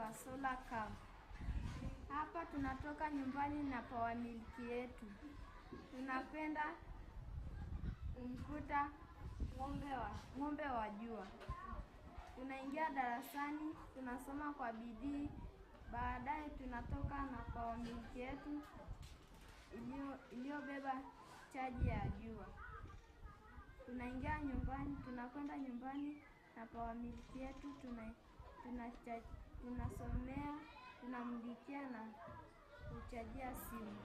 wa solar cow. Hapa tunatoka nyumbani na power milk yetu. Tunapenda kumkuta ng'ombe wa jua. Tunaingia darasani, tunasoma kwa bidii. Baadaye tunatoka na power milk yetu iliyobeba chaji ya jua. Tunakwenda nyumbani na power milk yetu, tunasomea, tunamulikia na kuchajia simu.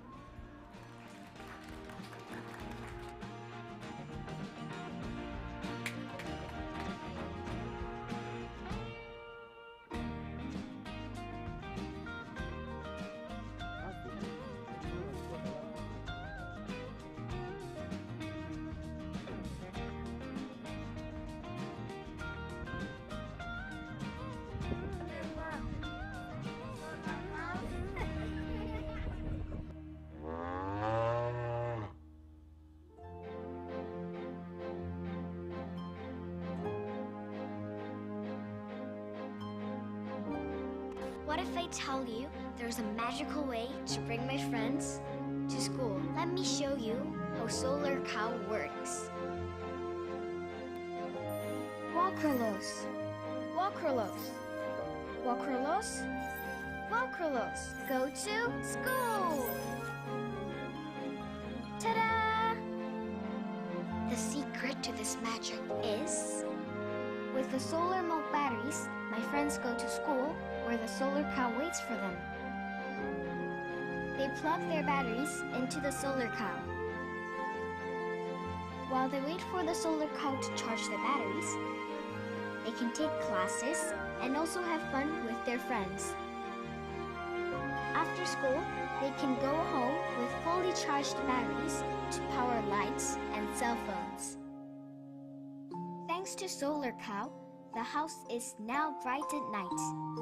What if I tell you there's a magical way to bring my friends to school? Let me show you how solar cow works. Walkerlos, Walkerlos, Walkerlos, Walkerlos. Go to school. Ta-da! The secret to this magic is, with the solar milk batteries, my friends go to school where the solar cow waits for them. They plug their batteries into the solar cow. While they wait for the solar cow to charge their batteries, they can take classes and also have fun with their friends. After school, they can go home with fully charged batteries to power lights and cell phones. Thanks to solar cow, the house is now bright at night.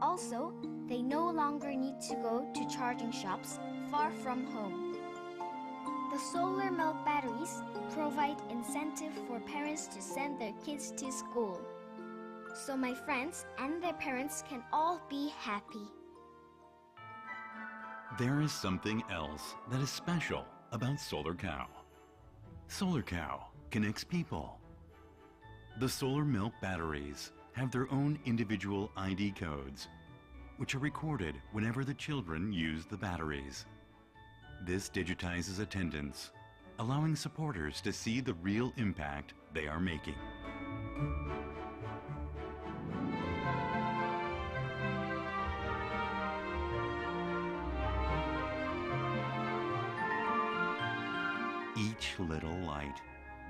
Also, they no longer need to go to charging shops far from home. The solar milk batteries provide incentive for parents to send their kids to school, so my friends and their parents can all be happy. There is something else that is special about Solar Cow. Solar Cow connects people. The solar milk batteries have their own individual ID codes, which are recorded whenever the children use the batteries. This digitizes attendance, allowing supporters to see the real impact they are making. Each little light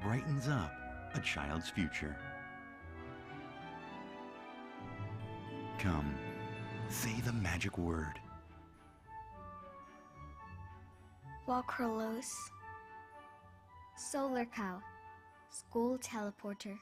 brightens up a child's future. Come, say the magic word. Walkerlos. Solar cow. School teleporter.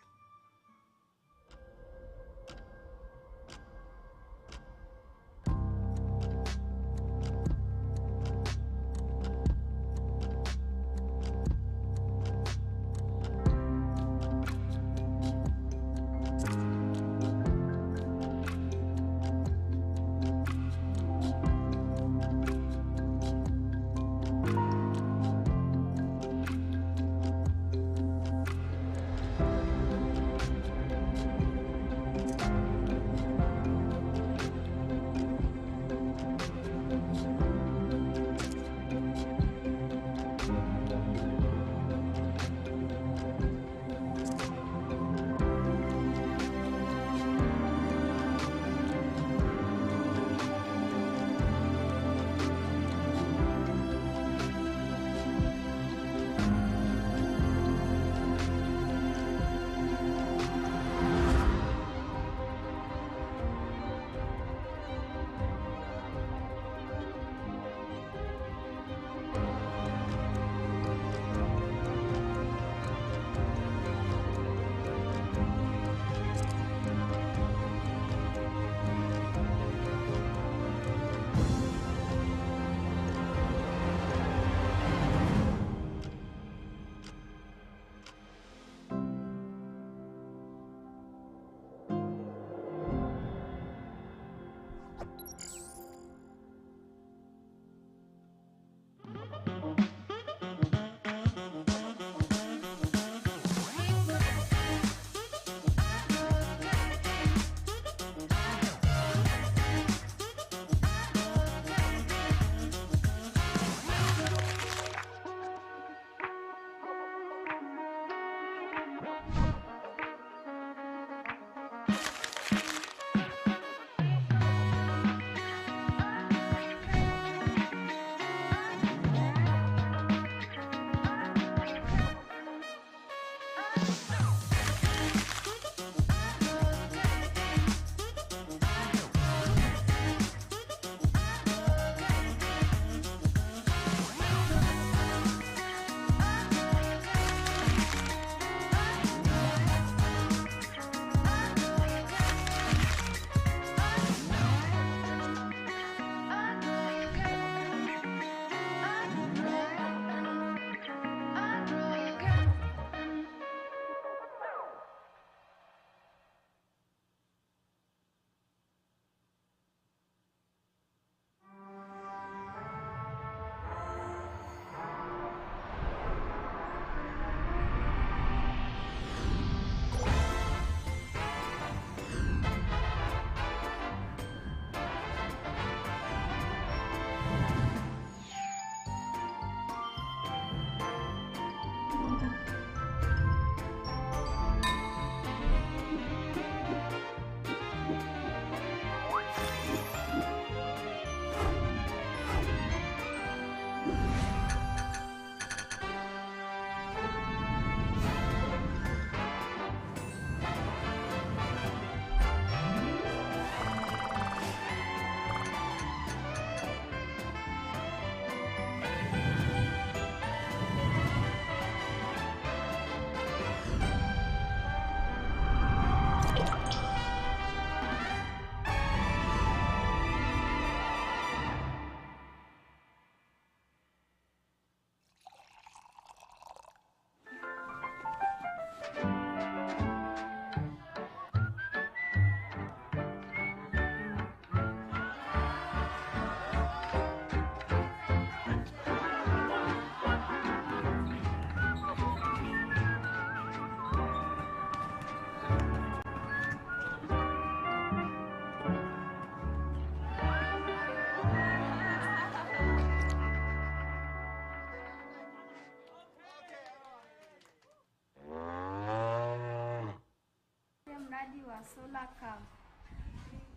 solar cow.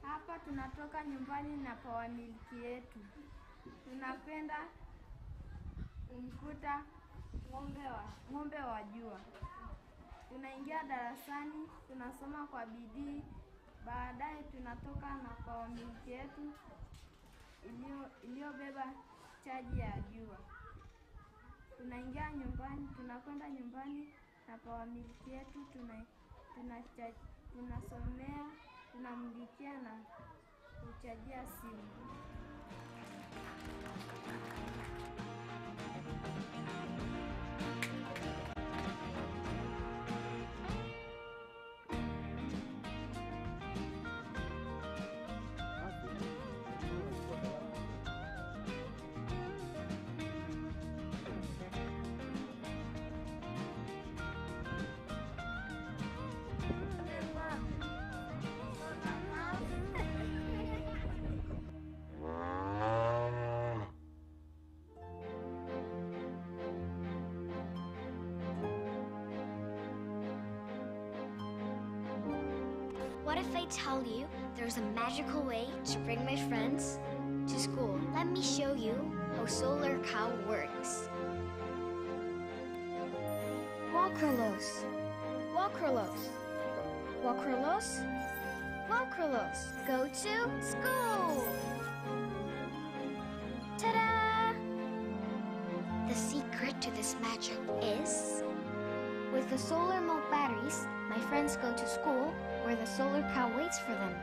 Hapa tunatoka nyumbani na power milk yetu. Tunapenda kumkuta ng'ombe wa jua. Tunaingia darasani, tunasoma kwa bidii, baadaye tunatoka na power milk yetu iliyobeba chaji ya jua. Tunaingia nyumbani, tunakwenda nyumbani na power milk yetu, tunasomea, tunamlikia na kuchajia simu. What if I tell you there's a magical way to bring my friends to school? Let me show you how Solar Cow works. Walkerlos, Walkerlos, Walkerlos, Walkerlos. Go to school! Ta-da! The secret to this magic is, with the solar milk batteries, my friends go to school where the solar cow waits for them.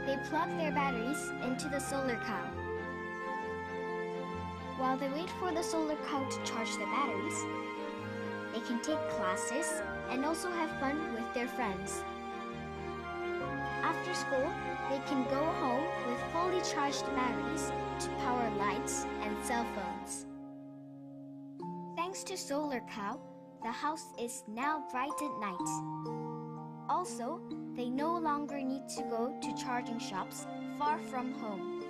They plug their batteries into the solar cow. While they wait for the solar cow to charge the batteries, they can take classes and also have fun with their friends. After school, they can go home with fully charged batteries to power lights and cell phones. Thanks to Solar Cow, the house is now bright at night. Also, they no longer need to go to charging shops far from home.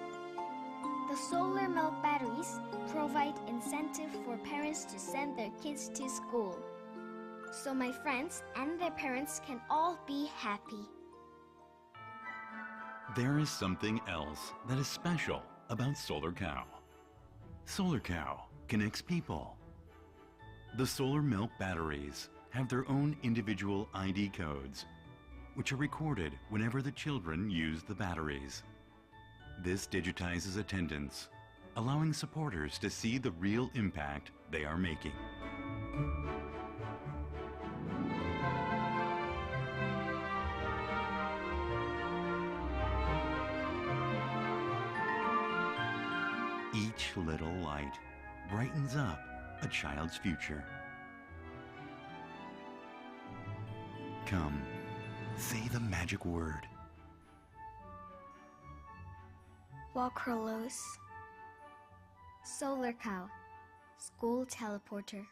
The solar milk batteries provide incentive for parents to send their kids to school. So my friends and their parents can all be happy. There is something else that is special about Solar Cow. Solar Cow connects people. The solar milk batteries have their own individual ID codes, which are recorded whenever the children use the batteries. This digitizes attendance, allowing supporters to see the real impact they are making. Each little light brightens up a child's future. Come, say the magic word. Walkerlos. Solar Cow. School teleporter.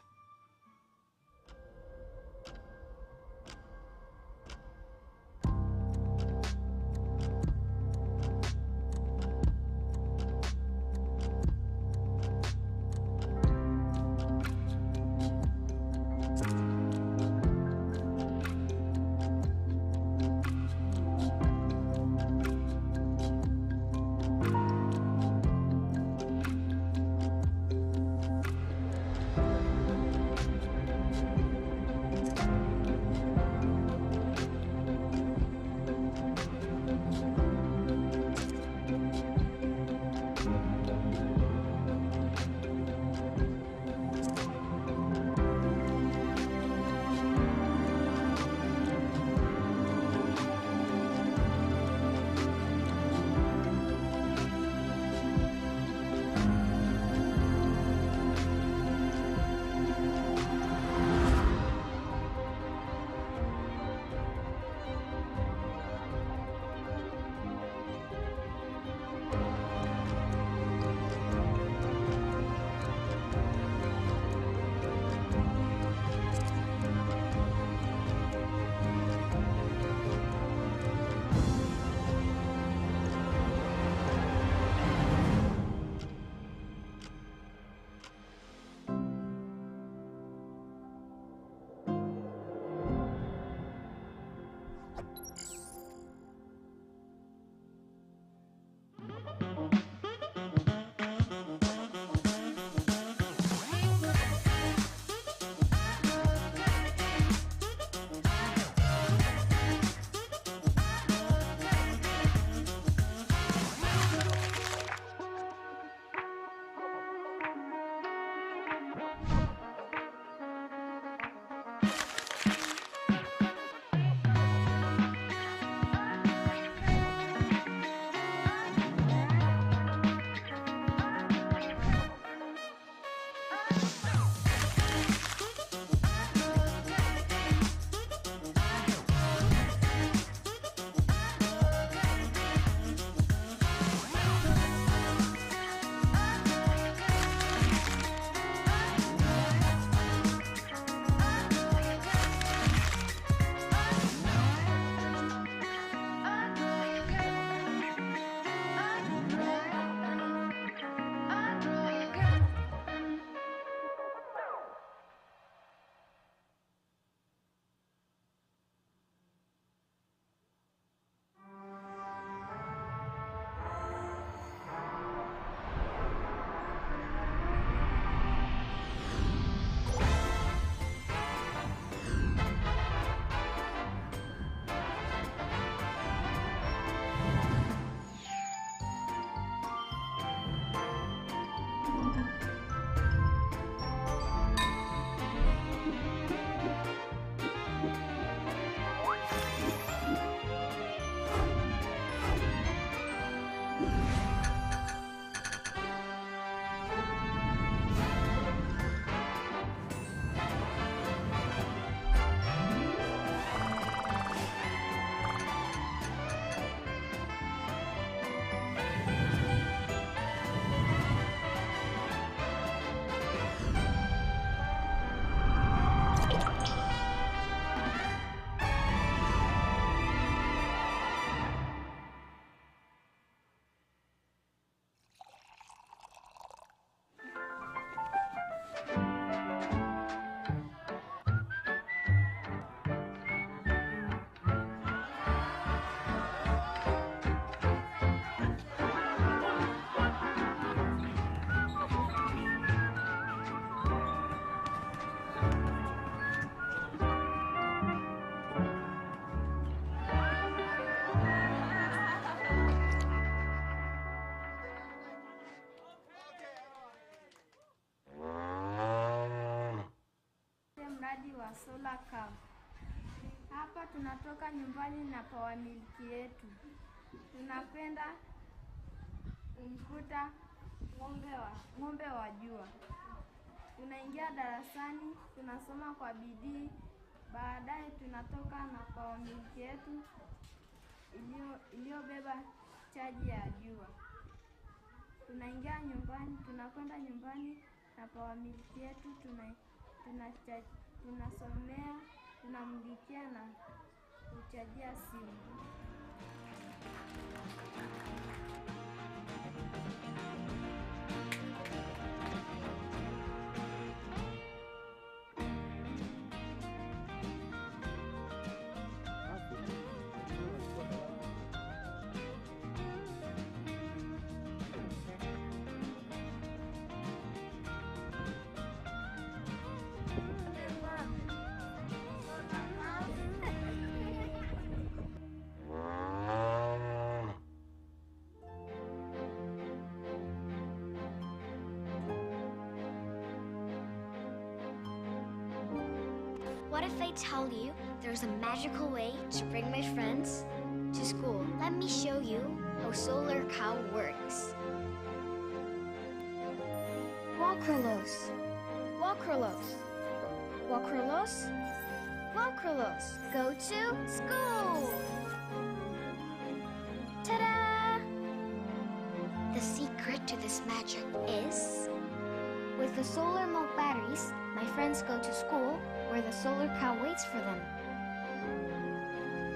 mradi wa solar cow. Hapa tunatoka nyumbani na power milk yetu. Tunakwenda kumkuta ng'ombe wa jua. Tunaingia darasani, tunasoma kwa bidii. Baadaye tunatoka na power milk yetu iliyobeba chaji ya jua. Tunaingia nyumbani, tunakwenda nyumbani na power milk yetu, tunasomea, tunamlikia na kuchajia simu. What if I tell you there's a magical way to bring my friends to school? Let me show you how Solar Cow works. Walkerlos, Walkerlos, Walkerlos, Walkerlos. Go to school! Ta-da! The secret to this magic is, with the solar milk batteries, my friends go to school where the solar cow waits for them.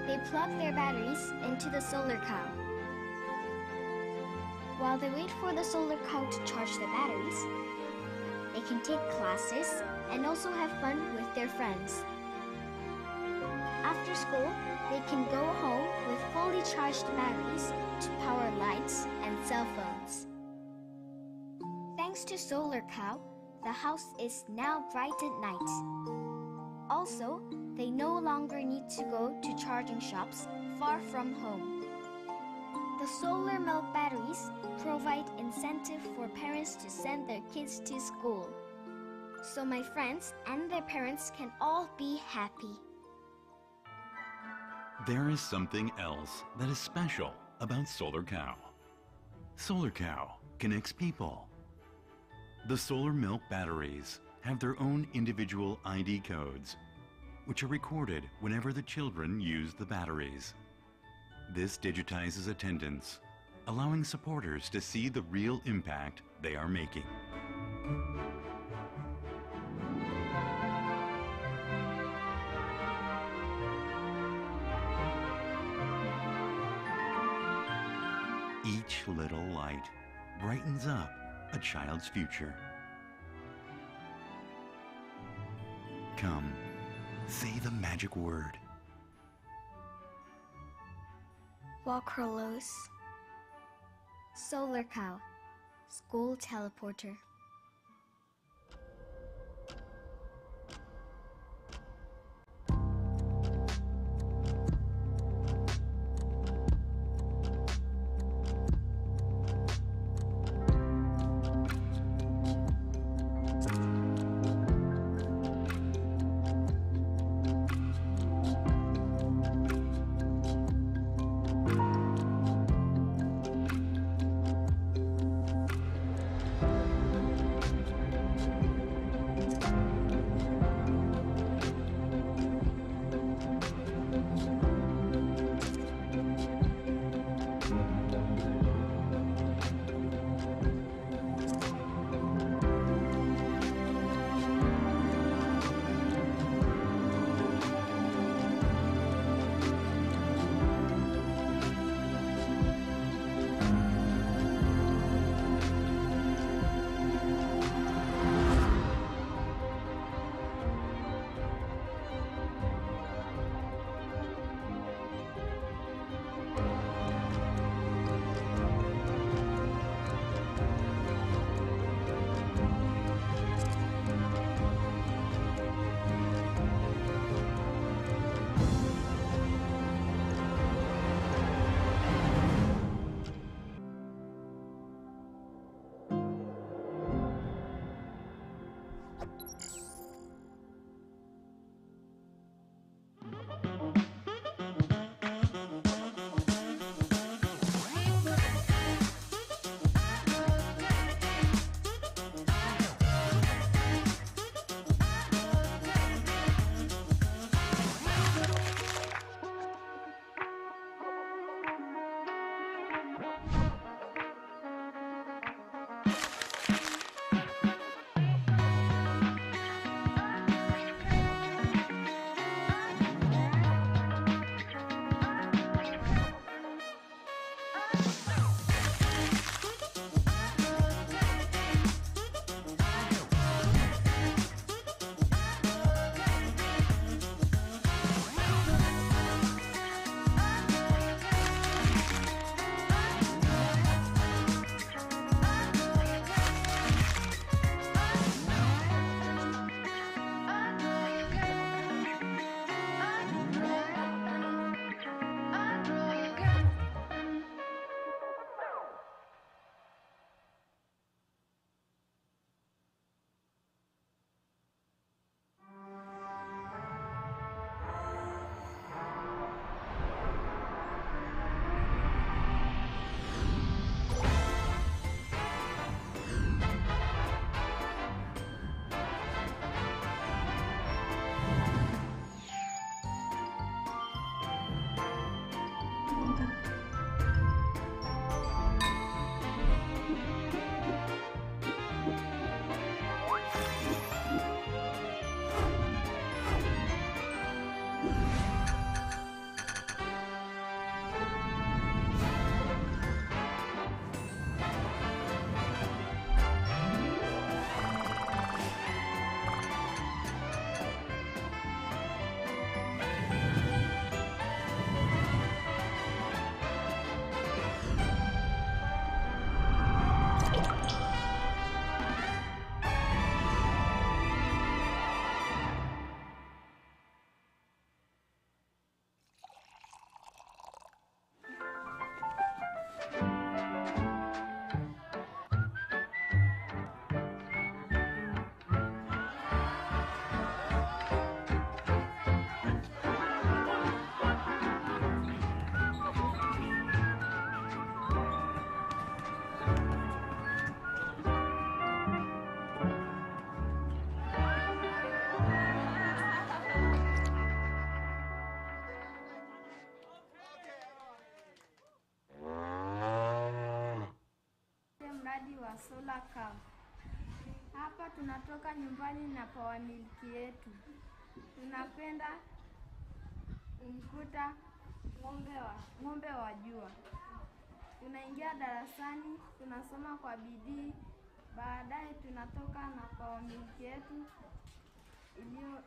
They plug their batteries into the solar cow. While they wait for the solar cow to charge the batteries, they can take classes and also have fun with their friends. After school, they can go home with fully charged batteries to power lights and cell phones. Thanks to Solar Cow, the house is now bright at night. Also, they no longer need to go to charging shops far from home. The solar milk batteries provide incentive for parents to send their kids to school. So my friends and their parents can all be happy. There is something else that is special about Solar Cow. Solar Cow connects people. The solar milk batteries have their own individual ID codes, which are recorded whenever the children use the batteries. This digitizes attendance, allowing supporters to see the real impact they are making. Each little light brightens up a child's future. Come, say the magic word. Walkerlos. Solar Cow. School teleporter. Mradi wa solar cow. Hapa tunatoka nyumbani na power milk yetu. Tunapenda kumkuta ng'ombe wa jua. Tunaingia darasani, tunasoma kwa bidii, baadaye tunatoka na power milk yetu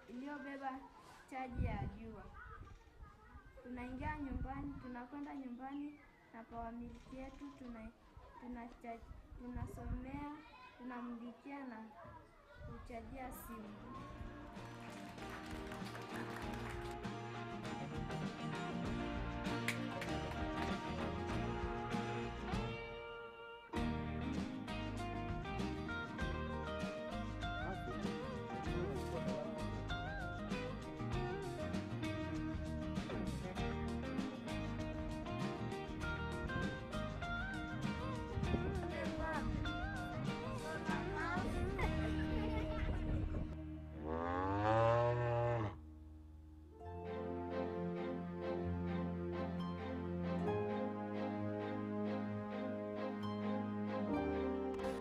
iliyobeba chaji ya jua. Tunakwenda nyumbani na power milk yetu, tunasomea, tunamlikia na kuchajia simu.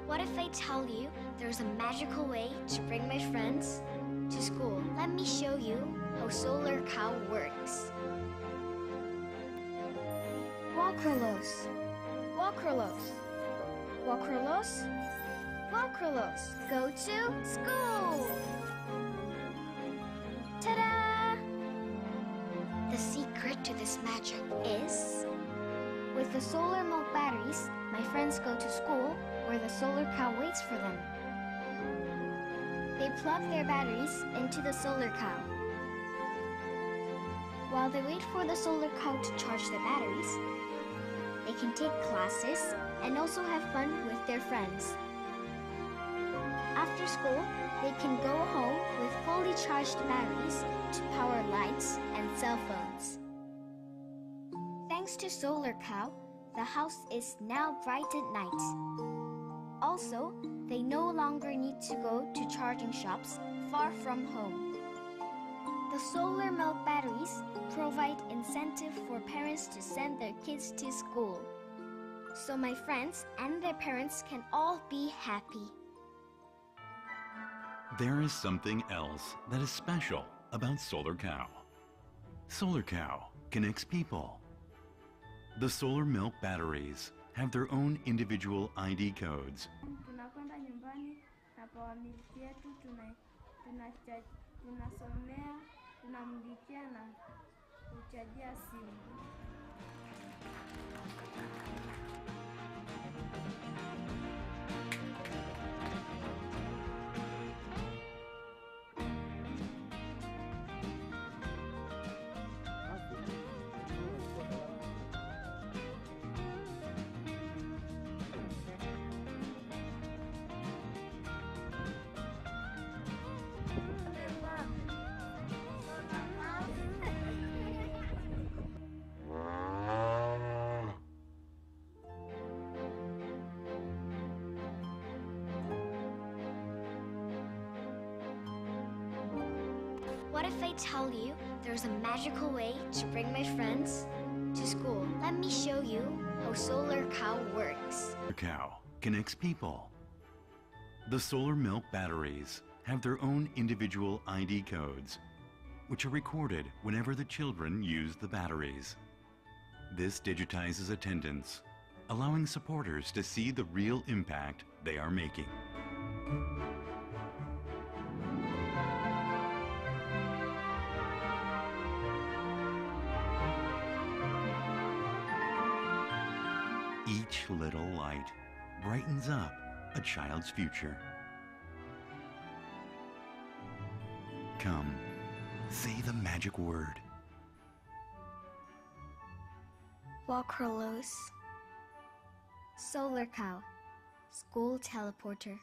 What if I tell you there's a magical way to bring my friends to school? Let me show you how solar cow works. Walkerlos, Walkerlos, Walkerlos, Walkerlos. Go to school. Ta-da! The secret to this magic is, with the solar milk batteries, my friends go to school where the solar cow waits for them. They plug their batteries into the solar cow. While they wait for the solar cow to charge the batteries, they can take classes and also have fun with their friends. After school, they can go home with fully charged batteries to power lights and cell phones. Thanks to solar cow, the house is now bright at night. Also, they no longer need to go to charging shops far from home. The solar milk batteries provide incentive for parents to send their kids to school, so my friends and their parents can all be happy. There is something else that is special about Solar Cow. Solar Cow connects people. The solar milk batteries have their own individual ID codes. Tunakwenda nyumbani na power milk yetu, tunasomea, tunamlikia na kuchajia simu. What if I tell you there's a magical way to bring my friends to school? Let me show you how solar cow works. Solar Cow connects people. The solar milk batteries have their own individual ID codes, which are recorded whenever the children use the batteries. This digitizes attendance, allowing supporters to see the real impact they are making. Each little light brightens up a child's future. Come, say the magic word. Walkerlos. Solar cow. School teleporter.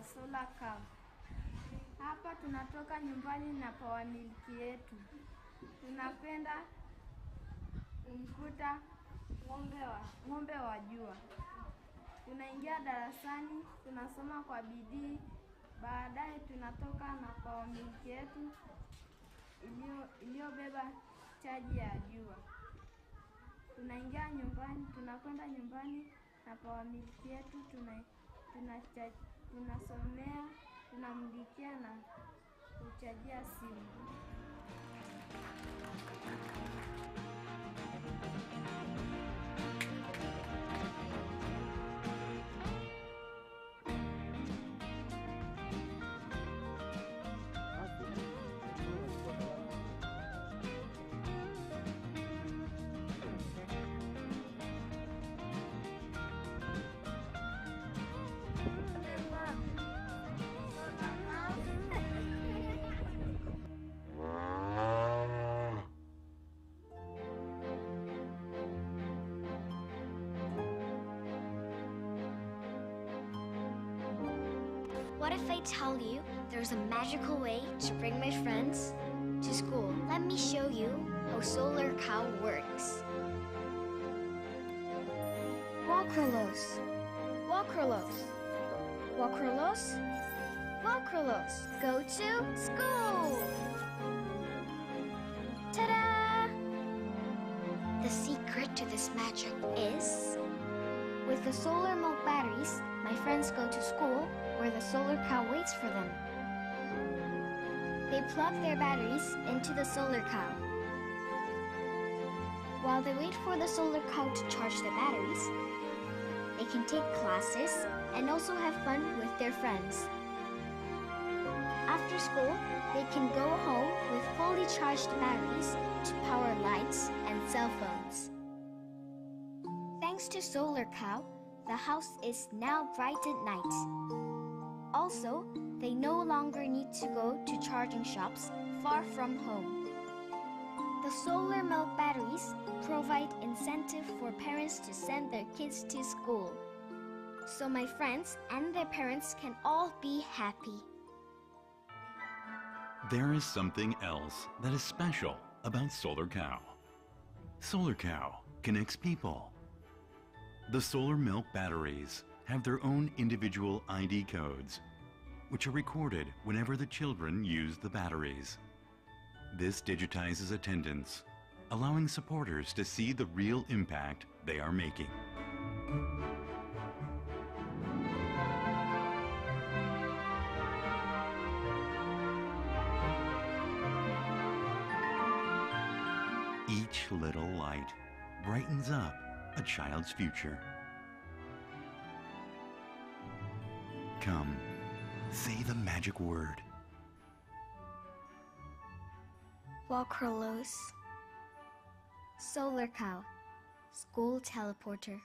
solar cow. Hapa tunatoka nyumbani na power milk yetu. Tunapenda kumkuta ng'ombe wa jua. tunaingia darasani, tunasoma kwa bidii, baadaye tunatoka na kwa miliki yetu iliyobeba chaji ya jua. Tunaingia nyumbani, tunakwenda nyumbani na kwa miliki yetu tunasomea, tunamlikia na kuchajia simu. What if I tell you there's a magical way to bring my friends to school? Let me show you how Solar Cow works. Walkerlos, Walkerlos, Walkerlos, Walkerlos. Go to school! Ta-da! The secret to this magic is, with the solar milk batteries, my friends go to school where the solar cow waits for them. They plug their batteries into the solar cow. While they wait for the solar cow to charge the batteries, they can take classes and also have fun with their friends. After school, they can go home with fully charged batteries to power lights and cell phones. Thanks to Solar Cow, the house is now bright at night. Also, they no longer need to go to charging shops far from home. The solar milk batteries provide incentive for parents to send their kids to school, so my friends and their parents can all be happy. There is something else that is special about Solar Cow. Solar Cow connects people. The solar milk batteries have their own individual ID codes, which are recorded whenever the children use the batteries. This digitizes attendance, allowing supporters to see the real impact they are making. Each little light brightens up a child's future. Come, say the magic word. Walkerlos. Solar Cow. School teleporter.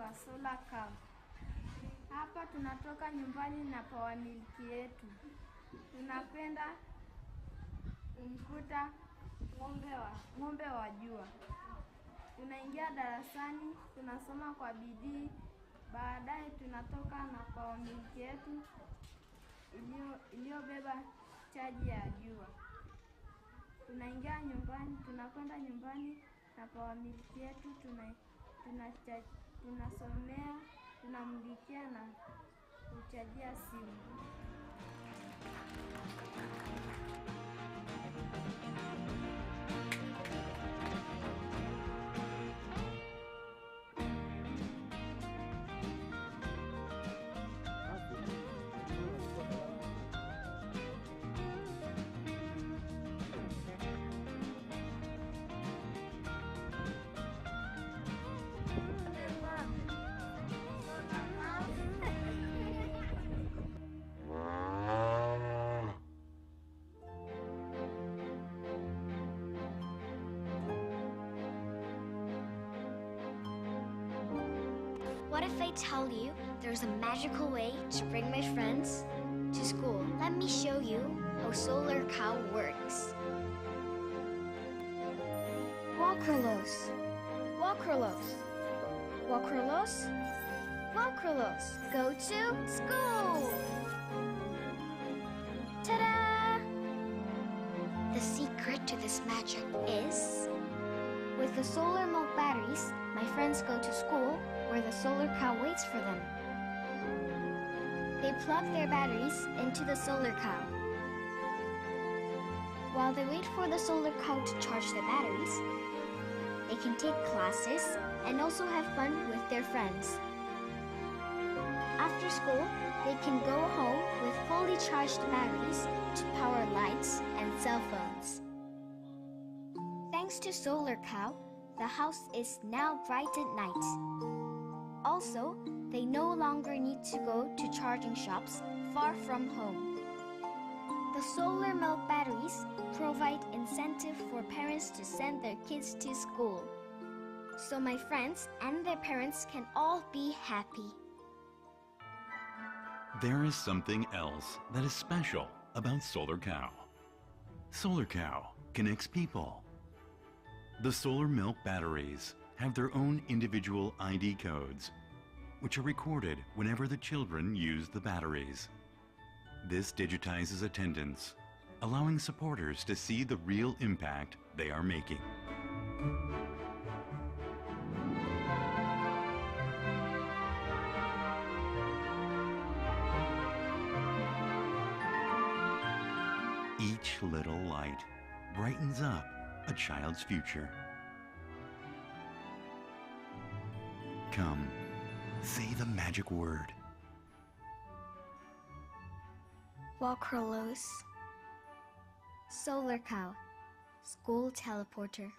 wa solar cow. Hapa tunatoka nyumbani na power milk yetu. Tunakwenda kumkuta ng'ombe wa jua. Tunaingia darasani, tunasoma kwa bidii, baadaye tunatoka na power milk yetu iliyobeba chaji ya jua. Tunakwenda nyumbani na power milk yetu, tunasomea, tunamulikia na kuchajia simu. What if I tell you there's a magical way to bring my friends to school? Let me show you how Solar Cow works. Walkerlos, Walkerlos, Walkerlos, Walkerlos. Go to school! Ta-da! The secret to this magic is, with the solar milk batteries, my friends go to school where the solar cow waits for them. They plug their batteries into the solar cow. While they wait for the solar cow to charge the batteries, they can take classes and also have fun with their friends. After school, they can go home with fully charged batteries to power lights and cell phones. Thanks to Solar Cow, the house is now bright at night. Also, they no longer need to go to charging shops far from home. The solar milk batteries provide incentive for parents to send their kids to school, so my friends and their parents can all be happy. There is something else that is special about Solar Cow. Solar Cow connects people. The solar milk batteries have their own individual ID codes, which are recorded whenever the children use the batteries. This digitizes attendance, allowing supporters to see the real impact they are making. Each little light brightens up a child's future. Come, say the magic word. Walkerlos. Solar Cow. School teleporter.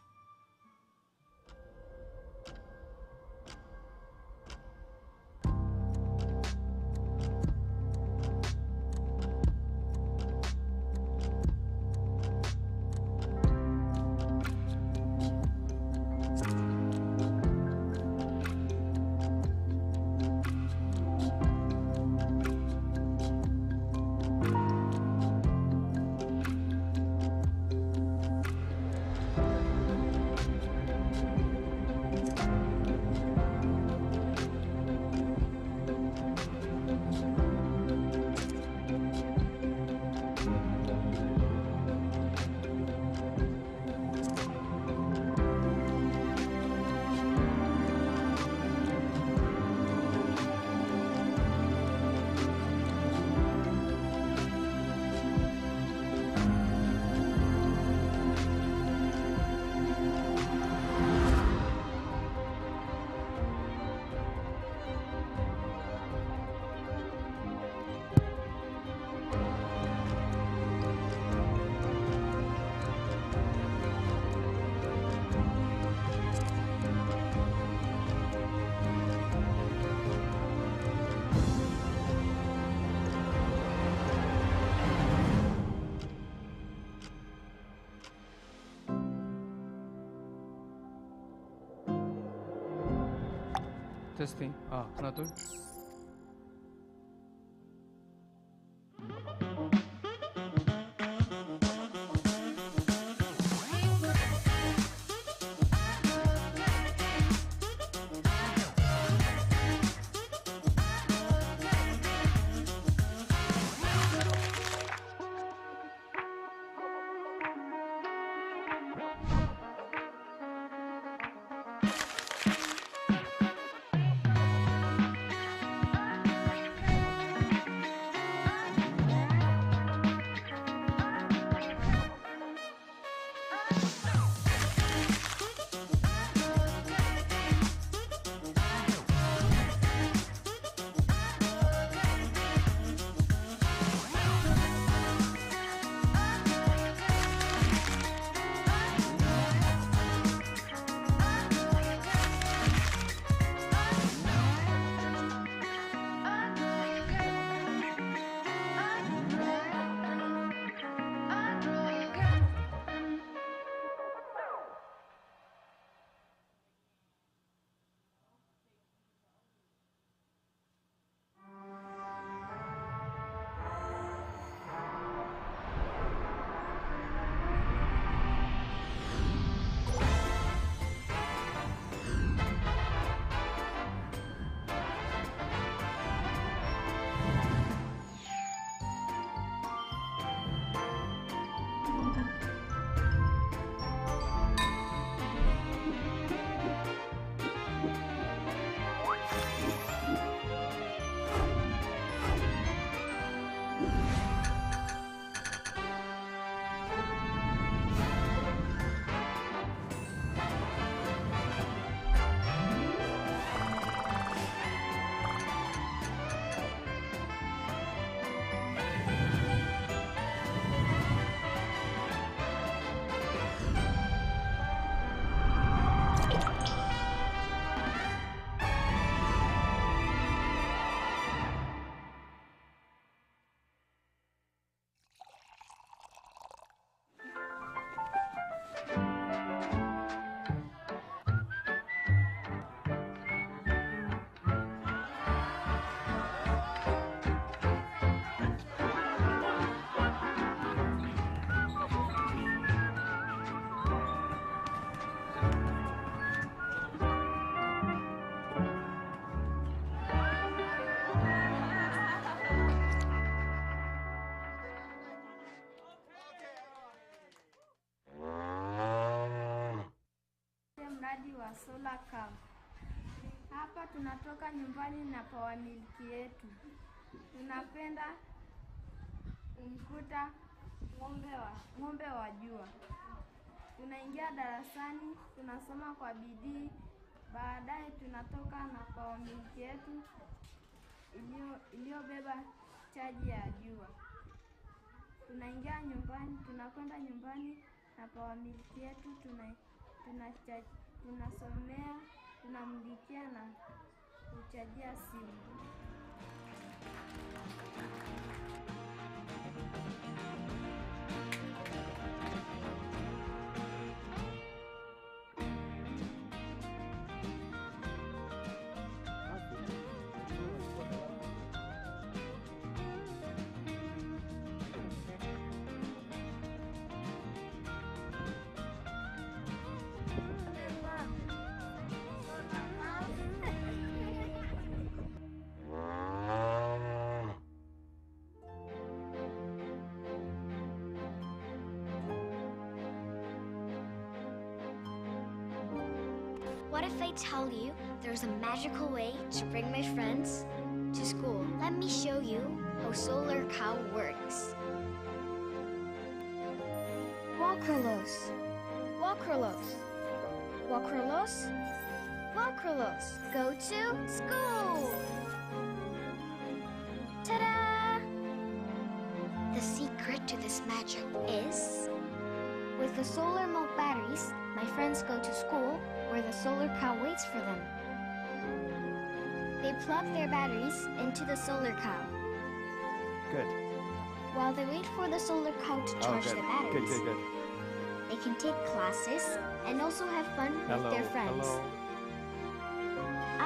테스팅. 하나 둘. Mradi wa solar cow. Hapa tunatoka nyumbani na power milk yetu. Tunapenda kumkuta ng'ombe wa jua. Tunaingia darasani, tunasoma kwa bidii, baadaye tunatoka na power milk yetu iliyobeba chaji ya jua. Tunakwenda nyumbani na power milk yetu, tunasomea, tunamulikia na kuchajia simu. What if I tell you there's a magical way to bring my friends to school? Let me show you how Solar Cow works. Walkerlos, Walkerlos, Walkerlos, Walkerlos. Go to school. Ta-da! The secret to this magic is, with the solar milk batteries, my friends go to school where the solar cow waits for them. They plug their batteries into the solar cow. Good. While they wait for the solar cow to charge the batteries, Good. they can take classes and also have fun with their friends. Hello.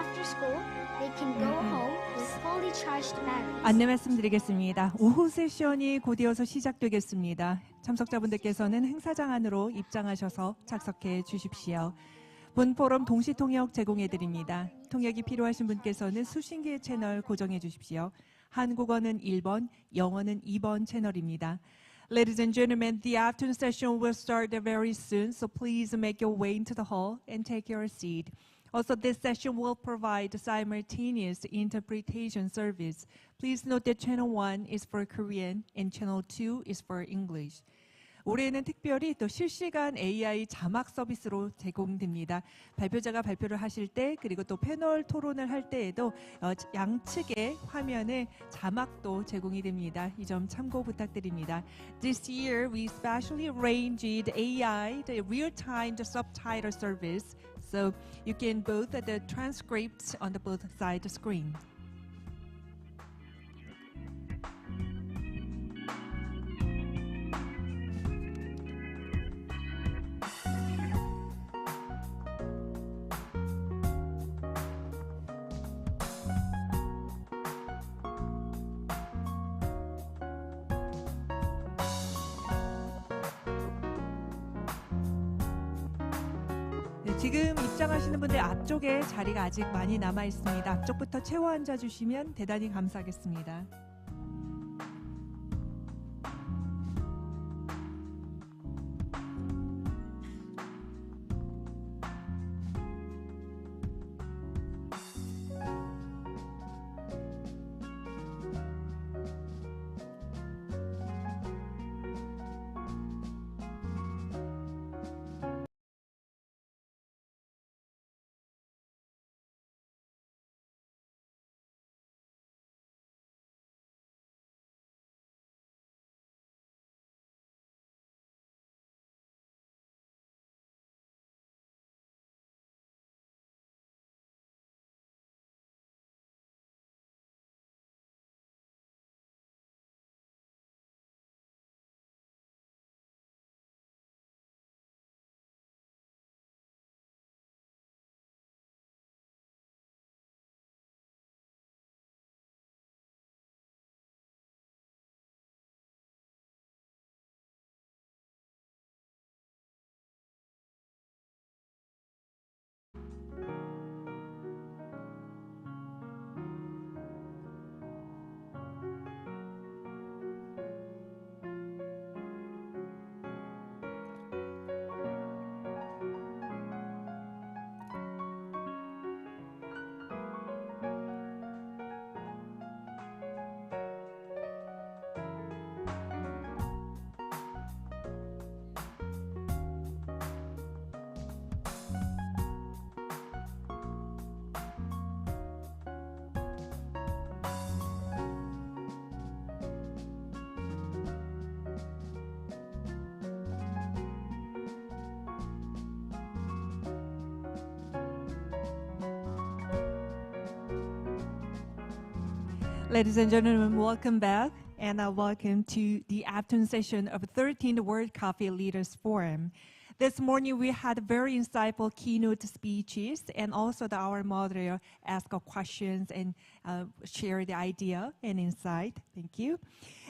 after school, they can go home with fully charged batteries. 안내 말씀드리겠습니다. 오후 세션이 곧이어서 시작되겠습니다. 참석자분들께서는 행사장 안으로 입장하셔서 착석해 주십시오. 본 포럼 동시 통역 제공해 드립니다. 통역이 필요하신 분께서는 수신기의 채널 고정해 주십시오. 한국어는 1번, 영어는 2번 채널입니다. Ladies and gentlemen, the afternoon session will start very soon, so please make your way into the hall and take your seat. Also, this session will provide simultaneous interpretation service. Please note that Channel 1 is for Korean and Channel 2 is for English. 올해는 특별히 또 실시간 AI 자막 서비스로 제공됩니다. 발표자가 발표를 하실 때 그리고 또 패널 토론을 할 때에도 양측의 화면에 자막도 제공이 됩니다. 이 점 참고 부탁드립니다. This year we specially arranged AI, the real-time subtitle service, so you can both the transcripts on the both side screen. 지금 입장하시는 분들 앞쪽에 자리가 아직 많이 남아 있습니다. 앞쪽부터 채워 앉아 주시면 대단히 감사하겠습니다. Ladies and gentlemen, welcome back and welcome to the afternoon session of 13th World Coffee Leaders Forum. This morning we had very insightful keynote speeches and also our moderator asked questions and share the idea and insight. Thank you.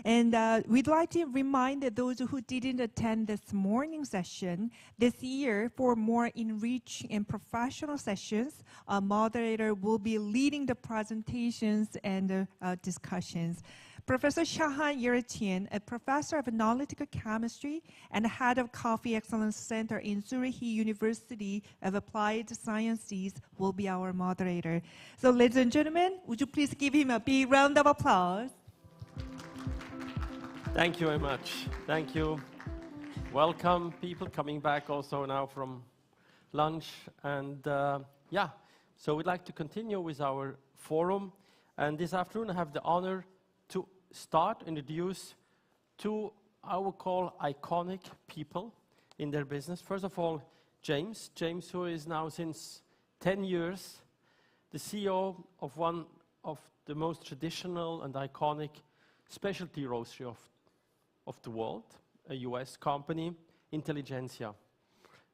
And we'd like to remind those who didn't attend this morning session, this year for more enriching and professional sessions, a moderator will be leading the presentations and discussions. Professor Shahan Yeretian, a professor of analytical chemistry and head of Coffee Excellence Center in Zurich University of Applied Sciences, will be our moderator. So, ladies and gentlemen, would you please give him a big round of applause? Thank you very much. Thank you. Welcome, people coming back also now from lunch. And yeah, so we'd like to continue with our forum. And this afternoon, I have the honor to start and introduce two, I would call, iconic people in their business. First of all, James, who is now since 10 years the CEO of one of the most traditional and iconic specialty roastery of the world, a US company, Intelligensiaa.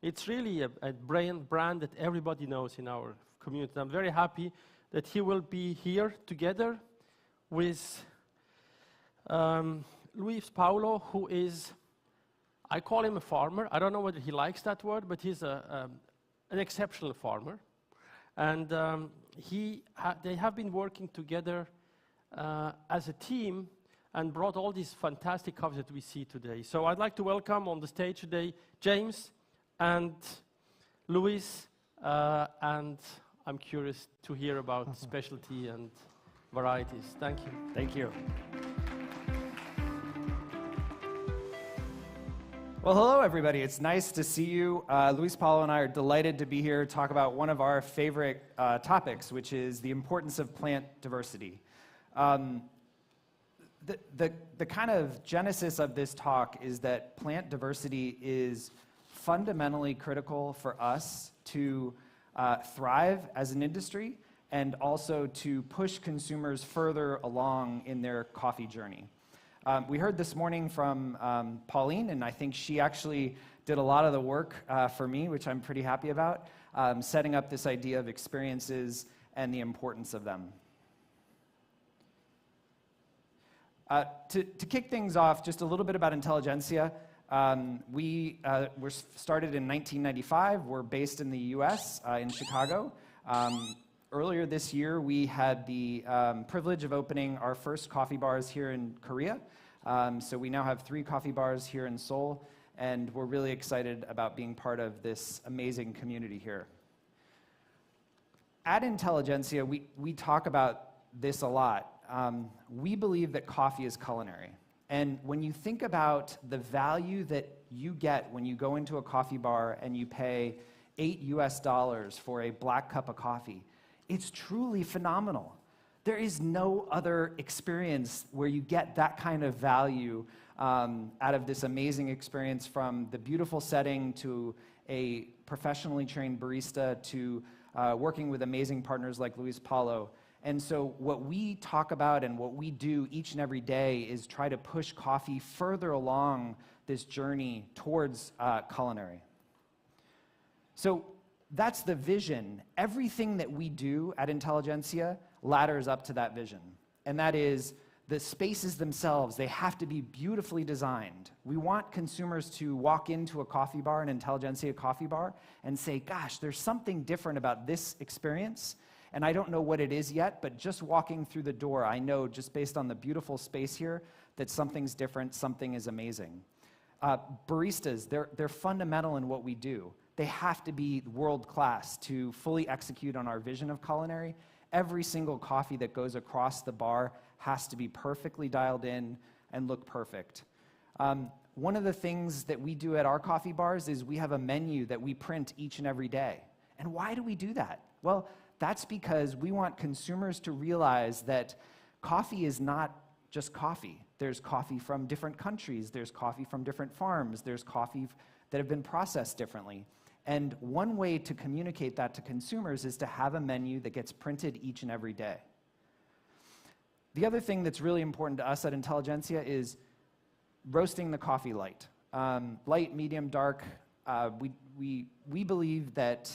It's really a brand that everybody knows in our community. I'm very happy that he will be here together with Luis Paulo, who is, I call him a farmer. I don't know whether he likes that word, but he's an exceptional farmer. And they have been working together as a team and brought all these fantastic coffees that we see today. So I'd like to welcome on the stage today James and Luis, and I'm curious to hear about specialty and varieties. Thank you. Thank you. Well, hello, everybody. It's nice to see you. Luis Paulo and I are delighted to be here to talk about one of our favorite topics, which is the importance of plant diversity. The kind of genesis of this talk is that plant diversity is fundamentally critical for us to thrive as an industry and also to push consumers further along in their coffee journey. We heard this morning from Pauline, and I think she actually did a lot of the work for me, which I'm pretty happy about, setting up this idea of experiences and the importance of them. To kick things off, just a little bit about Intelligensia. We were started in 1995. We're based in the US, in Chicago. Earlier this year, we had the privilege of opening our first coffee bars here in Korea. So we now have 3 coffee bars here in Seoul, and we're really excited about being part of this amazing community here. At Intelligensia, we talk about this a lot. We believe that coffee is culinary. And when you think about the value that you get when you go into a coffee bar and you pay $8 US for a black cup of coffee, it's truly phenomenal. There is no other experience where you get that kind of value out of this amazing experience, from the beautiful setting to a professionally trained barista to working with amazing partners like Luis Paulo. And so what we talk about and what we do each and every day is try to push coffee further along this journey towards culinary. So that's the vision. Everything that we do at Intelligensia ladders up to that vision. And that is the spaces themselves. They have to be beautifully designed. We want consumers to walk into a coffee bar, an Intelligensia coffee bar, and say, gosh, there's something different about this experience. And I don't know what it is yet, but just walking through the door, I know just based on the beautiful space here that something's different, something is amazing. Baristas, they're fundamental in what we do. They have to be world-class to fully execute on our vision of culinary. Every single coffee that goes across the bar has to be perfectly dialed in and look perfect. One of the things that we do at our coffee bars is we have a menu that we print each and every day. And why do we do that? Well, that's because we want consumers to realize that coffee is not just coffee. There's coffee from different countries, there's coffee from different farms, there's coffee that have been processed differently. And one way to communicate that to consumers is to have a menu that gets printed each and every day. The other thing that's really important to us at Intelligensia is roasting the coffee light. Light, medium, dark. We believe that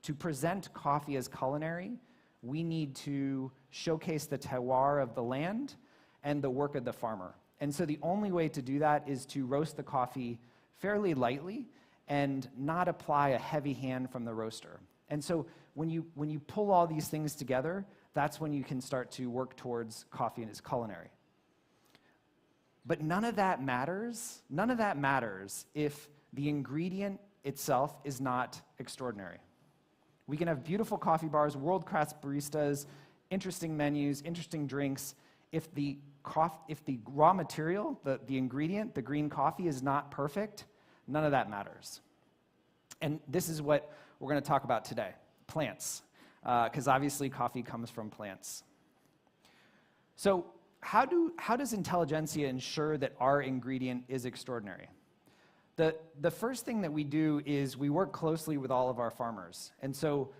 to present coffee as culinary, we need to showcase the terroir of the land and the work of the farmer. And so the only way to do that is to roast the coffee fairly lightly and not apply a heavy hand from the roaster. And so when you pull all these things together, that's when you can start to work towards coffee as culinary. But none of that matters if the ingredient itself is not extraordinary. We can have beautiful coffee bars, world-class baristas, interesting menus, interesting drinks. If the raw material, the ingredient, the green coffee is not perfect, none of that matters. And this is what we're going to talk about today, plants, because obviously coffee comes from plants. So how does Intelligensia ensure that our ingredient is extraordinary? The first thing that we do is we work closely with all of our farmers. And so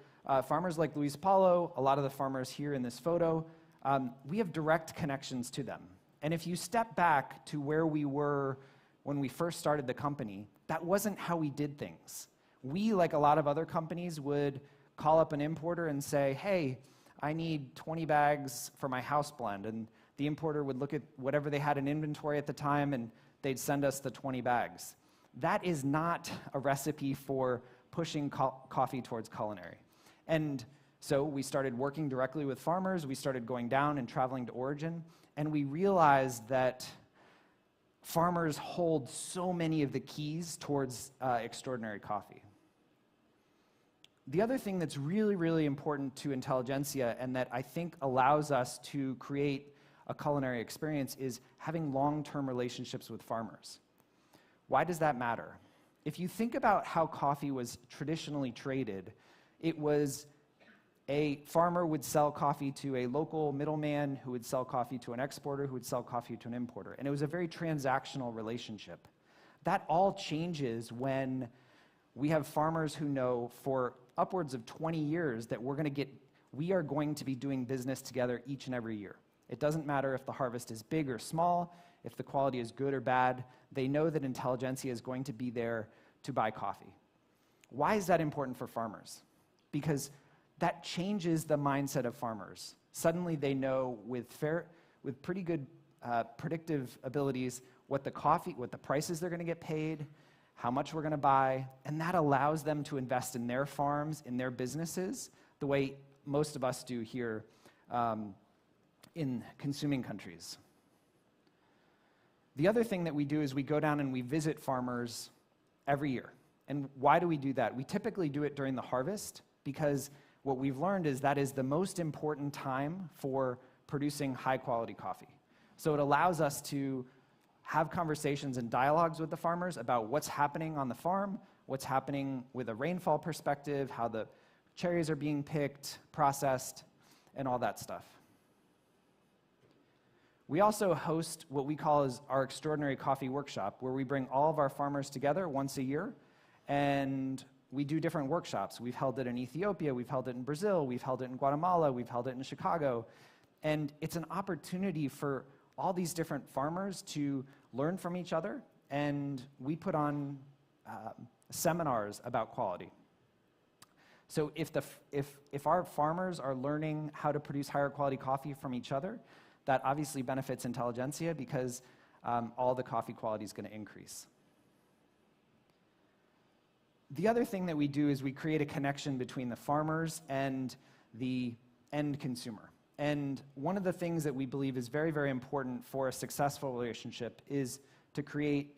farmers like Luis Paulo, a lot of the farmers here in this photo, we have direct connections to them. And if you step back to where we were when we first started the company, that wasn't how we did things. We, like a lot of other companies, would call up an importer and say, hey, I need 20 bags for my house blend. And the importer would look at whatever they had in inventory at the time, and they'd send us the 20 bags. That is not a recipe for pushing coffee towards culinary. And so we started working directly with farmers. We started going down and traveling to origin. And we realized that farmers hold so many of the keys towards extraordinary coffee. The other thing that's really, really important to intelligentsia and that I think allows us to create a culinary experience is having long-term relationships with farmers. Why does that matter? If you think about how coffee was traditionally traded, it was a farmer would sell coffee to a local middleman who would sell coffee to an exporter who would sell coffee to an importer. And it was a very transactional relationship. That all changes when we have farmers who know for upwards of 20 years that we are going to be doing business together each and every year. It doesn't matter if the harvest is big or small, if the quality is good or bad. They know that intelligentsia is going to be there to buy coffee. Why is that important for farmers? Because that changes the mindset of farmers. Suddenly they know with pretty good predictive abilities what the prices they're going to get paid, how much we're going to buy, and that allows them to invest in their farms, in their businesses, the way most of us do here in consuming countries. The other thing that we do is we go down and we visit farmers every year. And why do we do that? We typically do it during the harvest because what we've learned is that is the most important time for producing high-quality coffee. So it allows us to have conversations and dialogues with the farmers about what's happening on the farm, what's happening with a rainfall perspective, how the cherries are being picked, processed, and all that stuff. We also host what we call as our Extraordinary Coffee Workshop, where we bring all of our farmers together once a year, and we do different workshops. We've held it in Ethiopia, we've held it in Brazil, we've held it in Guatemala, we've held it in Chicago, and it's an opportunity for all these different farmers to learn from each other, and we put on seminars about quality. So if our farmers are learning how to produce higher quality coffee from each other, that obviously benefits intelligentsia because all the coffee quality is going to increase. The other thing that we do is we create a connection between the farmers and the end consumer. And one of the things that we believe is very, very important for a successful relationship is to create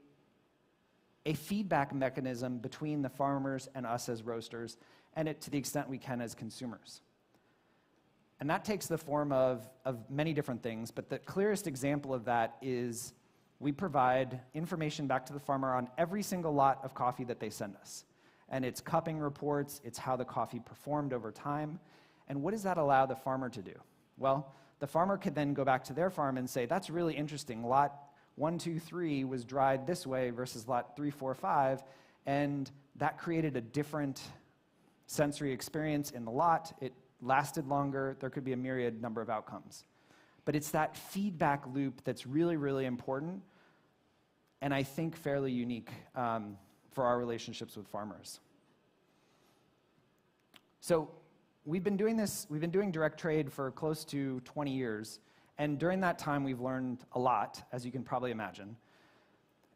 a feedback mechanism between the farmers and us as roasters, and to the extent we can as consumers. And that takes the form of many different things, but the clearest example of that is we provide information back to the farmer on every single lot of coffee that they send us. And it's cupping reports, it's how the coffee performed over time, and what does that allow the farmer to do? Well, the farmer could then go back to their farm and say, that's really interesting. Lot 1, 2, 3 was dried this way versus lot 3, 4, 5, and that created a different sensory experience in the lot. It lasted longer. There could be a myriad number of outcomes. But it's that feedback loop that's really, really important, and I think fairly unique for our relationships with farmers. So we've been doing direct trade for close to 20 years, and during that time we've learned a lot, as you can probably imagine.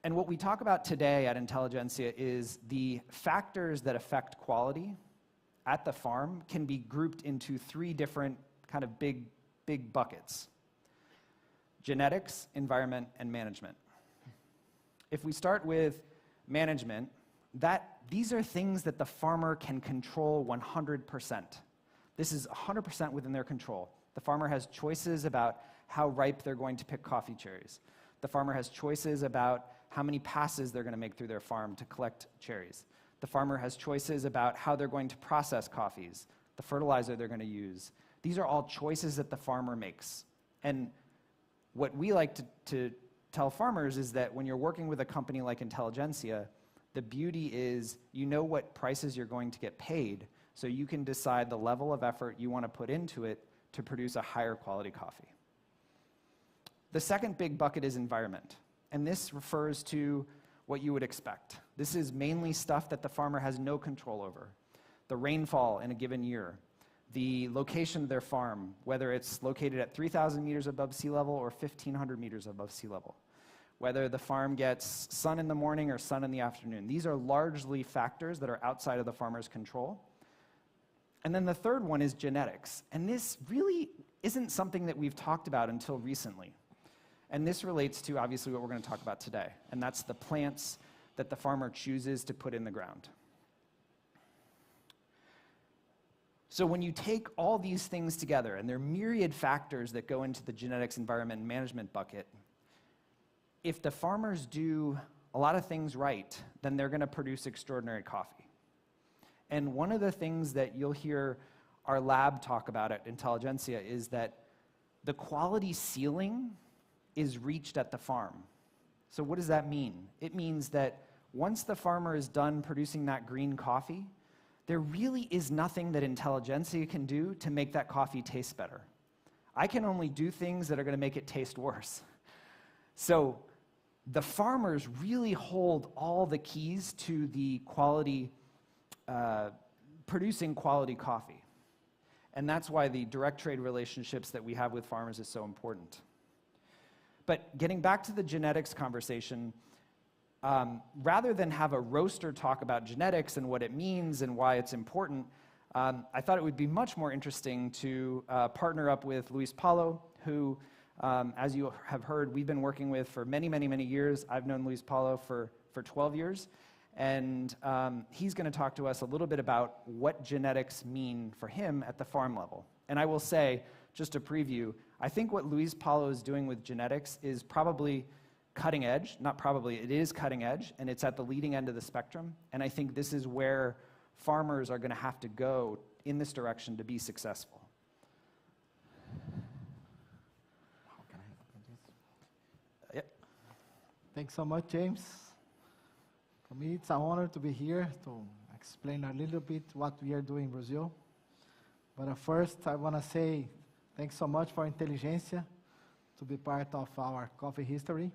And what we talk about today at Intelligentsia is the factors that affect quality at the farm can be grouped into 3 different kind of big buckets: genetics, environment, and management. If we start with management, these are things that the farmer can control 100%. This is 100% within their control. The farmer has choices about how ripe they're going to pick coffee cherries. The farmer has choices about how many passes they're going to make through their farm to collect cherries. The farmer has choices about how they're going to process coffees, the fertilizer they're going to use. These are all choices that the farmer makes. And what we like to tell farmers is that when you're working with a company like Intelligentsia, the beauty is you know what prices you're going to get paid, so you can decide the level of effort you want to put into it to produce a higher quality coffee. The second big bucket is environment, and this refers to what you would expect. This is mainly stuff that the farmer has no control over. the rainfall in a given year, the location of their farm, whether it's located at 3,000 meters above sea level or 1,500 meters above sea level, whether the farm gets sun in the morning or sun in the afternoon. These are largely factors that are outside of the farmer's control. And then the third one is genetics. And this really isn't something that we've talked about until recently. And this relates to, obviously, what we're going to talk about today. And that's the plants that the farmer chooses to put in the ground. So when you take all these things together, and there are myriad factors that go into the genetics, environment, and management bucket, if the farmers do a lot of things right, then they're going to produce extraordinary coffee. And one of the things that you'll hear our lab talk about at Intelligensia is that the quality ceiling is reached at the farm. So what does that mean? It means that once the farmer is done producing that green coffee, there really is nothing that Intelligensia can do to make that coffee taste better. I can only do things that are going to make it taste worse. So the farmers really hold all the keys to the quality, producing quality coffee. And that's why the direct trade relationships that we have with farmers is so important. But getting back to the genetics conversation, rather than have a roaster talk about genetics and what it means and why it's important, I thought it would be much more interesting to partner up with Luis Paulo, who, as you have heard, we've been working with for many, many, many years. I've known Luis Paulo for 12 years. And he's going to talk to us a little bit about what genetics mean for him at the farm level. And I will say, just to preview, I think what Luis Paulo is doing with genetics is probably cutting edge. Not probably, it is cutting edge, and it's at the leading end of the spectrum. And I think this is where farmers are going to have to go in this direction to be successful. How can I open this? Yep. Thanks so much, James. For me, it's an honor to be here to explain a little bit what we are doing in Brazil. But first, I want to say thanks so much for Intelligensia to be part of our coffee history,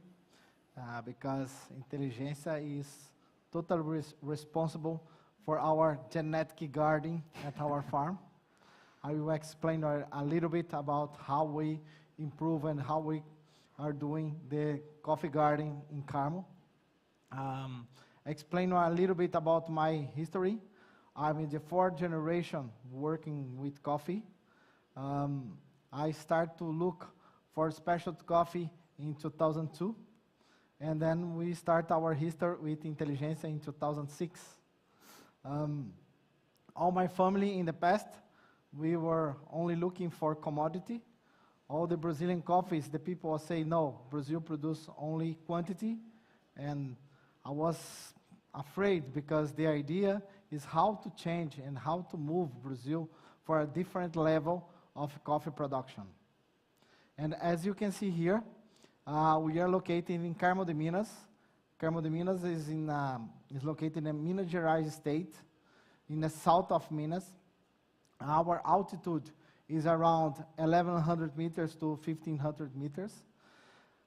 because Intelligensia is totally responsible for our genetic garden at our farm. I will explain a little bit about how we improve and how we are doing the coffee garden in Carmo. Explain a little bit about my history. I'm in the fourth generation working with coffee. I started to look for specialty coffee in 2002, and then we start our history with Intelligensia in 2006. All my family in the past, we were only looking for commodity. All the Brazilian coffees, the people say, no, Brazil produce only quantity, and I was afraid because the idea is how to change and how to move Brazil for a different level of coffee production. And as you can see here, we are located in Carmo de Minas. Carmo de Minas is located in Minas Gerais state, in the south of Minas. Our altitude is around 1,100 meters to 1,500 meters.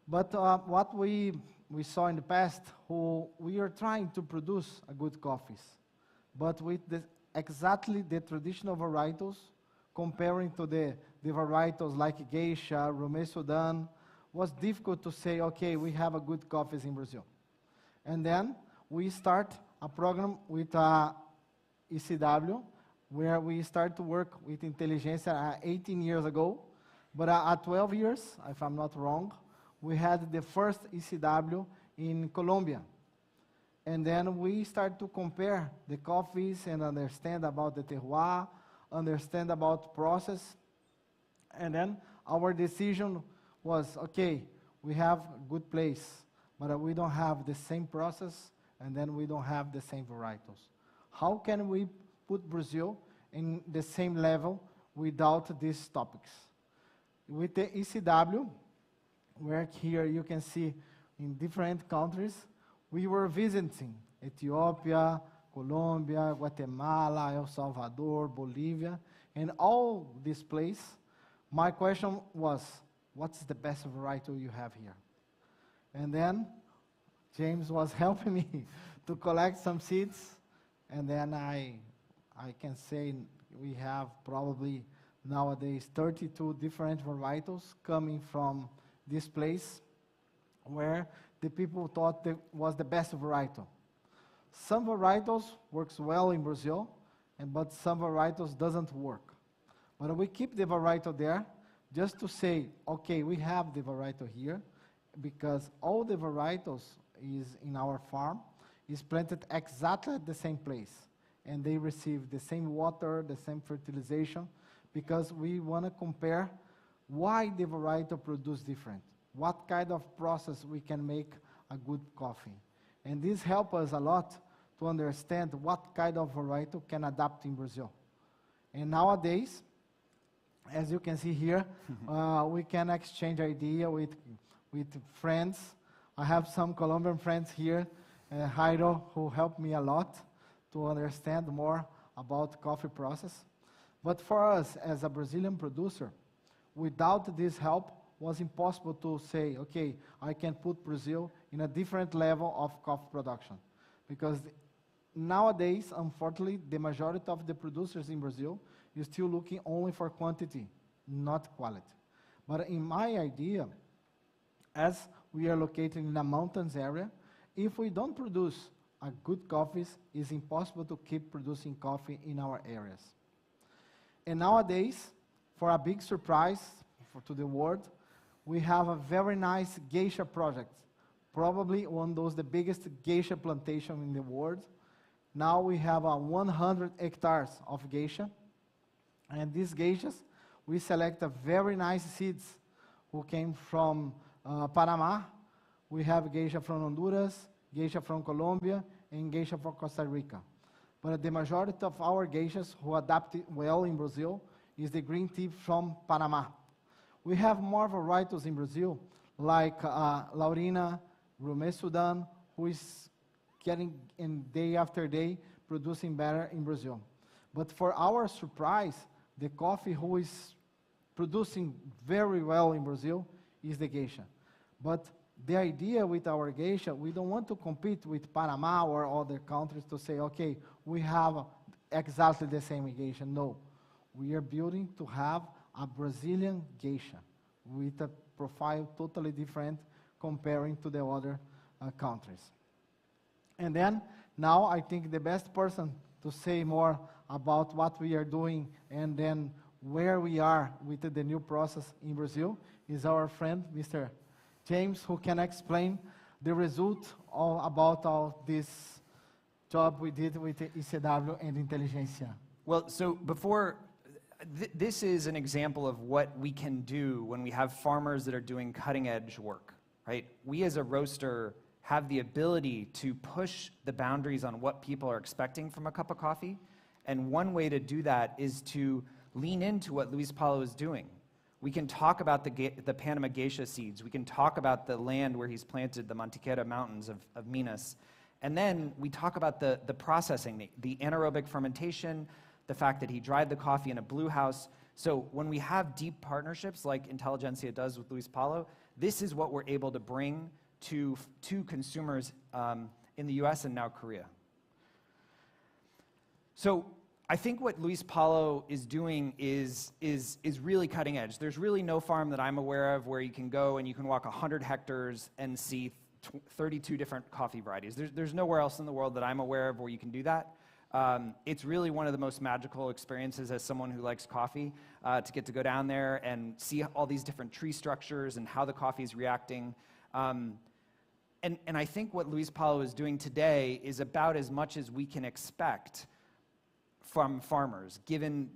But what we saw in the past, we are trying to produce a good coffees, but with exactly the traditional varietals, comparing to the varietals like Geisha, Romé Sudan, was difficult to say, okay, we have a good coffees in Brazil. And then we start a program with ECW, where we start to work with Intelligensia 18 years ago, but at 12 years, if I'm not wrong, we had the first ECW in Colombia. And then we start to compare the coffees and understand about the terroir, understand about process. And then our decision was, okay, we have a good place, but we don't have the same process, and then we don't have the same varietals. How can we put Brazil in the same level without these topics? With the ECW, where here you can see in different countries, we were visiting Ethiopia, Colombia, Guatemala, El Salvador, Bolivia, and all these places. My question was, what's the best varietal you have here? And then James was helping me to collect some seeds, and then I I can say we have probably nowadays 32 different varietals coming from this place where the people thought that was the best varietal. Some varietals works well in Brazil, but some varietals doesn't work. But we keep the varietal there just to say, okay, we have the varietal here because all the varietals is in our farm is planted exactly at the same place. And they receive the same water, the same fertilization, because we want to compare why the varietal produce different. What kind of process we can make a good coffee. And this helps us a lot to understand what kind of varietal can adapt in Brazil. And nowadays, as you can see here, we can exchange idea with friends. I have some Colombian friends here, Jairo, who helped me a lot to understand more about coffee process. But for us, as a Brazilian producer, without this help, was impossible to say, okay, I can put Brazil in a different level of coffee production. Because nowadays, unfortunately, the majority of the producers in Brazil is still looking only for quantity, not quality. But in my idea, as we are located in a mountains area, if we don't produce a good coffees, it's impossible to keep producing coffee in our areas. And nowadays, for a big surprise to the world, we have a very nice geisha project, probably one of those the biggest geisha plantation in the world. Now we have 100 hectares of geisha, and these geishas, we select a very nice seeds who came from Panama. We have geisha from Honduras, geisha from Colombia, and geisha from Costa Rica. But the majority of our geishas who adapted well in Brazil is the green tea from Panama. We have more varietals in Brazil, like Laurina, Rumé Sudan, who is getting in day after day producing better in Brazil. But for our surprise, the coffee who is producing very well in Brazil is the geisha. But the idea with our geisha, we don't want to compete with Panama or other countries to say, okay, we have exactly the same geisha. No, we are building to have a Brazilian geisha with a profile totally different comparing to the other countries. And then, now I think the best person to say more about what we are doing and then where we are with the new process in Brazil is our friend, Mr. James, who can explain the result about all this job we did with the ECW and Intelligensia. Well, so before, this is an example of what we can do when we have farmers that are doing cutting-edge work, right? We as a roaster have the ability to push the boundaries on what people are expecting from a cup of coffee, and one way to do that is to lean into what Luis Paulo is doing. We can talk about the Panama geisha seeds. We can talk about the land where he's planted the Mantiqueira Mountains of Minas. And then we talk about the processing, the anaerobic fermentation, the fact that he dried the coffee in a blue house. So when we have deep partnerships like Intelligensia does with Luis Paulo, this is what we're able to bring to consumers in the US and now Korea. So I think what Luis Paulo is doing is really cutting edge. There's really no farm that I'm aware of where you can go and you can walk 100 hectares and see 32 different coffee varieties. There's nowhere else in the world that I'm aware of where you can do that. It's really one of the most magical experiences as someone who likes coffee, to get to go down there and see all these different tree structures and how the coffee is reacting. And I think what Luis Paulo is doing today is about as much as we can expect from farmers, given,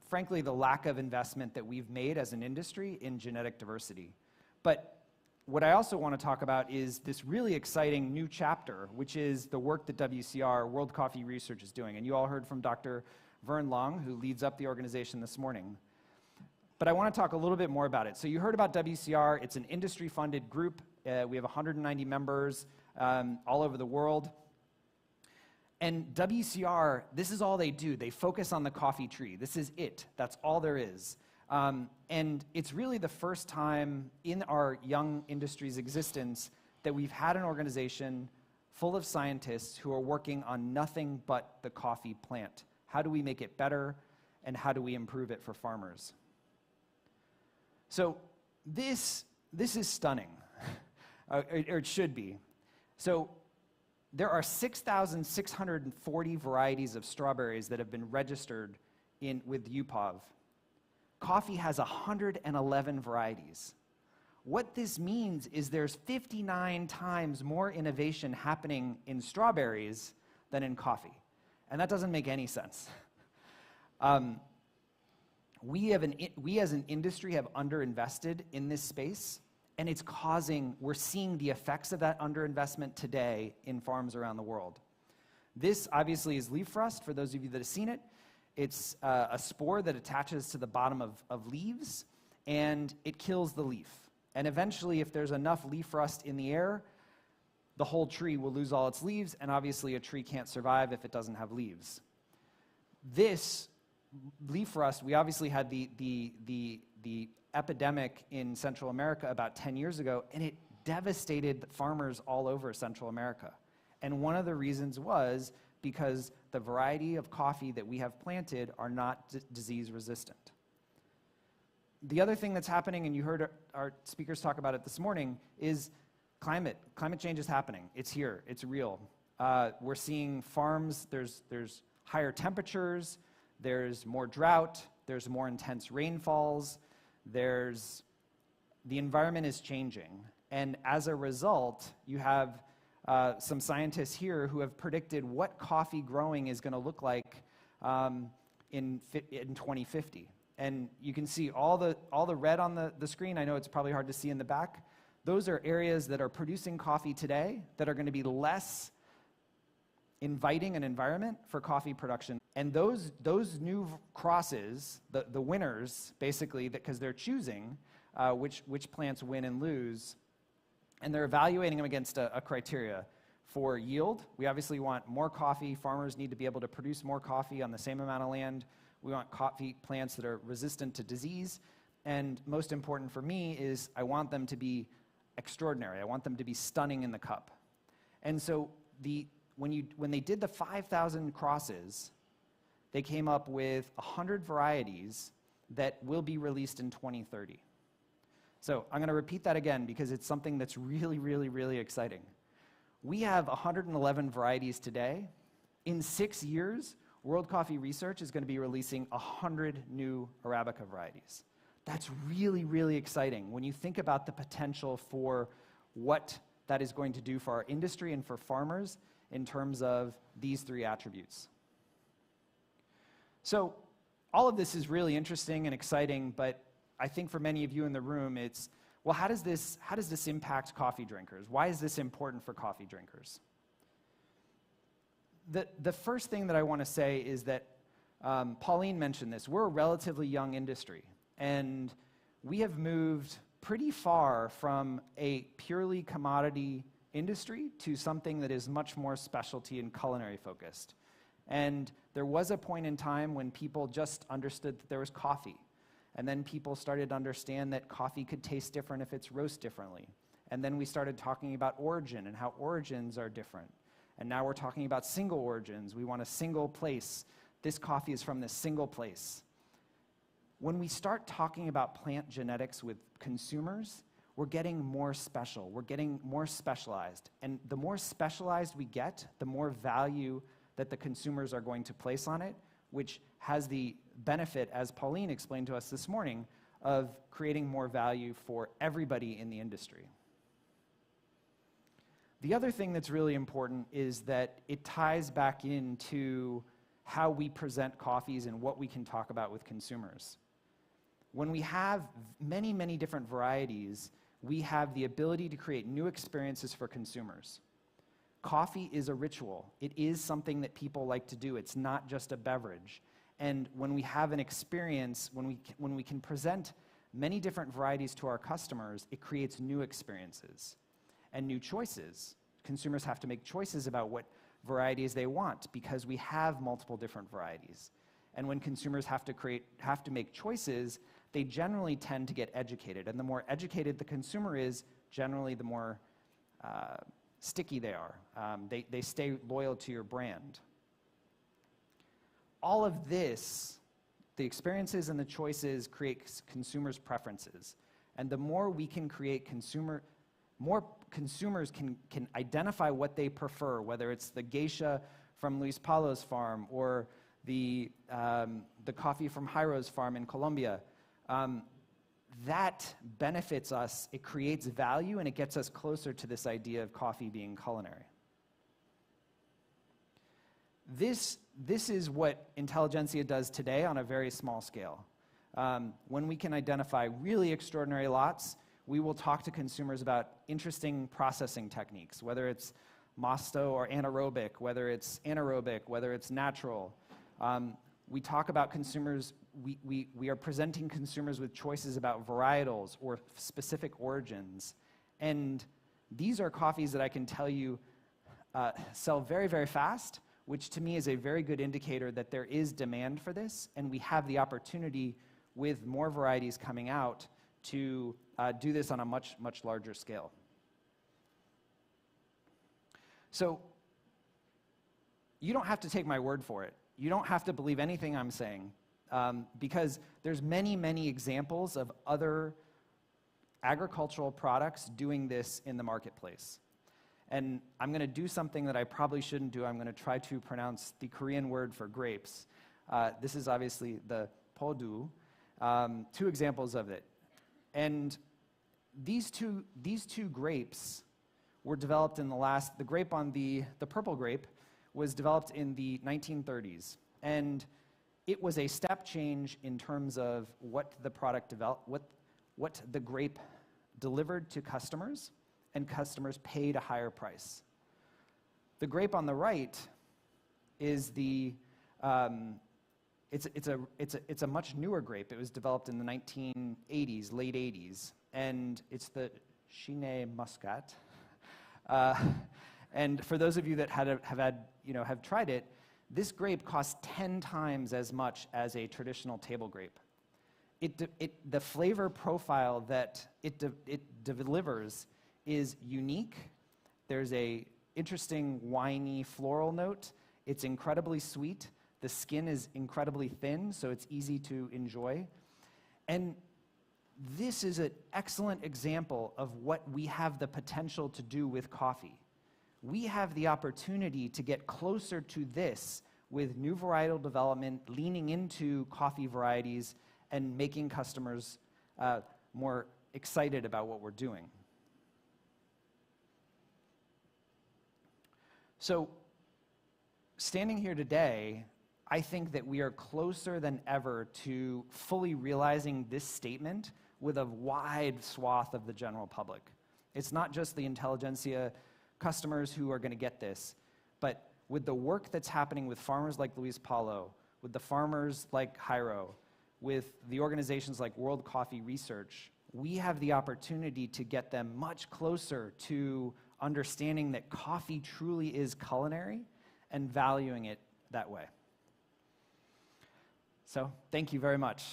frankly, the lack of investment that we've made as an industry in genetic diversity. But what I also want to talk about is this really exciting new chapter, which is the work that WCR, World Coffee Research, is doing. And you all heard from Dr. Vern Long, who leads up the organization this morning. But I want to talk a little bit more about it. So you heard about WCR. It's an industry-funded group. We have 190 members all over the world. And WCR, this is all they do. They focus on the coffee tree. This is it. That's all there is. And it's really the first time in our young industry's existence that we've had an organization full of scientists who are working on nothing but the coffee plant. How do we make it better? And how do we improve it for farmers? So this is stunning, or it should be. So there are 6,640 varieties of strawberries that have been registered with UPOV. Coffee has 111 varieties. What this means is there's 59 times more innovation happening in strawberries than in coffee. And that doesn't make any sense. We as an industry have underinvested in this space, and we're seeing the effects of that underinvestment today in farms around the world. This obviously is leaf rust, for those of you that have seen it. It's a spore that attaches to the bottom of leaves, and it kills the leaf. And eventually, if there's enough leaf rust in the air, the whole tree will lose all its leaves, and obviously a tree can't survive if it doesn't have leaves. This leaf rust, we obviously had the epidemic in Central America about 10 years ago, and it devastated farmers all over Central America. And one of the reasons was because the variety of coffee that we have planted are not disease resistant. The other thing that's happening, and you heard our speakers talk about it this morning, is climate. Climate change is happening. It's here. It's real. We're seeing farms, there's higher temperatures, there's more drought, there's more intense rainfalls, the environment is changing. And as a result, you have some scientists here who have predicted what coffee growing is going to look like in 2050. And you can see all the red on the screen. I know it's probably hard to see in the back. Those are areas that are producing coffee today that are going to be less inviting an environment for coffee production. And those new crosses, the winners, basically, because they're choosing which plants win and lose, and they're evaluating them against a criteria for yield. We obviously want more coffee. Farmers need to be able to produce more coffee on the same amount of land. We want coffee plants that are resistant to disease. And most important for me is I want them to be extraordinary. I want them to be stunning in the cup. And so when they did the 5,000 crosses, they came up with 100 varieties that will be released in 2030. So I'm going to repeat that again because it's something that's really, really, really exciting. We have 111 varieties today. In 6 years, World Coffee Research is going to be releasing 100 new Arabica varieties. That's really, really exciting when you think about the potential for what that is going to do for our industry and for farmers in terms of these three attributes. So all of this is really interesting and exciting, but I think for many of you in the room, it's, well, how does this impact coffee drinkers? Why is this important for coffee drinkers? The first thing that I want to say is that Pauline mentioned this. We're a relatively young industry, and we have moved pretty far from a purely commodity industry to something that is much more specialty and culinary focused. And there was a point in time when people just understood that there was coffee. And then people started to understand that coffee could taste different if it's roasted differently. And then we started talking about origin and how origins are different. And now we're talking about single origins. We want a single place. This coffee is from this single place. When we start talking about plant genetics with consumers, we're getting more special. We're getting more specialized. And the more specialized we get, the more value that the consumers are going to place on it, which has the benefit, as Pauline explained to us this morning, of creating more value for everybody in the industry. The other thing that's really important is that it ties back into how we present coffees and what we can talk about with consumers. When we have many, many different varieties, we have the ability to create new experiences for consumers. Coffee is a ritual. It is something that people like to do. It's not just a beverage. And when we have an experience, when we can present many different varieties to our customers, it creates new experiences and new choices. Consumers have to make choices about what varieties they want because we have multiple different varieties. And when consumers have to make choices, they generally tend to get educated. And the more educated the consumer is, generally the more sticky they are. They stay loyal to your brand. all of this, the experiences and the choices create consumers' preferences. And the more we can create more consumers can identify what they prefer, whether it's the geisha from Luis Paulo's farm or the coffee from Jairo's farm in Colombia. That benefits us, it creates value, and it gets us closer to this idea of coffee being culinary. This is what intelligentsia does today on a very small scale. When we can identify really extraordinary lots, we will talk to consumers about interesting processing techniques, whether it's Mosto or anaerobic, whether it's anaerobic, whether it's natural. We talk about consumers, we are presenting consumers with choices about varietals or specific origins. And these are coffees that I can tell you sell very, very fast, which to me is a very good indicator that there is demand for this, and we have the opportunity with more varieties coming out to do this on a much, much larger scale. So you don't have to take my word for it. You don't have to believe anything I'm saying, because there's many, many examples of other agricultural products doing this in the marketplace. And I'm going to do something that I probably shouldn't do. I'm going to try to pronounce the Korean word for grapes. This is obviously the podu, 2 examples of it. And these two grapes were developed in the grape on the purple grape was developed in the 1930s. And it was a step change in terms of what the product developed, what the grape delivered to customers, and customers paid a higher price. The grape on the right is it's a much newer grape. It was developed in the 1980s, late 80s, and it's the Chine Muscat. And for those of you that have tried it, this grape costs 10 times as much as a traditional table grape. The flavor profile that it delivers is unique. There's a interesting winey floral note. It's incredibly sweet. The skin is incredibly thin, so it's easy to enjoy. And this is an excellent example of what we have the potential to do with coffee. We have the opportunity to get closer to this with new varietal development, leaning into coffee varieties, and making customers more excited about what we're doing. So, standing here today, I think that we are closer than ever to fully realizing this statement with a wide swath of the general public. It's not just the intelligentsia customers who are going to get this, but with the work that's happening with farmers like Luis Paulo, with the farmers like Jairo, with the organizations like World Coffee Research, we have the opportunity to get them much closer to understanding that coffee truly is culinary and valuing it that way. So, thank you very much.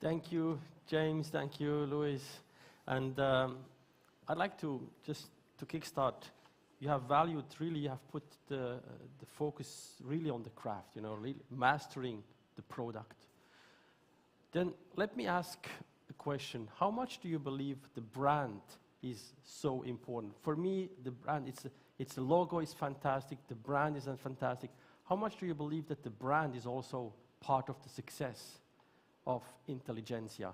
Thank you, James. Thank you, Luis. And I'd like to just to kickstart. You have valued really. You have put the focus really on the craft. Really mastering the product. Then let me ask a question. How much do you believe the brand is so important? For me, the brand, it's the logo is fantastic. The brand is fantastic. How much do you believe that the brand is also part of the success of intelligentsia,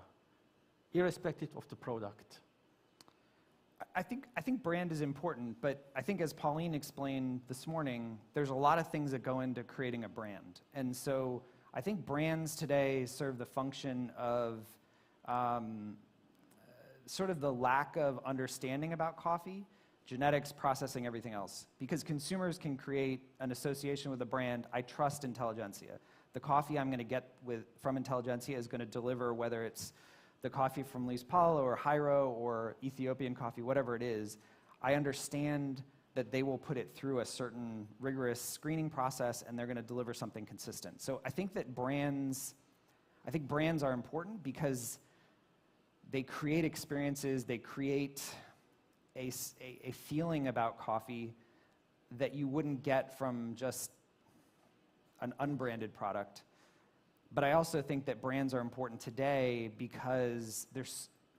irrespective of the product? I think brand is important, but I think as Pauline explained this morning, there's a lot of things that go into creating a brand. And so I think brands today serve the function of sort of the lack of understanding about coffee, genetics, processing, everything else. Because consumers can create an association with a brand. I trust intelligentsia. The coffee I'm going to get from intelligentsia is going to deliver, whether it's the coffee from Luis Paulo or Jairo or Ethiopian coffee, whatever it is. I understand that they will put it through a certain rigorous screening process and they're going to deliver something consistent. So I think that brands are important because they create experiences, they create a feeling about coffee that you wouldn't get from just an unbranded product. But I also think that brands are important today because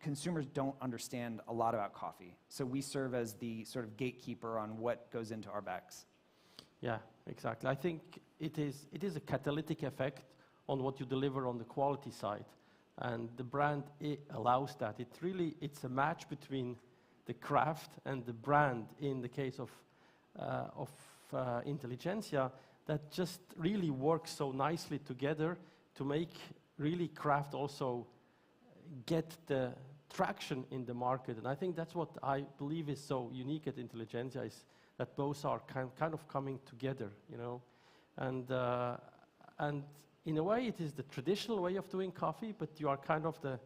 consumers don't understand a lot about coffee. So we serve as the sort of gatekeeper on what goes into our bags. Yeah, exactly. I think it is a catalytic effect on what you deliver on the quality side. And the brand allows that. It's a match between the craft and the brand in the case of Intelligensia that just really works so nicely together to make really craft also get the traction in the market. And I think that's what I believe is so unique at Intelligensia, is that both are kind of coming together, you know. And in a way, it is the traditional way of doing coffee, but you are kind of the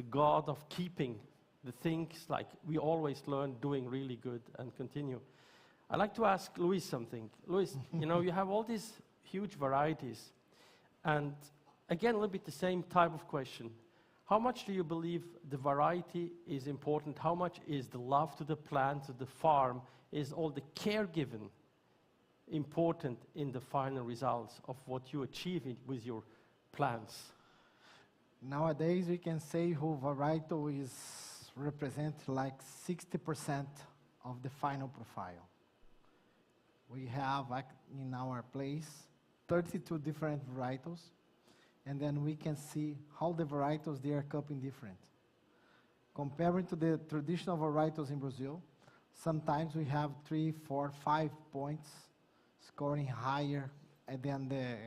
god of keeping the things like we always learn doing really good and continue. I'd like to ask Luis something. Luis, you know, you have all these huge varieties. And again, a little bit the same type of question. How much do you believe the variety is important? How much is the love to the plant, to the farm, is all the care given important in the final results of what you achieve with your plants? Nowadays, we can say who varietal represents like 60% of the final profile. We have in our place 32 different varietals, and then we can see how the varietals they are cupping different. Comparing to the traditional varietals in Brazil, sometimes we have 3, 4, 5 points scoring higher than the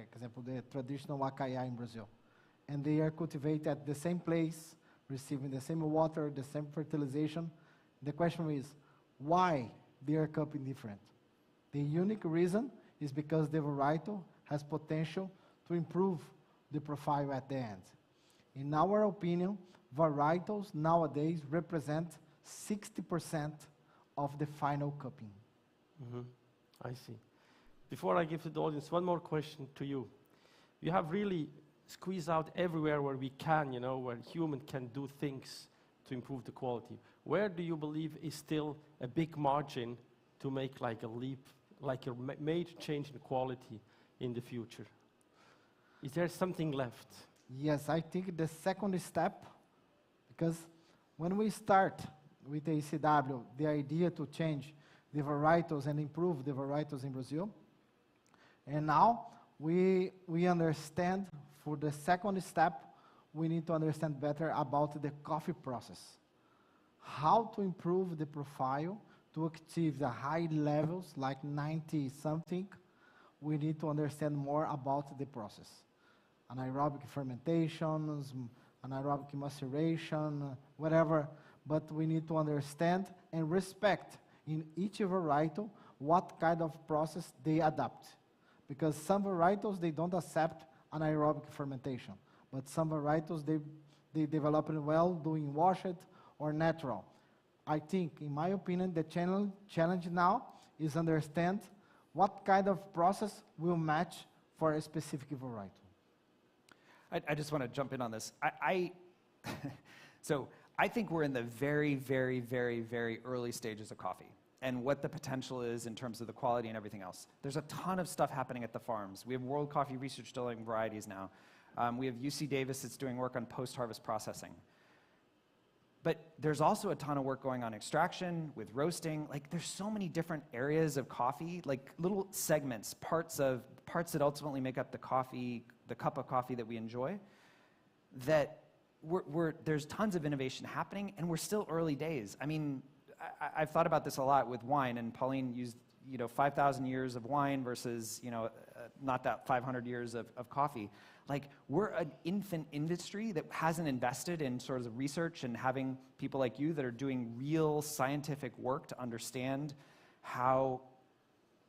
traditional Acaia in Brazil. And they are cultivated at the same place, receiving the same water, the same fertilization. The question is, why they are cupping different? The unique reason is because the varietal has potential to improve the profile at the end. In our opinion, varietals nowadays represent 60% of the final cupping. Mm-hmm. I see. Before I give to the audience, one more question to you. You have really squeezed out everywhere where we can, you know, where human can do things to improve the quality. Where do you believe is still a big margin to make like a leap, like a major change in quality in the future? Is there something left? Yes, I think the second step, because when we start with ACW, the idea to change the varietals and improve the varietals in Brazil, and now we understand for the second step, we need to understand better about the coffee process. How to improve the profile to achieve the high levels, like 90 something, we need to understand more about the process. Anaerobic fermentations, anaerobic maceration, whatever, but we need to understand and respect in each varietal what kind of process they adopt. Because some varietals, they don't accept anaerobic fermentation, but some varietals, they develop it well doing washed or natural. I think, in my opinion, the challenge now is understand what kind of process will match for a specific varietal. I just want to jump in on this. So I think we're in the very, very, very, very early stages of coffee and what the potential is in terms of the quality and everything else. There's a ton of stuff happening at the farms. We have World Coffee Research doing varieties now. We have UC Davis that's doing work on post-harvest processing. But there's also a ton of work going on extraction, with roasting. Like, there's so many different areas of coffee, like little segments, parts that ultimately make up the coffee, the cup of coffee that we enjoy, that there's tons of innovation happening, and we're still early days. I mean, I've thought about this a lot with wine, and Pauline used 5,000 years of wine versus not that 500 years of coffee. Like, we're an infant industry that hasn't invested in sort of research and having people like you that are doing real scientific work to understand how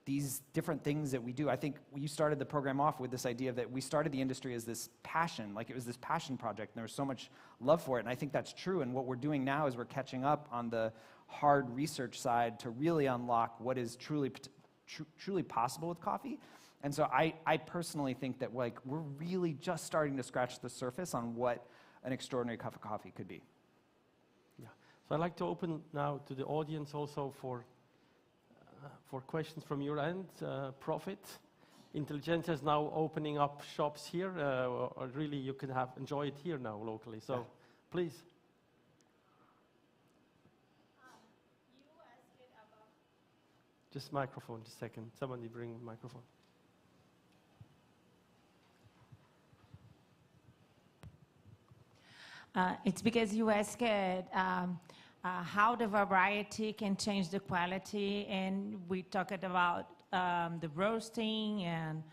these different things that we do. I think you started the program off with this idea that we started the industry as this passion, like it was this passion project, and there was so much love for it, and I think that's true, and what we're doing now is we're catching up on the hard research side to really unlock what is truly possible with coffee. And so I personally think that we're really just starting to scratch the surface on what an extraordinary cup of coffee could be. Yeah. So I'd like to open now to the audience also for questions from your end. Profit. Intelligensia is now opening up shops here, or really you can enjoy it here now locally. So, Yeah. Please. You asked about Just microphone, just a second. Somebody bring microphone. It's because you asked how the variety can change the quality, and we talked about the roasting and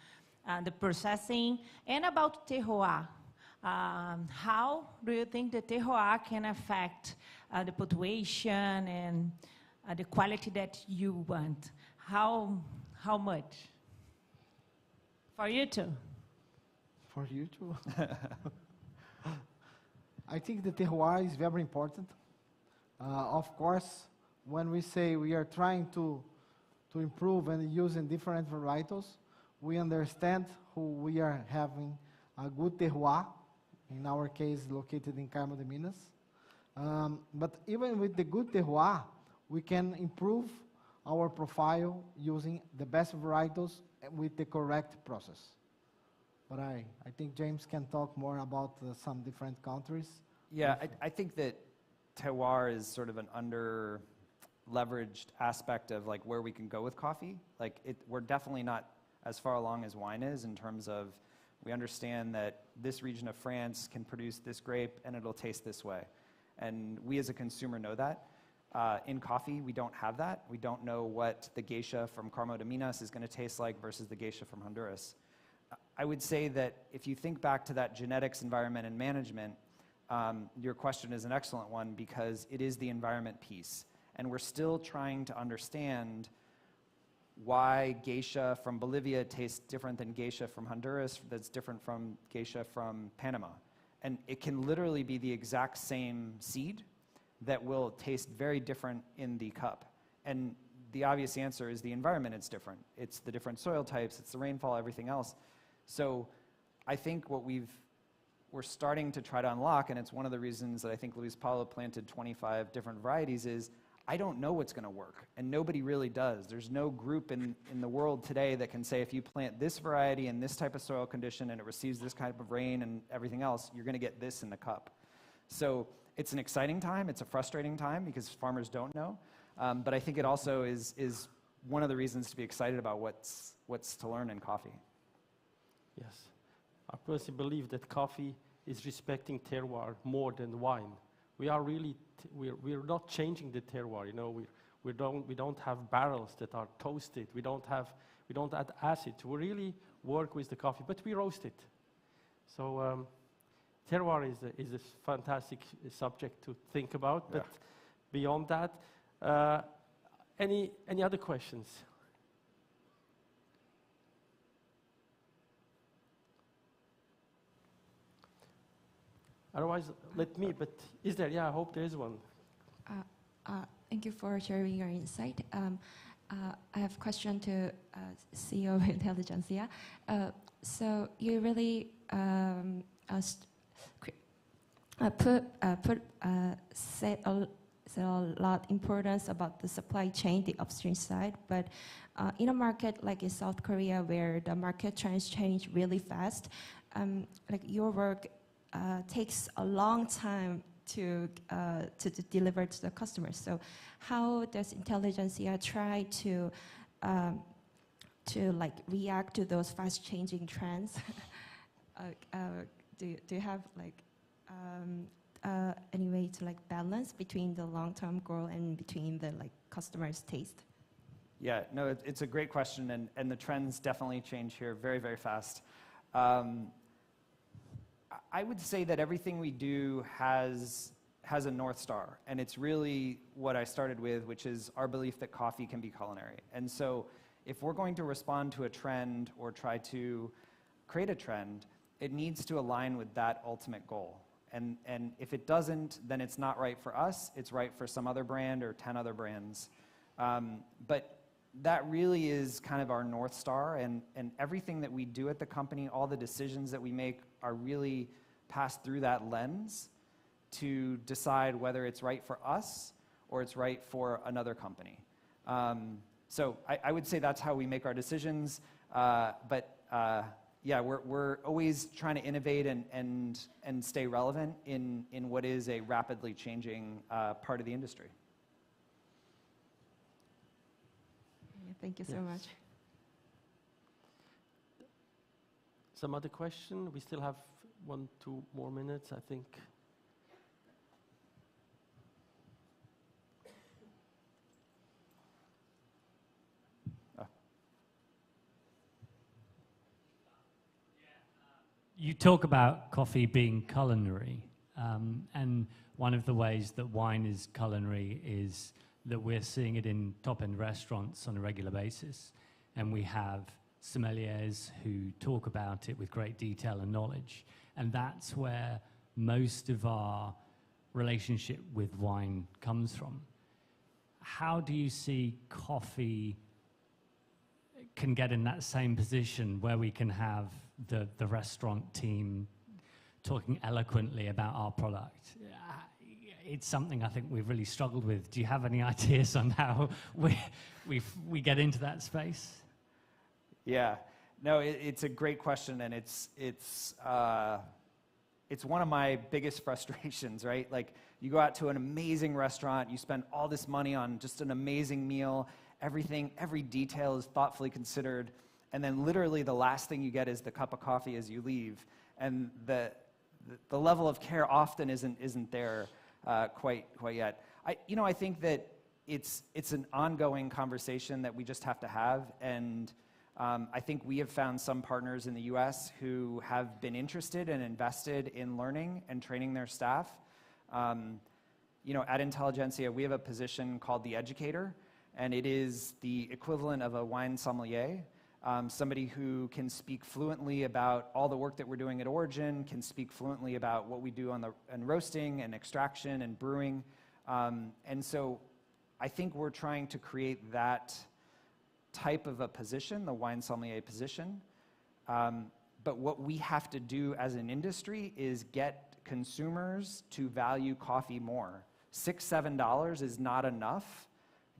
the processing, and about terroir. How do you think the terroir can affect the punctuation and the quality that you want? How much? For you too. For you too. I think the terroir is very important. Of course, when we say we are trying to improve and using different varietals, we understand who we are having a good terroir, in our case located in Carmo de Minas. But even with the good terroir, we can improve our profile using the best varietals with the correct process. But I think James can talk more about some different countries. Yeah, I think that terroir is sort of an under-leveraged aspect of like where we can go with coffee. Like we're definitely not as far along as wine is in terms of we understand that this region of France can produce this grape and it'll taste this way. And we as a consumer know that. In coffee, we don't have that. We don't know what the geisha from Carmo de Minas is going to taste like versus the geisha from Honduras. I would say that if you think back to that genetics, environment, and management, your question is an excellent one because it is the environment piece. And we're still trying to understand why geisha from Bolivia tastes different than geisha from Honduras, that's different from geisha from Panama. And it can literally be the exact same seed that will taste very different in the cup. And the obvious answer is the environment is different. It's the different soil types, it's the rainfall, everything else. So I think what we're starting to try to unlock, and it's one of the reasons that I think Luis Paulo planted 25 different varieties, is I don't know what's going to work, and nobody really does. There's no group in the world today that can say if you plant this variety in this type of soil condition and it receives this type of rain and everything else, you're going to get this in the cup. So it's an exciting time. It's a frustrating time because farmers don't know. But I think it also is one of the reasons to be excited about what's to learn in coffee. Yes. I personally believe that coffee is respecting terroir more than wine. We are really, we're not changing the terroir, you know, we don't have barrels that are toasted, we don't add acid, we really work with the coffee, but we roast it. So terroir is a fantastic subject to think about, but beyond that, any other questions? Otherwise, let me, but is there? Yeah, I hope there is one. Thank you for sharing your insight. I have a question to CEO of Intelligensia. So you really said a lot importance about the supply chain, the upstream side, but in a market like in South Korea where the market trends change really fast, like your work takes a long time to deliver to the customers. So how does Intelligensia try to like react to those fast changing trends? Do you have like any way to like balance between the long-term goal and between the like customer's taste? Yeah, no, it's a great question, and the trends definitely change here very, very fast. I would say that everything we do has a North Star, and it's really what I started with, which is our belief that coffee can be culinary. And so if we're going to respond to a trend or try to create a trend, it needs to align with that ultimate goal. And if it doesn't, then it's not right for us, it's right for some other brand or 10 other brands. But that really is kind of our North Star, and everything that we do at the company, all the decisions that we make are really passed through that lens. to decide whether it's right for us or it's right for another company. So I would say that's how we make our decisions. Yeah, we're always trying to innovate and stay relevant in what is a rapidly changing part of the industry. Thank you so much. Some other question? We still have 1-2 more minutes, I think. You talk about coffee being culinary, and one of the ways that wine is culinary is that we're seeing it in top-end restaurants on a regular basis, and we have sommeliers who talk about it with great detail and knowledge, and that's where most of our relationship with wine comes from. How do you see coffee can get in that same position where we can have the restaurant team talking eloquently about our product? It's something I think we've really struggled with. Do you have any ideas on how we get into that space? Yeah, no, it's a great question, and it's one of my biggest frustrations, right? Like, you go out to an amazing restaurant, you spend all this money on just an amazing meal, every detail is thoughtfully considered, and then literally the last thing you get is the cup of coffee as you leave, and the level of care often isn't there quite yet. I think that it's an ongoing conversation that we just have to have, and I think we have found some partners in the US who have been interested and invested in learning and training their staff. At Intelligensia, we have a position called the educator, and it is the equivalent of a wine sommelier, somebody who can speak fluently about all the work that we're doing at Origin, can speak fluently about what we do on roasting and extraction and brewing. And so I think we're trying to create that type of a position, the wine sommelier position. But what we have to do as an industry is get consumers to value coffee more. $6, $7 is not enough,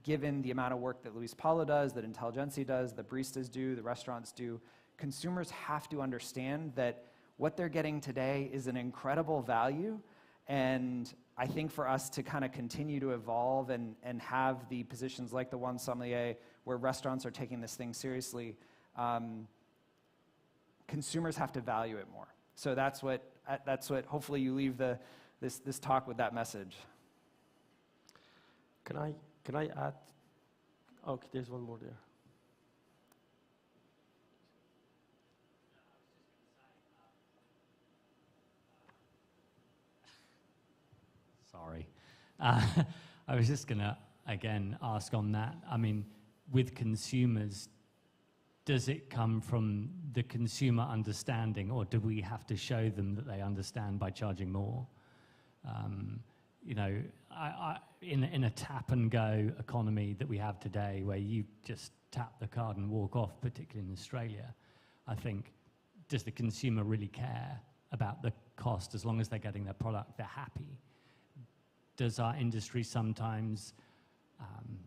given the amount of work that Luis Paulo does, that Intelligensia does, the baristas do, the restaurants do. Consumers have to understand that what they're getting today is an incredible value, and I think for us to kind of continue to evolve and have the positions like the one sommelier where restaurants are taking this thing seriously, consumers have to value it more. So that's what hopefully you leave this talk with that message. Can I add? Okay, there's one more there. Sorry. I was just going to, again, ask on that. I mean, with consumers, does it come from the consumer understanding, or do we have to show them that they understand by charging more? In a tap-and-go economy that we have today, where you just tap the card and walk off, particularly in Australia, I think, does the consumer really care about the cost? As long as they're getting their product, they're happy. Does our industry sometimes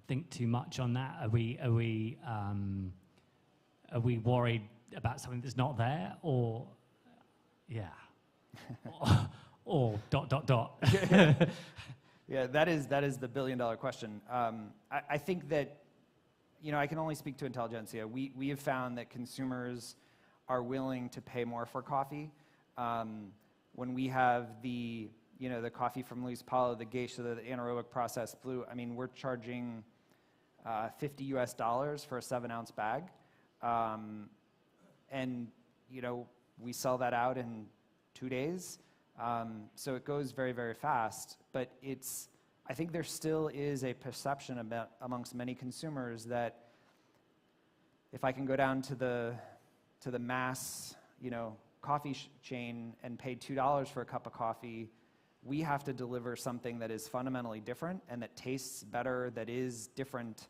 think too much on that? Are we worried about something that's not there, or yeah, or ... Yeah, that is the billion-dollar question. I think that, I can only speak to Intelligensia. We have found that consumers are willing to pay more for coffee. When we have the coffee from Luis Paulo, the geisha, the anaerobic processed blue, I mean, we're charging $50 US for a 7-ounce bag. And, we sell that out in 2 days. So it goes very, very fast. But I think there still is a perception amongst many consumers that if I can go down to the mass, coffee chain and pay $2 for a cup of coffee, we have to deliver something that is fundamentally different and that tastes better, that is different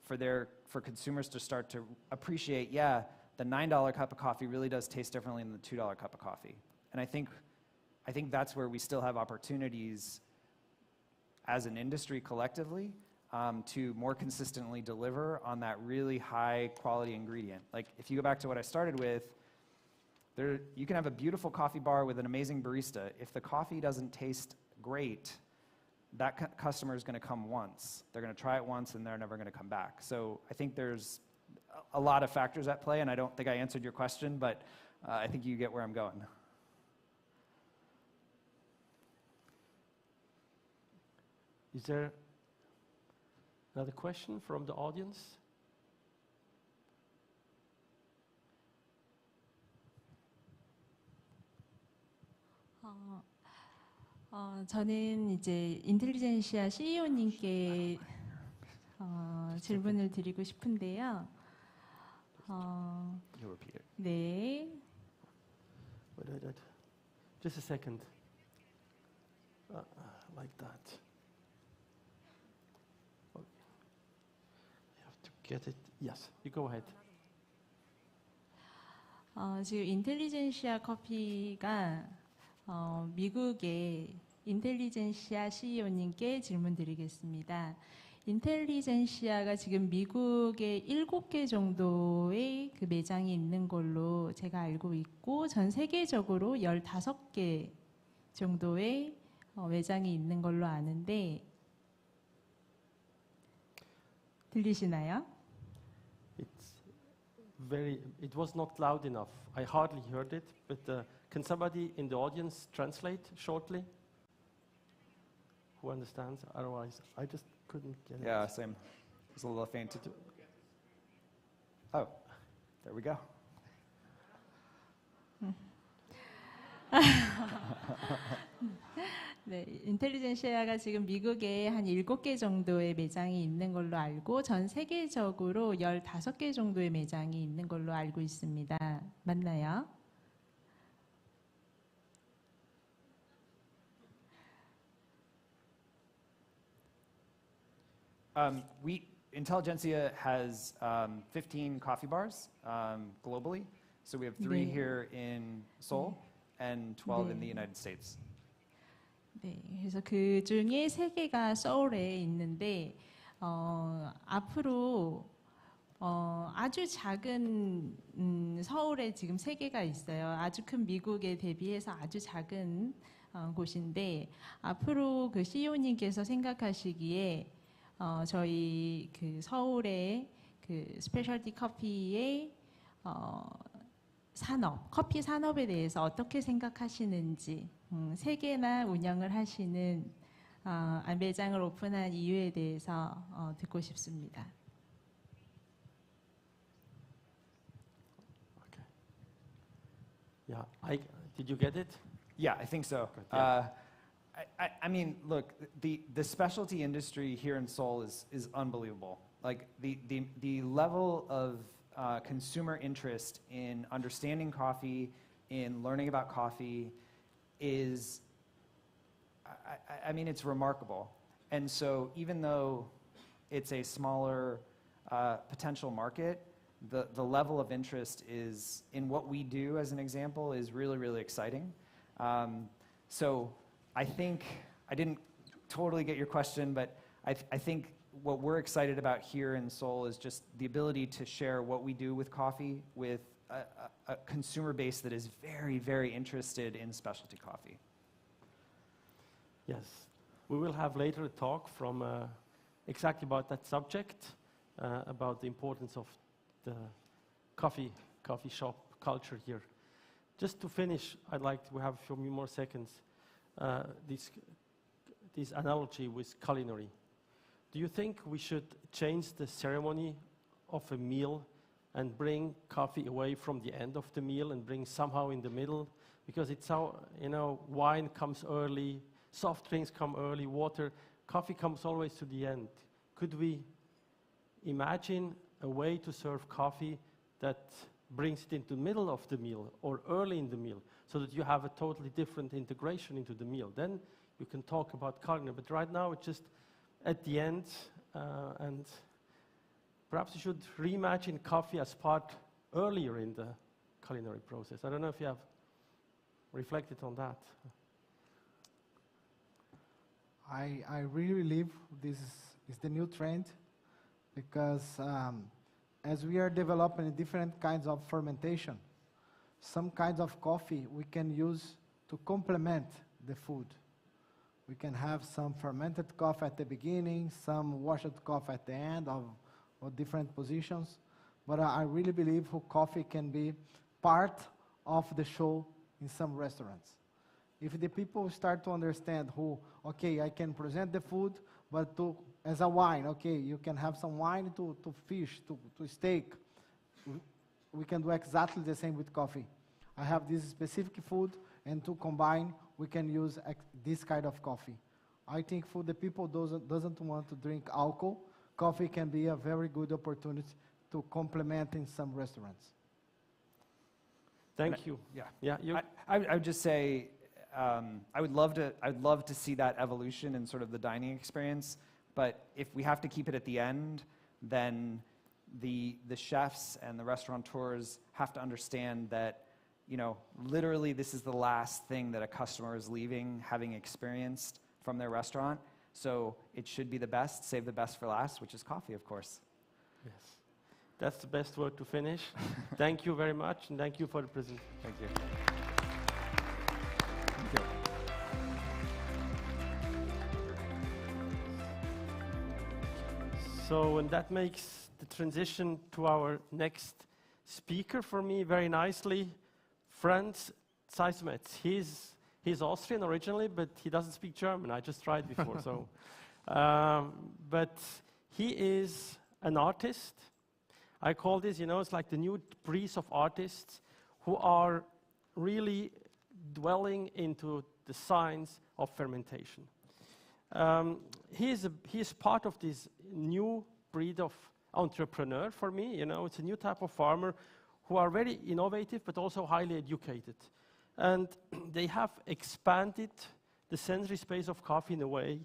for consumers to start to appreciate, yeah, the $9 cup of coffee really does taste differently than the $2 cup of coffee. And I think I think that's where we still have opportunities as an industry collectively to more consistently deliver on that really high quality ingredient. Like if you go back to what I started with, you can have a beautiful coffee bar with an amazing barista. If the coffee doesn't taste great, that customer is going to come once. They're going to try it once and they're never going to come back. So I think there's a lot of factors at play, and I don't think I answered your question, but I think you get where I'm going. Is there another question from the audience? 저는 이제 인텔리젠시아 CEO님께 질문을 드리고 싶은데요. 네. Wait. Just a second. Like that. You have to get it. Yes, you go ahead. 지금 인텔리젠시아 커피가 미국의 인텔리젠시아 CEO님께 질문 드리겠습니다. 인텔리젠시아가 지금 미국에 7개 정도의 그 매장이 있는 걸로 제가 알고 있고 전 세계적으로 15개 정도의 매장이 있는 걸로 아는데 들리시나요? It was not loud enough. I hardly heard it, but can somebody in the audience translate shortly? Who understands? Otherwise, I just couldn't get it. Yeah, same. It's a little faint. Oh, there we go. 네, 인텔리젠시아가 지금 미국에 한 7개 정도의 매장이 있는 걸로 알고 전 세계적으로 15개 정도의 매장이 있는 걸로 알고 있습니다. 맞나요? Intelligensia has 15 coffee bars globally. So we have 3 here in Seoul and 12 in the United States. 네, 그래서 그 중에 3개가 서울에 있는데 앞으로 아주 작은 서울에 지금 3개가 있어요. 아주 큰 미국에 대비해서 아주 작은 곳인데 앞으로 그 CEO님께서 생각하시기에 저희 그 서울의 그 스페셜티 커피의 산업, 커피 산업에 대해서 어떻게 생각하시는지 3개나 운영을 하시는 매장을 오픈한 이유에 대해서 듣고 싶습니다. Okay. Yeah, did you get it? Yeah, I think so. Good, yeah. I mean, look, the specialty industry here in Seoul is unbelievable. Like the level of consumer interest in understanding coffee, in learning about coffee, is, I mean, it's remarkable. And so even though it's a smaller potential market, the level of interest is in what we do, as an example, is really, really exciting. So I think, I didn't totally get your question, but I think what we're excited about here in Seoul is just the ability to share what we do with coffee with a consumer base that is very, very interested in specialty coffee. Yes, we will have later a talk from exactly about that subject, about the importance of the coffee shop culture here. Just to finish, I'd like to have a few more seconds. This analogy with culinary. Do you think we should change the ceremony of a meal and bring coffee away from the end of the meal and bring somehow in the middle? Because it's how, wine comes early, soft drinks come early, water, coffee comes always to the end. Could we imagine a way to serve coffee that brings it into the middle of the meal or early in the meal so that you have a totally different integration into the meal? Then you can talk about culinary, but right now it's just at the end, and perhaps you should reimagine coffee as part earlier in the culinary process. I don't know if you have reflected on that. I really believe this is the new trend because as we are developing different kinds of fermentation, some kinds of coffee we can use to complement the food. We can have some fermented coffee at the beginning, some washed coffee at the end of different positions. But I really believe coffee can be part of the show in some restaurants. If the people start to understand okay, I can present the food, but as a wine, okay, you can have some wine to fish, to steak. We can do exactly the same with coffee. I have this specific food, and to combine, we can use this kind of coffee. I think for the people doesn't want to drink alcohol, coffee can be a very good opportunity to complement in some restaurants. Thank you. Yeah. You. I would just say I would love to see that evolution in sort of the dining experience. But if we have to keep it at the end, then the chefs and the restaurateurs have to understand that, you know, literally this is the last thing that a customer is leaving having experienced from their restaurant. So it should be the best, save the best for last, which is coffee, of course. Yes. That's the best word to finish. Thank you very much, and thank you for the presentation. Thank you. Thank you. So, and that makes the transition to our next speaker for me very nicely. Franz Zaismetz. He's Austrian originally, but he doesn't speak German. I just tried before, so. But he is an artist. I call this, you know, it's like the new breed of artists who are really dwelling into the science of fermentation. He is part of this new breed of entrepreneur for me. You know, it's a new type of farmer who are very innovative but also highly educated. And they have expanded the sensory space of coffee in a way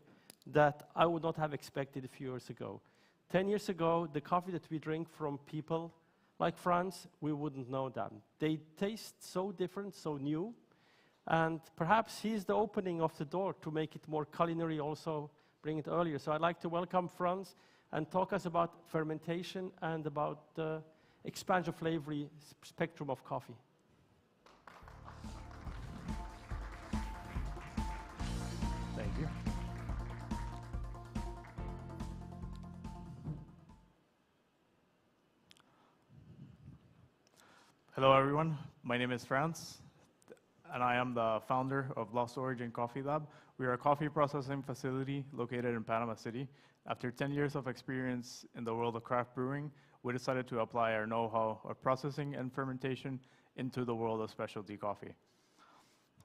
that I would not have expected a few years ago. 10 years ago, the coffee that we drink from people like Franz, we wouldn't know them. They taste so different, so new. And perhaps he's the opening of the door to make it more culinary, also bring it earlier. So I'd like to welcome Franz and talk us about fermentation and about the expansion of flavory spectrum of coffee. Thank you. Hello, everyone. My name is Franz, and I am the founder of Lost Origin Coffee Lab. We are a coffee processing facility located in Panama City. After 10 years of experience in the world of craft brewing, we decided to apply our know-how of processing and fermentation into the world of specialty coffee.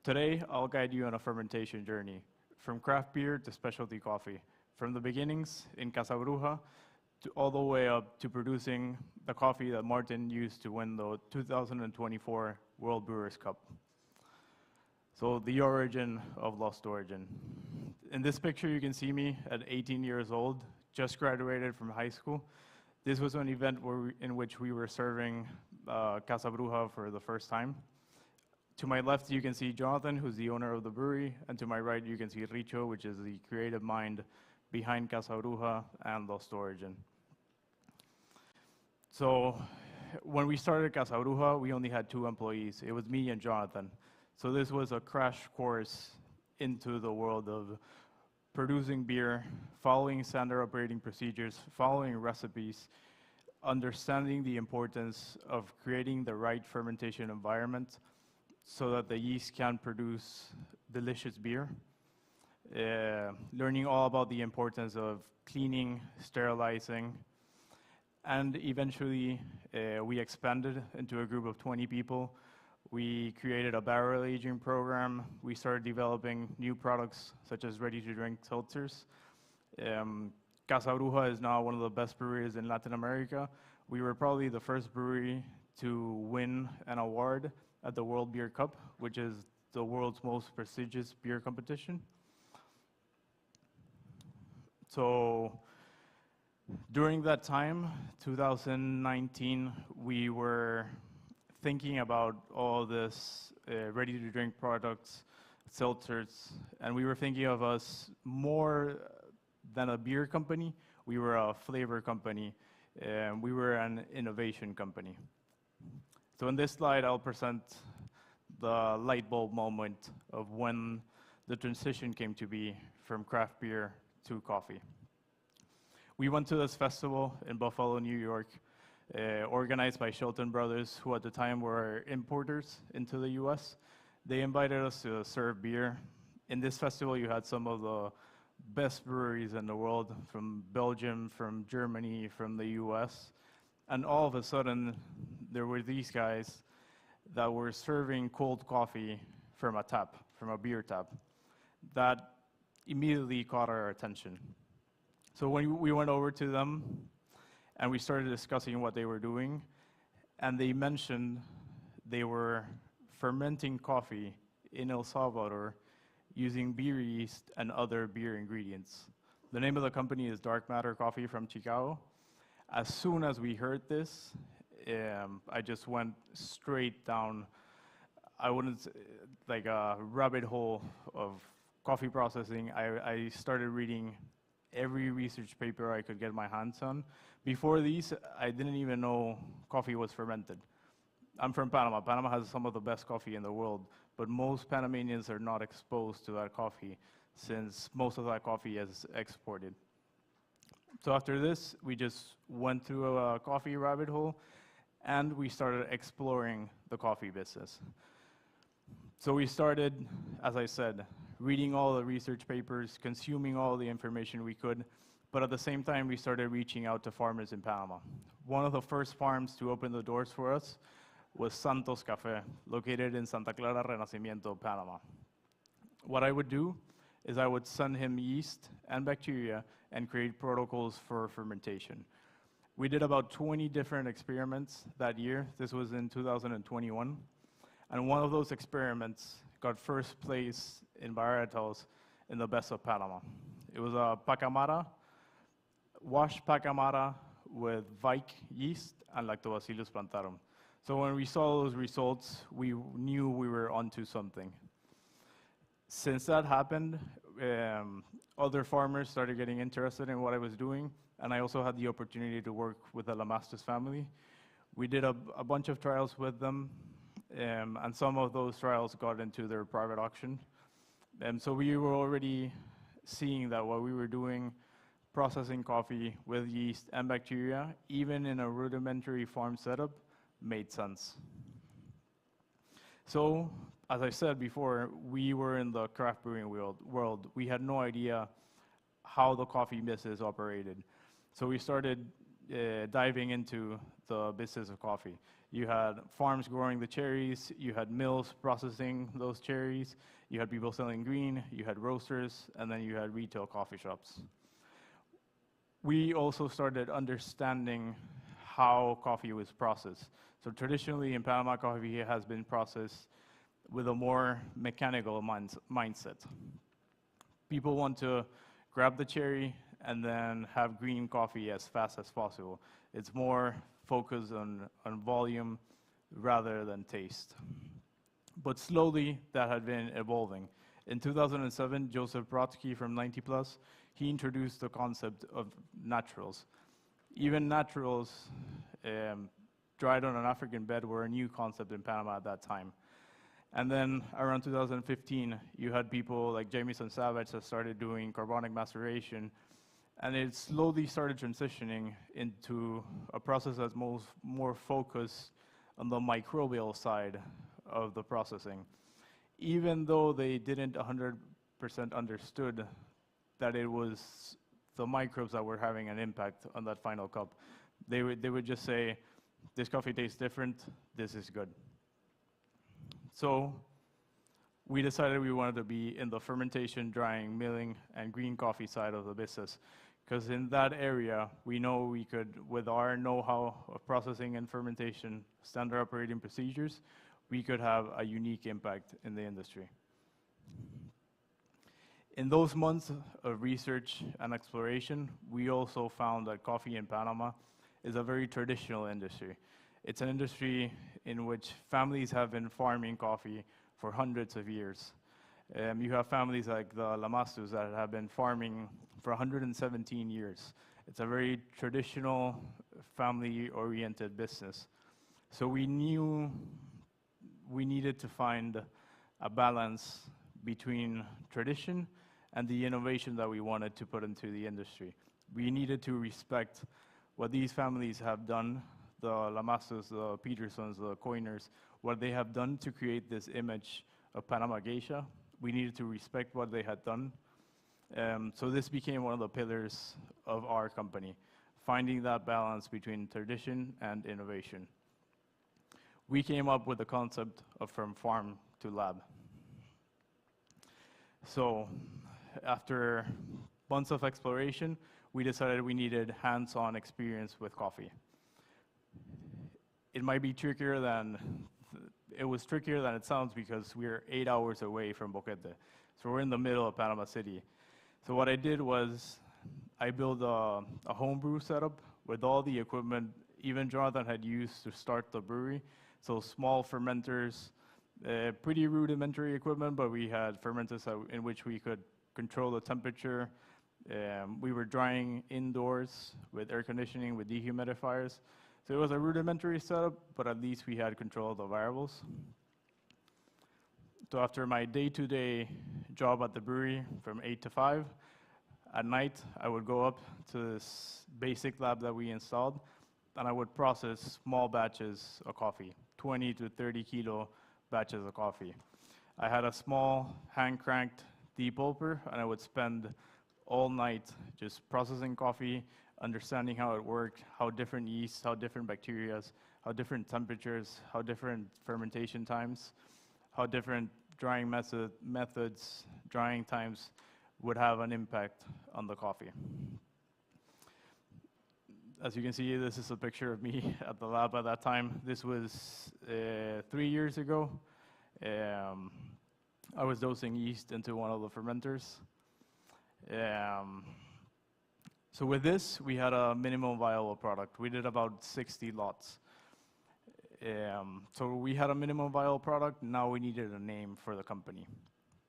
Today, I'll guide you on a fermentation journey, from craft beer to specialty coffee, from the beginnings in Casa Bruja all the way up to producing the coffee that Martin used to win the 2024 World Brewers Cup. So the origin of Lost Origin. In this picture, you can see me at 18 years old, just graduated from high school. This was an event in which we were serving Casa Bruja for the first time. To my left, you can see Jonathan, who's the owner of the brewery, and to my right, you can see Richo, which is the creative mind behind Casa Bruja and Lost Origin. So when we started Casa Bruja, we only had 2 employees. It was me and Jonathan. So this was a crash course into the world of producing beer, following standard operating procedures, following recipes, understanding the importance of creating the right fermentation environment so that the yeast can produce delicious beer, learning all about the importance of cleaning, sterilizing, and eventually we expanded into a group of 20 people. We created a barrel aging program. We started developing new products such as ready-to-drink seltzers. Casa Bruja is now one of the best breweries in Latin America. We were probably the first brewery to win an award at the World Beer Cup, which is the world's most prestigious beer competition. So during that time, 2019, we were thinking about all this ready-to-drink products, seltzers, and we were thinking of us more than a beer company. We were a flavor company, and we were an innovation company. So in this slide, I'll present the light bulb moment of when the transition came to be from craft beer to coffee. We went to this festival in Buffalo, New York, organized by Shelton Brothers, who at the time were importers into the US. They invited us to serve beer. In this festival, you had some of the best breweries in the world, from Belgium, from Germany, from the US. And all of a sudden, there were these guys that were serving cold coffee from a tap, from a beer tap. That immediately caught our attention. So when we went over to them and we started discussing what they were doing, and they mentioned they were fermenting coffee in El Salvador using beer yeast and other beer ingredients. The name of the company is Dark Matter Coffee from Chicago. As soon as we heard this, I just went straight down, I wouldn't, like a rabbit hole of coffee processing. I started reading every research paper I could get my hands on. Before these, I didn't even know coffee was fermented. I'm from Panama. Panama has some of the best coffee in the world, but most Panamanians are not exposed to that coffee since most of that coffee is exported. So after this, we just went through a coffee rabbit hole and we started exploring the coffee business. So we started, as I said, reading all the research papers, consuming all the information we could, but at the same time, we started reaching out to farmers in Panama. One of the first farms to open the doors for us was Santos Café, located in Santa Clara, Renacimiento, Panama. What I would do is I would send him yeast and bacteria and create protocols for fermentation. We did about 20 different experiments that year. This was in 2021. And one of those experiments got first place in varietals in the best of Panama. It was a pacamara, washed pacamara with Vike yeast and Lactobacillus plantarum. So when we saw those results, we knew we were onto something. Since that happened, other farmers started getting interested in what I was doing, and I also had the opportunity to work with the Lamastus family. We did a bunch of trials with them, and some of those trials got into their private auction. So we were already seeing that what we were doing, processing coffee with yeast and bacteria, even in a rudimentary farm setup, made sense. So, as I said before, we were in the craft brewing world. We had no idea how the coffee business operated. So we started diving into the business of coffee. You had farms growing the cherries, you had mills processing those cherries, you had people selling green, you had roasters, and then you had retail coffee shops. We also started understanding how coffee was processed. So traditionally in Panama, coffee has been processed with a more mechanical mindset. People want to grab the cherry and then have green coffee as fast as possible. It's more focused on volume rather than taste. But slowly that had been evolving. In 2007, Joseph Brodsky from 90 Plus, he introduced the concept of naturals. Even naturals dried on an African bed were a new concept in Panama at that time. And then around 2015, you had people like Jameson Savage that started doing carbonic maceration, and it slowly started transitioning into a process that's more focused on the microbial side of the processing. Even though they didn't 100% understood that it was the microbes that were having an impact on that final cup, they would just say, this coffee tastes different, this is good. So we decided we wanted to be in the fermentation, drying, milling, and green coffee side of the business. Because in that area, we know we could, with our know-how of processing and fermentation, standard operating procedures, we could have a unique impact in the industry. In those months of research and exploration, we also found that coffee in Panama is a very traditional industry. It's an industry in which families have been farming coffee for hundreds of years. You have families like the Lamastus that have been farming for 117 years. It's a very traditional, family-oriented business. So we knew we needed to find a balance between tradition and the innovation that we wanted to put into the industry. We needed to respect what these families have done, the Lamastus, the Petersons, the Coiners, what they have done to create this image of Panama Geisha. We needed to respect what they had done. So this became one of the pillars of our company, finding that balance between tradition and innovation. We came up with the concept of from farm to lab. So after months of exploration, we decided we needed hands-on experience with coffee. It might be trickier than, it was trickier than it sounds because we're 8 hours away from Boquete. So we're in the middle of Panama City. So what I did was I built a homebrew setup with all the equipment even Jonathan had used to start the brewery. So small fermenters, pretty rudimentary equipment, but we had fermenters in which we could control the temperature. We were drying indoors with air conditioning, with dehumidifiers. So it was a rudimentary setup, but at least we had control of the variables. So after my day-to-day job at the brewery from 8 to 5, at night I would go up to this basic lab that we installed, and I would process small batches of coffee, 20 to 30 kilo batches of coffee. I had a small hand-cranked depulper, and I would spend all night just processing coffee, understanding how it worked, how different yeasts, how different bacteria, how different temperatures, how different fermentation times, how different drying methods, drying times would have an impact on the coffee. As you can see, this is a picture of me at the lab at that time. This was 3 years ago. I was dosing yeast into one of the fermenters. So with this, we had a minimum viable product. We did about 60 lots. So we had a minimum viable product. Now we needed a name for the company.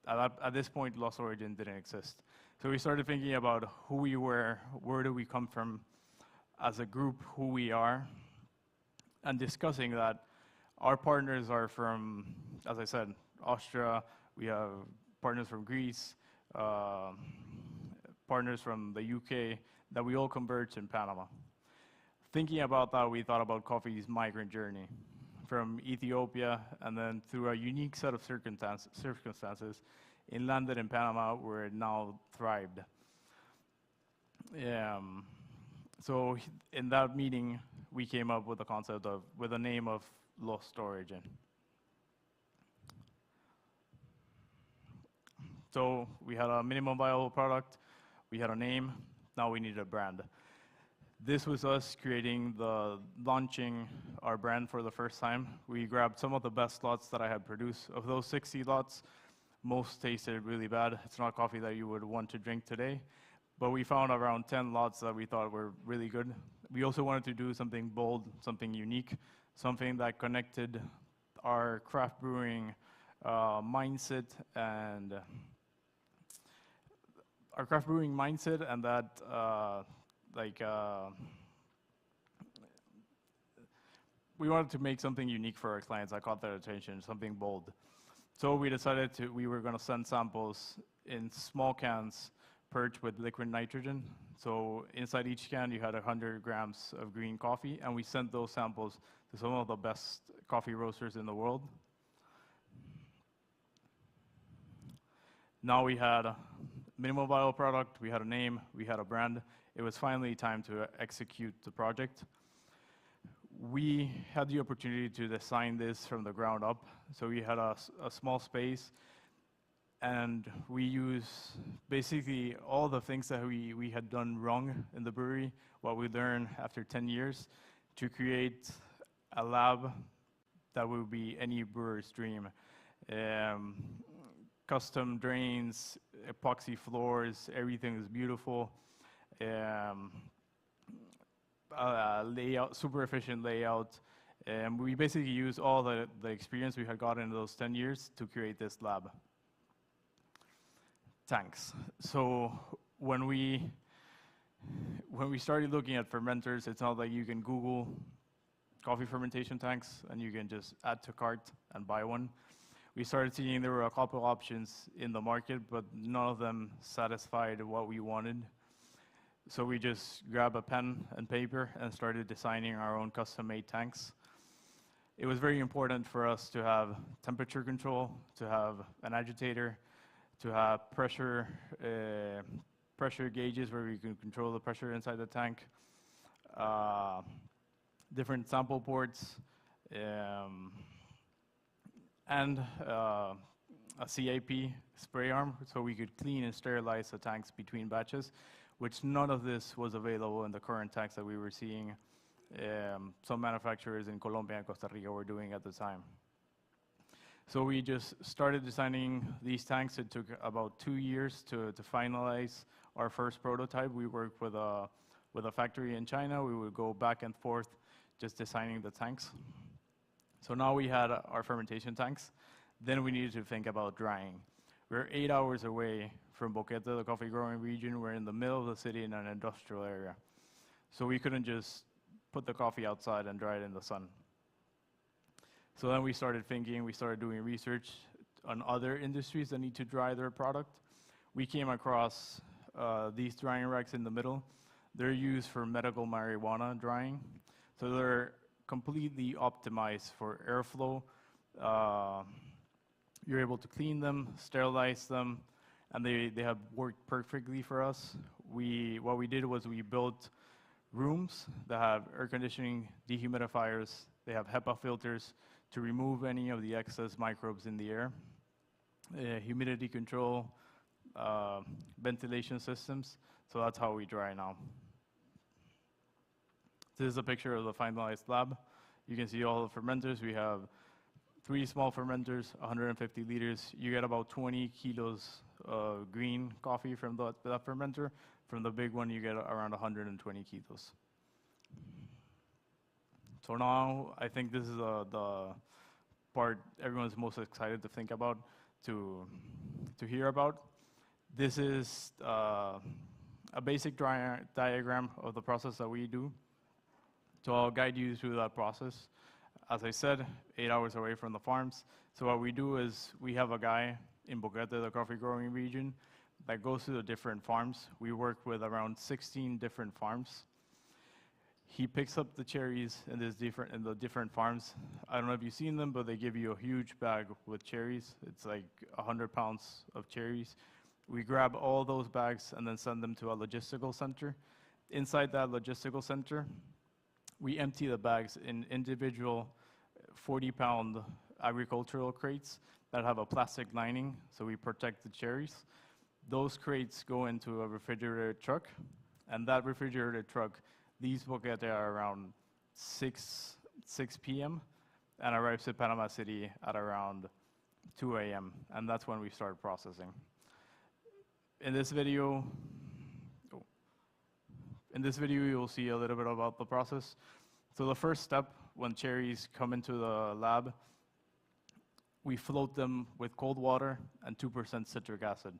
At this point, Lost Origin didn't exist. So we started thinking about who we were, where do we come from as a group, who we are, and discussing that our partners are from, as I said, Austria. We have partners from Greece, partners from the UK, that we all converged in Panama. Thinking about that, we thought about coffee's migrant journey from Ethiopia, and then through a unique set of circumstances, it landed in Panama, where it now thrived. So in that meeting, we came up with the concept of, with the name of Lost Origin. So we had a minimum viable product, we had a name, now we needed a brand. This was us launching our brand for the first time. We grabbed some of the best lots that I had produced. Of those 60 lots, most tasted really bad. It's not coffee that you would want to drink today, but we found around 10 lots that we thought were really good. We also wanted to do something bold, something unique, something that connected our craft brewing mindset and that we wanted to make something unique for our clients. I caught their attention, something bold. So we decided we were going to send samples in small cans perched with liquid nitrogen. So inside each can, you had 100 grams of green coffee, and we sent those samples to some of the best coffee roasters in the world. Now we had a minimum viable product, we had a name, we had a brand. It was finally time to execute the project. We had the opportunity to design this from the ground up. So we had a small space, and we used basically all the things that we had done wrong in the brewery, what we learned after 10 years, to create a lab that would be any brewer's dream. Custom drains, epoxy floors, everything is beautiful. Layout, super efficient layout. We basically used all the experience we had gotten in those 10 years to create this lab. tanks. So when we started looking at fermenters, it's not like you can Google coffee fermentation tanks and you can just add to cart and buy one. We started seeing there were a couple options in the market, but none of them satisfied what we wanted. So we just grabbed a pen and paper and started designing our own custom-made tanks. It was very important for us to have temperature control, to have an agitator, to have pressure gauges where we can control the pressure inside the tank, different sample ports, and a CAP spray arm so we could clean and sterilize the tanks between batches, which none of this was available in the current tanks that we were seeing some manufacturers in Colombia and Costa Rica were doing at the time. So we just started designing these tanks. It took about 2 years to finalize our first prototype. We worked with a factory in China. We would go back and forth just designing the tanks. So now we had our fermentation tanks. Then we needed to think about drying. We're 8 hours away from Boquete, the coffee growing region. We're in the middle of the city in an industrial area. So we couldn't just put the coffee outside and dry it in the sun. So then we started thinking, we started doing research on other industries that need to dry their product. We came across these drying racks in the middle. They're used for medical marijuana drying. So they're completely optimized for airflow. You're able to clean them, sterilize them, and they have worked perfectly for us. What we did was we built rooms that have air conditioning, dehumidifiers, they have HEPA filters to remove any of the excess microbes in the air, humidity control, ventilation systems. So that's how we dry now. This is a picture of the finalized lab. You can see all the fermenters. We have 3 small fermenters, 150 liters. You get about 20 kilos of green coffee from that fermenter. From the big one, you get around 120 kilos. So now I think this is the part everyone's most excited to think about, to hear about. This is a basic diagram of the process that we do. So I'll guide you through that process. As I said, 8 hours away from the farms. So what we do is we have a guy in Boquete, the coffee growing region, that goes to the different farms. We work with around 16 different farms. He picks up the cherries in the different farms. I don't know if you've seen them, but they give you a huge bag with cherries. It's like 100 pounds of cherries. We grab all those bags and then send them to a logistical center. Inside that logistical center, we empty the bags in individual 40-pound agricultural crates that have a plastic lining, so we protect the cherries. Those crates go into a refrigerated truck, and that refrigerated truck leaves Boquete around 6 p.m. and arrives at Panama City at around 2 a.m., and that's when we start processing. In this video, you'll see a little bit about the process. So the first step, when cherries come into the lab, we float them with cold water and 2% citric acid.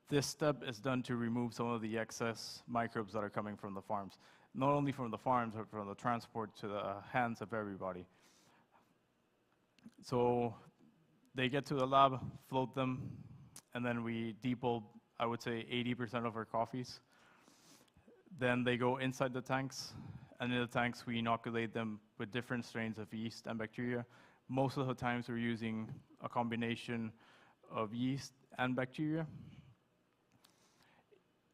This step is done to remove some of the excess microbes that are coming from the farms. Not only from the farms, but from the transport to the hands of everybody. So they get to the lab, float them, and then we depulp, I would say, 80% of our coffees. Then they go inside the tanks, and in the tanks we inoculate them with different strains of yeast and bacteria. Most of the times we're using a combination of yeast and bacteria.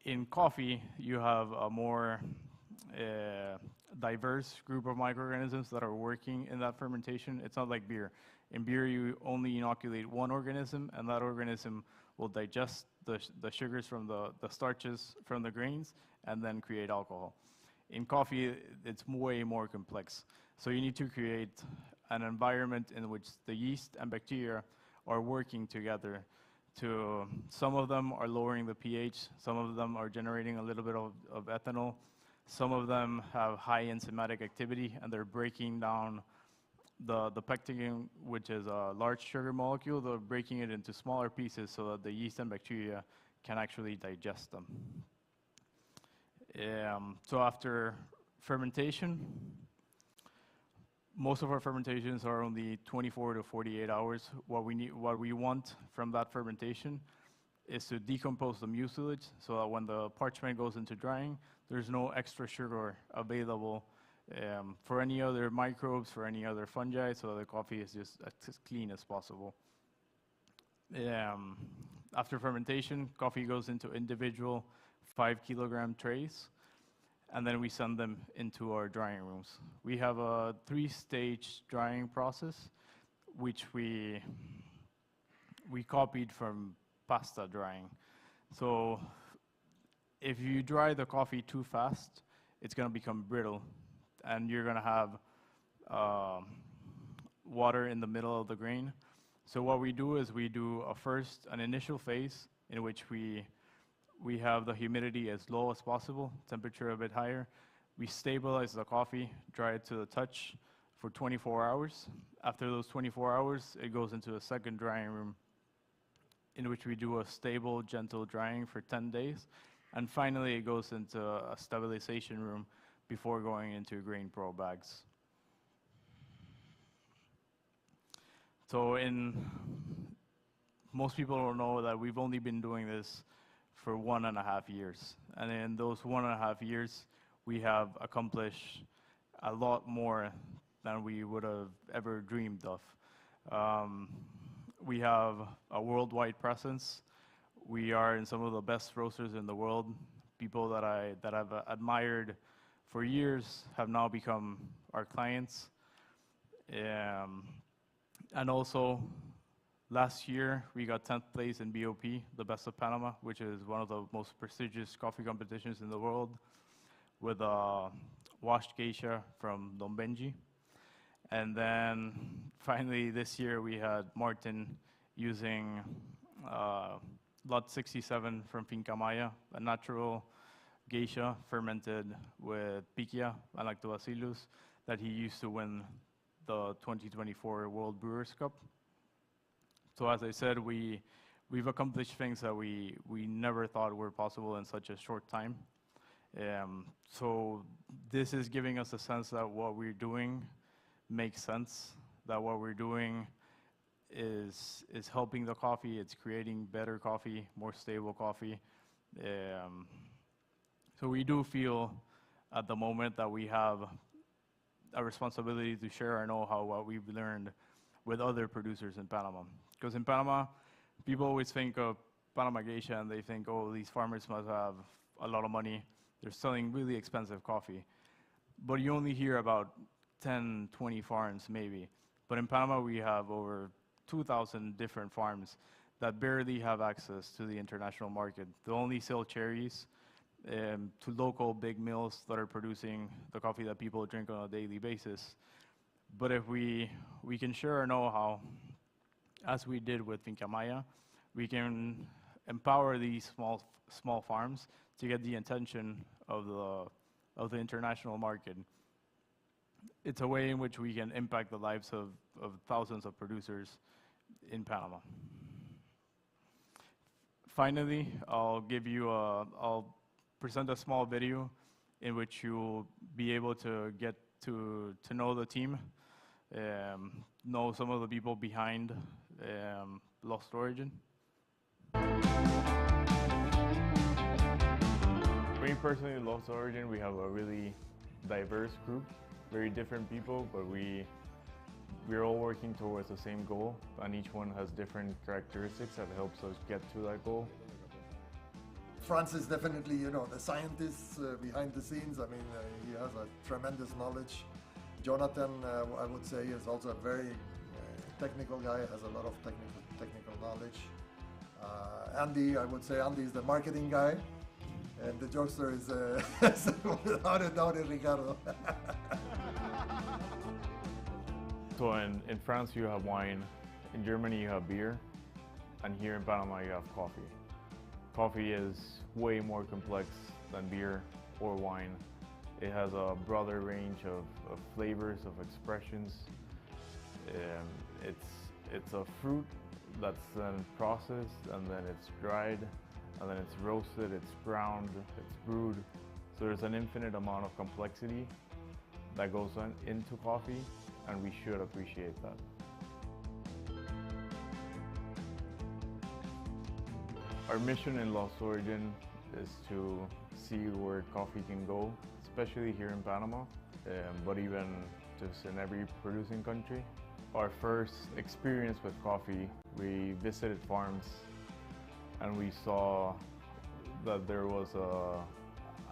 In coffee, you have a more diverse group of microorganisms that are working in that fermentation. It's not like beer. In beer, you only inoculate one organism, and that organism will digest the sugars from the starches from the grains and then create alcohol. In coffee, it's way more complex. So you need to create an environment in which the yeast and bacteria are working together. Some of them are lowering the pH, some of them are generating a little bit of ethanol, some of them have high enzymatic activity and they're breaking down the pectin, which is a large sugar molecule, they're breaking it into smaller pieces so that the yeast and bacteria can actually digest them. So after fermentation, most of our fermentations are only 24 to 48 hours. What we want from that fermentation is to decompose the mucilage so that when the parchment goes into drying, there's no extra sugar available for any other microbes, for any other fungi, so the coffee is just as clean as possible. After fermentation, coffee goes into individual 5-kilogram trays, and then we send them into our drying rooms. We have a 3-stage drying process, which we copied from pasta drying. So if you dry the coffee too fast, it's going to become brittle, and you're going to have water in the middle of the grain. So what we do is we do an initial phase in which we have the humidity as low as possible, temperature a bit higher. We stabilize the coffee, dry it to the touch for 24 hours. After those 24 hours, it goes into a second drying room in which we do a stable, gentle drying for 10 days. And finally, it goes into a stabilization room before going into grain pro bags. So most people don't know that we've only been doing this for 1.5 years. And in those 1.5 years, we have accomplished a lot more than we would have ever dreamed of. We have a worldwide presence. We are in some of the best roasters in the world. People that I've admired for years have now become our clients. And also, last year, we got 10th place in BOP, the Best of Panama, which is one of the most prestigious coffee competitions in the world, with a washed geisha from Don Benji. And then finally, this year, we had Martin using Lot 67 from Finca Maya, a natural geisha fermented with piquia and lactobacillus that he used to win the 2024 World Brewers Cup. So as I said, we've accomplished things that we never thought were possible in such a short time. So this is giving us a sense that what we're doing makes sense, that what we're doing is helping the coffee, it's creating better coffee, more stable coffee. So we do feel at the moment that we have a responsibility to share our know-how, what we've learned with other producers in Panama. Because in Panama, people always think of Panama geisha and they think, oh, these farmers must have a lot of money. They're selling really expensive coffee. But you only hear about 10, 20 farms maybe. But in Panama, we have over 2,000 different farms that barely have access to the international market. They only sell cherries to local big mills that are producing the coffee that people drink on a daily basis. But if we can share our know-how, as we did with Finca Maya, we can empower these small farms to get the attention of the international market. It's a way in which we can impact the lives of thousands of producers in Panama. Finally, I'll present a small video in which you'll be able to get to know the team, know some of the people behind Lost Origin. Me personally, Lost Origin, we have a really diverse group, very different people, but we're all working towards the same goal, and each one has different characteristics that helps us get to that goal. Franz is definitely, the scientist behind the scenes. I mean, he has a tremendous knowledge. Jonathan, I would say, is also a very technical guy, has a lot of technical knowledge. Andy, I would say Andy is the marketing guy, and the jokester is, without a doubt, Ricardo. So in France, you have wine. In Germany, you have beer. And here in Panama, you have coffee. Coffee is way more complex than beer or wine. It has a broader range of flavors, of expressions. It's a fruit that's then processed, and then it's dried, and then it's roasted, it's ground, it's brewed. So there's an infinite amount of complexity that goes on into coffee, and we should appreciate that. Our mission in Lost Origin is to see where coffee can go, especially here in Panama, but even just in every producing country. Our first experience with coffee, we visited farms and we saw that there was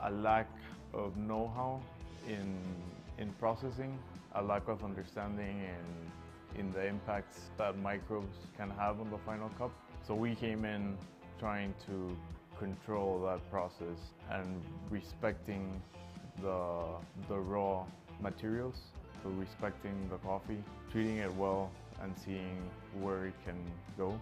a lack of know-how in processing, a lack of understanding in the impacts that microbes can have on the final cup. So we came in trying to control that process and respecting the raw materials, so respecting the coffee, treating it well, and seeing where it can go.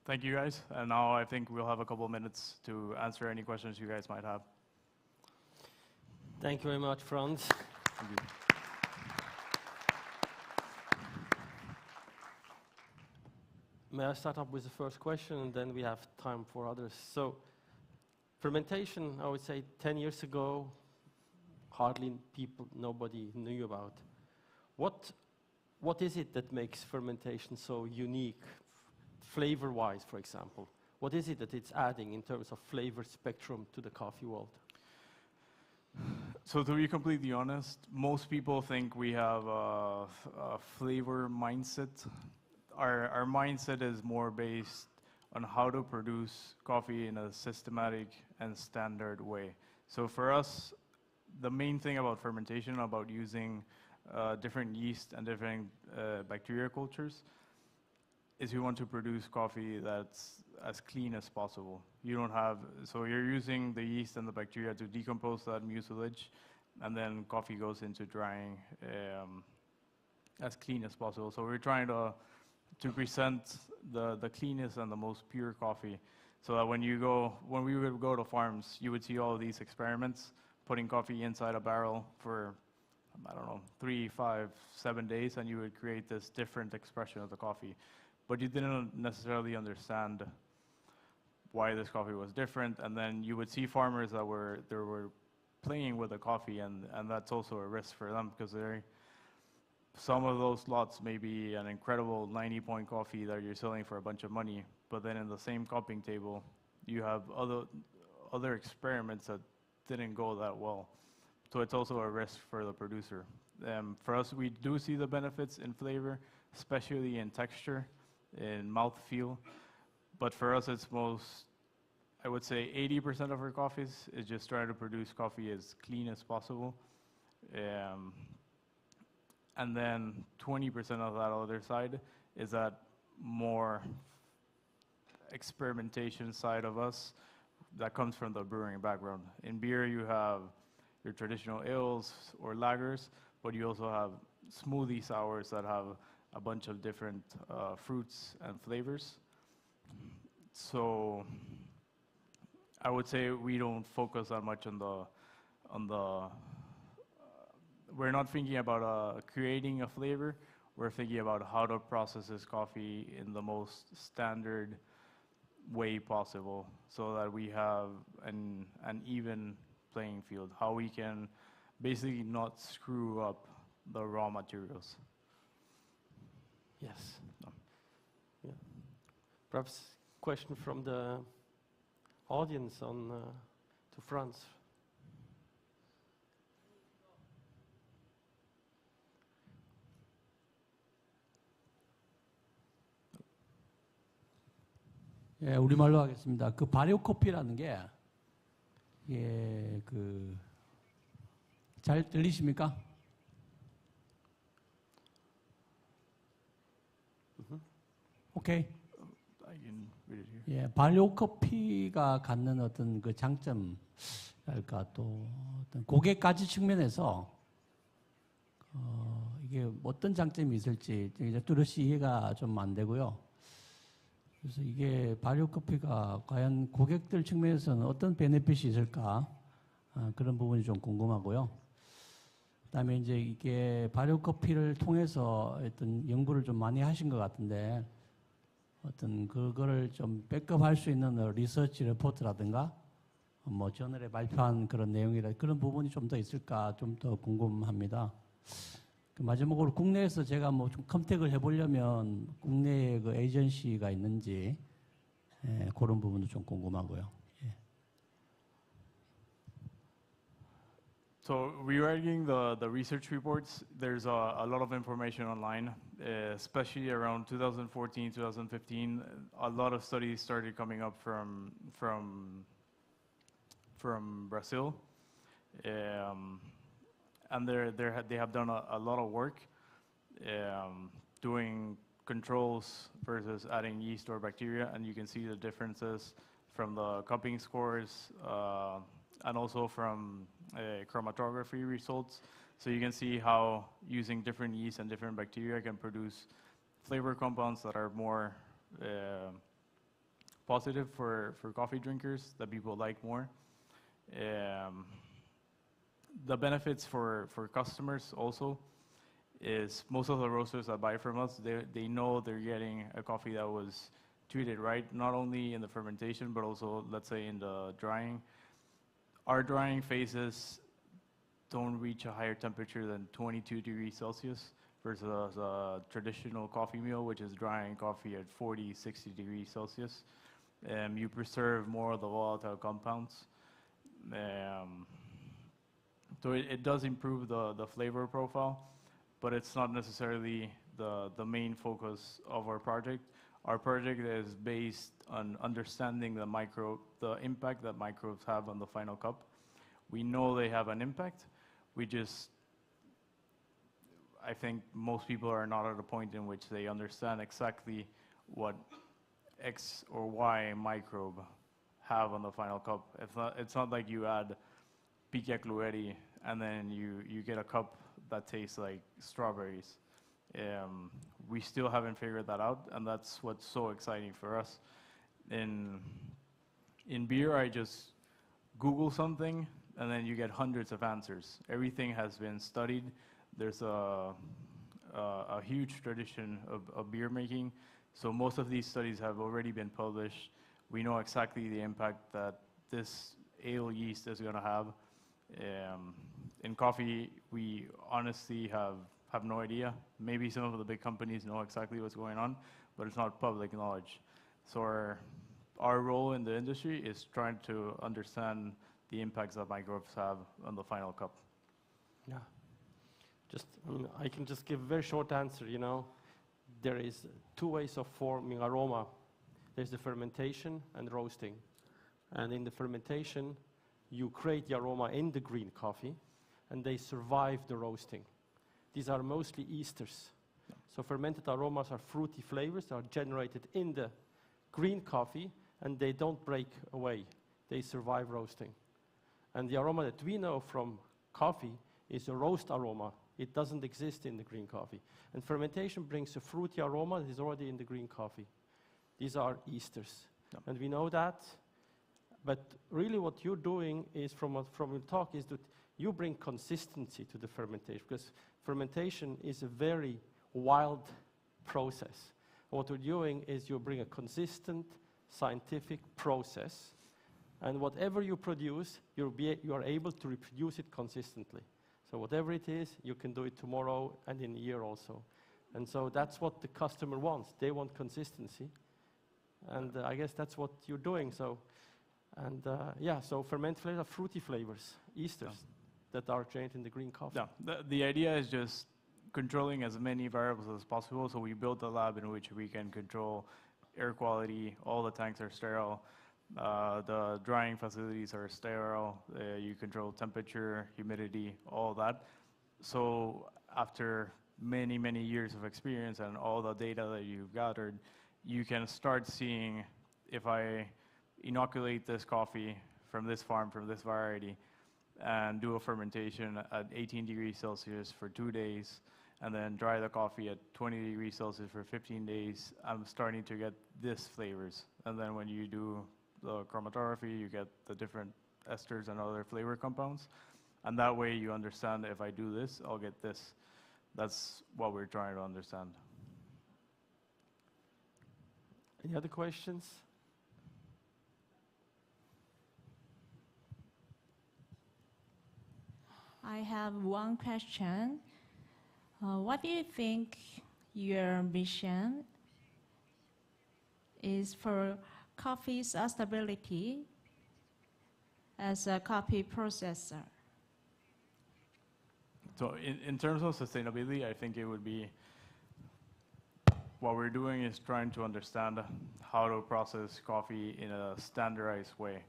Thank you guys, and now I think we'll have a couple of minutes to answer any questions you guys might have. Thank you very much, Franz. Thank you. May I start up with the first question, and then we have time for others. So, fermentation, I would say 10 years ago, nobody knew about. What is it that makes fermentation so unique? Flavor-wise, for example, what is it that it's adding in terms of flavor spectrum to the coffee world? So to be completely honest, most people think we have a flavor mindset. Our mindset is more based on how to produce coffee in a systematic and standard way. So for us, the main thing about fermentation, about using different yeast and different bacteria cultures, is we want to produce coffee that's as clean as possible. So you're using the yeast and the bacteria to decompose that mucilage, and then coffee goes into drying as clean as possible. So we're trying to present the cleanest and the most pure coffee, so that when we would go to farms, you would see all of these experiments, putting coffee inside a barrel for, I don't know, 3, 5, 7 days, and you would create this different expression of the coffee. But you didn't necessarily understand why this coffee was different, and then you would see farmers that were playing with the coffee, and that's also a risk for them, because some of those lots may be an incredible 90-point coffee that you're selling for a bunch of money, but then in the same cupping table, you have other experiments that didn't go that well. So it's also a risk for the producer. For us, we do see the benefits in flavor, especially in texture, in mouthfeel, but for us it's I would say 80% of our coffees is just trying to produce coffee as clean as possible, and then 20% of that other side is that more experimentation side of us that comes from the brewing background. In beer, you have your traditional ales or lagers, but you also have smoothie sours that have a bunch of different fruits and flavors. So I would say we don't focus that much on the we're not thinking about creating a flavor. We're thinking about how to process this coffee in the most standard way possible, so that we have an even playing field, how we can basically not screw up the raw materials. Yes. Yeah. Perhaps question from the audience to Franz. 예, 우리말로 하겠습니다. 그 발효 커피라는 게 잘 들리십니까? 오케이. 예, 발효 커피가 갖는 어떤 그 장점랄까, 또 어떤 고객가치 측면에서 이게 어떤 장점이 있을지 이제 뚜렷이 이해가 좀 안 되고요. 그래서 이게 발효 커피가 과연 고객들 측면에서는 어떤 베네핏이 있을까? 그런 부분이 좀 궁금하고요. 그다음에 이제 이게 발효 커피를 통해서 어떤 연구를 좀 많이 하신 것 같은데 어떤 그거를 좀 백업할 수 있는 리서치 레포트라든가 뭐 저널에 발표한 그런 내용이라 그런 부분이 좀 더 있을까 좀 더 궁금합니다. 그 마지막으로 국내에서 제가 뭐 좀 컨택을 해보려면 국내에 그 에이전시가 있는지 그런 부분도 좀 궁금하고요. So rewriting the research reports, there's a lot of information online, especially around 2014, 2015. A lot of studies started coming up from Brazil, and they have done a lot of work doing controls versus adding yeast or bacteria, and you can see the differences from the cupping scores and also from chromatography results. So you can see how using different yeast and different bacteria can produce flavor compounds that are more positive for coffee drinkers, that people like more. The benefits for customers also is most of the roasters that buy from us, they know they're getting a coffee that was treated right, not only in the fermentation, but also, let's say, in the drying. Our drying phases don't reach a higher temperature than 22 degrees Celsius versus a traditional coffee mill, which is drying coffee at 40, 60 degrees Celsius. You preserve more of the volatile compounds. So it does improve the flavor profile, but it's not necessarily the main focus of our project. Our project is based on understanding the impact that microbes have on the final cup. We know they have an impact. I think most people are not at a point in which they understand exactly what X or Y microbe have on the final cup. It's not like you add pica clueri and then you get a cup that tastes like strawberries. We still haven't figured that out, and that's what's so exciting for us. In beer, I just Google something, and then you get hundreds of answers. Everything has been studied. There's a huge tradition of beer making, so most of these studies have already been published. We know exactly the impact that this ale yeast is going to have. In coffee, we honestly have no idea. Maybe some of the big companies know exactly what's going on, but it's not public knowledge. So our role in the industry is trying to understand the impacts that microbes have on the final cup. Yeah. I can just give a very short answer, There is two ways of forming aroma. There's the fermentation and roasting. And in the fermentation, you create the aroma in the green coffee, and they survive the roasting. These are mostly esters. Yeah. So fermented aromas are fruity flavors that are generated in the green coffee, and they don't break away. They survive roasting. And the aroma that we know from coffee is a roast aroma. It doesn't exist in the green coffee. And fermentation brings a fruity aroma that is already in the green coffee. These are esters. Yeah. And we know that. But really what you're doing is, from your talk, is that you bring consistency to the fermentation, because fermentation is a very wild process. What we're doing is you bring a consistent scientific process, and whatever you produce, you are able to reproduce it consistently. So whatever it is, you can do it tomorrow and in a year also. And so that's what the customer wants. They want consistency. And I guess that's what you're doing. So fermented flavors are fruity flavors, esters, that are changed in the green coffee. Yeah, the idea is just controlling as many variables as possible. So we built a lab in which we can control air quality. All the tanks are sterile. The drying facilities are sterile. You control temperature, humidity, all that. So after many, many years of experience and all the data that you've gathered, you can start seeing, if I inoculate this coffee from this farm, from this variety, and do a fermentation at 18 degrees Celsius for 2 days, and then dry the coffee at 20 degrees Celsius for 15 days, I'm starting to get this flavors. And then when you do the chromatography, you get the different esters and other flavor compounds. And that way you understand, if I do this, I'll get this. That's what we're trying to understand. Any other questions? I have one question. What do you think your mission is for coffee sustainability as a coffee processor? So in terms of sustainability, I think it would be, what we're doing is trying to understand how to process coffee in a standardized way.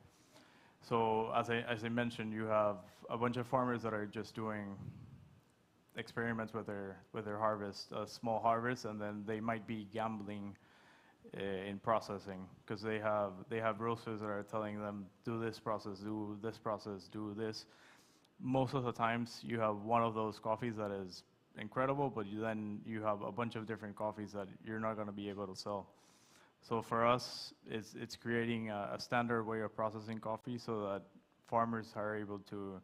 So as I mentioned, you have a bunch of farmers that are just doing experiments with their harvest, a small harvest, and then they might be gambling in processing, because they have roasters that are telling them, do this process, do this. Most of the times you have one of those coffees that is incredible, but then you have a bunch of different coffees that you're not going to be able to sell. So for us, it's creating a standard way of processing coffee so that farmers are able to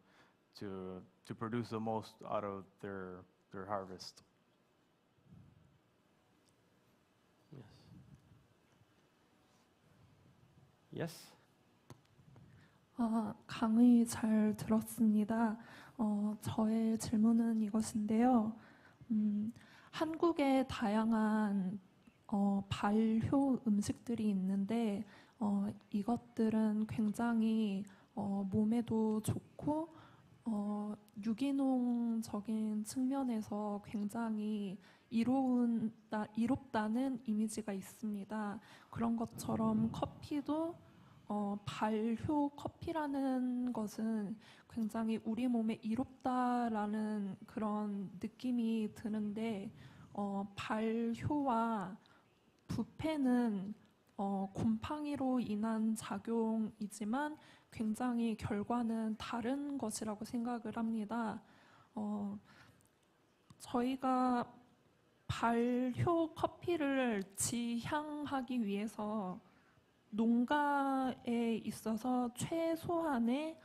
produce the most out of their harvest. Yes. 강의 잘 들었습니다. 저의 질문은 이것인데요. 한국에 다양한 발효 음식들이 있는데 이것들은 굉장히 몸에도 좋고 유기농적인 측면에서 굉장히 이롭다는 이미지가 있습니다. 그런 것처럼 커피도 발효 커피라는 것은 굉장히 우리 몸에 이롭다라는 그런 느낌이 드는데 발효와 부패는 곰팡이로 인한 작용이지만 굉장히 결과는 다른 것이라고 생각을 합니다. 저희가 발효 커피를 지향하기 위해서 농가에 있어서 최소한의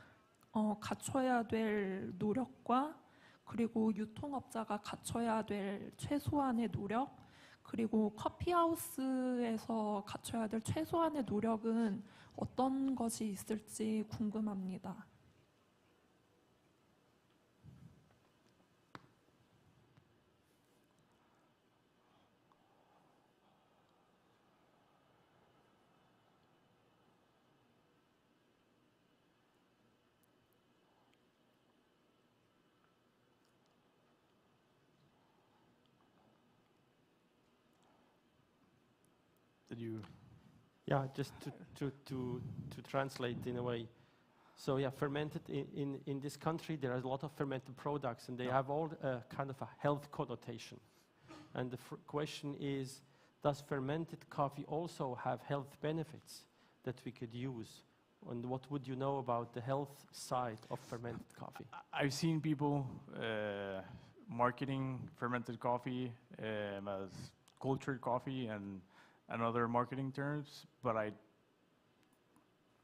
갖춰야 될 노력과 그리고 유통업자가 갖춰야 될 최소한의 노력 그리고 커피하우스에서 갖춰야 될 최소한의 노력은 어떤 것이 있을지 궁금합니다. Did you? Yeah, just to translate in a way. So yeah, fermented in this country there are a lot of fermented products and they have all kind of a health connotation. And the question is, does fermented coffee also have health benefits that we could use? And what would you know about the health side of fermented coffee? I've seen people marketing fermented coffee as cultured coffee and other marketing terms, but I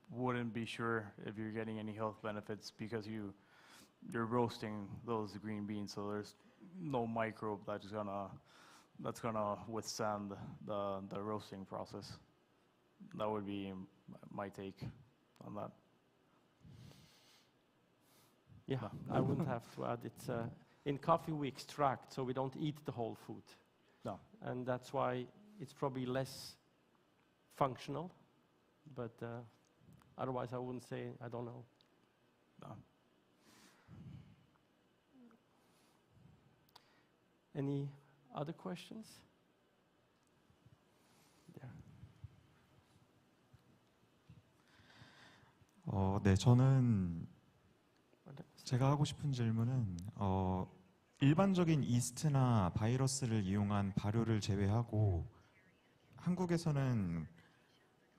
wouldn't be sure if you're getting any health benefits because you're roasting those green beans, so there's no microbe that's gonna withstand the roasting process. That would be my take on that. Yeah, I wouldn't have to add it. In coffee we extract, so we don't eat the whole food. No. And that's why it's probably less functional, but otherwise I wouldn't say, I don't know. No. Any other questions? There. 네, 저는 제가 하고 싶은 질문은 일반적인 이스트나 바이러스를 이용한 발효를 제외하고 한국에서는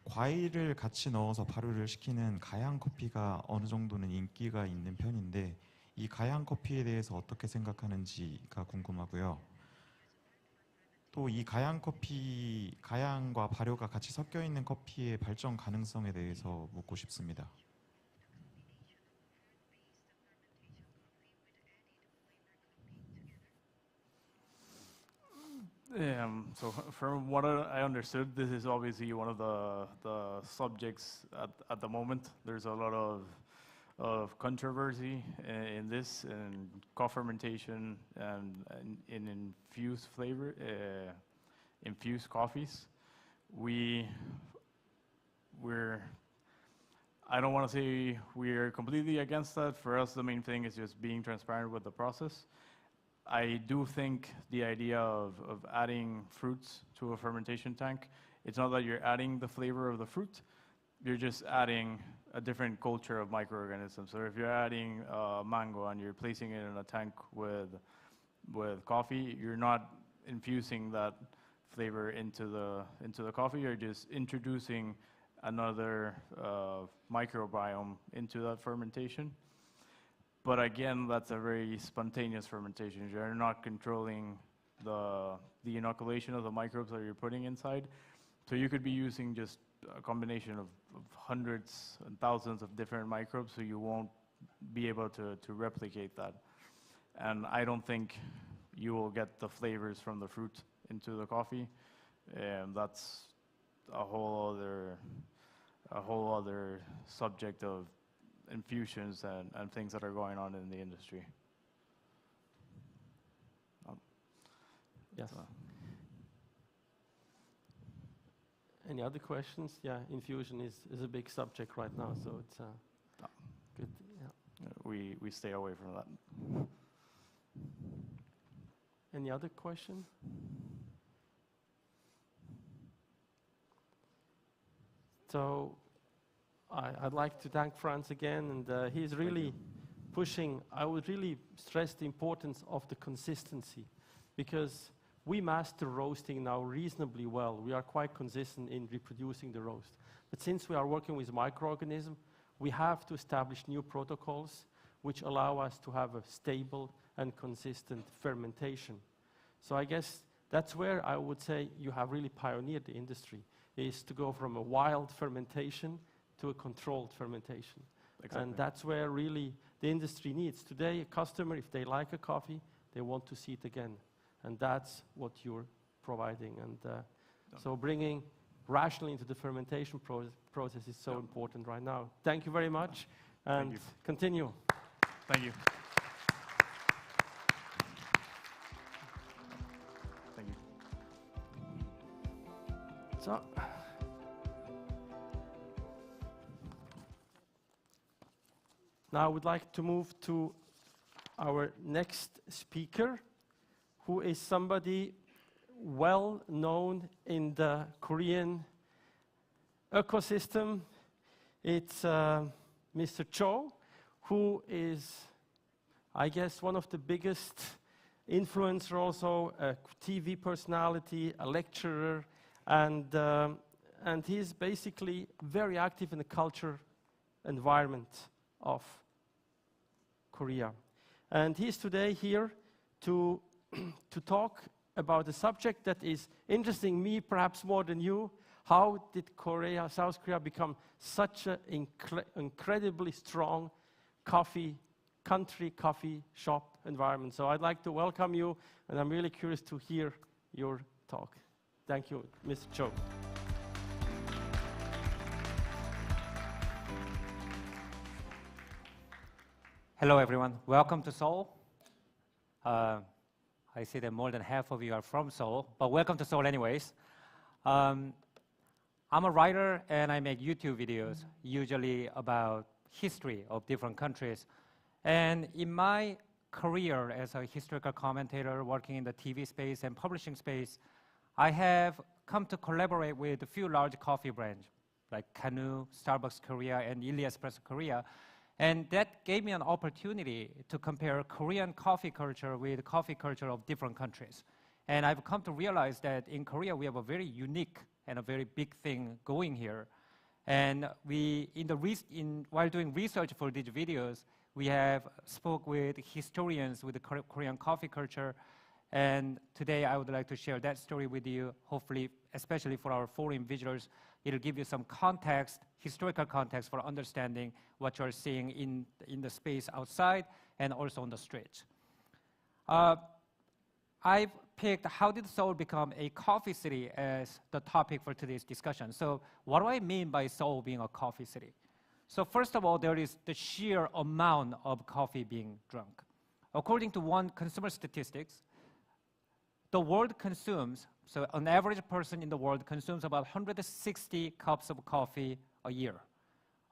과일을 같이 넣어서 발효를 시키는 가양 커피가 어느 정도는 인기가 있는 편인데 이 가양 커피에 대해서 어떻게 생각하는지가 궁금하고요. 또 이 가양 커피, 가양과 발효가 같이 섞여 있는 커피의 발전 가능성에 대해서 묻고 싶습니다. So from what I understood, this is obviously one of the subjects at the moment. There's a lot of controversy in this, and co-fermentation and in infused flavor, infused coffees. I don't want to say we're completely against that. For us, the main thing is just being transparent with the process. I do think the idea of adding fruits to a fermentation tank, it's not that you're adding the flavor of the fruit, you're just adding a different culture of microorganisms. So if you're adding mango and you're placing it in a tank with coffee, you're not infusing that flavor into the coffee, you're just introducing another microbiome into that fermentation. But again, that's a very spontaneous fermentation. You're not controlling the inoculation of the microbes that you're putting inside. So you could be using just a combination of hundreds and thousands of different microbes, so you won't be able to replicate that. And I don't think you will get the flavors from the fruit into the coffee. And that's a whole other subject of infusions and things that are going on in the industry. Yes. Any other questions? Yeah, infusion is a big subject right now, so it's good. Yeah. We stay away from that. Any other question? So I'd like to thank Franz again, and he's really pushing. I would really stress the importance of the consistency, because we master roasting now reasonably well. We are quite consistent in reproducing the roast. But since we are working with microorganisms, we have to establish new protocols which allow us to have a stable and consistent fermentation. So I guess that's where I would say you have really pioneered the industry, is to go from a wild fermentation to a controlled fermentation. Exactly. And that's where really the industry needs. Today, a customer, if they like a coffee, they want to see it again. And that's what you're providing. And so bringing rationally into the fermentation process is so important right now. Thank you very much, and continue. Thank you. Thank you. So, now I would like to move to our next speaker, who is somebody well known in the Korean ecosystem. It's Mr. Cho, who is, I guess, one of the biggest influencer, also a TV personality, a lecturer, and he's basically very active in the culture environment of Korea. And he's today here to talk about a subject that is interesting me perhaps more than you. How did South Korea become such an incredibly strong coffee shop environment? So I'd like to welcome you, and I'm really curious to hear your talk. Thank you, Mr. Cho. Hello, everyone. Welcome to Seoul. I see that more than half of you are from Seoul, but welcome to Seoul anyways. I'm a writer, and I make YouTube videos, usually about history of different countries. And in my career as a historical commentator working in the TV space and publishing space, I have come to collaborate with a few large coffee brands, like Kanu, Starbucks Korea, and Illy Espresso Korea. And that gave me an opportunity to compare Korean coffee culture with coffee culture of different countries. And I've come to realize that in Korea, we have a very unique and a very big thing going here. And while doing research for these videos, We have spoke with historians with the Korean coffee culture. And today I would like to share that story with you, hopefully, especially for our foreign visitors. It'll give you some context, historical context for understanding what you're seeing in the space outside and also on the streets. I've picked how did Seoul become a coffee city as the topic for today's discussion. So what do I mean by Seoul being a coffee city? So first of all, there is the sheer amount of coffee being drunk. According to one consumer statistics, the world consumes, so an average person in the world consumes about 160 cups of coffee a year.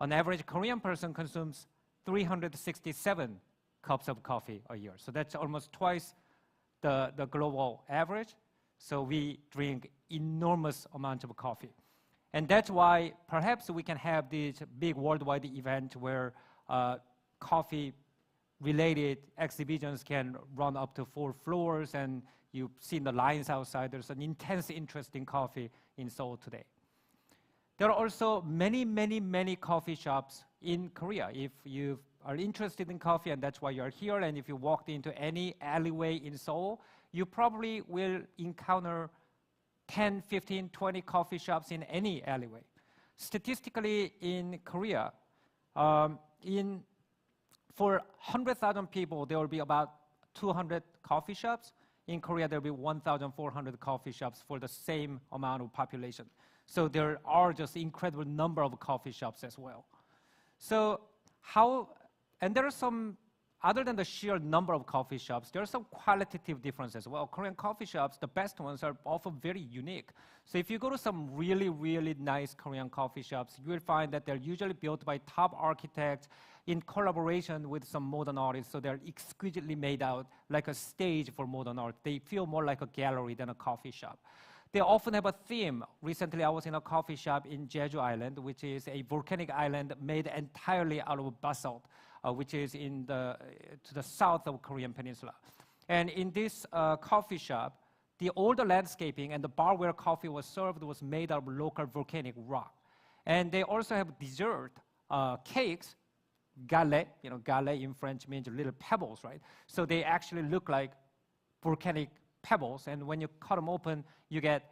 An average Korean person consumes 367 cups of coffee a year. So that's almost twice the global average. So we drink enormous amounts of coffee. And that's why perhaps we can have this big worldwide event where coffee-related exhibitions can run up to 4 floors, and you've seen the lines outside. There's an intense interest in coffee in Seoul today. There are also many, many, many coffee shops in Korea. If you are interested in coffee and that's why you're here, and if you walked into any alleyway in Seoul, you probably will encounter 10, 15, 20 coffee shops in any alleyway. Statistically, in Korea, for 100,000 people, there will be about 200 coffee shops. In Korea, there will be 1,400 coffee shops for the same amount of population. So there are just incredible number of coffee shops as well. So and there are some, other than the sheer number of coffee shops, there are some qualitative differences as well. Korean coffee shops, the best ones, are often very unique. So if you go to some really, really nice Korean coffee shops, you will find that they're usually built by top architects in collaboration with some modern artists. So they're exquisitely made out like a stage for modern art. They feel more like a gallery than a coffee shop. They often have a theme. Recently, I was in a coffee shop in Jeju Island, which is a volcanic island made entirely out of basalt, which is to the south of Korean Peninsula. And in this coffee shop, all the landscaping and the bar where coffee was served was made out of local volcanic rock. And they also have dessert cakes, galets. You know, galets in French means little pebbles, right? So they actually look like volcanic pebbles, and when you cut them open, you get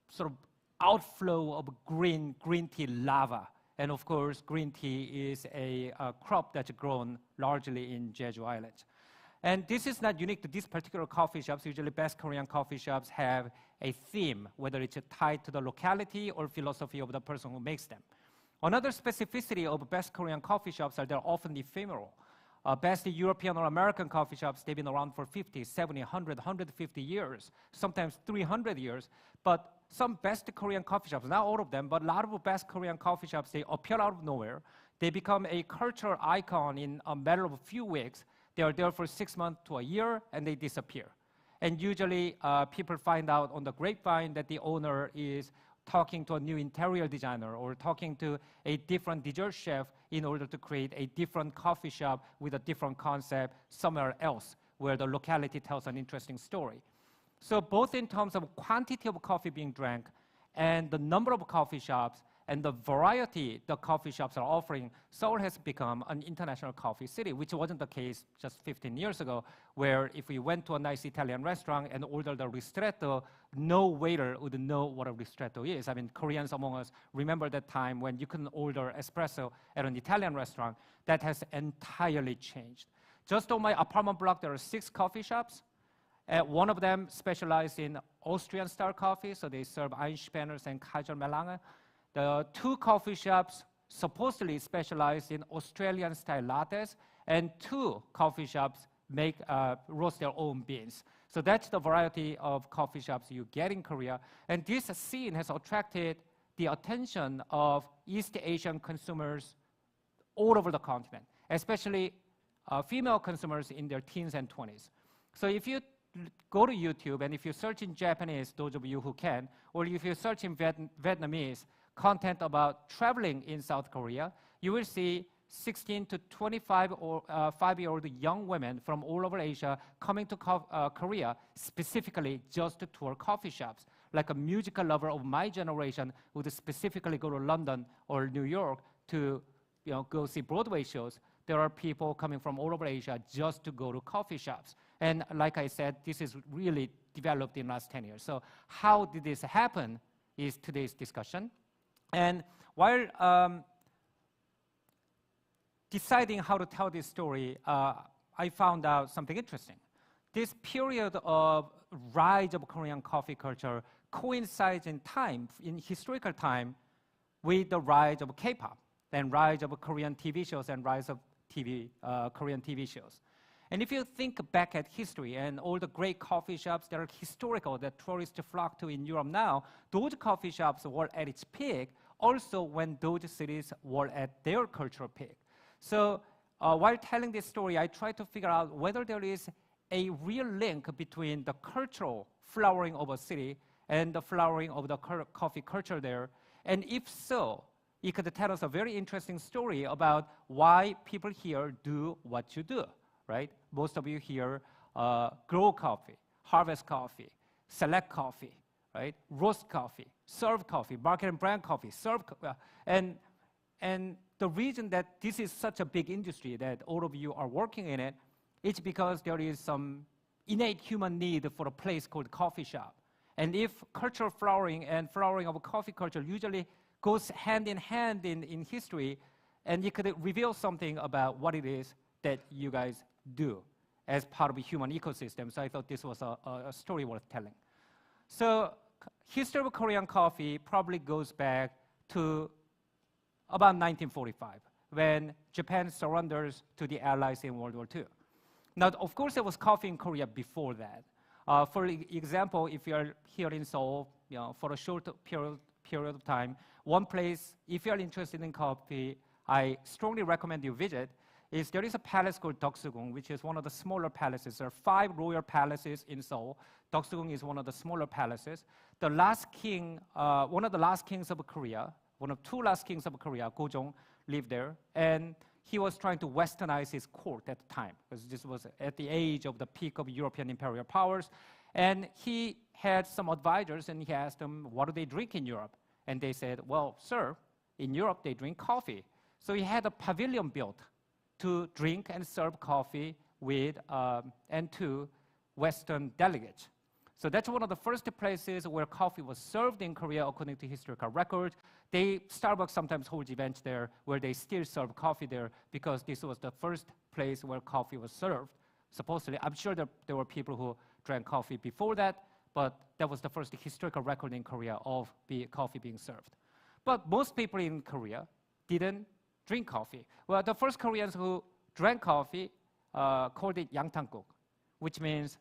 sort of outflow of green tea lava. And of course, green tea is a crop that's grown largely in Jeju Island. And this is not unique to these particular coffee shops. Usually, best Korean coffee shops have a theme, whether it's tied to the locality or philosophy of the person who makes them. Another specificity of best Korean coffee shops are they're often ephemeral. Best European or American coffee shops, they've been around for 50, 70, 100, 150 years, sometimes 300 years. But some best Korean coffee shops, not all of them, but a lot of best Korean coffee shops, they appear out of nowhere. They become a cultural icon in a matter of a few weeks. They are there for 6 months to a year, and they disappear. And usually, people find out on the grapevine that the owner is talking to a new interior designer or talking to a different dessert chef in order to create a different coffee shop with a different concept somewhere else where the locality tells an interesting story. So both in terms of quantity of coffee being drank and the number of coffee shops and the variety the coffee shops are offering, Seoul has become an international coffee city, which wasn't the case just 15 years ago, where if we went to a nice Italian restaurant and ordered a ristretto, no waiter would know what a ristretto is. I mean, Koreans among us remember that time when you couldn't order espresso at an Italian restaurant. That has entirely changed. Just on my apartment block, there are 6 coffee shops. One of them specializes in Austrian-style coffee, so they serve Einspanners and Kaiser Melange. The 2 coffee shops supposedly specialize in Australian-style lattes, and 2 coffee shops roast their own beans. So that's the variety of coffee shops you get in Korea. And this scene has attracted the attention of East Asian consumers all over the continent, especially female consumers in their teens and 20s. So if you go to YouTube and if you search in Japanese, those of you who can, or if you search in Vietnamese, content about traveling in South Korea, you will see 16 to 25 or 5-year-old young women from all over Asia coming to Korea specifically just to tour coffee shops. Like a musical lover of my generation would specifically go to London or New York to go see Broadway shows. there are people coming from all over Asia just to go to coffee shops. And like I said, this is really developed in the last 10 years. So how did this happen is today's discussion. And while deciding how to tell this story, I found out something interesting. This period of rise of Korean coffee culture coincides in time, in historical time, with the rise of K-pop, then rise of Korean TV shows and rise of Korean TV shows. And if you think back at history and all the great coffee shops that are historical that tourists flock to in Europe now, those coffee shops were at its peak also when those cities were at their cultural peak. So while telling this story, I tried to figure out whether there is a real link between the cultural flowering of a city and the flowering of the coffee culture there. And if so, it could tell us a very interesting story about why people here do what you do, right? Most of you here grow coffee, harvest coffee, select coffee, right? Roast coffee, serve coffee, market and brand coffee, and the reason that this is such a big industry that all of you are working in it, it's because there is some innate human need for a place called coffee shop. And if cultural flowering and flowering of a coffee culture usually goes hand in hand in history, and you could reveal something about what it is that you guys do as part of a human ecosystem. So I thought this was a story worth telling. So history of Korean coffee probably goes back to about 1945, when Japan surrenders to the Allies in World War II. Now, of course, there was coffee in Korea before that. For example, if you are here in Seoul, for a short period of time, one place, if you are interested in coffee, I strongly recommend you visit, is there is a palace called Deoksugung, which is one of the smaller palaces. There are 5 royal palaces in Seoul. Deoksugung is one of the smaller palaces. The last king, one of the last kings of Korea, one of 2 last kings of Korea, Gojong, lived there. And he was trying to westernize his court at the time, because this was at the age of the peak of European imperial powers. And he had some advisors, and he asked them, what do they drink in Europe? And they said, well, sir, in Europe they drink coffee. So he had a pavilion built to drink and serve coffee with and to Western delegates. So that's one of the first places where coffee was served in Korea according to historical records. Starbucks sometimes holds events there where they still serve coffee there because this was the first place where coffee was served, supposedly. I'm sure there were people who drank coffee before that, but that was the first historical record in Korea of coffee being served. But most people in Korea didn't drink coffee. Well, the first Koreans who drank coffee called it 양탕국, which means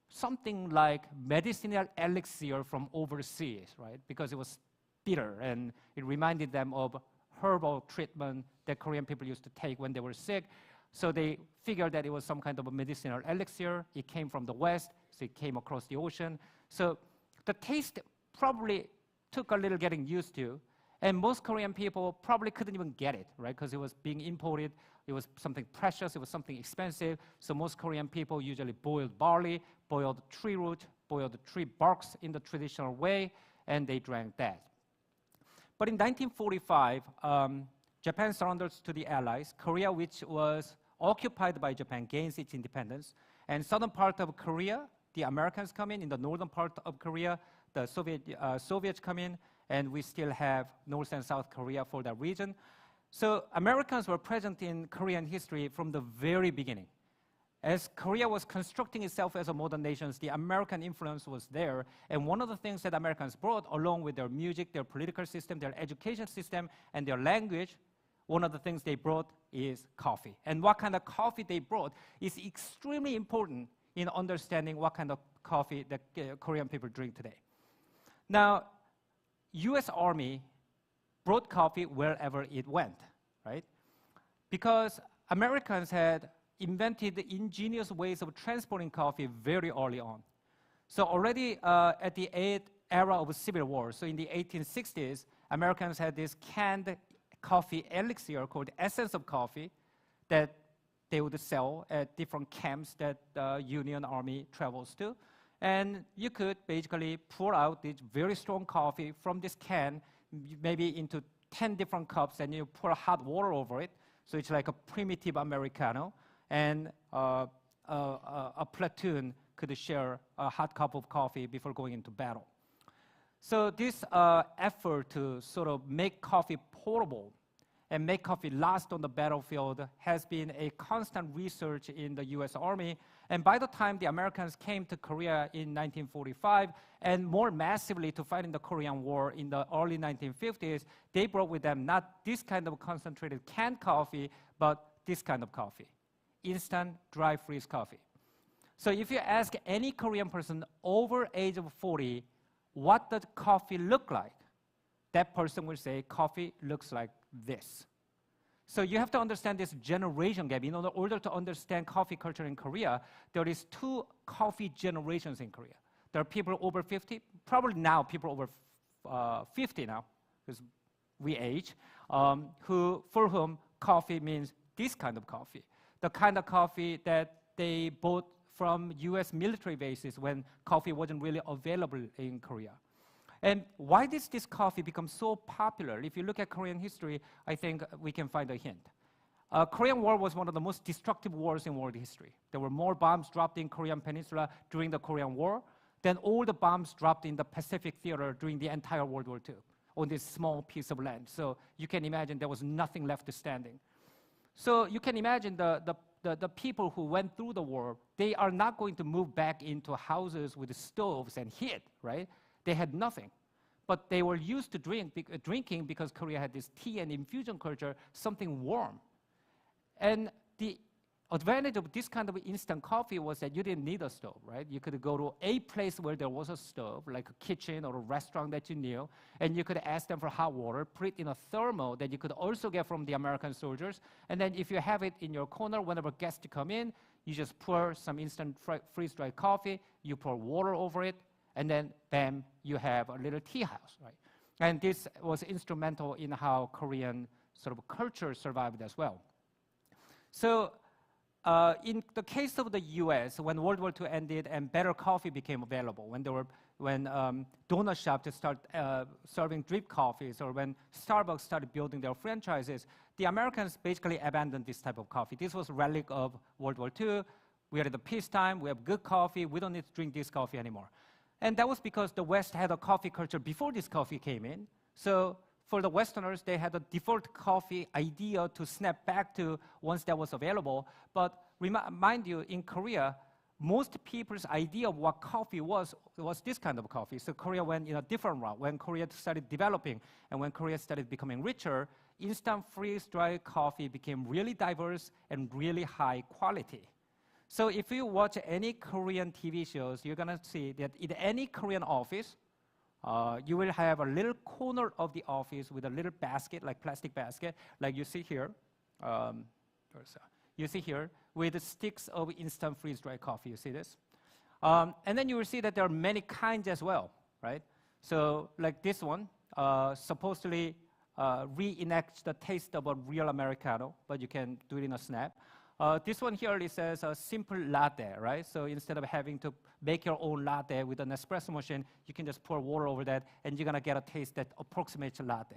something like medicinal elixir from overseas, right? Because it was bitter and it reminded them of herbal treatment that Korean people used to take when they were sick. So they figured that it was some kind of a medicinal elixir. It came from the West, so it came across the ocean. So the taste probably took a little getting used to. And most Korean people probably couldn't even get it, right? Because it was being imported. It was something precious. It was something expensive. So most Korean people usually boiled barley, boiled tree root, boiled tree barks in the traditional way, and they drank that. But in 1945, Japan surrenders to the Allies. Korea, which was occupied by Japan, gains its independence. And southern part of Korea, the Americans come in the northern part of Korea, the Soviets come in, and we still have North and South Korea for that region. So Americans were present in Korean history from the very beginning. As Korea was constructing itself as a modern nation, the American influence was there. And one of the things that Americans brought, along with their music, their political system, their education system, and their language, one of the things they brought is coffee. And what kind of coffee they brought is extremely important in understanding what kind of coffee that Korean people drink today. Now, US Army brought coffee wherever it went, right? Because Americans had invented ingenious ways of transporting coffee very early on. So already at the era of Civil War, so in the 1860s, Americans had this canned coffee elixir called essence of coffee that they would sell at different camps that the Union Army travels to. And you could basically pour out this very strong coffee from this can, maybe into 10 different cups, and you pour hot water over it. So it's like a primitive Americano, and a platoon could share a hot cup of coffee before going into battle. So this effort to sort of make coffee portable and make coffee last on the battlefield has been a constant research in the US Army. And by the time the Americans came to Korea in 1945, and more massively to fight in the Korean War in the early 1950s, they brought with them not this kind of concentrated canned coffee, but this kind of coffee, instant dry freeze coffee. So if you ask any Korean person over age of 40, what does coffee look like? That person will say coffee looks like this. So you have to understand this generation gap. In order to understand coffee culture in Korea, there is 2 coffee generations in Korea. There are people over 50, probably now people over 50 now, because we age, for whom coffee means this kind of coffee, the kind of coffee that they bought from US military bases when coffee wasn't really available in Korea. And why did this coffee become so popular? If you look at Korean history, I think we can find a hint. Korean War was one of the most destructive wars in world history. There were more bombs dropped in Korean Peninsula during the Korean War than all the bombs dropped in the Pacific Theater during the entire World War II on this small piece of land. So you can imagine there was nothing left standing. So you can imagine the people who went through the war, they are not going to move back into houses with stoves and heat, right? They had nothing. But they were used to drinking because Korea had this tea and infusion culture, something warm. And the advantage of this kind of instant coffee was that you didn't need a stove, right? You could go to a place where there was a stove, like a kitchen or a restaurant that you knew, and you could ask them for hot water, put it in a thermo that you could also get from the American soldiers, and then if you have it in your corner, whenever guests come in, you just pour some instant freeze-dried coffee, you pour water over it, and then, bam, you have a little tea house, right? And this was instrumental in how Korean sort of culture survived as well. So in the case of the US, when World War II ended and better coffee became available, when donut shops started serving drip coffees, or when Starbucks started building their franchises, the Americans basically abandoned this type of coffee. This was a relic of World War II. We are at the peacetime, we have good coffee, we don't need to drink this coffee anymore. And that was because the West had a coffee culture before this coffee came in. So for the Westerners, they had a default coffee idea to snap back to once that was available. But mind you, in Korea, most people's idea of what coffee was this kind of coffee. So Korea went in a different route. When Korea started developing and when Korea started becoming richer, instant freeze-dried coffee became really diverse and really high quality. So if you watch any Korean TV shows, you're going to see that in any Korean office, you will have a little corner of the office with a little basket, like plastic basket, like you see here. You see here with sticks of instant freeze-dried coffee. You see this? And then you will see that there are many kinds as well, right? So like this one, supposedly reenacts the taste of a real Americano, but you can do it in a snap. This one here, it says a simple latte, right? So instead of having to make your own latte with an espresso machine, you can just pour water over that, and you're gonna get a taste that approximates a latte.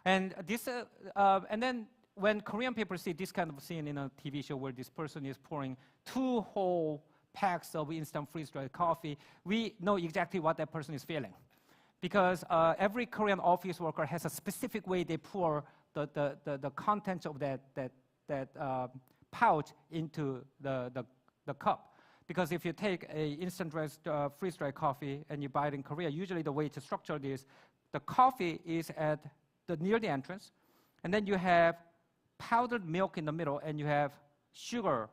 And this, and then when Korean people see this kind of scene in a TV show where this person is pouring 2 whole packs of instant freeze-dried coffee, we know exactly what that person is feeling, because every Korean office worker has a specific way they pour the contents of that pouch into the cup. Because if you take a instant freeze-dried coffee and you buy it in Korea, usually the way to structure this, the coffee is at near the entrance, and then you have powdered milk in the middle, and you have sugar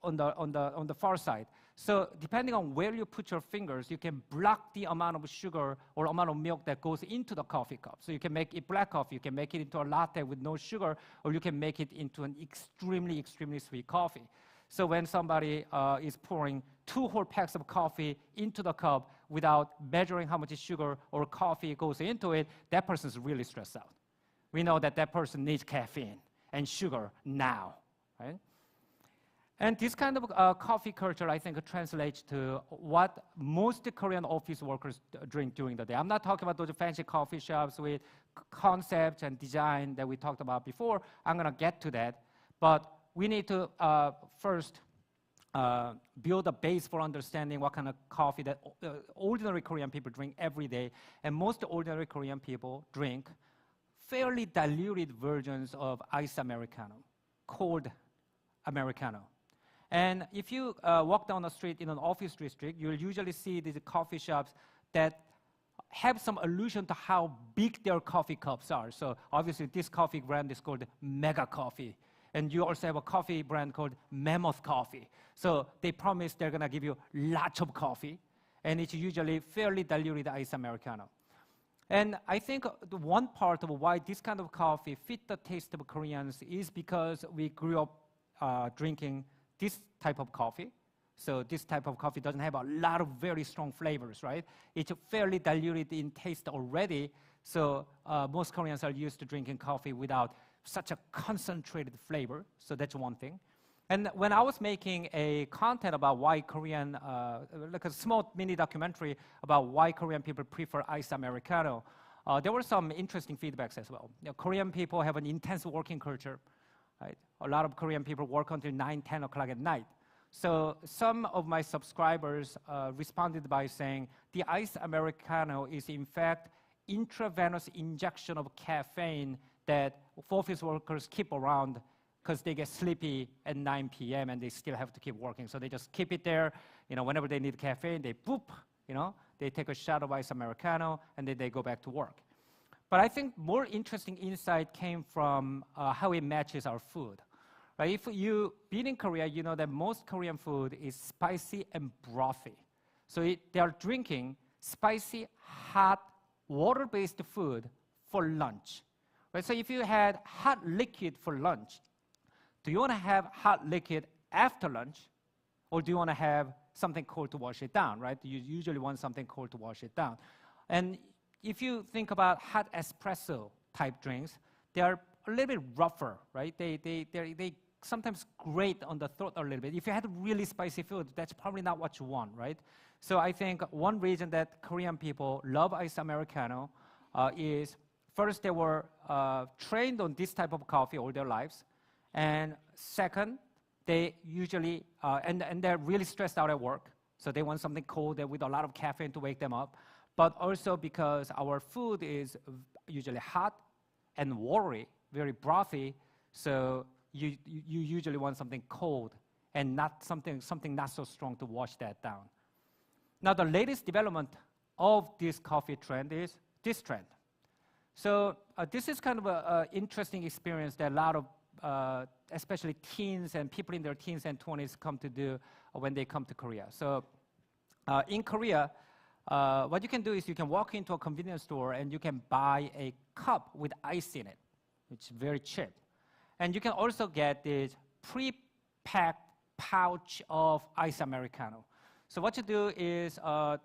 on the far side. So depending on where you put your fingers, you can block the amount of sugar or amount of milk that goes into the coffee cup. So you can make it black coffee, you can make it into a latte with no sugar, or you can make it into an extremely, extremely sweet coffee. So when somebody is pouring 2 whole packs of coffee into the cup without measuring how much sugar or coffee goes into it, that person's really stressed out. We know that that person needs caffeine and sugar now, right? And this kind of coffee culture, I think, translates to what most Korean office workers drink during the day. I'm not talking about those fancy coffee shops with concepts and design that we talked about before. I'm going to get to that. But we need to first build a base for understanding what kind of coffee that ordinary Korean people drink every day. And most ordinary Korean people drink fairly diluted versions of iced Americano, cold Americano. And if you walk down the street in an office district, you'll usually see these coffee shops that have some allusion to how big their coffee cups are. So obviously this coffee brand is called Mega Coffee. And you also have a coffee brand called Mammoth Coffee. So they promise they're going to give you lots of coffee. And it's usually fairly diluted iced Americano. And I think the one part of why this kind of coffee fit the taste of Koreans is because we grew up drinking this type of coffee. So this type of coffee doesn't have a lot of very strong flavors, right? It's fairly diluted in taste already. So most Koreans are used to drinking coffee without such a concentrated flavor. So that's one thing. And when I was making a content about why Korean, like a small mini documentary about why Korean people prefer iced Americano, there were some interesting feedbacks as well. You know, Korean people have an intense working culture. Right? A lot of Korean people work until 9, 10 o'clock at night. So some of my subscribers responded by saying the iced Americano is in fact intravenous injection of caffeine that office workers keep around because they get sleepy at 9 p.m. and they still have to keep working. So they just keep it there. You know, whenever they need caffeine, they boop, you know, they take a shot of iced Americano and then they go back to work. But I think more interesting insight came from how it matches our food. Right? If you've been in Korea, you know that most Korean food is spicy and brothy. So they are drinking spicy, hot, water-based food for lunch. Right? So if you had hot liquid for lunch, do you want to have hot liquid after lunch, or do you want to have something cold to wash it down, right? You usually want something cold to wash it down. And if you think about hot espresso type drinks, they are a little bit rougher, right? They sometimes grate on the throat a little bit. If you had really spicy food, that's probably not what you want, right? So I think one reason that Korean people love iced Americano is first they were trained on this type of coffee all their lives. And second, they usually, and they're really stressed out at work. So they want something cold with a lot of caffeine to wake them up. But also because our food is usually hot and watery, very brothy, so you usually want something cold and not something not so strong to wash that down. Now the latest development of this coffee trend is this trend. So this is kind of an interesting experience that a lot of especially teens and people in their teens and 20s come to do when they come to Korea. So in Korea, what you can do is you can walk into a convenience store and you can buy a cup with ice in it, which is very cheap. And you can also get this pre-packed pouch of iced Americano. So what you do is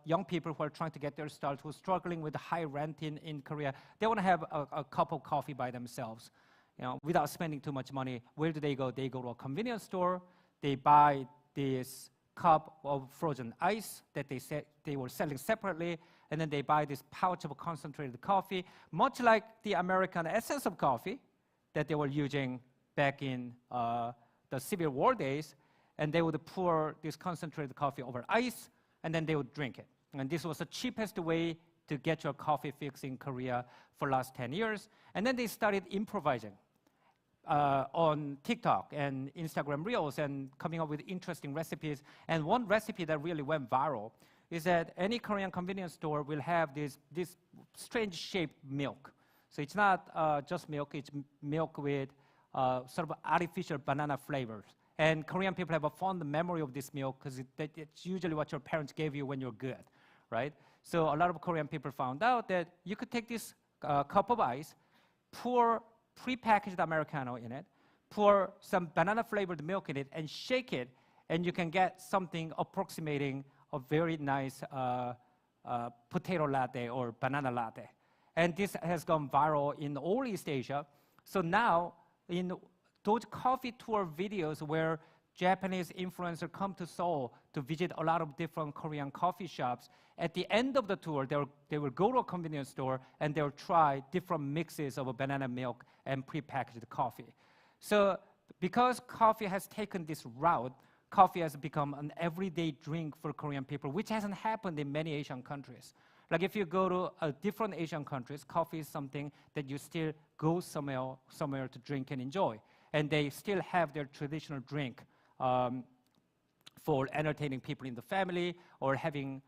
young people who are trying to get their start, who are struggling with high rent in Korea, they want to have a cup of coffee by themselves, you know, without spending too much money. Where do they go? They go to a convenience store, they buy this cup of frozen ice that they were selling separately, and then they buy this pouch of concentrated coffee, much like the American essence of coffee that they were using back in the Civil War days, and they would pour this concentrated coffee over ice, and then they would drink it. And this was the cheapest way to get your coffee fix in Korea for the last 10 years. And then they started improvising on TikTok and Instagram Reels and coming up with interesting recipes. And one recipe that really went viral is that any Korean convenience store will have this strange shaped milk. So it's not just milk, it's milk with sort of artificial banana flavors. And Korean people have a fond memory of this milk because it's usually what your parents gave you when you're good, right? So a lot of Korean people found out that you could take this cup of ice, pour pre-packaged Americano in it, pour some banana-flavored milk in it, and shake it, and you can get something approximating a very nice potato latte or banana latte. And this has gone viral in all East Asia. So now, in those coffee tour videos where Japanese influencers come to Seoul to visit a lot of different Korean coffee shops, at the end of the tour, they will go to a convenience store and they'll try different mixes of a banana milk and prepackaged coffee. So because coffee has taken this route, coffee has become an everyday drink for Korean people, which hasn't happened in many Asian countries. Like if you go to different Asian countries, coffee is something that you still go somewhere to drink and enjoy. And they still have their traditional drink for entertaining people in the family or having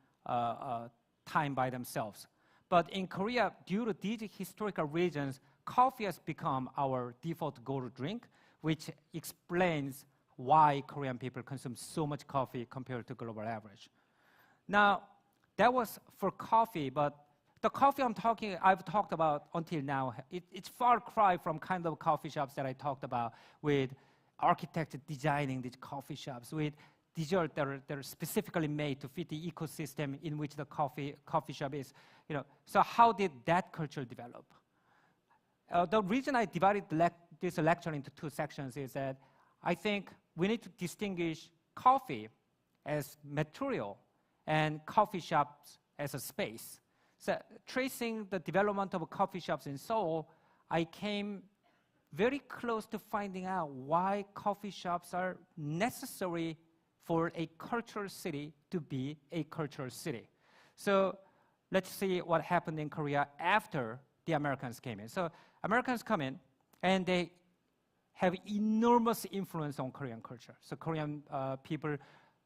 time by themselves. But in Korea, due to these historical reasons, coffee has become our default go-to drink, which explains why Korean people consume so much coffee compared to global average. Now, that was for coffee, but the coffee I've talked about until now, it's far cry from kind of coffee shops that I talked about with architects designing these coffee shops, with desserts that are specifically made to fit the ecosystem in which the coffee shop is. So how did that culture develop? The reason I divided this lecture into two sections is that I think we need to distinguish coffee as material and coffee shops as a space. So tracing the development of coffee shops in Seoul, I came very close to finding out why coffee shops are necessary for a cultural city to be a cultural city. So let's see what happened in Korea after the Americans came in. So Americans come in and they have enormous influence on Korean culture. So Korean people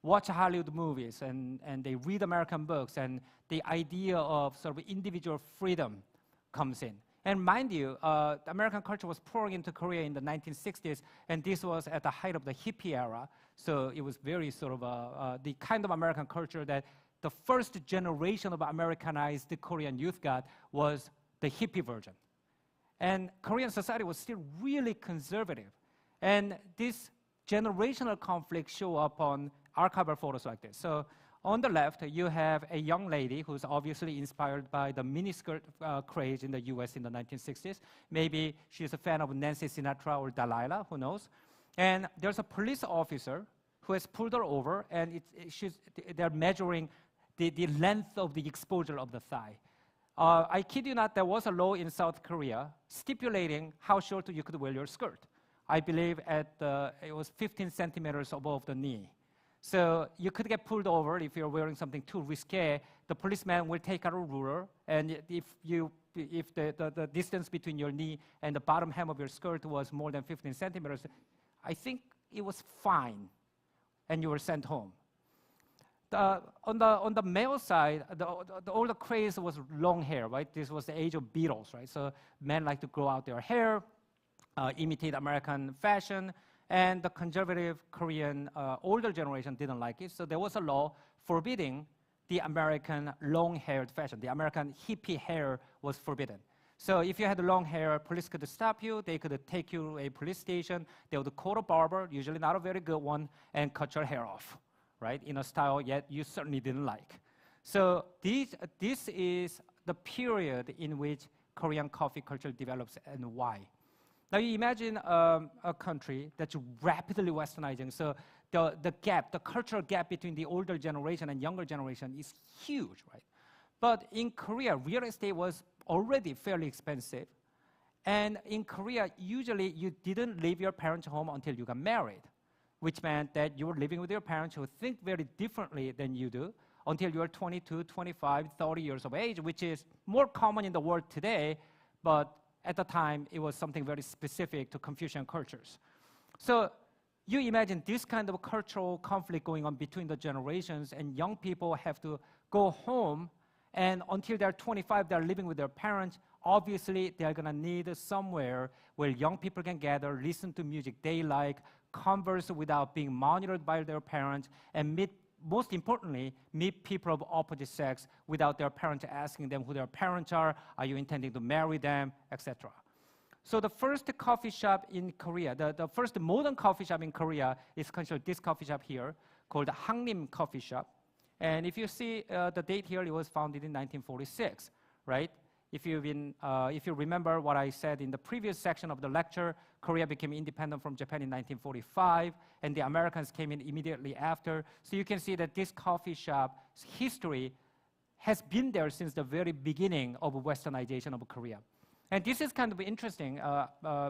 watch Hollywood movies and they read American books, and the idea of sort of individual freedom comes in. And mind you, American culture was pouring into Korea in the 1960s, and this was at the height of the hippie era. So it was very sort of the kind of American culture that the first generation of Americanized Korean youth got was the hippie version. And Korean society was still really conservative. And this generational conflict show up on archival photos like this. So on the left, you have a young lady who's obviously inspired by the miniskirt craze in the US in the 1960s. Maybe she's a fan of Nancy Sinatra or Delilah, who knows? And there's a police officer who has pulled her over, and they're measuring the length of the exposure of the thigh. I kid you not, there was a law in South Korea stipulating how short you could wear your skirt. I believe it was 15 centimeters above the knee. So you could get pulled over if you're wearing something too risque. The policeman will take out a ruler, and if the distance between your knee and the bottom hem of your skirt was more than 15 centimeters, I think it was fine, and you were sent home. On the male side, the older craze was long hair, right? This was the age of Beatles, right? So men like to grow out their hair, imitate American fashion, and the conservative Korean older generation didn't like it. So there was a law forbidding the American long-haired fashion. The American hippie hair was forbidden. So if you had long hair, police could stop you. They could take you to a police station. They would call a barber, usually not a very good one, and cut your hair off, right? In a style yet you certainly didn't like. So this is the period in which Korean coffee culture develops and why. Now you imagine a country that's rapidly westernizing. So the gap, the cultural gap between the older generation and younger generation is huge, right? But in Korea, real estate was already fairly expensive. And in Korea, usually you didn't leave your parents' home until you got married, which meant that you were living with your parents who think very differently than you do until you are 22, 25, 30 years of age, which is more common in the world today, but at the time, it was something very specific to Confucian cultures. So you imagine this kind of cultural conflict going on between the generations, and young people have to go home, and until they're 25, they're living with their parents. Obviously, they're going to need somewhere where young people can gather, listen to music they like, converse without being monitored by their parents, and most importantly, meet people of opposite sex without their parents asking them who their parents are you intending to marry them, etc. So the first coffee shop in Korea, the first modern coffee shop in Korea is considered this coffee shop here, called Hangnim Coffee Shop. And if you see the date here, it was founded in 1946, right? if you remember what I said in the previous section of the lecture, Korea became independent from Japan in 1945, and the Americans came in immediately after. So you can see that this coffee shop's history has been there since the very beginning of westernization of Korea. And this is kind of interesting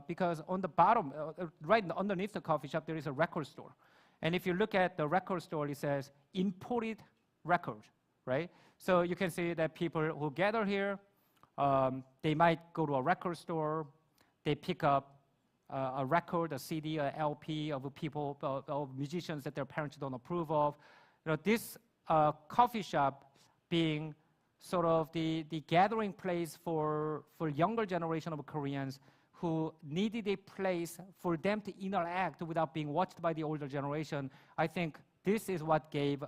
because on the bottom, right underneath the coffee shop, there is a record store. And if you look at the record store, it says imported record, right? So you can see that people who gather here, they might go to a record store, they pick up a record, a CD, a LP of people, of musicians that their parents don't approve of. You know, this coffee shop being sort of the gathering place for younger generation of Koreans who needed a place for them to interact without being watched by the older generation. I think this is what gave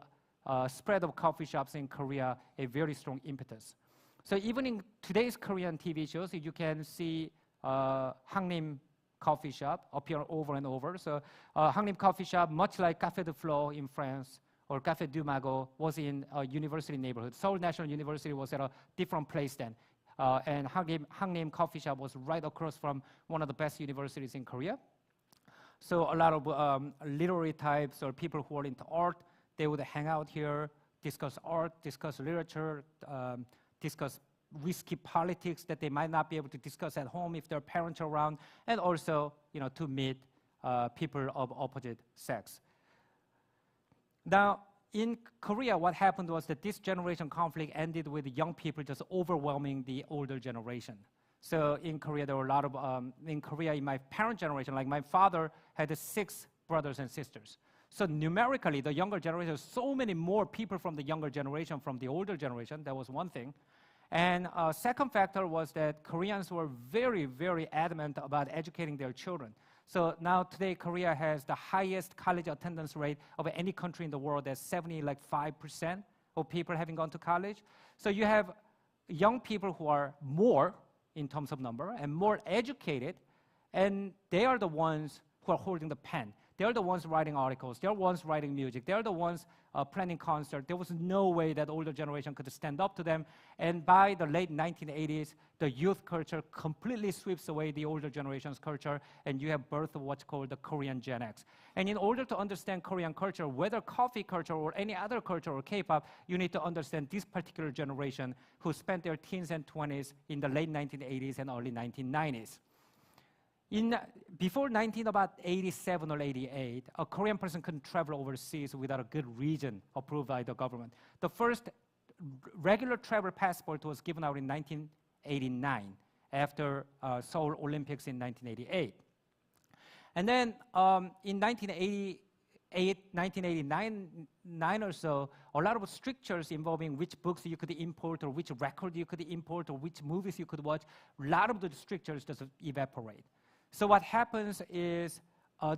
spread of coffee shops in Korea a very strong impetus. So even in today's Korean TV shows, you can see Hangnim coffee shop appear over and over. So Hangnim coffee shop, much like Café de Flore in France, or Café du Magot, was in a university neighborhood. Seoul National University was at a different place then. And Hangnim coffee shop was right across from one of the best universities in Korea. So a lot of literary types or people who are into art, they would hang out here, discuss art, discuss literature, discuss risky politics that they might not be able to discuss at home if their parents are around, and also, you know, to meet people of opposite sex. Now, in Korea, what happened was that this generation conflict ended with young people just overwhelming the older generation. So in Korea, there were a lot of, in Korea, in my parent generation, like my father had 6 brothers and sisters. So numerically, the younger generation, so many more people from the younger generation from the older generation. That was one thing. And second factor was that Koreans were very, very adamant about educating their children. So now today, Korea has the highest college attendance rate of any country in the world. That's 75% of people having gone to college. So you have young people who are more in terms of number and more educated, and they are the ones who are holding the pen. They're the ones writing articles. They're the ones writing music. They're the ones planning concerts. There was no way that older generation could stand up to them. And by the late 1980s, the youth culture completely sweeps away the older generation's culture, and you have birth of what's called the Korean Gen X. And in order to understand Korean culture, whether coffee culture or any other culture or K-pop, you need to understand this particular generation who spent their teens and 20s in the late 1980s and early 1990s. Before 1987 or 88, a Korean person couldn't travel overseas without a good reason approved by the government. The first regular travel passport was given out in 1989 after Seoul Olympics in 1988. And then in 1989 or so, a lot of strictures involving which books you could import or which record you could import or which movies you could watch, a lot of the strictures just evaporate. So what happens is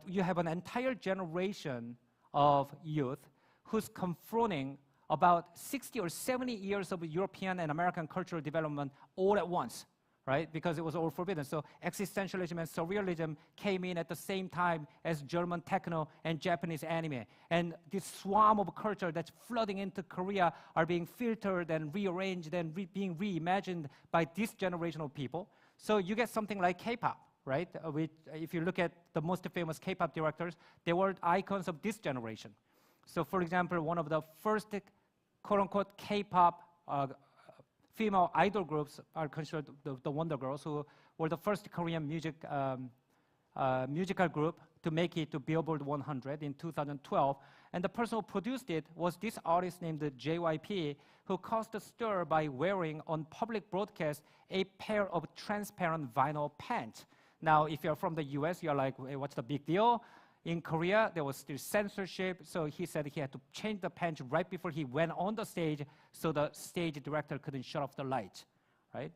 you have an entire generation of youth who's confronting about 60 or 70 years of European and American cultural development all at once, right? Because it was all forbidden. So existentialism and surrealism came in at the same time as German techno and Japanese anime. And this swarm of culture that's flooding into Korea are being filtered and rearranged and being reimagined by this generation of people. So you get something like K-pop. Right? If you look at the most famous K-pop directors, they were icons of this generation. So for example, one of the first quote-unquote K-pop female idol groups are considered the Wonder Girls, who were the first Korean musical group to make it to Billboard 100 in 2012. And the person who produced it was this artist named JYP, who caused a stir by wearing on public broadcast a pair of transparent vinyl pants. Now, if you're from the US, you're like, hey, what's the big deal? In Korea, there was still censorship, so he said he had to change the pants right before he went on the stage so the stage director couldn't shut off the lights, right?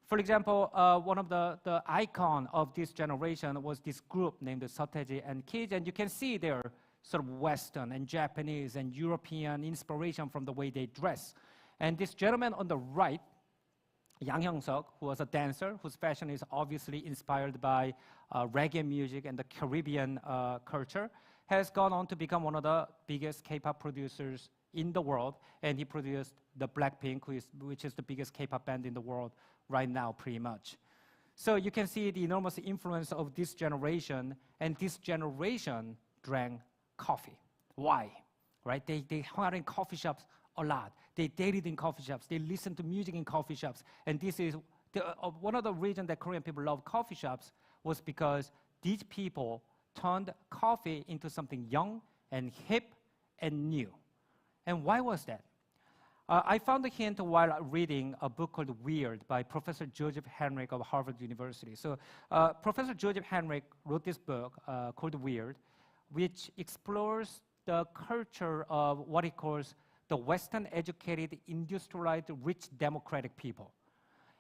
For example, one of the icon of this generation was this group named the Sotteji and Kids, and you can see their sort of Western and Japanese and European inspiration from the way they dress. And this gentleman on the right, Yang Hyung-suk, who was a dancer, whose fashion is obviously inspired by reggae music and the Caribbean culture, has gone on to become one of the biggest K-pop producers in the world, and he produced the Blackpink, which is the biggest K-pop band in the world right now, pretty much. So you can see the enormous influence of this generation, and this generation drank coffee. Why? Right? They hung out in coffee shops a lot. They dated in coffee shops. They listened to music in coffee shops. And this is one of the reasons that Korean people love coffee shops was because these people turned coffee into something young and hip and new. And why was that? I found a hint while reading a book called Weird by Professor Joseph Henrich of Harvard University. So Professor Joseph Henrich wrote this book called Weird, which explores the culture of what he calls the Western educated, industrialized, rich democratic people.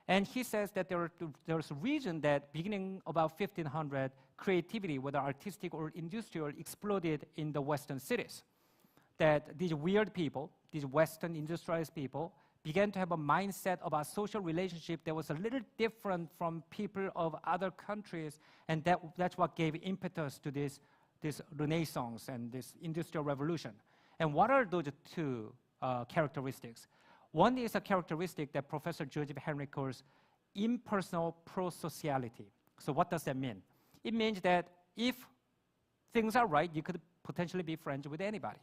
And he says that there's a reason that beginning about 1500, creativity, whether artistic or industrial, exploded in the Western cities. That these weird people, these Western industrialized people, began to have a mindset about social relationship that was a little different from people of other countries, and that's what gave impetus to this Renaissance and this Industrial Revolution. And what are those two characteristics? One is a characteristic that Professor Joseph Henrich calls impersonal prosociality. So what does that mean? It means that if things are right, you could potentially be friends with anybody.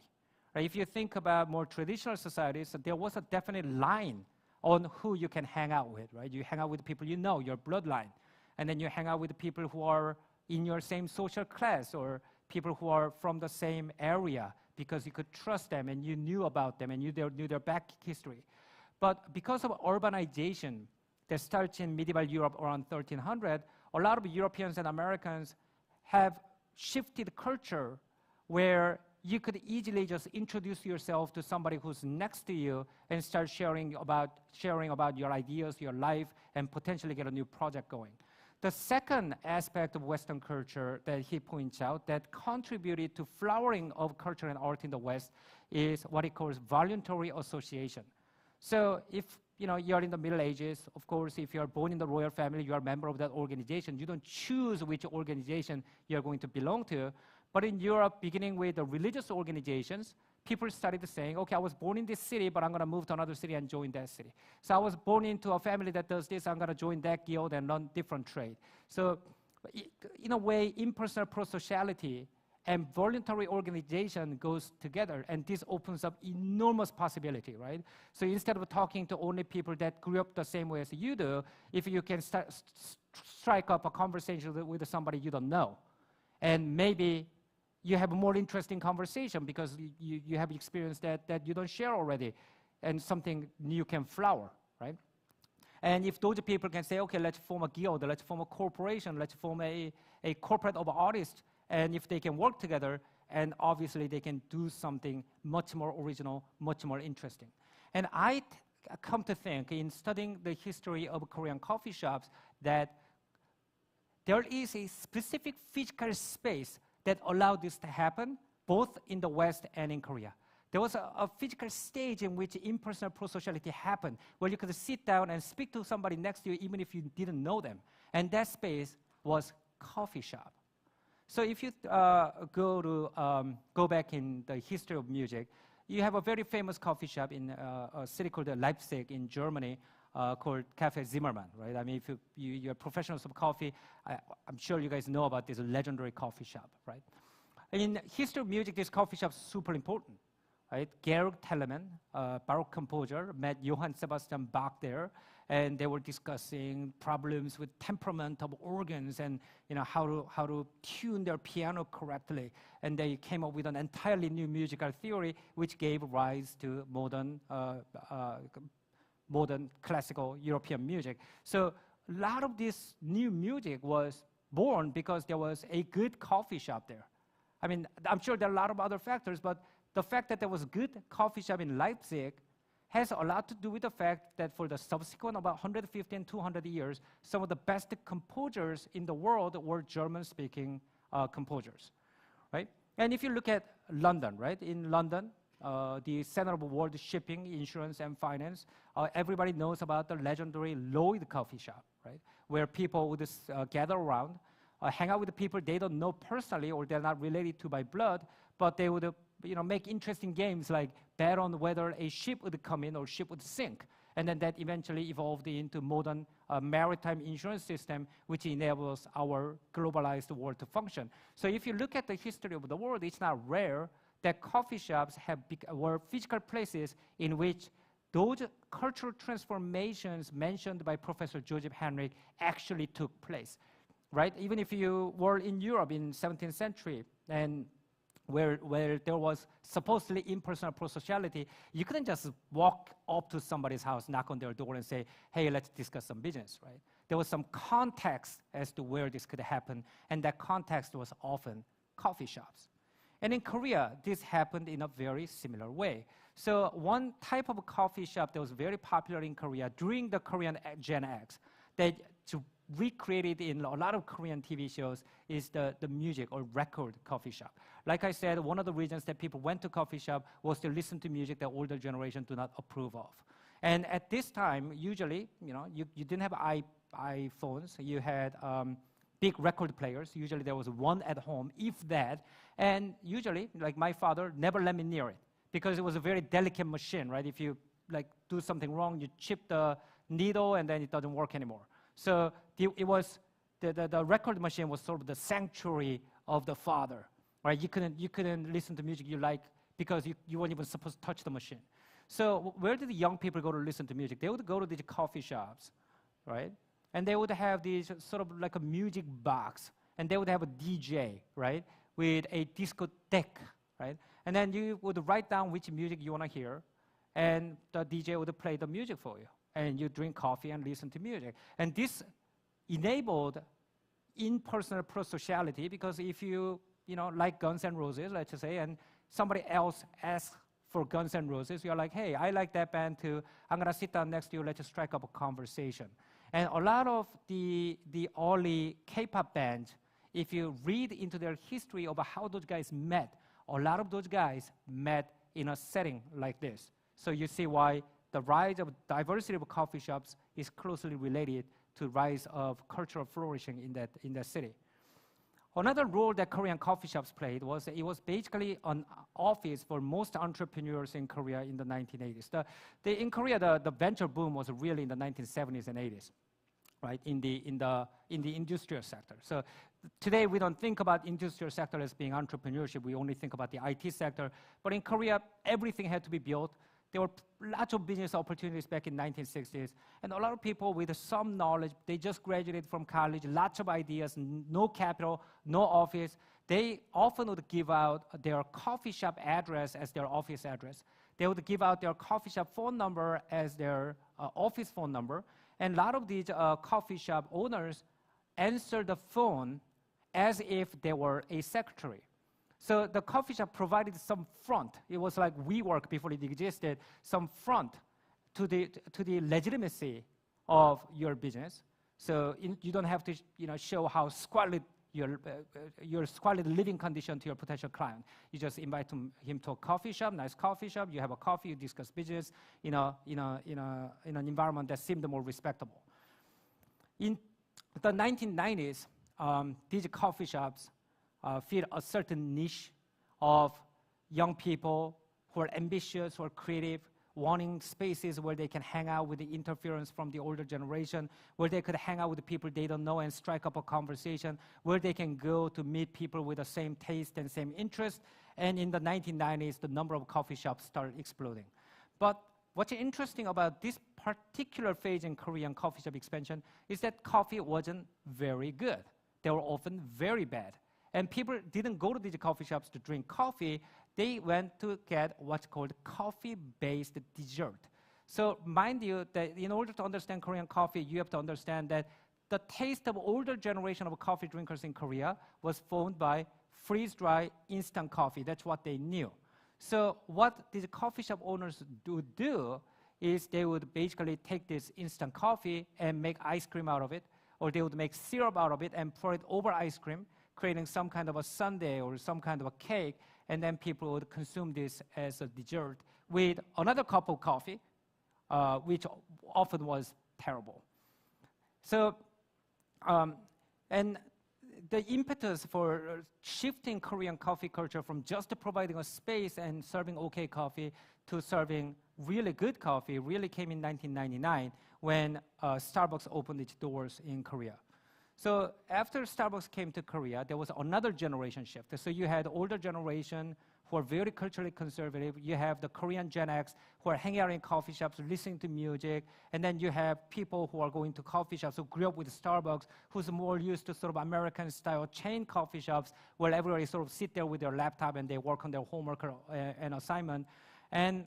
Right? If you think about more traditional societies, there was a definite line on who you can hang out with, right? You hang out with people you know, your bloodline, and then you hang out with people who are in your same social class or people who are from the same area because you could trust them and you knew about them and you knew their back history. But because of urbanization that starts in medieval Europe around 1300, a lot of Europeans and Americans have shifted culture where you could easily just introduce yourself to somebody who's next to you and start sharing about your ideas, your life, and potentially get a new project going. The second aspect of Western culture that he points out that contributed to flowering of culture and art in the West is what he calls voluntary association. So if you're in the Middle Ages, of course, if you're born in the royal family, you are a member of that organization. You don't choose which organization you're going to belong to. But in Europe, beginning with the religious organizations, people started saying, okay, I was born in this city, but I'm going to move to another city and join that city. So I was born into a family that does this, I'm going to join that guild and learn different trade. So in a way, impersonal prosociality and voluntary organization goes together, and this opens up enormous possibility, right? So instead of talking to only people that grew up the same way as you do, if you can strike up a conversation with somebody you don't know, and maybe you have a more interesting conversation because you have experience that you don't share already, and something new can flower, right? And if those people can say, okay, let's form a guild, let's form a corporation, let's form a corporate of artists, and if they can work together, and obviously they can do something much more original, much more interesting. And I come to think, in studying the history of Korean coffee shops, that there is a specific physical space that allowed this to happen, both in the West and in Korea. There was a physical stage in which impersonal prosociality happened, where you could sit down and speak to somebody next to you, even if you didn't know them. And that space was coffee shop. So if you go back in the history of music, you have a very famous coffee shop in a city called Leipzig in Germany, called Cafe Zimmermann, right? I mean, if you're professionals of coffee, I'm sure you guys know about this legendary coffee shop, right? In history of music, this coffee shop is super important, right? Georg Telemann, Baroque composer, met Johann Sebastian Bach there, and they were discussing problems with temperament of organs and how to tune their piano correctly. And they came up with an entirely new musical theory, which gave rise to modern classical European music. So a lot of this new music was born because there was a good coffee shop there. I mean, I'm sure there are a lot of other factors, but the fact that there was a good coffee shop in Leipzig has a lot to do with the fact that for the subsequent about 150 and 200 years, some of the best composers in the world were German-speaking composers, right? And if you look at London, right? In London, the center of world shipping, insurance, and finance, everybody knows about the legendary Lloyd coffee shop, right? Where people would gather around, hang out with the people they don't know personally or they're not related to by blood, but they would make interesting games like bet on whether a ship would come in or ship would sink. And then that eventually evolved into modern maritime insurance system, which enables our globalized world to function. So if you look at the history of the world, it's not rare that coffee shops were physical places in which those cultural transformations mentioned by Professor Joseph Henrich actually took place, right? Even if you were in Europe in 17th century and where there was supposedly impersonal prosociality, you couldn't just walk up to somebody's house, knock on their door and say, hey, let's discuss some business, right? There was some context as to where this could happen, and that context was often coffee shops. And in Korea, this happened in a very similar way. So one type of coffee shop that was very popular in Korea during the Korean Gen X that recreated in a lot of Korean TV shows is the music or record coffee shop. Like I said, one of the reasons that people went to coffee shop was to listen to music that older generation do not approve of. And at this time, usually, you didn't have iPhones. You had big record players. Usually there was one at home, if that. And usually, like my father, never let me near it because it was a very delicate machine, right? If you do something wrong, you chip the needle and then it doesn't work anymore. So it was the record machine was sort of the sanctuary of the father, right? You couldn't listen to music you like because you weren't even supposed to touch the machine. So where did the young people go to listen to music? They would go to these coffee shops, right? And they would have these sort of like a music box, and they would have a DJ, right, with a discotheque, right? And then you would write down which music you want to hear, and the DJ would play the music for you. And you drink coffee and listen to music. And this enabled impersonal prosociality because if you like Guns N' Roses, let's just say, and somebody else asks for Guns N' Roses, you're like, hey, I like that band too. I'm going to sit down next to you. Let's just strike up a conversation. And a lot of the early K-pop bands, if you read into their history of how those guys met, a lot of those guys met in a setting like this. So you see why the rise of diversity of coffee shops is closely related to rise of cultural flourishing in that city. Another role that Korean coffee shops played was it was basically an office for most entrepreneurs in Korea in the 1980s. In Korea, the venture boom was really in the 1970s and 80s, right? In the industrial sector. So today we don't think about industrial sector as being entrepreneurship. We only think about the IT sector. But in Korea, everything had to be built. There were lots of business opportunities back in 1960s. And a lot of people with some knowledge, they just graduated from college, lots of ideas, no capital, no office. They often would give out their coffee shop address as their office address. They would give out their coffee shop phone number as their office phone number. And a lot of these coffee shop owners answer the phone as if they were a secretary. So the coffee shop provided some front. It was like WeWork before it existed, some front to the legitimacy of your business. So you don't have to show how squalid your squalid living condition to your potential client. You just invite him to a coffee shop, nice coffee shop. You have a coffee, you discuss business in an environment that seemed more respectable. In the 1990s, these coffee shops fit a certain niche of young people who are ambitious, who are creative, wanting spaces where they can hang out with the interference from the older generation, where they could hang out with the people they don't know and strike up a conversation, where they can go to meet people with the same taste and same interest. And in the 1990s, the number of coffee shops started exploding. But what's interesting about this particular phase in Korean coffee shop expansion is that coffee wasn't very good. They were often very bad. And people didn't go to these coffee shops to drink coffee. They went to get what's called coffee-based dessert. So mind you that in order to understand Korean coffee, you have to understand that the taste of older generation of coffee drinkers in Korea was formed by freeze-dry instant coffee. That's what they knew. So what these coffee shop owners would do is they would basically take this instant coffee and make ice cream out of it, or they would make syrup out of it and pour it over ice cream, creating some kind of a sundae or some kind of a cake, and then people would consume this as a dessert with another cup of coffee, which often was terrible. So, and the impetus for shifting Korean coffee culture from just providing a space and serving okay coffee to serving really good coffee really came in 1999 when Starbucks opened its doors in Korea. So after Starbucks came to Korea, there was another generation shift. So you had older generation who are very culturally conservative. You have the Korean Gen X who are hanging out in coffee shops, listening to music. And then you have people who are going to coffee shops who grew up with Starbucks, who's more used to sort of American-style chain coffee shops where everybody sort of sit there with their laptop and they work on their homework and assignment. And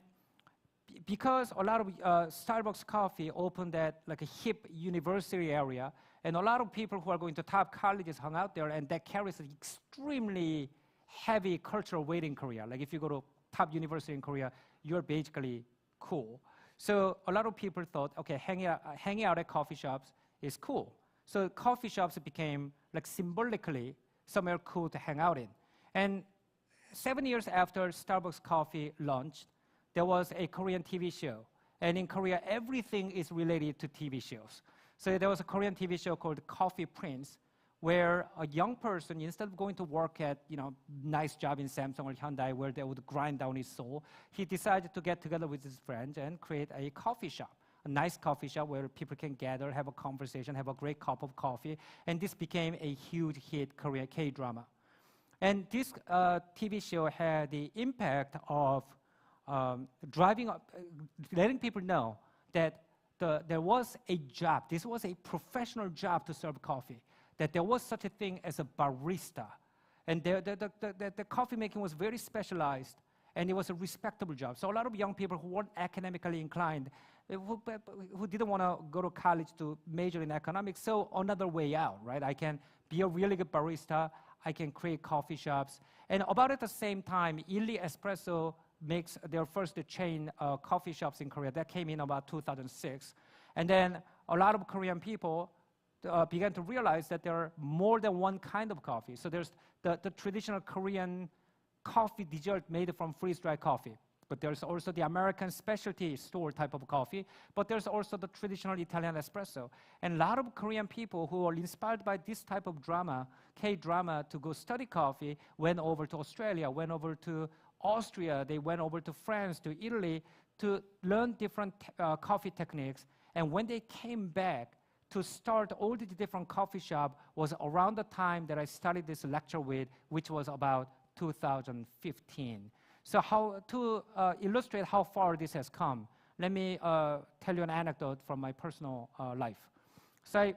because a lot of Starbucks coffee opened at like a hip university area, and a lot of people who are going to top colleges hung out there, and that carries an extremely heavy cultural weight in Korea. Like if you go to top university in Korea, you're basically cool. So a lot of people thought, okay, hanging out at coffee shops is cool. So coffee shops became like symbolically somewhere cool to hang out in. And 7 years after Starbucks coffee launched, there was a Korean TV show. And in Korea, everything is related to TV shows. So there was a Korean TV show called Coffee Prince, where a young person, instead of going to work at nice job in Samsung or Hyundai where they would grind down his soul, he decided to get together with his friends and create a coffee shop, a nice coffee shop where people can gather, have a conversation, have a great cup of coffee. And this became a huge hit Korean K-drama. And this TV show had the impact of driving up, letting people know that there was a job, this was a professional job to serve coffee, that there was such a thing as a barista. And the coffee making was very specialized, and it was a respectable job. So a lot of young people who weren't academically inclined, who didn't want to go to college to major in economics, saw another way out, right? I can be a really good barista, I can create coffee shops. And about at the same time, Illy Espresso makes their first chain coffee shops in Korea. That came in about 2006. And then a lot of Korean people began to realize that there are more than one kind of coffee. So there's the traditional Korean coffee dessert made from freeze-dried coffee. But there's also the American specialty store type of coffee. But there's also the traditional Italian espresso. And a lot of Korean people who are inspired by this type of drama, K-drama, to go study coffee, went over to Australia, went over to Austria, they went over to France, to Italy, to learn different coffee techniques. And when they came back to start all the different coffee shops was around the time that I started this lecture with, which was about 2015. So to illustrate how far this has come, let me tell you an anecdote from my personal life. So I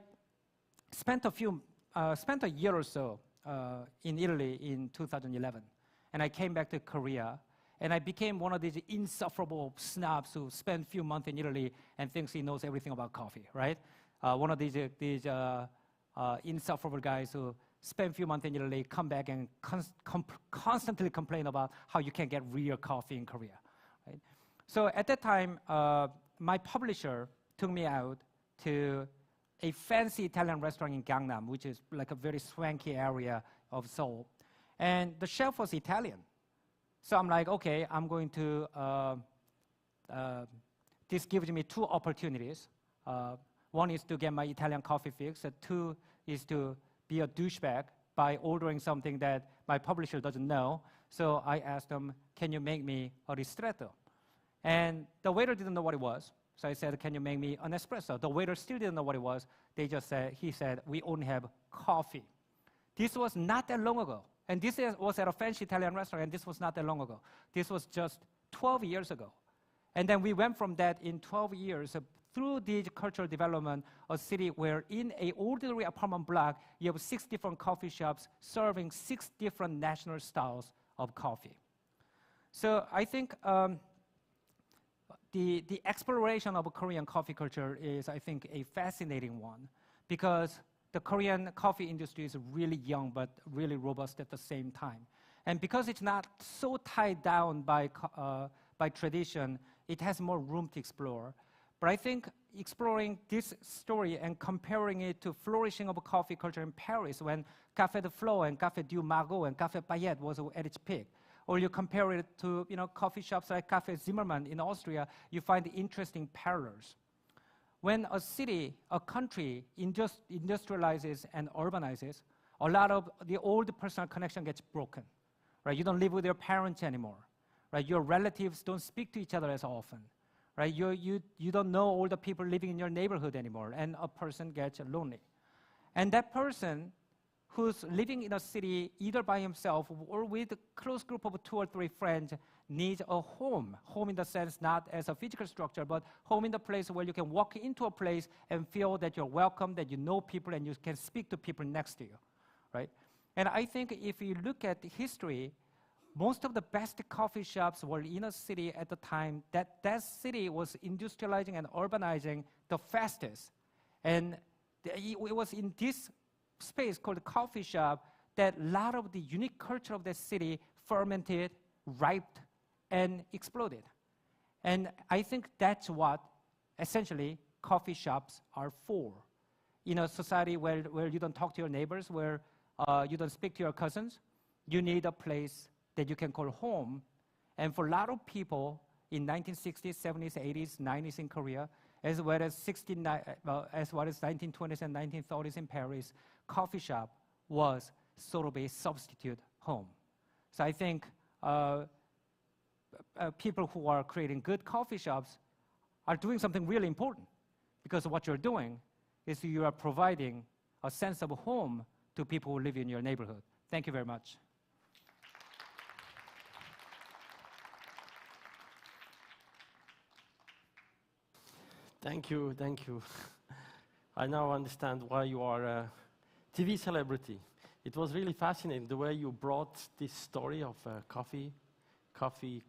spent a year or so in Italy in 2011. And I came back to Korea, and I became one of these insufferable snobs who spent a few months in Italy and thinks he knows everything about coffee, right? One of these insufferable guys who spend a few months in Italy, come back and constantly complain about how you can't get real coffee in Korea, right? So at that time, my publisher took me out to a fancy Italian restaurant in Gangnam, which is like a very swanky area of Seoul. And the chef was Italian. So I'm like, okay, I'm going to, this gives me two opportunities. One is to get my Italian coffee fix. And two is to be a douchebag by ordering something that my publisher doesn't know. So I asked them, can you make me a ristretto? And the waiter didn't know what it was. So I said, can you make me an espresso? The waiter still didn't know what it was. He said, we only have coffee. This was not that long ago. And this was at a fancy Italian restaurant, and this was not that long ago. This was just 12 years ago. And then we went from that in 12 years through the cultural development, a city where in an ordinary apartment block, you have 6 different coffee shops serving 6 different national styles of coffee. So I think the exploration of a Korean coffee culture is, I think, a fascinating one, because the Korean coffee industry is really young but really robust at the same time. And because it's not so tied down by tradition, it has more room to explore. But I think exploring this story and comparing it to flourishing of a coffee culture in Paris when Café de Flo and Café du Magot and Café Payette was at its peak, or you compare it to coffee shops like Café Zimmermann in Austria, you find interesting parallels. When a city, a country industrializes and urbanizes, a lot of the old personal connection gets broken, right? You don't live with your parents anymore, right? Your relatives don't speak to each other as often, right? You don't know all the people living in your neighborhood anymore, and a person gets lonely. And that person who's living in a city either by himself or with a close group of 2 or 3 friends needs a home. Home in the sense not as a physical structure, but home in the place where you can walk into a place and feel that you're welcome, that you know people, and you can speak to people next to you, right? And I think if you look at history, most of the best coffee shops were in a city at the time that city was industrializing and urbanizing the fastest. And it was in this space called coffee shop that a lot of the unique culture of that city fermented, ripened, and exploded. And I think that's what essentially coffee shops are for. In a society where you don't talk to your neighbors, where you don't speak to your cousins, you need a place that you can call home. And for a lot of people in 1960s, 70s, 80s, 90s in Korea, as well as 1920s and 1930s in Paris, coffee shop was sort of a substitute home. So I think people who are creating good coffee shops are doing something really important, because what you're doing is you are providing a sense of home to people who live in your neighborhood. Thank you very much. Thank you, thank you. I now understand why you are a TV celebrity. It was really fascinating the way you brought this story of coffee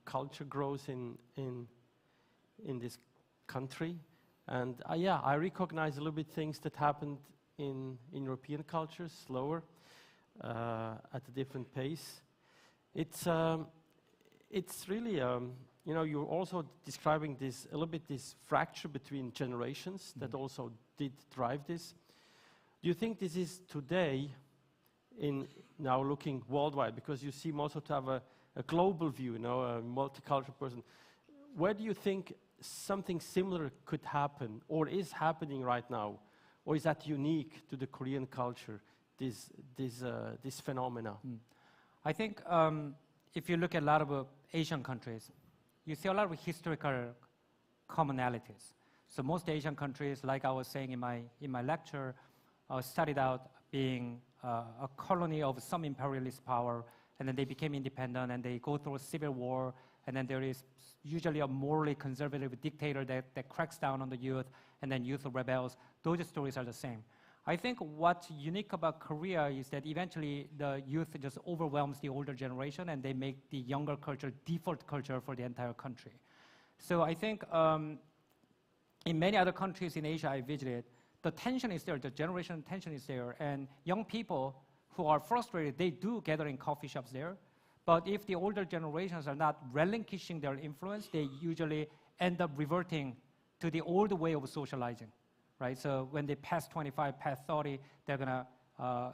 culture growth in this country. And yeah, I recognize a little bit things that happened in European cultures, slower, at a different pace. It's really, you know, you're also describing this, a little bit this fracture between generations that also did drive this. Do you think this is today, in now looking worldwide, because you seem also to have a global view, you know, a multicultural person. Where do you think something similar could happen or is happening right now? Or is that unique to the Korean culture, this phenomena? I think if you look at a lot of Asian countries, you see a lot of historical commonalities. So most Asian countries, like I was saying in my lecture, started out being a colony of some imperialist power, and then they became independent, and they go through a civil war, and then there is usually a morally conservative dictator that cracks down on the youth, and then youth rebels. Those stories are the same. I think what's unique about Korea is that eventually the youth just overwhelms the older generation, and they make the younger culture default culture for the entire country. So I think in many other countries in Asia I visited, the tension is there, the generation tension is there, and young people who are frustrated, they do gather in coffee shops there. But if the older generations are not relinquishing their influence, they usually end up reverting to the old way of socializing, right? So when they pass 25, pass 30, they're gonna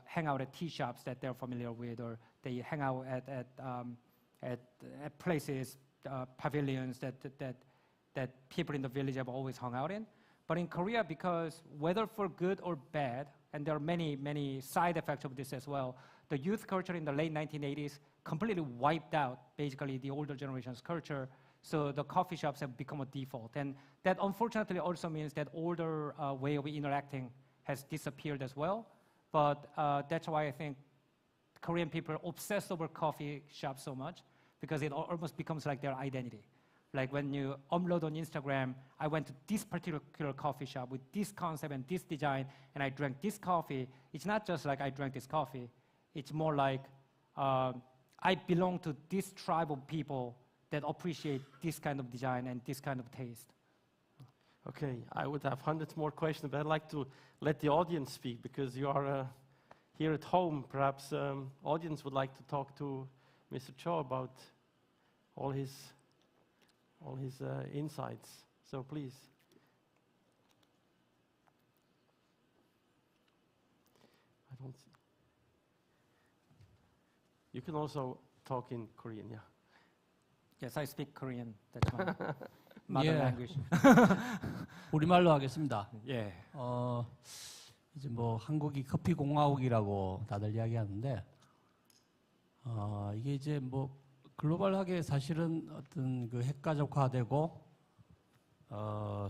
hang out at tea shops that they're familiar with, or they hang out at places, pavilions that people in the village have always hung out in. But in Korea, because whether for good or bad, and there are many, many side effects of this as well, the youth culture in the late 1980s completely wiped out basically the older generation's culture. So the coffee shops have become a default. And that unfortunately also means that older way of interacting has disappeared as well. But that's why I think Korean people obsess over coffee shops so much, because it almost becomes like their identity. Like when you upload on Instagram, I went to this particular coffee shop with this concept and this design, and I drank this coffee. It's not just like I drank this coffee. It's more like I belong to this tribe of people that appreciate this kind of design and this kind of taste. Okay, I would have hundreds more questions, but I'd like to let the audience speak, because you are here at home. Perhaps audience would like to talk to Mr. Cho about all his insights. So please. I don't see. You can also talk in Korean, yeah. Yes, I speak Korean. That's my mother 예. language. 우리말로 하겠습니다. 예. 이제 뭐 한국이 커피 공화국이라고 다들 이야기하는데 이게 이제 뭐 글로벌하게 사실은 어떤 그 핵가족화되고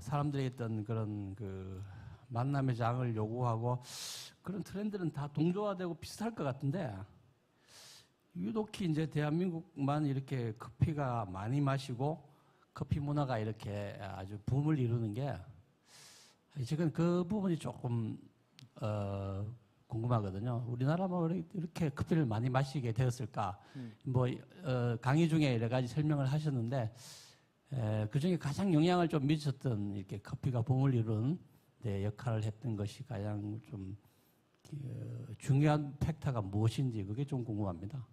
사람들의 어떤 그런 그 만남의 장을 요구하고 그런 트렌드는 다 동조화되고 비슷할 것 같은데 유독히 이제 대한민국만 이렇게 커피가 많이 마시고 커피 문화가 이렇게 아주 붐을 이루는 게 지금 그 부분이 조금 궁금하거든요. 우리나라 뭐 이렇게 커피를 많이 마시게 되었을까? 뭐 강의 중에 여러 가지 설명을 하셨는데 그 중에 가장 영향을 좀 미쳤던 이렇게 커피가 붐을 이룬 역할을 했던 것이 가장 좀 중요한 팩터가 무엇인지 그게 좀 궁금합니다.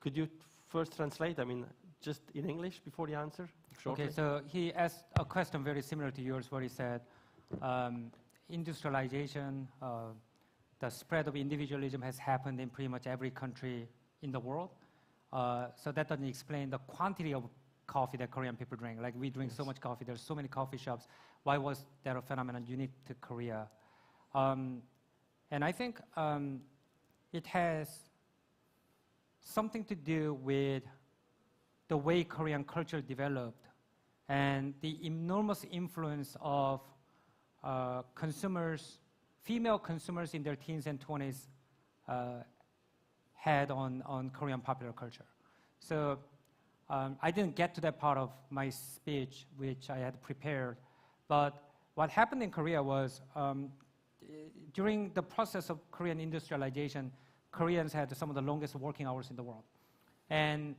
Could you first translate? I mean, just in English before the answer. Shortly? Okay, so he asked a question very similar to yours, where he said, industrialization, the spread of individualism has happened in pretty much every country in the world. So that doesn't explain the quantity of coffee that Korean people drink. Like we drink so much coffee, there's so many coffee shops. Why was that a phenomenon unique to Korea? And I think it has something to do with the way Korean culture developed and the enormous influence of consumers, female consumers in their teens and 20s had on Korean popular culture. So I didn't get to that part of my speech, which I had prepared, but what happened in Korea was during the process of Korean industrialization, Koreans had some of the longest working hours in the world. And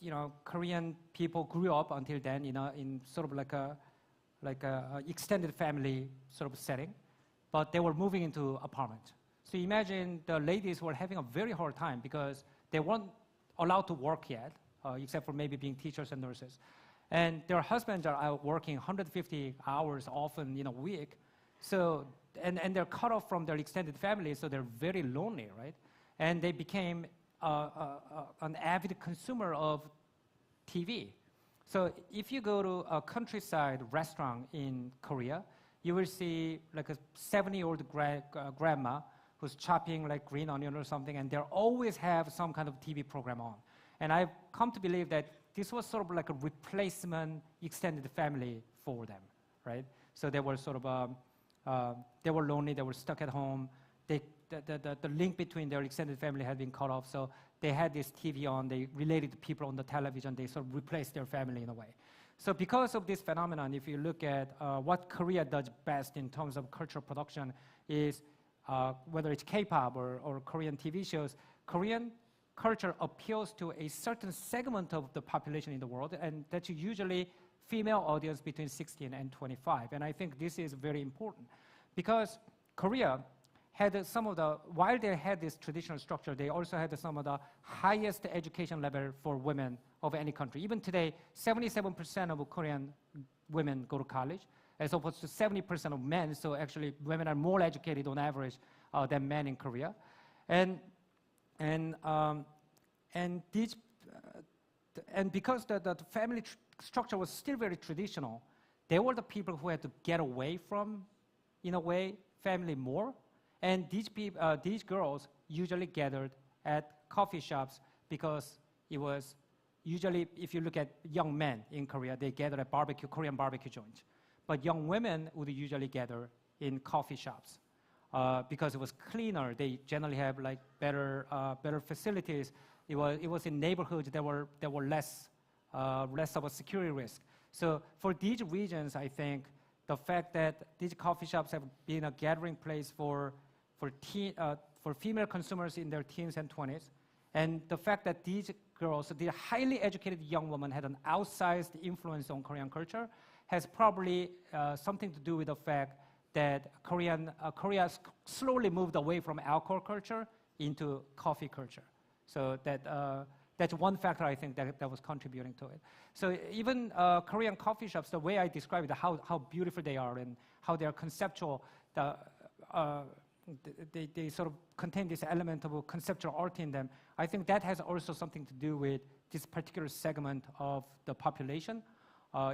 you know, Korean people grew up until then in sort of like a extended family sort of setting, but they were moving into apartments. So imagine the ladies were having a very hard time because they weren't allowed to work yet, except for maybe being teachers and nurses. And their husbands are out working 150 hours often in a week. So, and they're cut off from their extended family, so they're very lonely, right? And they became an avid consumer of TV. So if you go to a countryside restaurant in Korea, you will see like a 70-year-old grandma who's chopping like green onion or something, and they'll always have some kind of TV program on. And I've come to believe that this was sort of like a replacement extended family for them, right? So they were sort of, they were lonely, they were stuck at home. The link between their extended family had been cut off, so they had this TV on, they related to people on the television, they sort of replaced their family in a way. So because of this phenomenon, if you look at what Korea does best in terms of cultural production is, whether it's K-pop or Korean TV shows, Korean culture appeals to a certain segment of the population in the world, and that's usually female audience between 16 and 25. And I think this is very important because Korea had some of the, while they had this traditional structure, they also had some of the highest education level for women of any country. Even today, 77% of Korean women go to college, as opposed to 70% of men. So actually, women are more educated on average than men in Korea. And because the family structure was still very traditional, they were the people who had to get away from, in a way, family more. And these girls usually gathered at coffee shops because it was usually, if you look at young men in Korea, they gather at Korean barbecue joints. But young women would usually gather in coffee shops because it was cleaner. They generally have like better facilities. It was in neighborhoods that were less of a security risk. So for these regions, I think the fact that these coffee shops have been a gathering place for female consumers in their teens and 20s, and the fact that these girls, the highly educated young women, had an outsized influence on Korean culture, has probably something to do with the fact that Korea slowly moved away from alcohol culture into coffee culture. So that's one factor I think that was contributing to it. So even Korean coffee shops, the way I describe it, how beautiful they are and how they are conceptual, they sort of contain this element of conceptual art in them. I think that has also something to do with this particular segment of the population.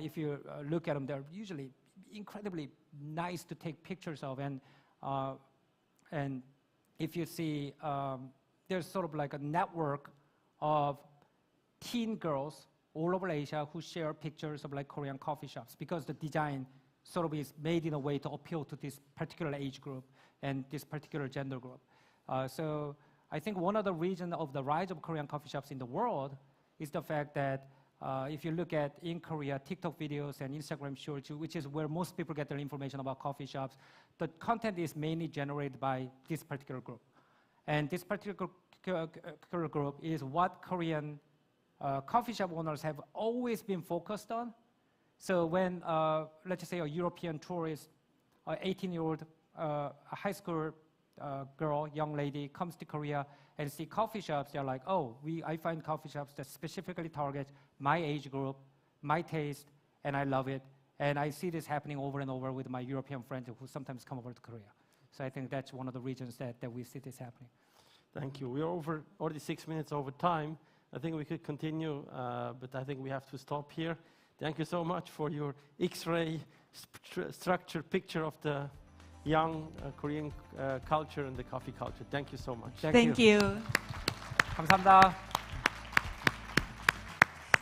If you look at them, they're usually incredibly nice to take pictures of. And if you see, there's sort of like a network of teen girls all over Asia who share pictures of like Korean coffee shops because the design sort of is made in a way to appeal to this particular age group and this particular gender group. So I think one of the reasons of the rise of Korean coffee shops in the world is the fact that if you look at in Korea, TikTok videos and Instagram shorts, which is where most people get their information about coffee shops, the content is mainly generated by this particular group. And this particular group is what Korean coffee shop owners have always been focused on. So when, let's just say, a European tourist, an 18-year-old high school girl, young lady, comes to Korea and see coffee shops, they're like, oh, I find coffee shops that specifically target my age group, my taste, and I love it. And I see this happening over and over with my European friends who sometimes come over to Korea. So I think that's one of the reasons that we see this happening. Thank you. We're already 6 minutes over time. I think we could continue, but I think we have to stop here. Thank you so much for your X-ray structured picture of the young Korean culture and the coffee culture. Thank you so much. Thank you. 감사합니다.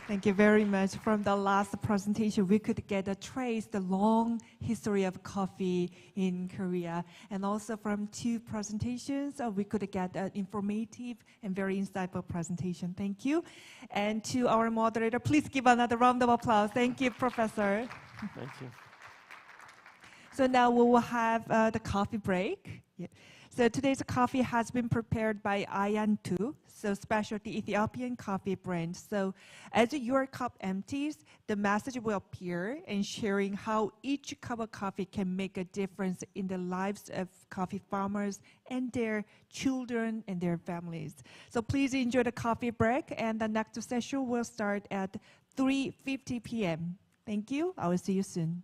Thank you very much. From the last presentation, we could get a trace the long history of coffee in Korea. And also from two presentations, we could get an informative and very insightful presentation. Thank you. And to our moderator, please give another round of applause. Thank you, Professor. Thank you. So now we will have the coffee break. Yeah. So today's coffee has been prepared by Ayantu, so specialty Ethiopian coffee brand. So as your cup empties, the message will appear and sharing how each cup of coffee can make a difference in the lives of coffee farmers and their children and their families. So please enjoy the coffee break, and the next session will start at 3:50 p.m. Thank you. I will see you soon.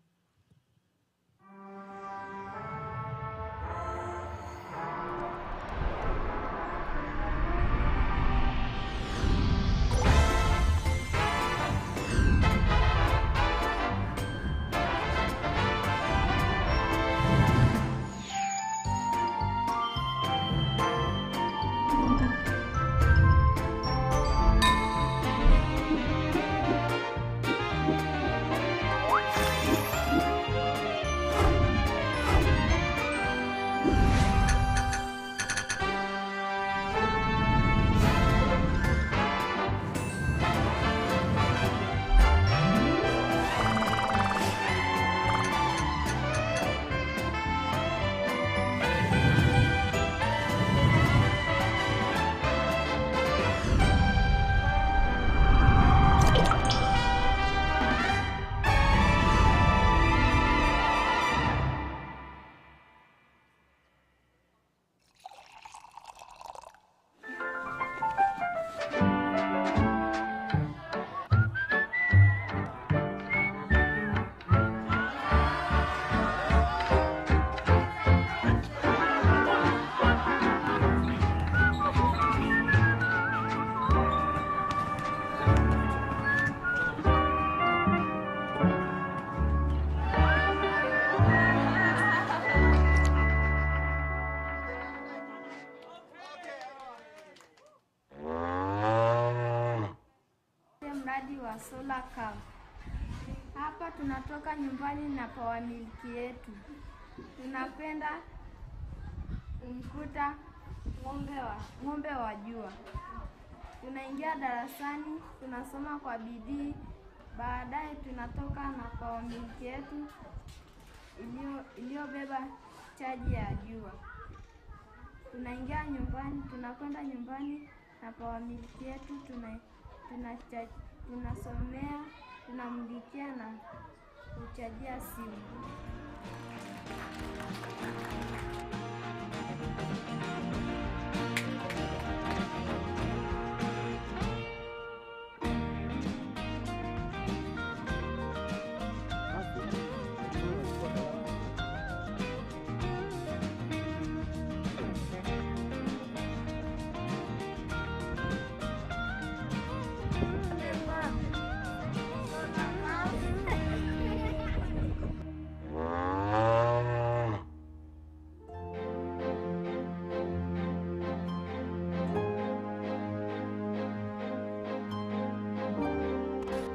Solar cow. Hapa tunatoka nyumbani na power milk yetu. Tunapenda kumkuta ng'ombe wa jua. Tunaingia darasani, tunasoma kwa bidii, baadaye tunatoka na power milk yetu iliyobeba chaji ya jua. Tunaingia nyumbani, tunakwenda nyumbani na power milk yetu, tunasomea, tunamlikia na kuchajia simu.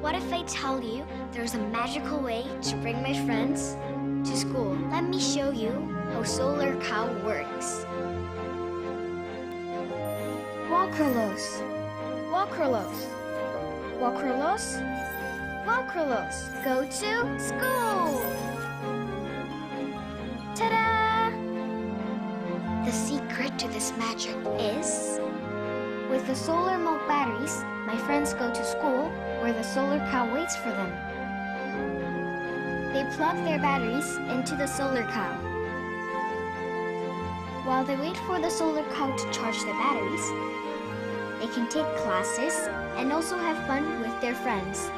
What if I tell you there's a magical way to bring my friends to school? Let me show you how solar cow works. Walkerlos, Walkerlos, Walkerlos, Walkerlos. Go to school. Ta-da! The secret to this magic is, with the solar milk batteries, my friends go to school where the solar cow waits for them. They plug their batteries into the solar cow. While they wait for the solar cow to charge their batteries, they can take classes and also have fun with their friends.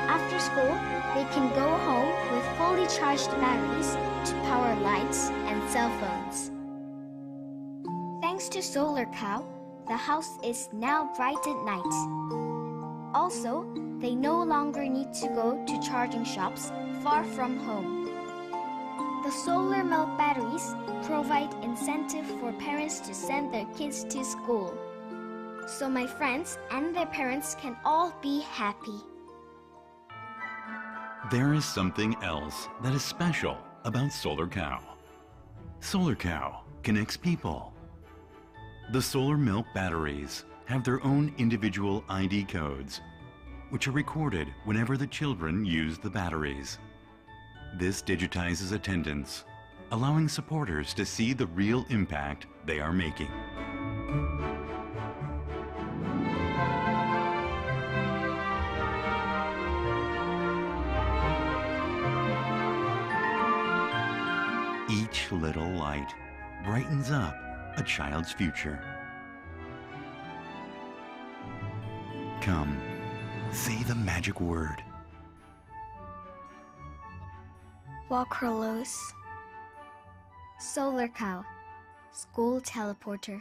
After school, they can go home with fully charged batteries to power lights and cell phones. Thanks to Solar Cow, the house is now bright at night. Also, they no longer need to go to charging shops far from home. The solar milk batteries provide incentive for parents to send their kids to school. So my friends and their parents can all be happy. There is something else that is special about Solar Cow. Solar Cow connects people. The solar milk batteries have their own individual ID codes, which are recorded whenever the children use the batteries. This digitizes attendance, allowing supporters to see the real impact they are making. Each little light brightens up a child's future. Come, say the magic word. Walkerlos, Solar Cow, School Teleporter.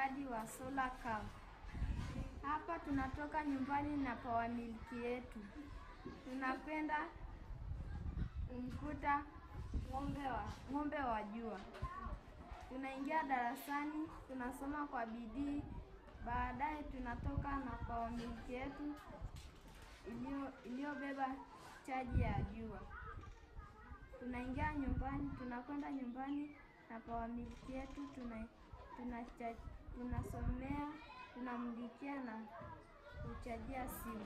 mradi wa solar cow. Hapa tunatoka nyumbani na power milk yetu. Tunapenda kumkuta ng'ombe wa jua. Tunaingia darasani, tunasoma kwa bidii, baadaye tunatoka na power milk yetu iliyobeba chaji ya jua. Tunakwenda nyumbani na power milk yetu, tunasomea, tunamulikia na kuchajia simu.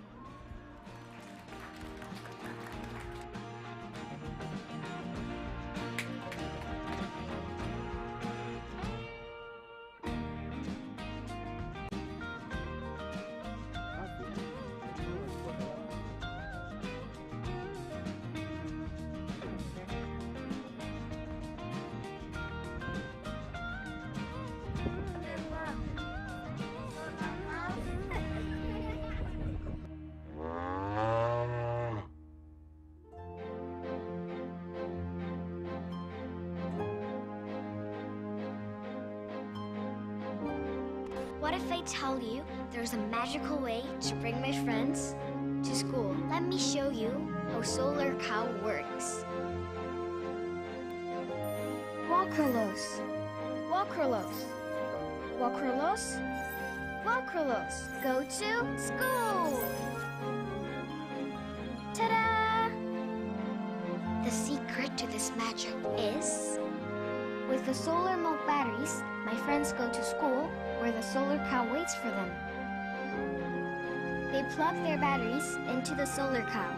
What if I tell you there's a magical way to bring my friends to school? Let me show you how Solar Cow works. Walkerlos, Walkerlos, Walkerlos, Walkerlos. Go to school! Ta-da! The secret to this magic is, with the solar milk batteries, my friends go to school where the solar cow waits for them. They plug their batteries into the solar cow.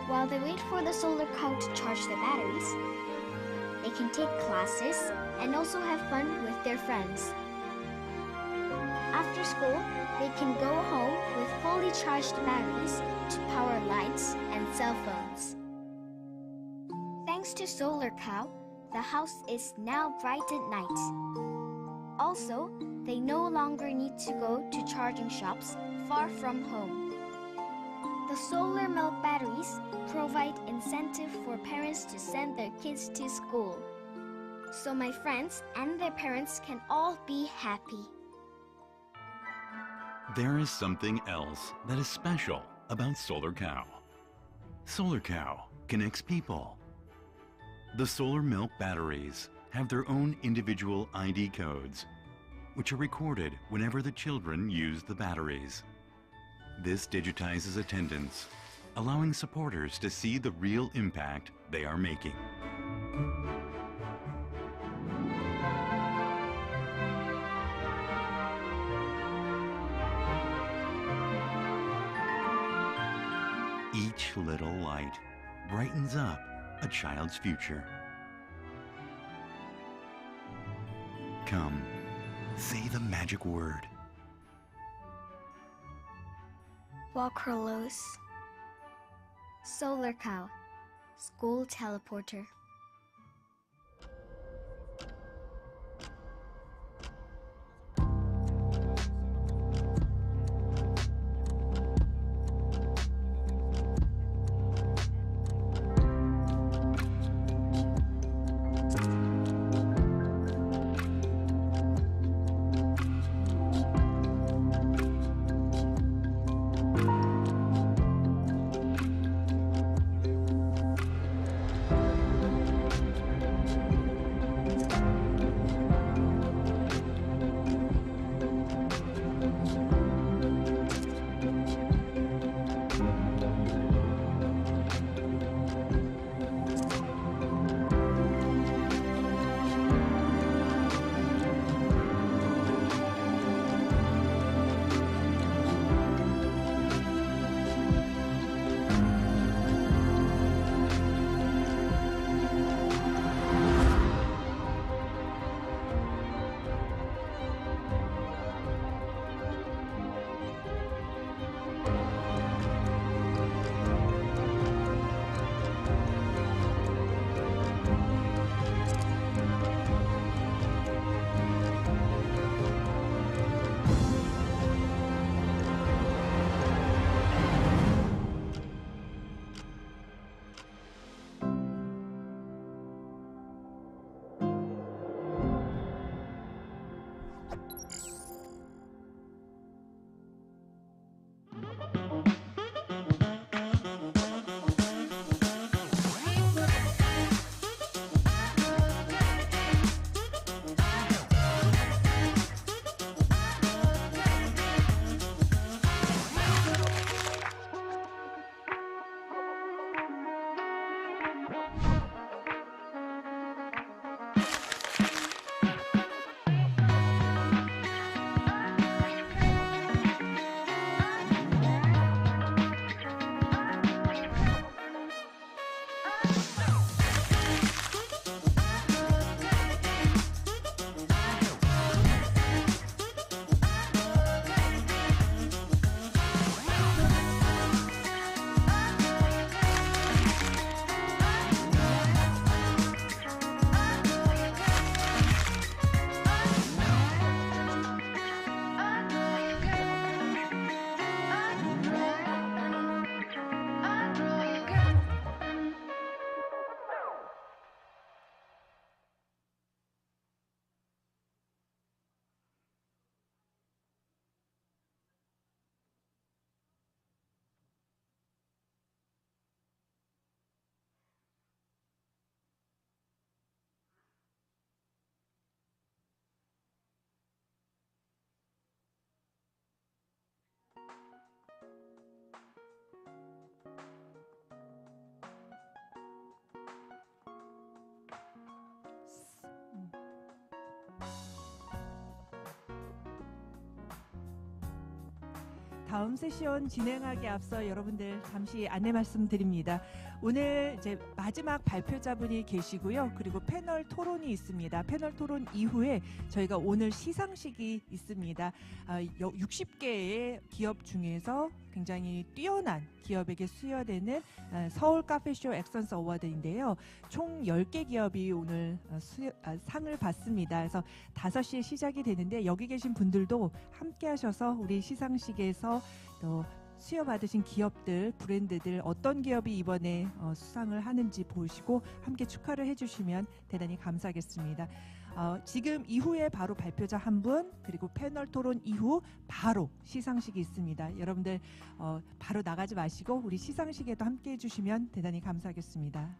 While they wait for the solar cow to charge the batteries, they can take classes and also have fun with their friends. After school, they can go home with fully charged batteries to power lights and cell phones. Thanks to Solar Cow, the house is now bright at night. Also, they no longer need to go to charging shops far from home. The solar milk batteries provide incentive for parents to send their kids to school. So my friends and their parents can all be happy. There is something else that is special about Solar Cow. Solar Cow connects people. The solar milk batteries have their own individual ID codes, which are recorded whenever the children use the batteries. This digitizes attendance, allowing supporters to see the real impact they are making. Each little light brightens up a child's future. Come, say the magic word. Walkerlos. Solar Cow. School teleporter. 다음 세션 진행하기 앞서 여러분들 잠시 안내 말씀드립니다. 오늘 이제 마지막 발표자분이 계시고요. 그리고 패널 토론이 있습니다. 패널 토론 이후에 저희가 오늘 시상식이 있습니다. 60개의 기업 중에서 굉장히 뛰어난 기업에게 수여되는 서울 카페쇼 엑셀런스 어워드인데요. 총 10개 기업이 오늘 상을 받습니다. 그래서 5시에 시작이 되는데 여기 계신 분들도 함께 하셔서 우리 시상식에서 또 수여받으신 기업들, 브랜드들 어떤 기업이 이번에 수상을 하는지 보시고 함께 축하를 해주시면 대단히 감사하겠습니다. 지금 이후에 바로 발표자 한 분, 그리고 패널 토론 이후 바로 시상식이 있습니다. 여러분들 바로 나가지 마시고 우리 시상식에도 함께 해주시면 대단히 감사하겠습니다.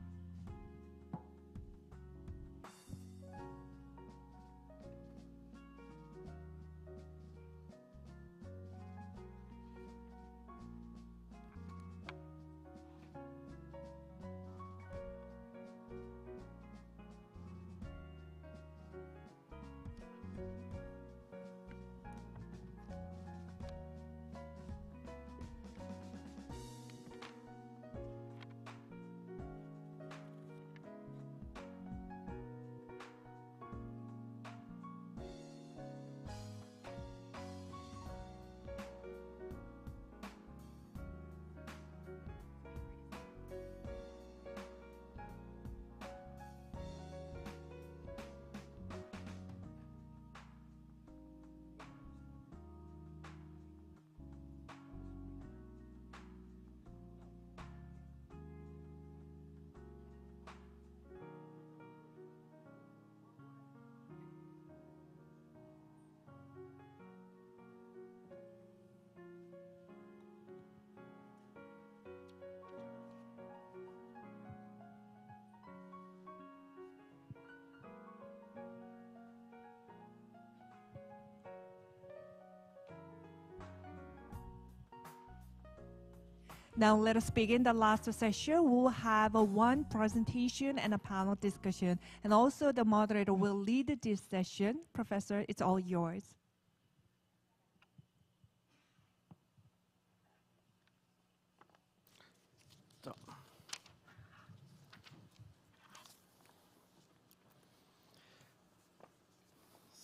Now let us begin the last session. We'll have one presentation and a panel discussion. And also the moderator will lead this session. Professor, it's all yours.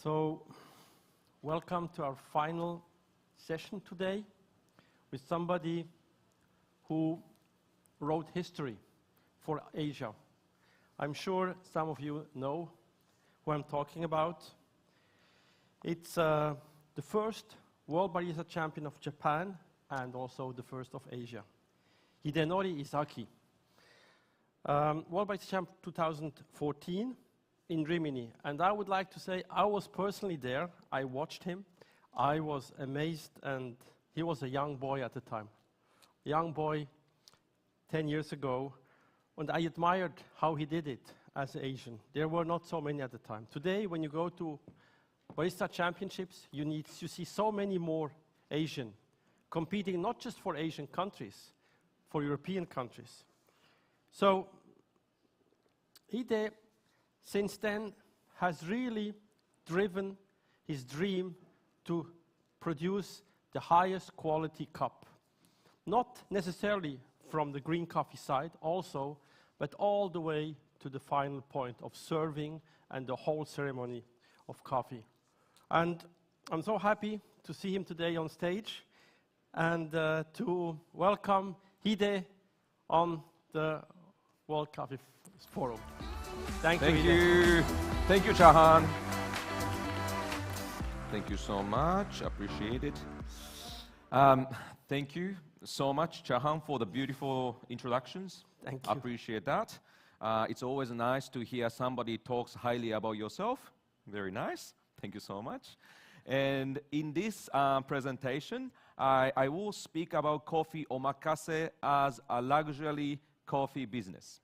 So, welcome to our final session today with somebody who wrote history for Asia. I'm sure some of you know who I'm talking about. It's the first World Champion of Japan and also the first of Asia, Hidenori Izaki. World Champ 2014 in Rimini. And I would like to say I was personally there. I watched him. I was amazed, and he was a young boy at the time. Young boy 10 years ago, and I admired how he did it as an Asian. There were not so many at the time. Today, when you go to barista championships, you see so many more Asian competing, not just for Asian countries, for European countries. So Hide, since then, has really driven his dream to produce the highest quality cup. Not necessarily from the green coffee side also, but all the way to the final point of serving and the whole ceremony of coffee. And I'm so happy to see him today on stage and to welcome Hide on the World Coffee Forum. Thank you. Thank you, Chahan. Thank you so much. Appreciate it. Thank you so much, Chahan, for the beautiful introductions. Thank you. Appreciate that. It's always nice to hear somebody talks highly about yourself. Very nice. Thank you so much. And in this presentation, I will speak about coffee omakase as a luxury coffee business.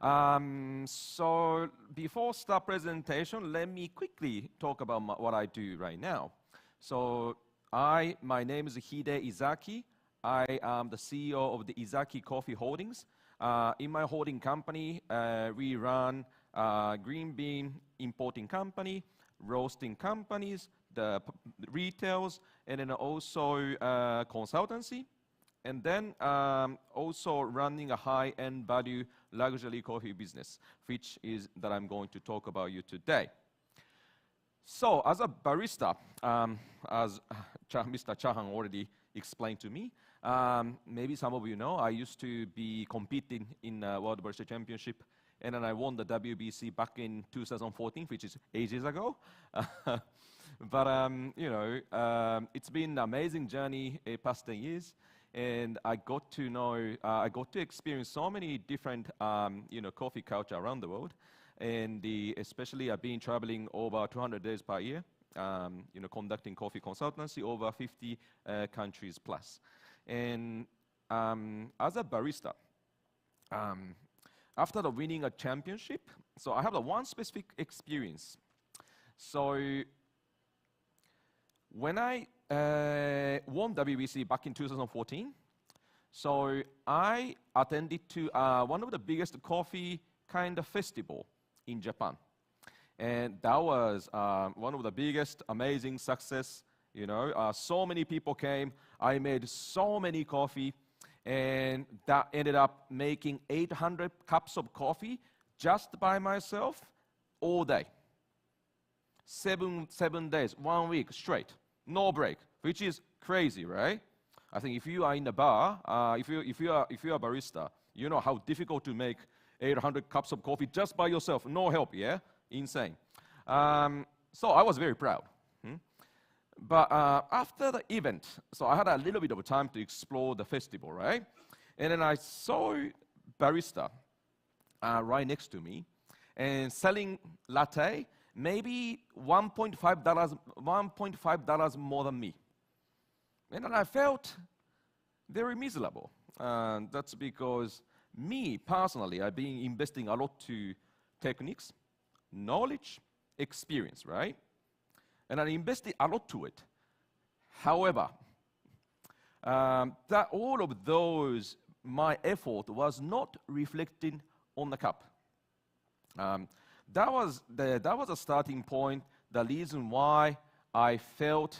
So before start presentation, let me quickly talk about what I do right now. So my name is Hide Izaki. I am the CEO of the Izaki Coffee Holdings. In my holding company, we run green bean importing company, roasting companies, the retails, and then also consultancy, and then also running a high-end value luxury coffee business, which is that I'm going to talk about you today. So as a barista, as Mr. Chahan already explained to me, maybe some of you know, I used to be competing in World Barista Championship, and then I won the WBC back in 2014, which is ages ago. But you know, it's been an amazing journey past 10 years, and I got to know, I got to experience so many different, you know, coffee culture around the world, and especially I've been traveling over 200 days per year, you know, conducting coffee consultancy over 50 countries plus. And as a barista, after the winning a championship, so I have one specific experience. So when I won WBC back in 2014, so I attended to one of the biggest coffee kind of festival in Japan. And that was one of the biggest, amazing success. You know, so many people came. I made so many coffee, and that ended up making 800 cups of coffee just by myself all day. Seven days, 1 week straight, no break, which is crazy, right? I think if you are in a bar, if you are a barista, you know how difficult to make 800 cups of coffee just by yourself, no help, yeah? Insane. So I was very proud. But after the event, so I had a little bit of time to explore the festival, right? And then I saw barista right next to me and selling latte, maybe $1.5 more than me. And then I felt very miserable. That's because me, personally, I've been investing a lot to techniques, knowledge, experience, right? And I invested a lot to it. However, that all of those, my effort was not reflected on the cup. That was a starting point, the reason why I felt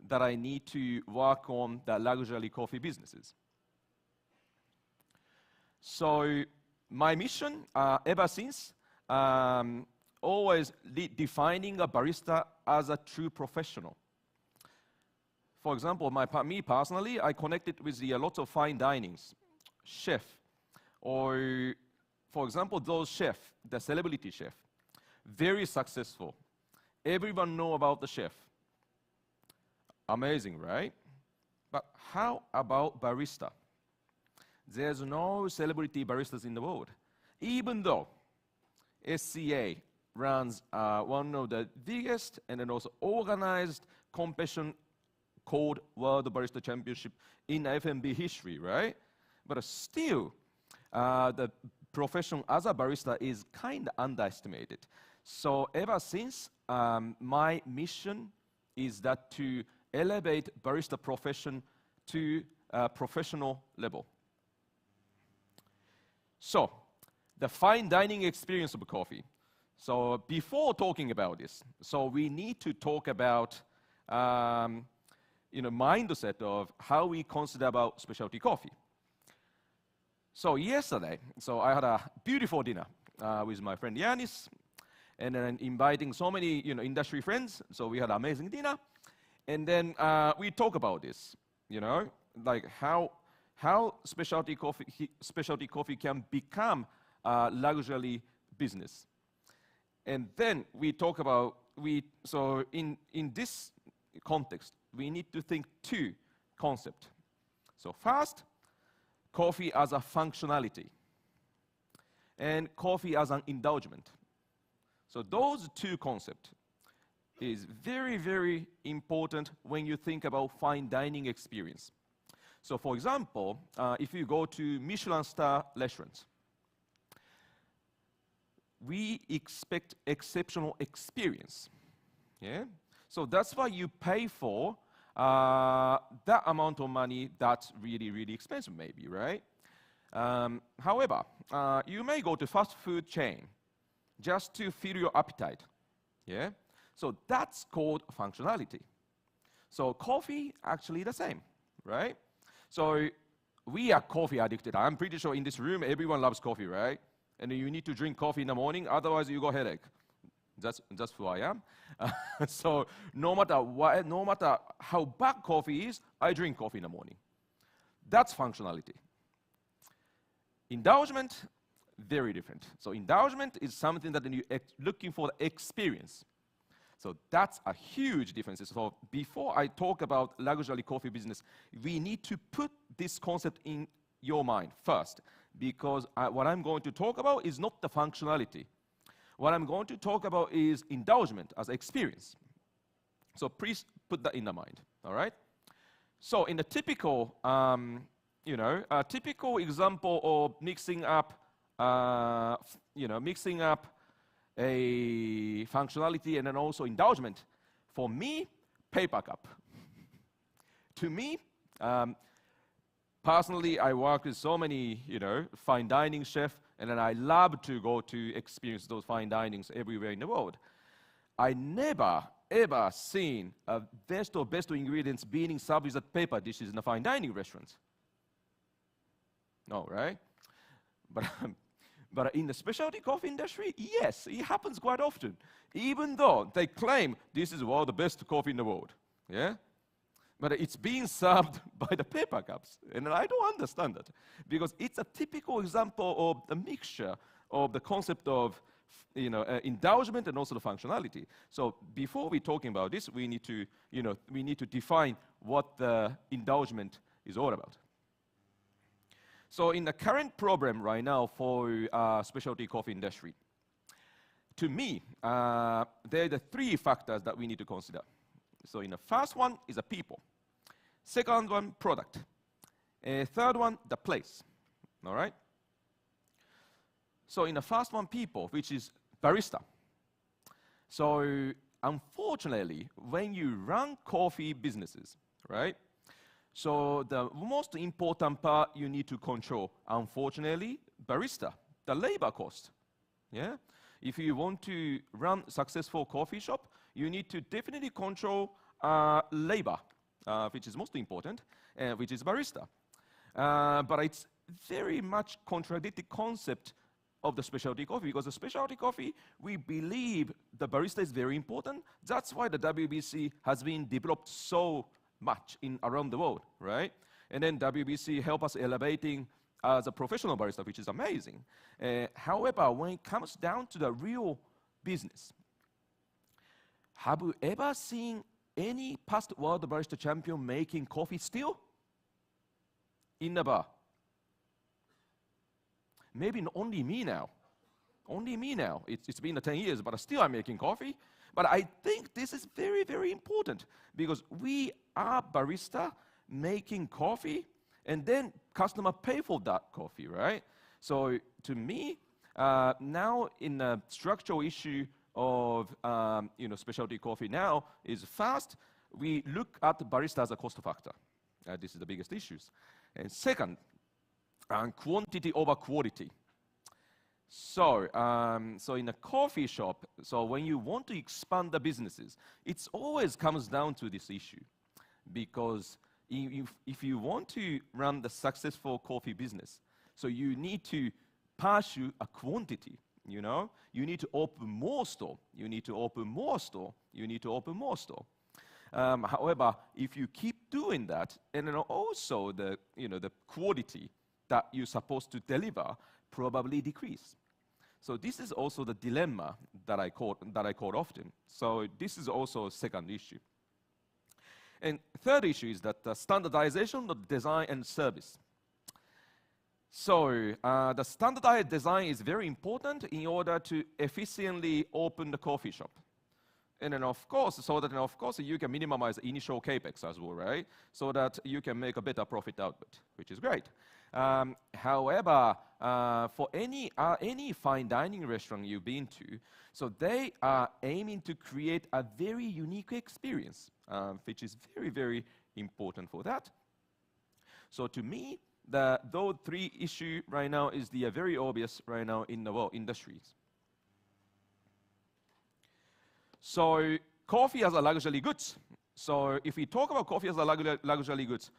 that I need to work on the luxury coffee businesses. So my mission ever since, always defining a barista as a true professional. For example, me personally, I connected with a lot of fine dinings, chef, or for example, those chef, the celebrity chef, very successful. Everyone know about the chef. Amazing, right? But how about barista? There's no celebrity baristas in the world, even though SCA runs one of the biggest and then also organized competition called World Barista Championship in F&B history, right? But still, the profession as a barista is kind of underestimated. So ever since, my mission is that to elevate barista profession to a professional level. So, the fine dining experience of coffee. So before talking about this, so we need to talk about mindset of how we consider about specialty coffee. So yesterday, so I had a beautiful dinner with my friend Yanis, and then inviting so many industry friends. So we had an amazing dinner, and then we talk about this, like how specialty coffee can become a luxury business. And then we talk about, so in this context, we need to think two concepts. So first, coffee as a functionality, and coffee as an indulgence. So those two concepts is very, very important when you think about fine dining experience. So for example, if you go to Michelin star restaurants, we expect exceptional experience. Yeah? So that's why you pay for that amount of money that's really, really expensive maybe, right? However, you may go to fast food chain just to fill your appetite. Yeah? So that's called functionality. So coffee, actually the same, right? So we are coffee addicted. I'm pretty sure in this room, everyone loves coffee, right? And you need to drink coffee in the morning, otherwise you got headache. That's who I am. So no matter what, no matter how bad coffee is, I drink coffee in the morning. That's functionality. Indulgence, very different. So indulgence is something that you're looking for the experience. So that's a huge difference. So before I talk about luxury coffee business, we need to put this concept in your mind first, because what I'm going to talk about is not the functionality. What I'm going to talk about is indulgence as experience. So please put that in the mind, all right? So in the typical, a typical example of mixing up, mixing up a functionality and then also indulgence, for me, paper cup. To me, personally, I work with so many, fine dining chefs, and then I love to go to experience those fine dinings everywhere in the world. I never, ever seen a best ingredients being served as paper dishes in a fine dining restaurant. No, right? But in the specialty coffee industry, yes, it happens quite often. Even though they claim this is the best coffee in the world, yeah? But it's being served by the paper cups. And I don't understand that, because it's a typical example of the mixture of the concept of indulgence and also the functionality. So before we're talking about this, we need to define what the indulgence is all about. So in the current problem right now for specialty coffee industry, to me, there are the three factors that we need to consider. So in the first one is the people. Second one, product. Third one, the place. All right? So in the first one, people, which is barista. So unfortunately, when you run coffee businesses, right? So the most important part you need to control, unfortunately, barista, the labor cost. Yeah? If you want to run successful coffee shop, you need to definitely control labor, which is most important, which is barista. But it's very much contradictory concept of the specialty coffee, because the specialty coffee, we believe the barista is very important. That's why the WBC has been developed so much around the world, right? And then WBC help us elevating as a professional barista, which is amazing. However, when it comes down to the real business, have you ever seen any past world barista champion making coffee still in the bar? Maybe only me now. Only me now. It's been 10 years, but still I'm making coffee. But I think this is very, very important, because we are barista making coffee, and then customer pay for that coffee, right? So to me, now in the structural issue of specialty coffee now is first, we look at the barista as a cost factor. This is the biggest issues. And second, quantity over quality. So, so in a coffee shop, so when you want to expand the businesses, it always comes down to this issue. Because if you want to run the successful coffee business, so you need to pursue a quantity, you need to open more store, you need to open more store, you need to open more store. However, if you keep doing that, and then also the quality that you're supposed to deliver probably decrease. So this is also the dilemma that I quote often. So this is also a second issue. And third issue is that the standardization of design and service. So the standardized design is very important in order to efficiently open the coffee shop. And then of course, you can minimize initial capex as well, right? So that you can make a better profit output, which is great. However, for any fine dining restaurant you've been to, so they are aiming to create a very unique experience, which is very, very important for that. So to me, those three issues right now is very obvious right now in the world industries. So coffee as a luxury goods, So if we talk about coffee as a luxury goods,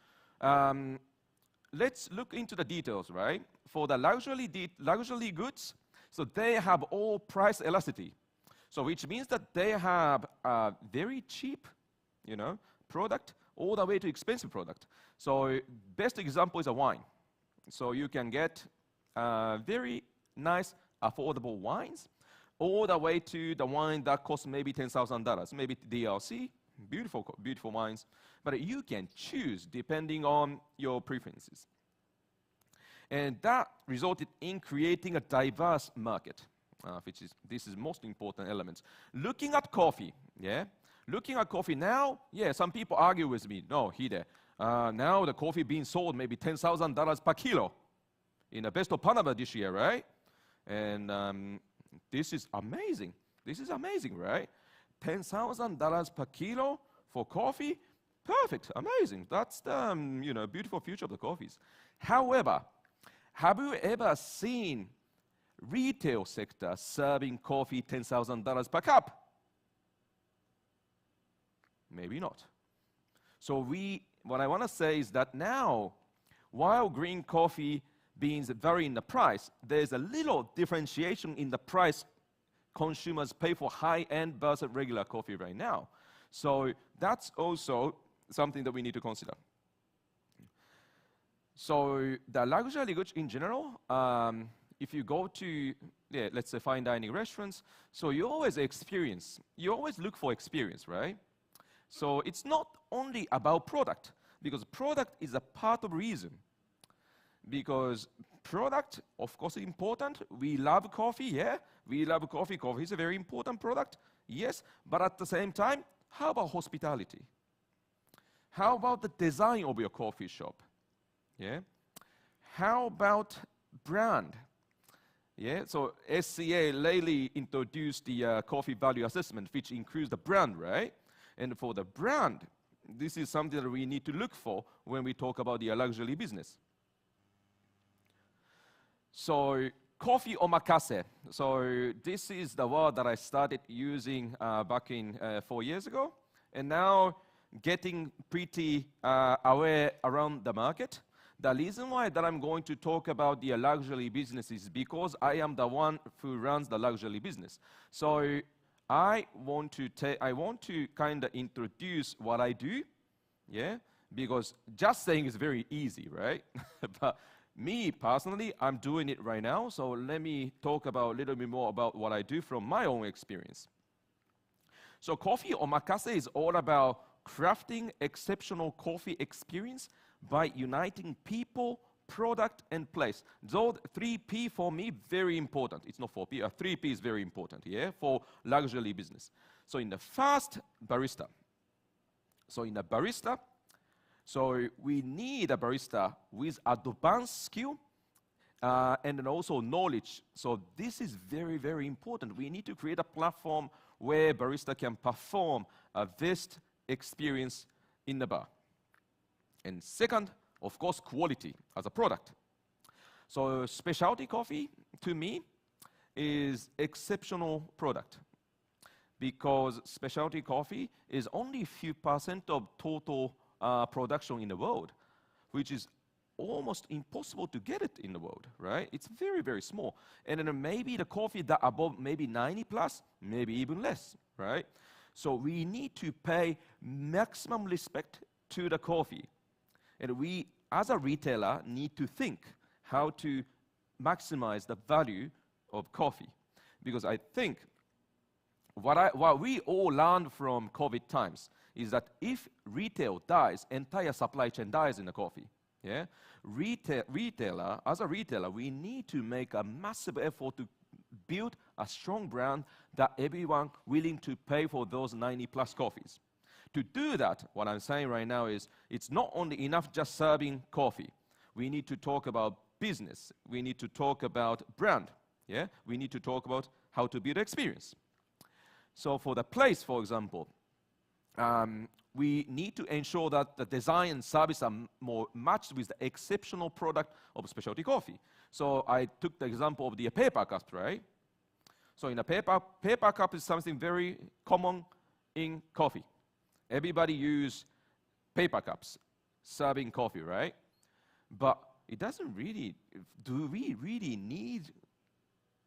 let's look into the details, right? For the luxury goods, so they have all price elasticity. So which means that they have a very cheap, product all the way to expensive product. So best example is a wine. So you can get very nice, affordable wines, all the way to the wine that costs maybe $10,000, maybe DLC, beautiful wines. But you can choose depending on your preferences. And that resulted in creating a diverse market, this is most important element. Looking at coffee, Looking at coffee now, some people argue with me. No, Hide, now the coffee being sold maybe $10,000 per kilo in the best of Panama this year, right? And this is amazing. This is amazing, right? $10,000 per kilo for coffee, perfect, amazing. That's the beautiful future of the coffees. However, have you ever seen retail sector serving coffee $10,000 per cup? Maybe not. So what I want to say is that now, while green coffee beans vary in the price, there's a little differentiation in the price consumers pay for high-end versus regular coffee right now. So that's also something that we need to consider. So the luxury goods in general, if you go to, let's say fine dining restaurants, so you always look for experience, right? So it's not only about product, because product is a part of reason. Because product, of course, is important. We love coffee, we love coffee. Coffee is a very important product, yes. But at the same time, how about hospitality? How about the design of your coffee shop? How about brand? So SCA lately introduced the coffee value assessment, which includes the brand, right? And for the brand, this is something that we need to look for when we talk about the luxury business. So coffee omakase. So this is the word that I started using back in 4 years ago, and now getting pretty aware around the market. The reason why that I'm going to talk about the luxury business is because I am the one who runs the luxury business. So I want to kind of introduce what I do, because just saying is very easy, right? But me personally, I'm doing it right now, so let me talk about a little bit more about what I do from my own experience. So coffee omakase is all about crafting exceptional coffee experience by uniting people, product, and place. Those 3P for me, very important. It's not 4P, 3P is very important, for luxury business. So in the first, barista. So in a barista, so we need a barista with advanced skill and then also knowledge. So this is very, very important. We need to create a platform where barista can perform a best experience in the bar. And second, of course, quality as a product. So specialty coffee, to me, is exceptional product, because specialty coffee is only a few % of total production in the world, which is almost impossible to get it in the world, right? It's very, very small. And then maybe the coffee that above maybe 90 plus, maybe even less, right? So we need to pay maximum respect to the coffee. And we, as a retailer, need to think how to maximize the value of coffee. Because I think what we all learned from COVID times is that if retail dies, entire supply chain dies in the coffee. As a retailer, we need to make a massive effort to build a strong brand that everyone willing to pay for those 90 plus coffees. To do that, what I'm saying right now is it's not only enough just serving coffee. We need to talk about business. We need to talk about brand. We need to talk about how to build experience. So for the place, for example, we need to ensure that the design and service are more matched with the exceptional product of specialty coffee. So I took the example of the paper cup, right? So in a paper cup is something very common in coffee. Everybody use paper cups serving coffee, right? But it doesn't really, do we really need,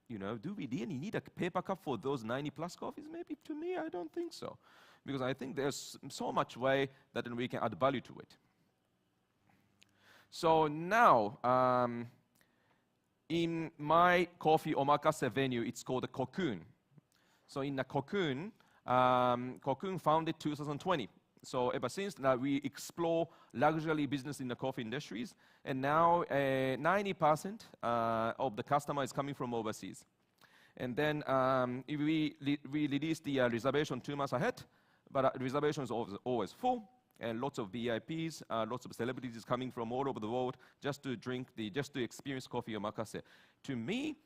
do we really need a paper cup for those 90 plus coffees? Maybe to me, I don't think so. Because I think there's so much way that we can add value to it. So now, in my coffee omakase venue, it's called a Cocoon. So in the Cocoon, Cocoon founded 2020. So ever since now, we explore luxury business in the coffee industries, and now 90% of the customer is coming from overseas. And then we release the reservation 2 months ahead, but reservation is always full, and lots of VIPs, lots of celebrities coming from all over the world just to experience coffee omakase. To me,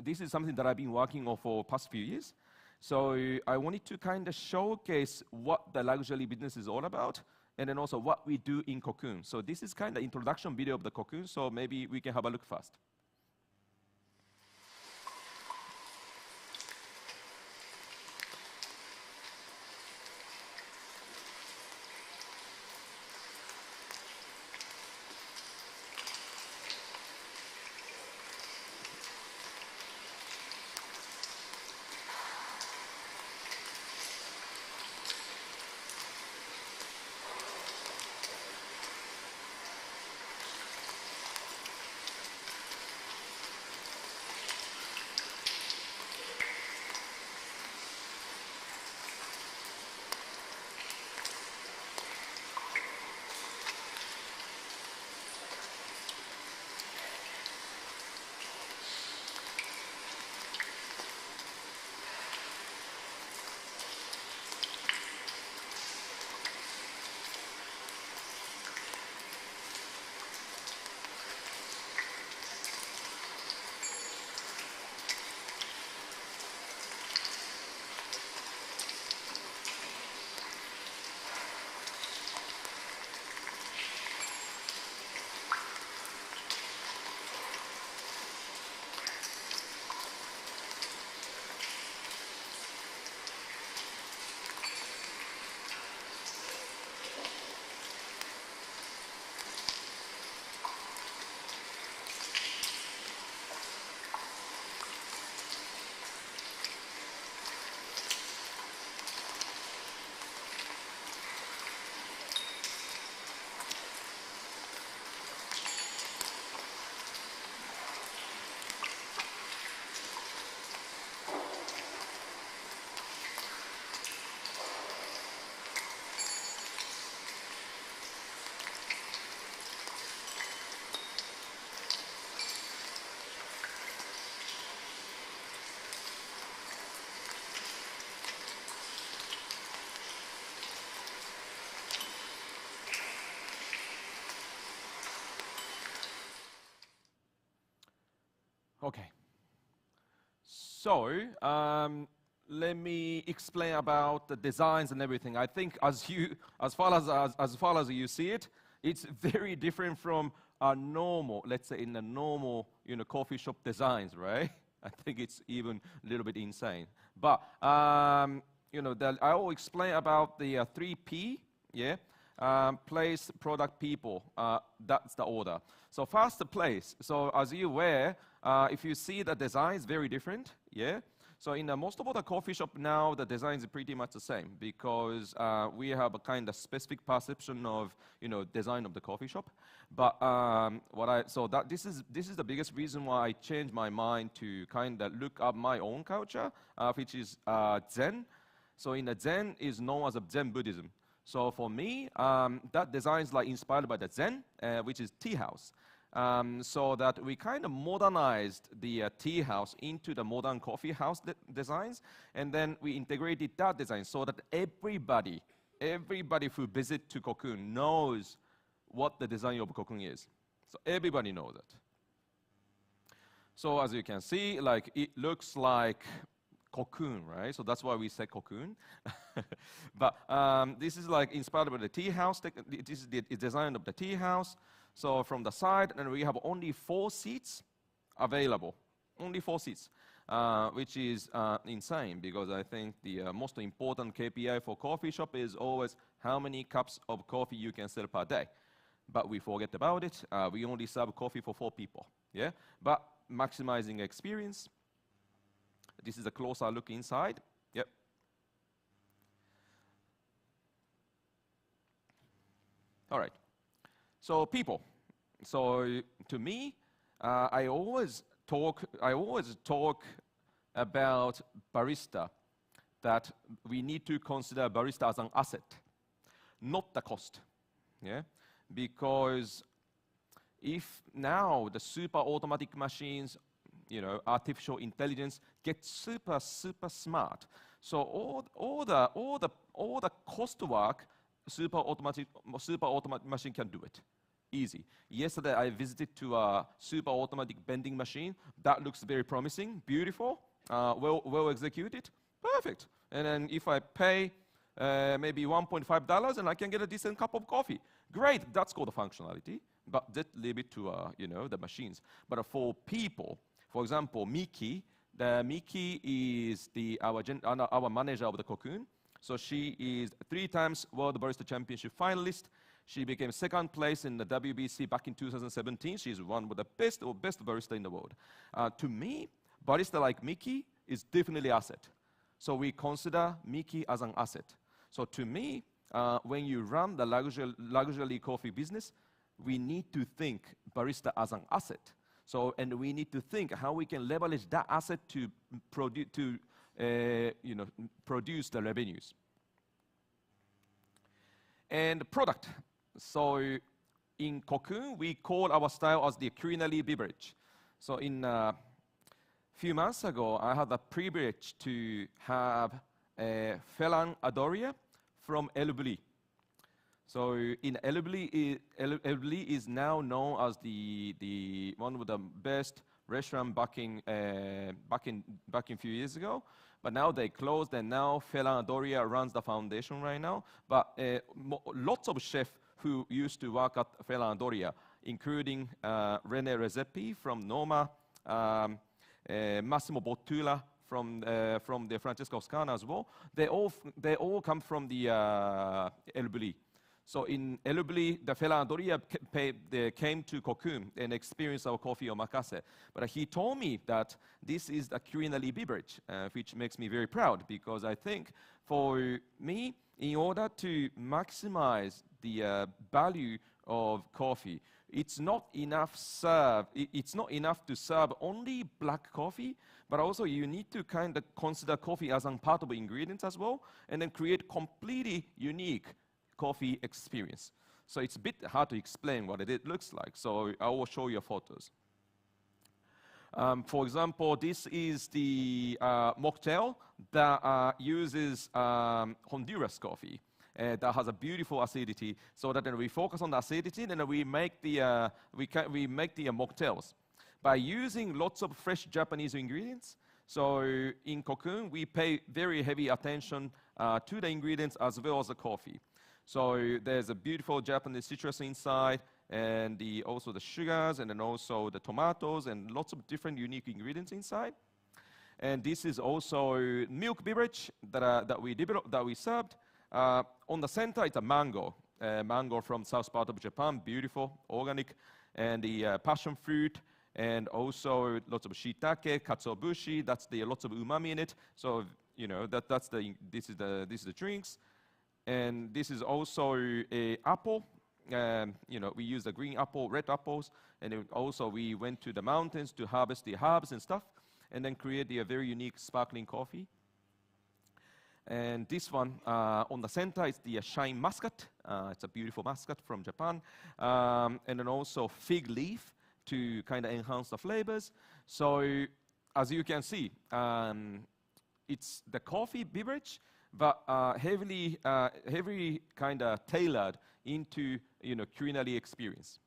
this is something that I've been working on for past few years. So I wanted to kind of showcase what the luxury business is all about, and then also what we do in Cocoon. So this is kind of introduction video of the Cocoon, so maybe we can have a look first. Okay. So let me explain about the designs and everything. I think as far as you see it, it's very different from a normal, let's say in a normal, coffee shop designs, right? I think it's even a little bit insane. But I will explain about the 3P, yeah. Place, product, people. That's the order. So first, the place. So as you're aware, if you see the design is very different, yeah. So in most of the coffee shop now, the design is pretty much the same because we have a kind of specific perception of design of the coffee shop. But this is the biggest reason why I changed my mind to kind of look up my own culture, which is Zen. So in the Zen is known as a Zen Buddhism. So for me, that design is like inspired by the Zen, which is tea house. So that we kind of modernized the tea house into the modern coffee house designs, and then we integrated that design so that everybody who visits to Cocoon knows what the design of Cocoon is. So everybody knows it. So as you can see, like it looks like Cocoon, right? So that's why we say Cocoon. But this is like inspired by the tea house. This is the design of the tea house. So from the side, and we have only 4 seats available. Only 4 seats. which is insane because I think the most important KPI for coffee shop is always how many cups of coffee you can sell per day. But we forget about it. We only serve coffee for 4 people. Yeah, but maximizing experience. This is a closer look inside. Yep. All right. So people. So to me, I always talk about barista, that we need to consider barista as an asset, not the cost. Yeah, because if now the super automatic machines, you know, artificial intelligence get super smart, so all the cost work, super automatic machine can do it. Easy. Yesterday I visited to a super automatic bending machine. That looks very promising, beautiful, well executed, perfect. And then if I pay maybe $1.5 and I can get a decent cup of coffee, great. That's called the functionality. But that leave it to you know, the machines. But for people, for example, Miki is our manager of the Cocoon. So she is 3 times World Barista Championship finalist. She became 2nd place in the WBC back in 2017. She's one of the best barista in the world. To me, barista like Miki is definitely asset. So we consider Miki as an asset. So to me, when you run the luxury coffee business, we need to think barista as an asset. So, and we need to think how we can leverage that asset to produce the revenues. And product. So in Cocoon, we call our style as the culinary beverage. So in a few months ago, I had the privilege to have a Felan Adoria from LVMH. So in LVMH is now known as the one of the best restaurant back in few years ago. But now they closed, and now Felan Adoria runs the foundation right now. But lots of chefs who used to work at Felan Adoria, including Rene Redzepi from Noma, Massimo Bottura from the Francesca Oscana as well. They all come from the LVMH. So in LVMH, the Felan Adoria came to Cocoon and experienced our coffee omakase. But he told me that this is a culinary beverage, which makes me very proud, because I think for me, in order to maximize the value of coffee, it's not enough to serve only black coffee, but also you need to kind of consider coffee as a part of ingredients as well, and then create completely unique coffee experience. So it's a bit hard to explain what it looks like, so I will show you photos. For example, this is the mocktail that uses Honduras coffee. That has a beautiful acidity, so that we focus on the acidity, and we make the mocktails by using lots of fresh Japanese ingredients. So in Cocoon, we pay very heavy attention to the ingredients as well as the coffee. So there's a beautiful Japanese citrus inside, and also the sugars, and then also the tomatoes, and lots of different unique ingredients inside. And this is also milk beverage that we served. On the center, it's a mango from south part of Japan, beautiful, organic, and the passion fruit, and also lots of shiitake, katsuobushi. That's lots of umami in it. So you know this is the drinks. And this is also a apple. We use the green apple, red apples, and also we went to the mountains to harvest the herbs and stuff, and then create a very unique sparkling coffee. And this one on the center is the shine muscat. It's a beautiful muscat from Japan, and then also fig leaf to kind of enhance the flavors. So as you can see, it's the coffee beverage, but heavily kind of tailored into culinary experience.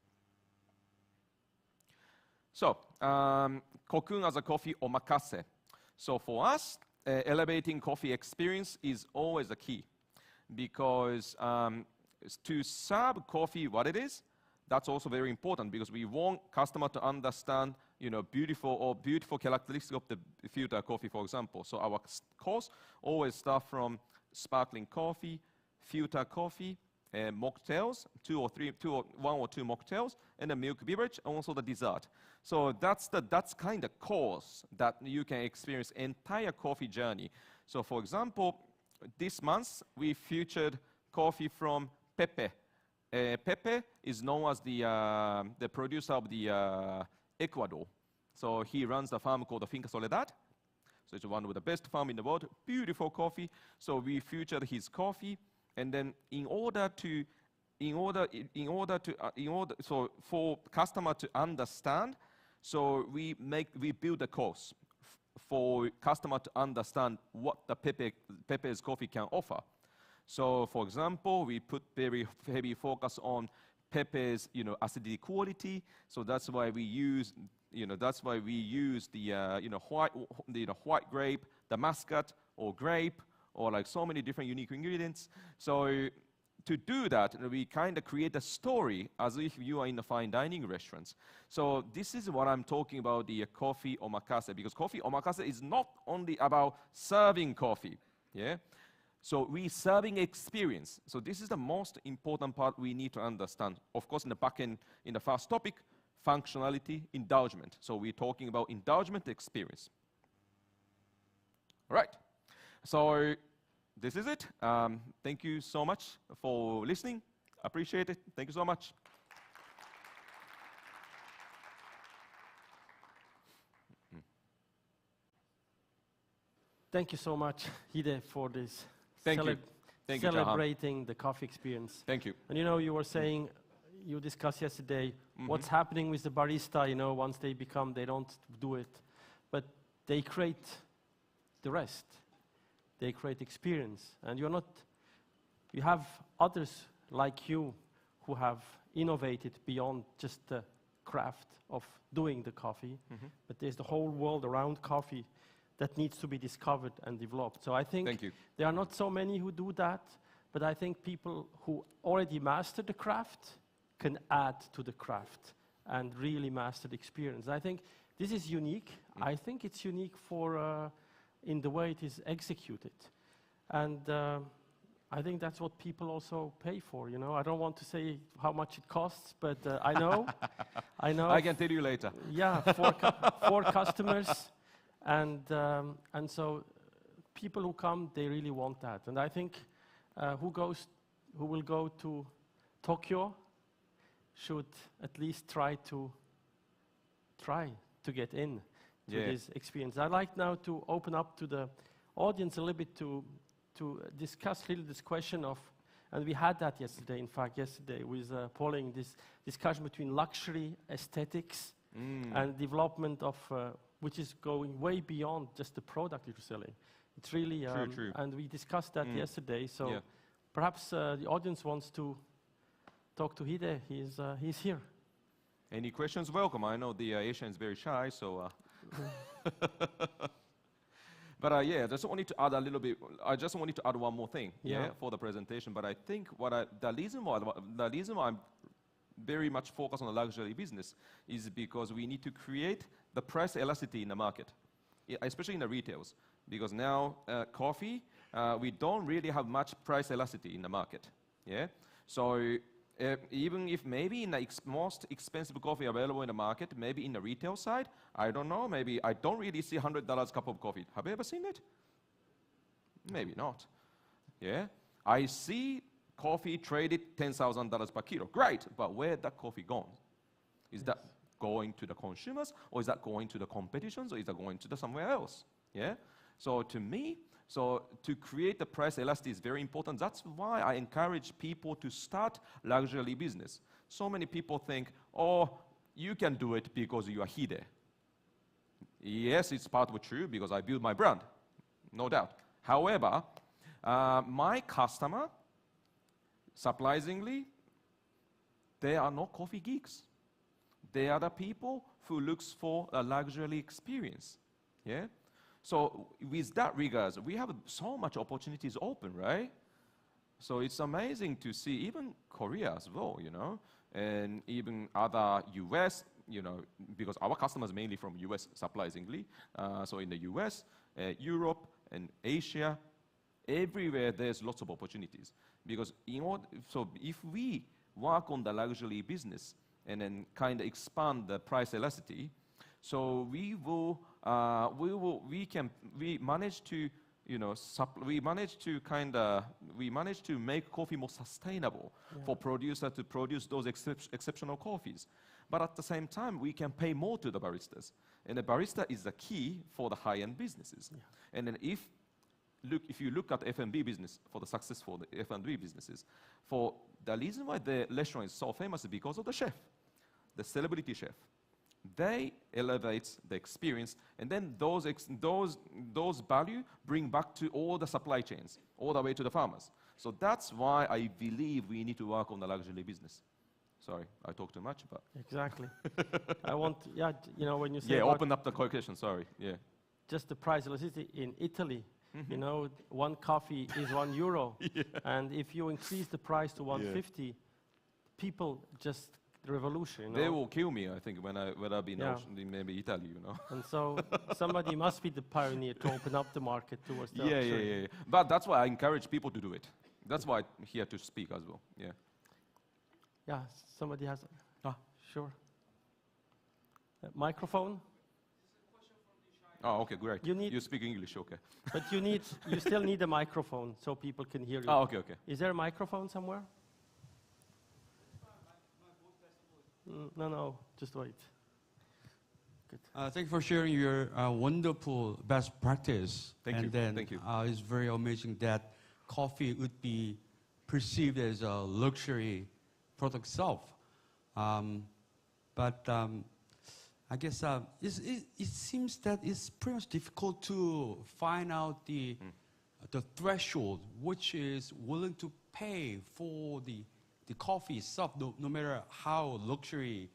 So Cocoon as a coffee omakase. So for us, elevating coffee experience is always the key, because to serve coffee what it is, that's also very important because we want customer to understand, beautiful characteristics of the filter coffee, for example. So our course always start from sparkling coffee, filter coffee, mocktails, one or two mocktails, and a milk beverage, and also the dessert. So that's kind of course that you can experience entire coffee journey. So for example, this month we featured coffee from Pepe. Pepe is known as the producer of the Ecuador. So he runs the farm called the Finca Soledad. So it's one of the best farm in the world. Beautiful coffee. So we featured his coffee, and then so for customer to understand, so we build a course for customer to understand what the Pepe's coffee can offer. So, for example, we put very heavy focus on Pepe's, acidity quality. So that's why we use, the white grape, the muscat or grape, or like so many different unique ingredients. So to do that, we kind of create a story as if you are in a fine dining restaurants. So this is what I'm talking about, the coffee omakase, because coffee omakase is not only about serving coffee, yeah? So we serving experience. So this is the most important part we need to understand. Of course, in the back end, in the first topic, functionality, indulgement. So we're talking about indulgement experience. All right. So this is it. Thank you so much for listening. Appreciate it. Thank you so much. Thank you so much, Hide, for this. Thank you. Thank you, celebrating the coffee experience. Thank you. And you were saying, you discussed yesterday, what's happening with the barista, once they don't do it. But they create the rest. They create experience. And you have others like you who have innovated beyond just the craft of doing the coffee. But there's the whole world around coffee that needs to be discovered and developed. So I think there are not so many who do that, but I think people who already master the craft can add to the craft and really master the experience. I think this is unique. I think it's unique for in the way it is executed. And I think that's what people also pay for, I don't want to say how much it costs, but I know. I can tell you later. Yeah, for customers. And so people who come, they really want that. And I think who will go to Tokyo should at least try to get in to this experience. I'd like now to open up to the audience a little bit to discuss really this question of, and we had that yesterday, in fact, with polling, this discussion between luxury, aesthetics, and development of which is going way beyond just the product you're selling. It's really, true. And we discussed that yesterday, so perhaps the audience wants to talk to Hide. He's here. Any questions? Welcome. I know the Asian is very shy, so... But I just wanted to add a little bit. I just wanted to add one more thing for the presentation. But I think the reason why I'm very much focused on the luxury business is because we need to create the price elasticity in the market, especially in the retails. Because now coffee, we don't really have much price elasticity in the market. Yeah. So even if maybe in the most expensive coffee available in the market, maybe in the retail side, I don't know, maybe I don't really see $100 cup of coffee. Have you ever seen it? Maybe not. Yeah. I see coffee traded $10,000 per kilo. Great, but where that coffee gone? Is that going to the consumers, or is that going to the competitions, or is that going to somewhere else? Yeah. So to me, to create the price elasticity is very important. That's why I encourage people to start luxury business. So many people think, oh, you can do it because you are Hide. Yes, it's partly true because I built my brand, no doubt. However, my customer, surprisingly, they are not coffee geeks. They are the people who looks for a luxury experience. Yeah. So with that regards, we have so much opportunities open, right? So it's amazing to see even Korea as well, and even other US, because our customers mainly from US surprisingly. So in the US, Europe, and Asia, everywhere there's lots of opportunities. Because if we work on the luxury business and then kind of expand the price elasticity, so we manage to make coffee more sustainable for producer to produce those exceptional coffees. But at the same time, we can pay more to the baristas. And the barista is the key for the high-end businesses. And then if you look at F&B business, for the successful F&B businesses, for the reason why the restaurant is so famous is because of the chef, the celebrity chef. They elevate the experience, and then those value bring back to all the supply chains, all the way to the farmers. So that's why I believe we need to work on the luxury business. Sorry, I talk too much, but exactly. I want, when you say open up the question. Sorry, just the price elasticity in Italy. One coffee is €1, and if you increase the price to 150, people just revolution. They will kill me, I think, when I've been in maybe Italy, And so somebody must be the pioneer to open up the market towards the yeah. But that's why I encourage people to do it. That's why I'm here to speak as well. Yeah, somebody has. Sure. Microphone. Oh, okay, great. You speak English, okay. But you still need a microphone so people can hear you. Oh, okay. Is there a microphone somewhere? No, just wait. Good. Thank you for sharing your wonderful best practice. Thank you. It's very amazing that coffee would be perceived as a luxury product itself. But I guess it seems that it's pretty much difficult to find out the threshold which is willing to pay for the coffee itself, no matter how luxury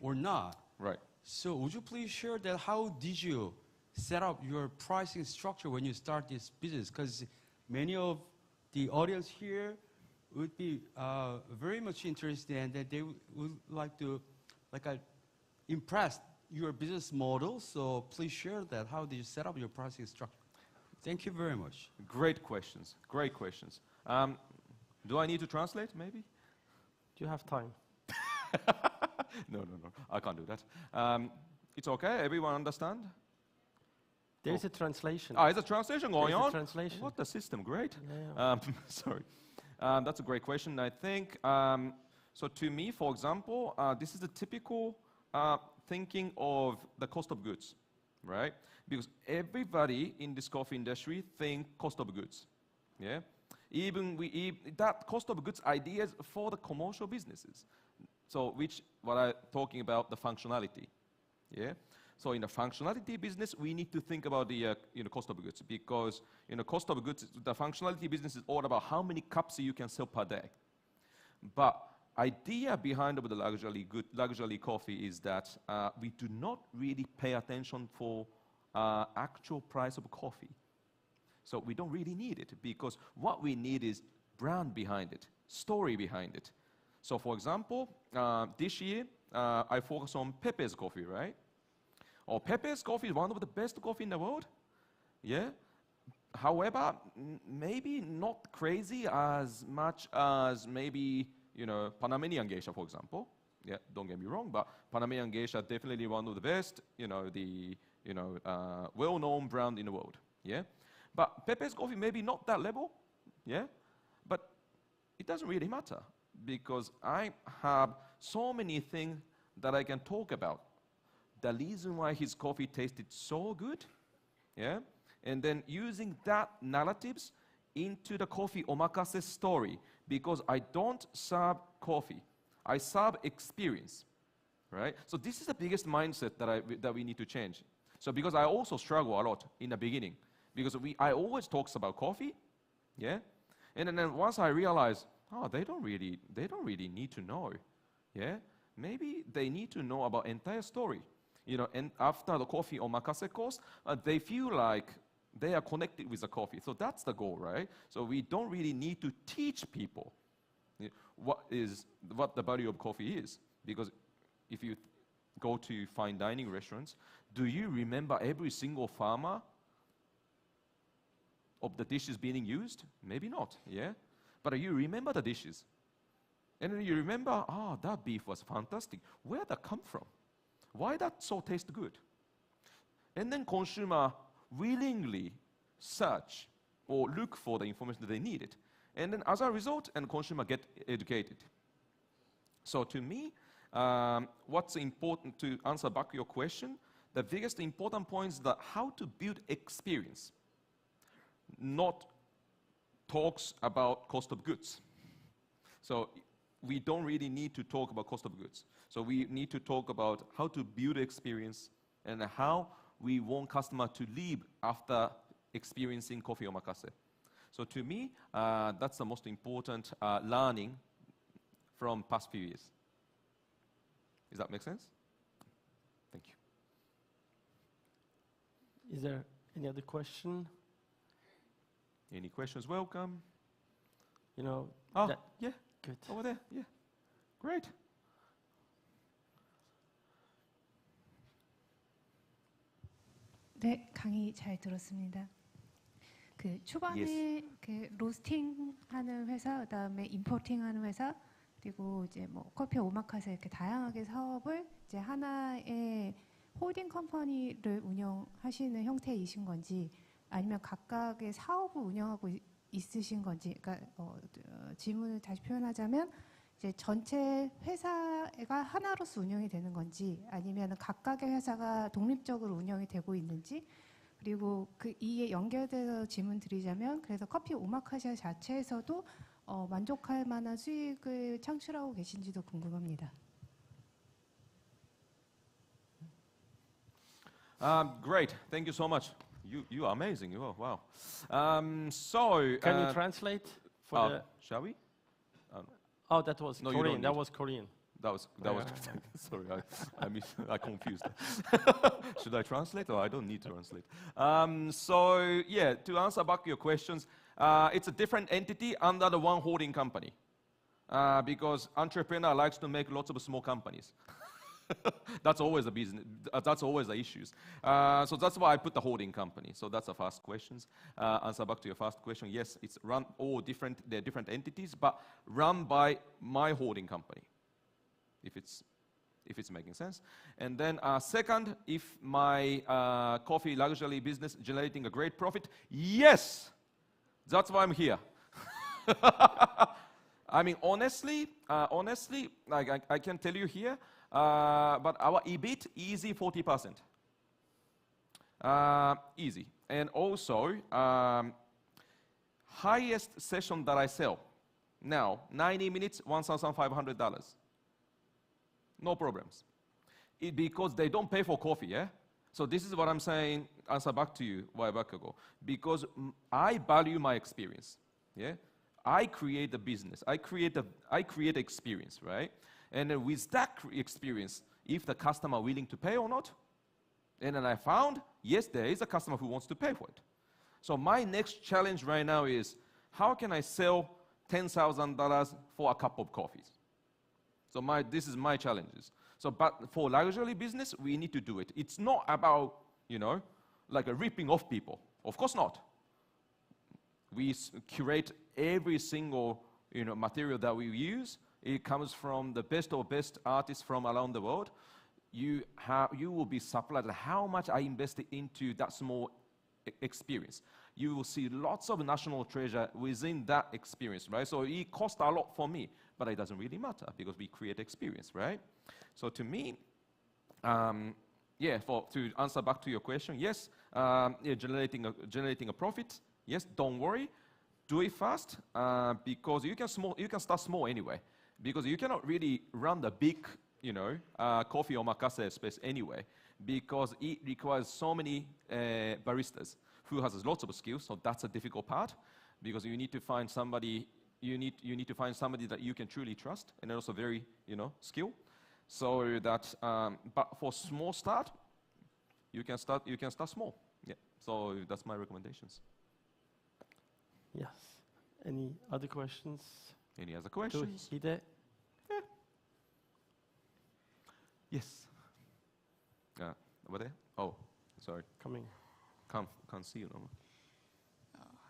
or not. Right. So would you please share that? How did you set up your pricing structure when you start this business? Because many of the audience here would be very much interested, and that they would like to impress your business model. So please share that. How did you set up your pricing structure? Thank you very much. Great questions. Do I need to translate, maybe? Do you have time? No. I can't do that. It's okay? Everyone understand? There is a translation. Is a translation going on? Translation. What a system, great. Yeah. Sorry. That's a great question. I think, so to me, for example, this is the typical thinking of the cost of goods, right? Because everybody in this coffee industry think cost of goods, yeah? Even that cost of goods ideas for the commercial businesses. So what I'm talking about, the functionality, yeah? So in the functionality business, we need to think about the cost of goods, because cost of goods, the functionality business is all about how many cups you can sell per day. But idea behind the luxury coffee is that we do not really pay attention for actual price of coffee. So we don't really need it, because what we need is brand behind it, story behind it. So for example, this year, I focus on Pepe's coffee, right? Pepe's coffee is one of the best coffee in the world, yeah? However, maybe not crazy as much as maybe, Panamanian geisha, for example. Yeah, don't get me wrong, but Panamanian geisha definitely one of the best, well-known brand in the world, yeah? But Pepe's coffee maybe not that level, yeah? But it doesn't really matter, because I have so many things that I can talk about. The reason why his coffee tasted so good, yeah? And then using that narratives into the coffee omakase story, because I don't serve coffee, I serve experience, right? So this is the biggest mindset that we need to change. So because I also struggle a lot in the beginning, because I always talk about coffee, yeah? And then once I realize, they don't really need to know, yeah? Maybe they need to know about entire story. And after the coffee omakase course, they feel like they are connected with the coffee. So that's the goal, right? So we don't really need to teach people. what the value of coffee is. Because if you go to fine dining restaurants, do you remember every single farmer of the dishes being used? Maybe not, yeah? But you remember the dishes. And then you remember, that beef was fantastic. Where that come from? Why that so taste good? And then consumer willingly search or look for the information that they needed. And then as a result, and consumer get educated. So to me, what's important to answer back your question, the biggest important point is that how to build experience, not talks about cost of goods. So we don't really need to talk about cost of goods. So we need to talk about how to build experience and how we want customer to leave after experiencing coffee omakase. So to me, that's the most important learning from past few years. Does that make sense? Thank you. Is there any other question? Any questions? Welcome. You know. Yeah. Good. Over there. Yeah. Great. 네, 강의 잘 들었습니다. 그 초반에 Yes. 그 로스팅하는 회사, 그다음에 임포팅하는 회사, 그리고 이제 뭐 커피 오마카세 이렇게 다양하게 사업을 이제 하나의 홀딩 컴퍼니를 운영하시는 형태이신 건지, 아니면 각각의 사업을 운영하고 있으신 건지, 그러니까 질문을 다시 표현하자면 이제 전체 회사가 하나로서 운영이 되는 건지, 아니면 각각의 회사가 독립적으로 운영이 되고 있는지, 그리고 그 이에 연결돼서 질문 드리자면, 그래서 커피 오마카세 자체에서도 만족할 만한 수익을 창출하고 계신지도 궁금합니다. Great. Thank you so much. You are amazing. You are, wow. Can you translate for the? Shall we? Oh, that was No, you Korean. don't That need. was Korean. That was sorry, I confused. Should I translate or I don't need to translate? So yeah, to answer back your questions, it's a different entity under the one holding company, because entrepreneur likes to make lots of small companies. That's always a business. That's always the issues. So that's why I put the holding company. So that's the first questions. Answer back to your first question. Yes, it's run all different. They're different entities, but run by my holding company. If it's making sense. And then second, if my coffee luxury business generating a great profit, yes, that's why I'm here. I mean, honestly, like I can tell you here, but our EBIT easy 40%. Easy. And also, highest session that I sell now, 90 minutes, $1,500. No problems. Because they don't pay for coffee, yeah? So this is what I'm saying, answer back to you a while back ago. Because I value my experience, yeah? I create the business, I create experience, right? And then with that experience, if the customer willing to pay or not, and then I found, yes, there is a customer who wants to pay for it. So my next challenge right now is, how can I sell $10,000 for a cup of coffee? So this is my challenges. So, but for luxury business, we need to do it. It's not about, like a ripping off people. Of course not. We curate every single, material that we use. It comes from the best of best artists from around the world. You will be surprised at how much I invested into that small experience. You will see lots of national treasure within that experience, right? So it cost a lot for me, but it doesn't really matter because we create experience, right? So to me, to answer back to your question, yes, generating a profit, yes, don't worry, do it fast because you can start small anyway, because you cannot really run the big, coffee omakase space anyway, because it requires so many baristas who has lots of skills. So that's a difficult part, because you need to find somebody. You need to find somebody that you can truly trust, and also very skilled. So that, but for small start, you can start small. Yeah. So that's my recommendations. Yes. Any other questions? Any other questions? Hide. Yes. Over there? Oh, sorry. Coming. Can't see you. No.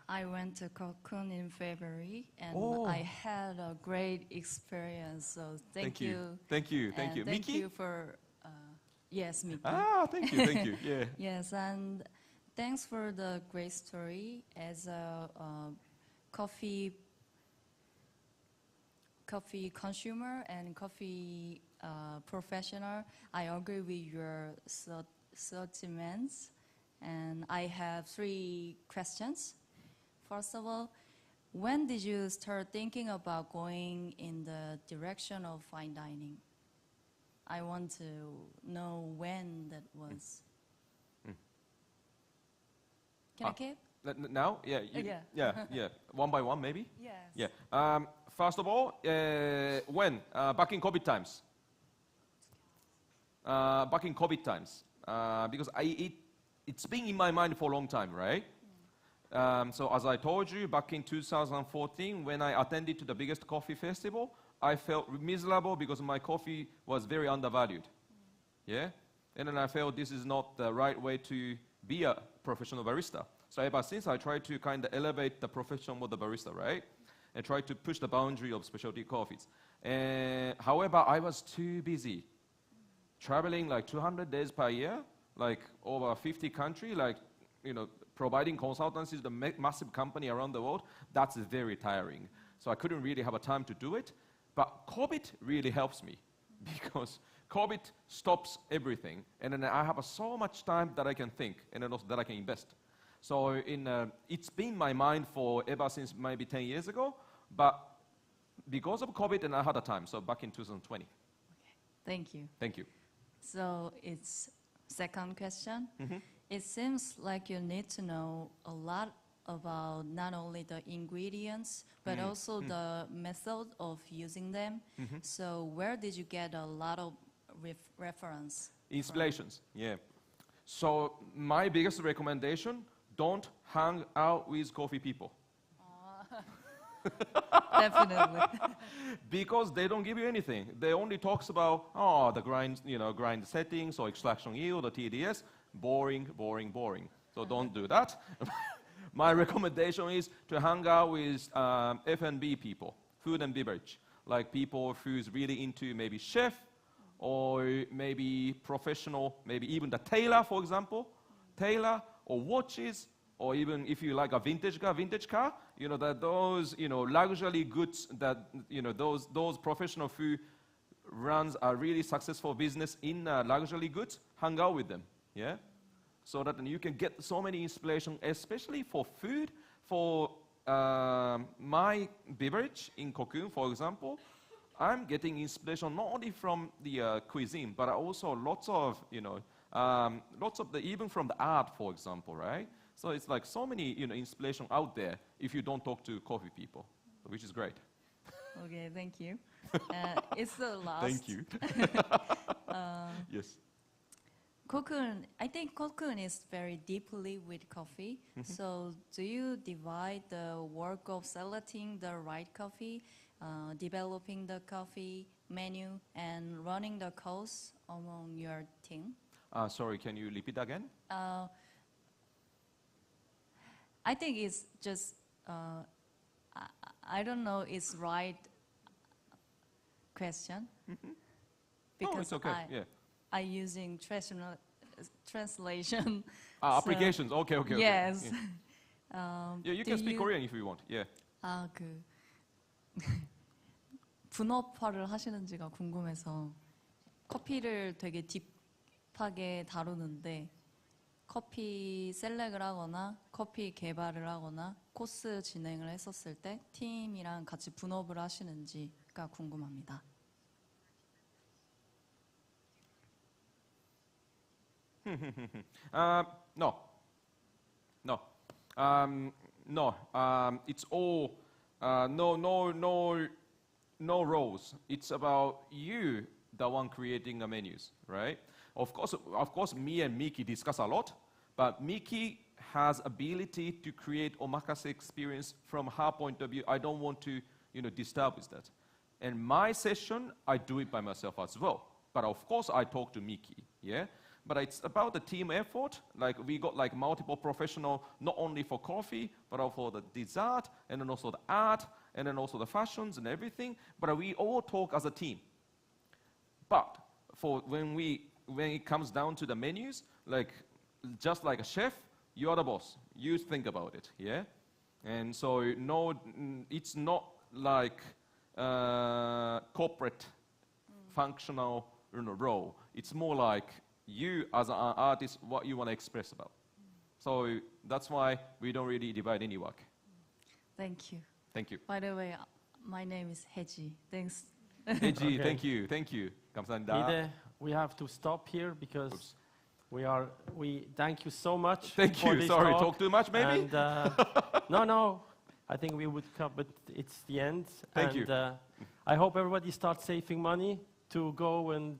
I went to Cocoon in February, and Oh. I had a great experience. So thank you. Thank you. Thank And you. Thank Miki? you for yes, Miki. Ah, thank you. Thank you. Yeah. Yes, and thanks for the great story. As a coffee consumer and coffee professional, I agree with your sentiments. And I have 3 questions. First of all, when did you start thinking about going in the direction of fine dining? I want to know when that was. Can I keep? Now? Yeah. Yeah. One by one, maybe? Yes. Yeah. First of all, when? Back in COVID times. Back in COVID times. Because it's been in my mind for a long time, right? So as I told you, back in 2014, when I attended to the biggest coffee festival, I felt miserable because my coffee was very undervalued. Yeah? And then I felt this is not the right way to be a professional barista. So ever since, I tried to kind of elevate the profession of the barista, right? And try to push the boundary of specialty coffees. However, I was too busy. Traveling like 200 days per year, like over 50 countries, like, providing consultancies to massive company around the world, that's very tiring. So I couldn't really have a time to do it. But COVID really helps me because COVID stops everything. And then I have so much time that I can think and then also that I can invest. So it's been my mind for ever since maybe 10 years ago. But because of COVID, and I had a time, so back in 2020. Okay. Thank you. Thank you. So it's second question. It seems like you need to know a lot about not only the ingredients, but also the method of using them. So where did you get a lot of reference? Inspirations, yeah. So my biggest recommendation, don't hang out with coffee people. Definitely. Because they don't give you anything. They only talks about, the grind settings or extraction yield or TDS. Boring, boring, boring. So don't do that. My recommendation is to hang out with F&B people, food and beverage, like people who's really into maybe chef or maybe professional, maybe even the tailor, for example, tailor or watches, or even if you like a vintage car, that those, luxury goods that, those professional who runs a really successful business in luxury goods, hang out with them, yeah? So that you can get so many inspiration, especially for food. For my beverage in Cocoon, for example, I'm getting inspiration not only from the cuisine, but also lots of even from the art, for example, right? So it's like so many, inspiration out there if you don't talk to coffee people, which is great. Okay, thank you. It's the last. Thank you. Yes. Cocoon, I think Cocoon is very deeply with coffee. So do you divide the work of selecting the right coffee, developing the coffee menu, and running the course among your team? Sorry, can you repeat again? I think it's just, I don't know it's right question. Because it's okay, yeah. I using translation. Applications, okay. Yes. Yeah. Yeah, you can speak Korean if you want, yeah. 분업화를 하시는지가 궁금해서 커피를 되게 딥하게 다루는데 커피 셀렉을 하거나 커피 개발을 하거나 코스 진행을 했었을 때 팀이랑 같이 분업을 하시는지가 궁금합니다. No. It's all no roles. It's about you, the one creating the menus, right? Of course, me and Miki discuss a lot, but Miki has ability to create omakase experience from her point of view. I don't want to disturb with that. And my session, I do it by myself as well. But of course, I talk to Miki, yeah? But it's about the team effort. Like, we got like multiple professional, not only for coffee, but also for the dessert, and then also the art, and then also the fashions and everything. But we all talk as a team. But for when it comes down to the menus, like, just like a chef, you're the boss. You think about it, yeah? And so, no, it's not like corporate functional role. It's more like you as an artist, what you want to express about. So that's why we don't really divide any work. Thank you. Thank you. By the way, my name is Heji. Thanks. Heji, thank you. Thank you. 감사합니다. Hide, we have to stop here because we thank you so much. Thank for you. this Sorry, talk. talk too much maybe? And, no. I think we would come, but it's the end. Thank you. I hope everybody starts saving money to go and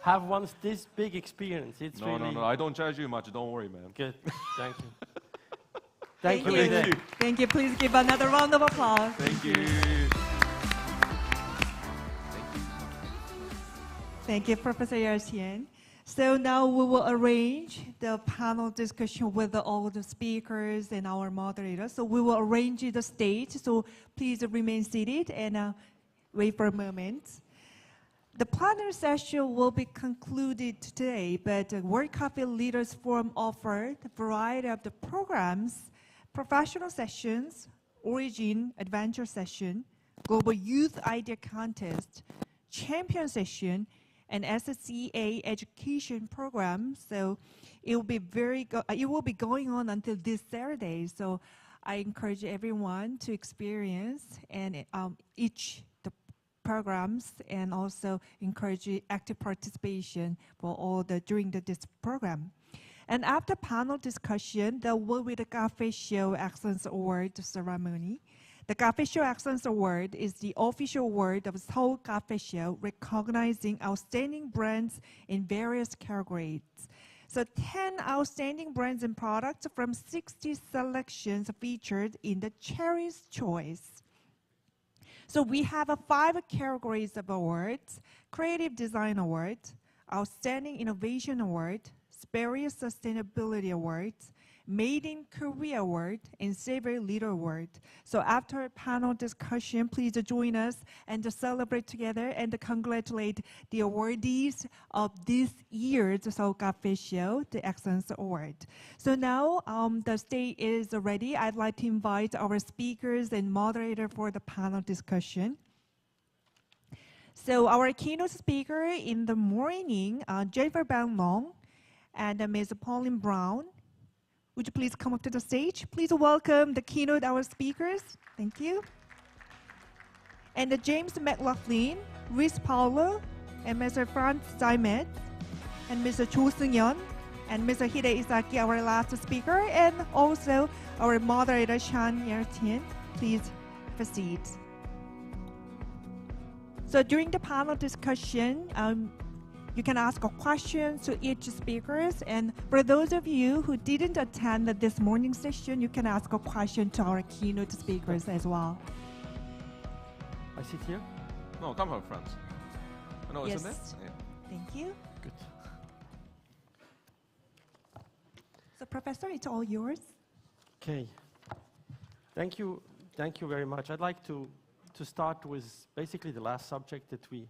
have once this big experience. It's really No. I don't charge you much. Don't worry, man. Good. Thank you. Thank you. Thank you. Thank you. Please give another round of applause. Thank you. Thank you, Professor Yarsian. So now we will arrange the panel discussion with all the speakers and our moderators. So we will arrange the stage. So please remain seated and wait for a moment. The panel session will be concluded today, but the World Coffee Leaders Forum offered a variety of the programs, professional sessions, origin adventure session, global youth idea contest, champion session, and SCA education program. So it will be going on until this Saturday. So I encourage everyone to experience and each the programs, and also encourage active participation for all during this program. And after panel discussion, there will be the Cafe Show Excellence Award ceremony. The Cafe Show Excellence Award is the official award of Seoul Cafe Show, recognizing outstanding brands in various categories. So 10 outstanding brands and products from 60 selections featured in the Cherry's Choice. So we have 5 categories of awards: Creative Design Award, Outstanding Innovation Award, Superior Sustainability Award, Made in Korea Award, and Savory Leader Award. So after panel discussion, please join us and to celebrate together and to congratulate the awardees of this year's Seoul Cafe Show, the Excellence Award. So now the stage is ready. I'd like to invite our speakers and moderator for the panel discussion. So our keynote speaker in the morning, Jennifer Bang Long and Ms. Pauline Brown. Would you please come up to the stage? Please welcome the keynote our speakers. Thank you. And James McLaughlin, Luis Paulo, and Mr. Franz Zaimez, and Mr. Cho Seung-yeon, and Mr. Izaki, our last speaker, and also our moderator, Shan Yer-tien. Please proceed. So during the panel discussion, you can ask a question to each speakers, and for those of you who didn't attend this morning session, you can ask a question to our keynote speakers as well. I sit here? No, come from France. No, Yes. isn't it? Yeah. Thank you. Good. So Professor, it's all yours. Okay. Thank you very much. I'd like to start with basically the last subject that a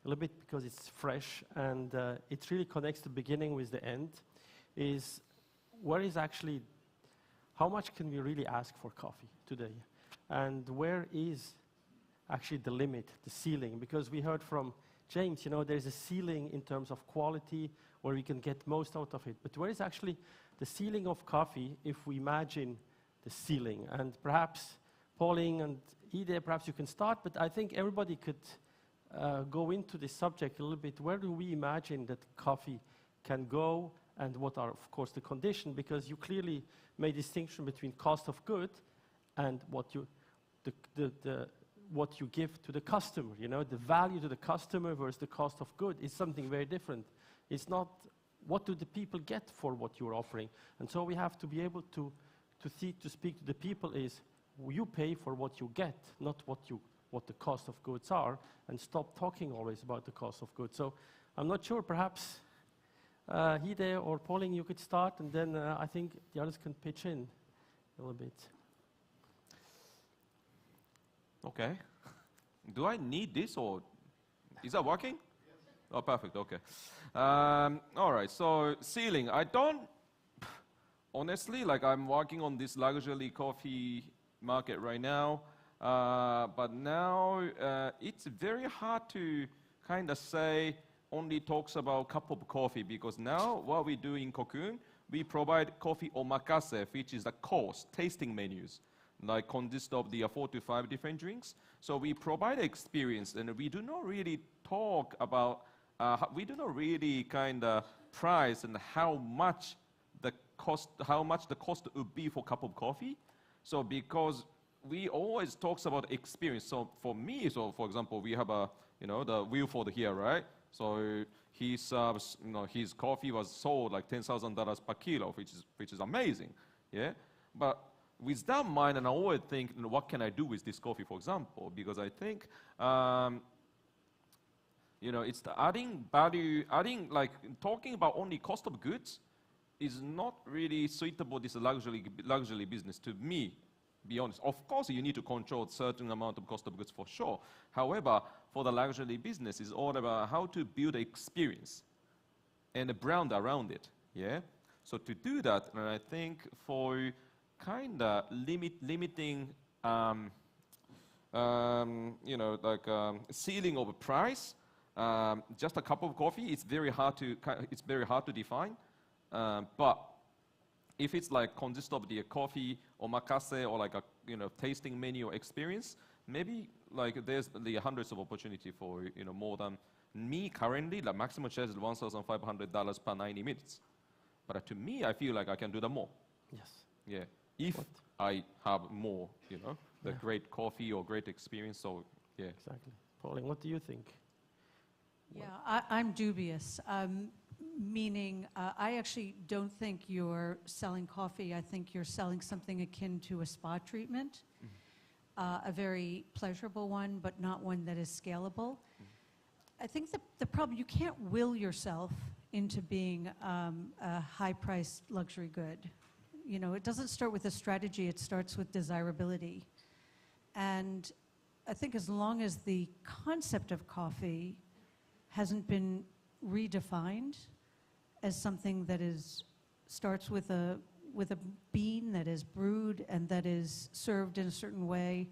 little bit because it's fresh and it really connects the beginning with the end, is how much can we really ask for coffee today? And where is actually the limit, the ceiling? Because we heard from James, there's a ceiling in terms of quality where we can get most out of it. But where is actually the ceiling of coffee if we imagine the ceiling? And perhaps Pauline and Ide, perhaps you can start, but I think everybody could go into this subject a little bit. Where do we imagine that coffee can go, and what are, of course, the conditions? Because you clearly made distinction between cost of good and what you give to the customer. The value to the customer versus the cost of good is something very different. It's not what do the people get for what you're offering. And so we have to be able to speak to the people is you pay for what you get, not what what the cost of goods are and stop talking always about the cost of goods. So I'm not sure, perhaps Hide or Pauline, you could start, and then I think the others can pitch in a little bit. Okay. Do I need this, or is that working? Oh, perfect, okay. All right, so ceiling. I don't, honestly, like I'm working on this luxury coffee market right now, but now it's very hard to kind of say only talks about cup of coffee, because now what we do in Cocoon, we provide coffee omakase, which is the course, tasting menus, like consist of the 4 to 5 different drinks. So we provide experience, and we do not really talk about, we do not really kind of price and how much the cost would be for a cup of coffee. So because we always talks about experience. So for me, so for example, we have a, the Wilford here, right? So his coffee was sold like $10,000 per kilo, which is amazing, yeah. But with that mind, and I always think, what can I do with this coffee, for example? Because I think, it's the adding value, like talking about only cost of goods is not really suitable. This luxury business to me. Be honest. Of course, you need to control a certain amount of cost of goods for sure. However, for the luxury business, it's all about how to build experience and a brand around it. Yeah. So to do that, and I think for kind of limiting, ceiling of a price, just a cup of coffee, it's very hard to define. But if it's like consist of the coffee omakase or like a tasting menu experience, maybe like there's the hundreds of opportunity for more than me currently. The maximum charge is $1,500 per 90 minutes. But to me, I feel like I can do that more. Yes. Yeah. If I have more, the great coffee or great experience. So yeah. Exactly. Pauline, what do you think? Yeah, I'm dubious. Meaning, I actually don't think you're selling coffee. I think you're selling something akin to a spa treatment, a very pleasurable one, but not one that is scalable. I think the problem, you can't will yourself into being a high-priced luxury good. It doesn't start with a strategy, it starts with desirability. And I think as long as the concept of coffee hasn't been redefined as something that starts with a bean that is brewed and that is served in a certain way,